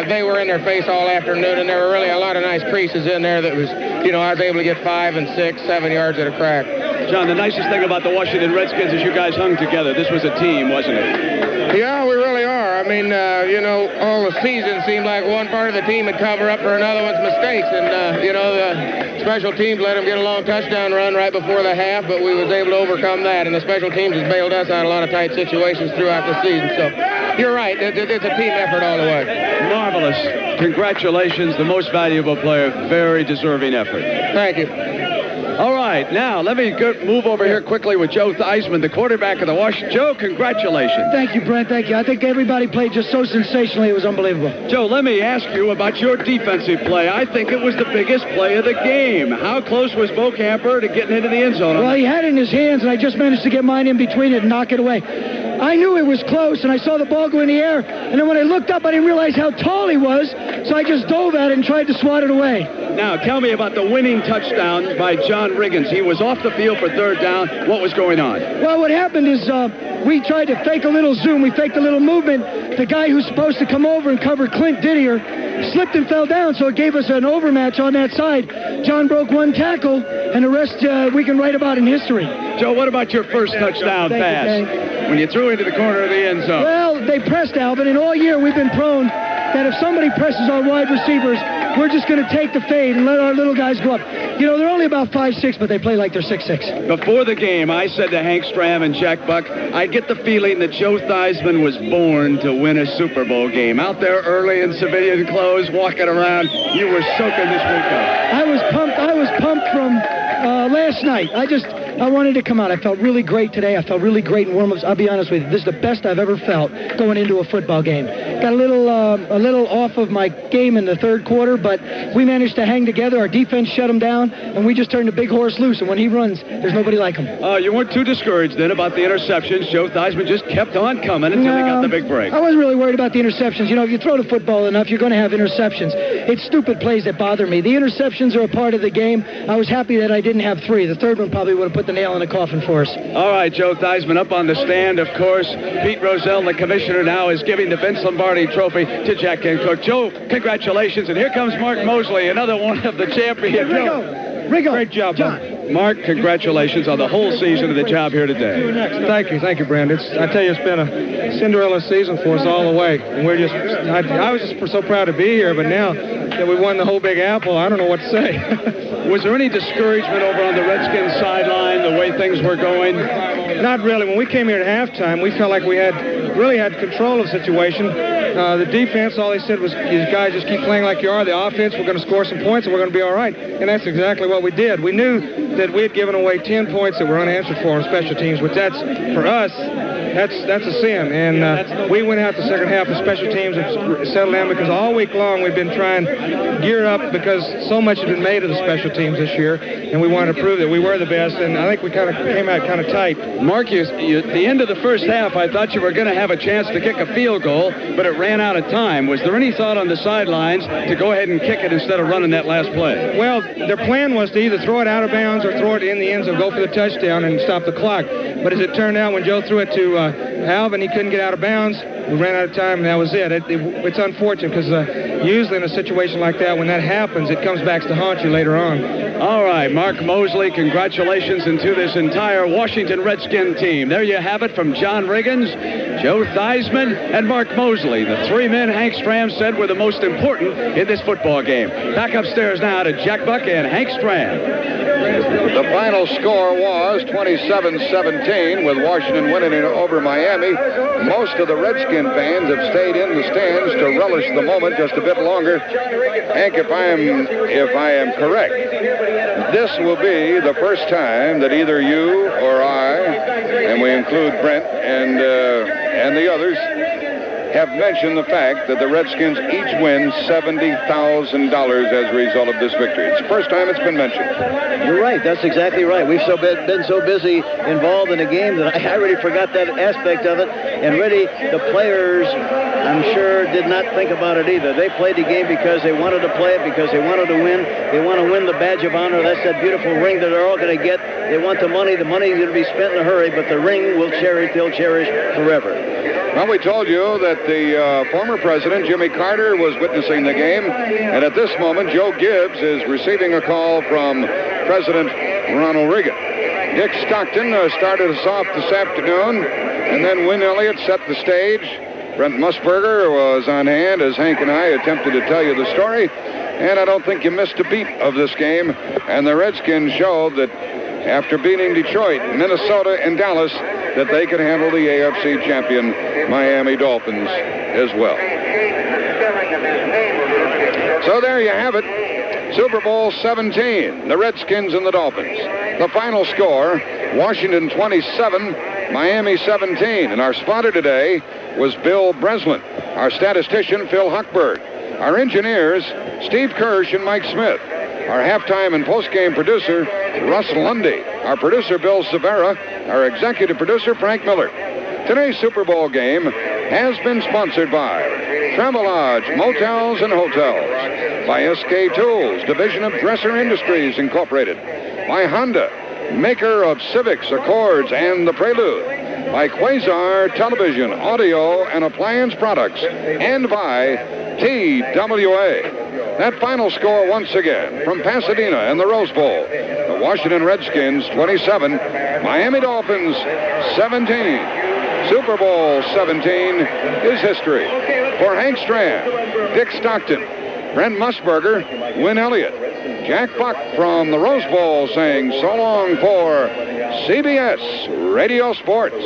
Speaker 6: They were in their face all afternoon, and there were really a lot of nice creases in there that was, I was able to get 5 and 6, 7 yards at a crack.
Speaker 5: John, the nicest thing about the Washington Redskins is you guys hung together. This was a team, wasn't it?
Speaker 6: Yeah, we really are. I mean, all the season seemed like one part of the team would cover up for another one's mistakes. And, the special teams let them get a long touchdown run right before the half, but we was able to overcome that. And the special teams has bailed us out of a lot of tight situations throughout the season. So You're right. It's a team effort all the way.
Speaker 5: Marvelous. Congratulations, the most valuable player. Very deserving effort.
Speaker 6: Thank you.
Speaker 5: All right, now let me move over here quickly with Joe Theismann, the quarterback of the Washington. Joe, congratulations.
Speaker 14: Thank you, Brent. Thank you. I think everybody played just so sensationally. It was unbelievable.
Speaker 5: Joe, let me ask you about your defensive play. I think it was the biggest play of the game. How close was Bo Camper to getting into the end zone?
Speaker 14: Well, he had it in his hands, and I just managed to get mine in between it and knock it away. I knew it was close, and I saw the ball go in the air, and then when I looked up, I didn't realize how tall he was, so I just dove at it and tried to swat it away.
Speaker 5: Now, tell me about the winning touchdown by John Riggins. He was off the field for third down. What was going on?
Speaker 14: Well, what happened is we tried to fake a little zoom. We faked a little movement. The guy who's supposed to come over and cover Clint Didier slipped and fell down, so it gave us an overmatch on that side. John broke one tackle, and the rest we can write about in history.
Speaker 5: Joe, what about your first touchdown pass? When you threw into the corner of the end zone?
Speaker 14: Well, they pressed, Alvin, and all year we've been prone that if somebody presses our wide receivers, we're just going to take the fade and let our little guys go up. You know, they're only about 5'6", but they play like they're 6'6".
Speaker 5: Before the game, I said to Hank Stram and Jack Buck, I get the feeling that Joe Theismann was born to win a Super Bowl game. Out there early in civilian clothes, walking around, you were soaking this week up.
Speaker 14: I was pumped from last night. I wanted to come out. I felt really great today. I felt really great in warm-ups. I'll be honest with you. This is the best I've ever felt going into a football game. Got a little off of my game in the third quarter, but we managed to hang together. Our defense shut him down, and we just turned the big horse loose. And when he runs, there's nobody like him.
Speaker 5: You weren't too discouraged then about the interceptions. Joe Theismann just kept on coming until he got the big break.
Speaker 14: I wasn't really worried about the interceptions. You know, if you throw the football enough, you're going to have interceptions. It's stupid plays that bother me. The interceptions are a part of the game. I was happy that I didn't have three. The third one probably would have put the nail in the coffin for us.
Speaker 5: All right, Joe Theismann up on the stand, of course. Pete Rozelle, the commissioner, now is giving the Vince Lombardi trophy to Jack Hancock. Joe, congratulations. And here comes Mark Mosley, another one of the champions.
Speaker 14: Rigo.
Speaker 5: Great job, John. Mark, congratulations on the whole season of the job here today.
Speaker 6: Thank you, Brent. I tell you, it's been a Cinderella season for us all the way. And I was just so proud to be here, but now that we won the whole Big Apple, I don't know what to say.
Speaker 5: Was there any discouragement over on the Redskins sideline, the way things were going?
Speaker 6: Not really. When we came here at halftime, we felt like we really had control of the situation. The defense, all they said was, you guys just keep playing like you are. The offense, we're going to score some points, and we're going to be all right. And that's exactly what we did. We knew that we had given away 10 points that were unanswered for on special teams, which that's, for us, that's a sin. And we went out the second half of special teams and settled down because all week long we've been trying to gear up because so much had been made of the special teams this year, and we wanted to prove that we were the best, and I think we kind of came out kind of tight.
Speaker 5: Mark, at the end of the first half, I thought you were going to have a chance to kick a field goal, but it ran out of time. Was there any thought on the sidelines to go ahead and kick it instead of running that last play?
Speaker 6: Well, their plan was to either throw it out of bounds or throw it in the end zone, go for the touchdown and stop the clock. But as it turned out, when Joe threw it to Alvin, he couldn't get out of bounds. We ran out of time, and that was it. It's unfortunate because usually in a situation like that, when that happens, it comes back to haunt you later on.
Speaker 5: All right, Mark Mosley, congratulations into this entire Washington Redskin team. There you have it from John Riggins, Joe Theismann, and Mark Mosley, the three men Hank Stram said were the most important in this football game. Back upstairs now to Jack Buck and Hank Stram.
Speaker 15: The final score was 27-17 with Washington winning it over Miami. Most of the Redskin fans have stayed in the stands to relish the moment just a bit longer. Hank, if I am correct, this will be the first time that either you or I, and we include Brent and the others, have mentioned the fact that the Redskins each win $70,000 as a result of this victory. It's the first time it's been mentioned.
Speaker 16: You're right. That's exactly right. We've been so busy involved in the game that I already forgot that aspect of it. And really, the players, I'm sure, did not think about it either. They played the game because they wanted to play it, because they wanted to win. They want to win the badge of honor. That's that beautiful ring that they're all going to get. They want the money. The money is going to be spent in a hurry, but the ring they'll cherish forever.
Speaker 15: Well, we told you that the former president, Jimmy Carter, was witnessing the game. And at this moment, Joe Gibbs is receiving a call from President Ronald Reagan. Dick Stockton started us off this afternoon, and then Win Elliott set the stage. Brent Musburger was on hand as Hank and I attempted to tell you the story. And I don't think you missed a beat of this game. And the Redskins showed that after beating Detroit, Minnesota, and Dallas, that they could handle the AFC champion Miami Dolphins as well. So there you have it. Super Bowl XVII, the Redskins and the Dolphins. The final score, Washington 27, Miami 17. And our spotter today was Bill Breslin. Our statistician, Phil Huckberg. Our engineers, Steve Kirsch and Mike Smith. Our halftime and postgame producer, Russ Lundy. Our producer, Bill Severa. Our executive producer, Frank Miller. Today's Super Bowl game has been sponsored by Travelodge Motels and Hotels, by SK Tools, Division of Dresser Industries, Incorporated, by Honda, maker of Civics, Accords, and the Prelude, by Quasar Television, Audio, and Appliance Products, and by TWA. That final score once again from Pasadena and the Rose Bowl. The Washington Redskins 27, Miami Dolphins 17. Super Bowl XVII is history. For Hank Stram, Dick Stockton, Brent Musburger, Win Elliott, Jack Buck from the Rose Bowl saying so long for CBS Radio Sports.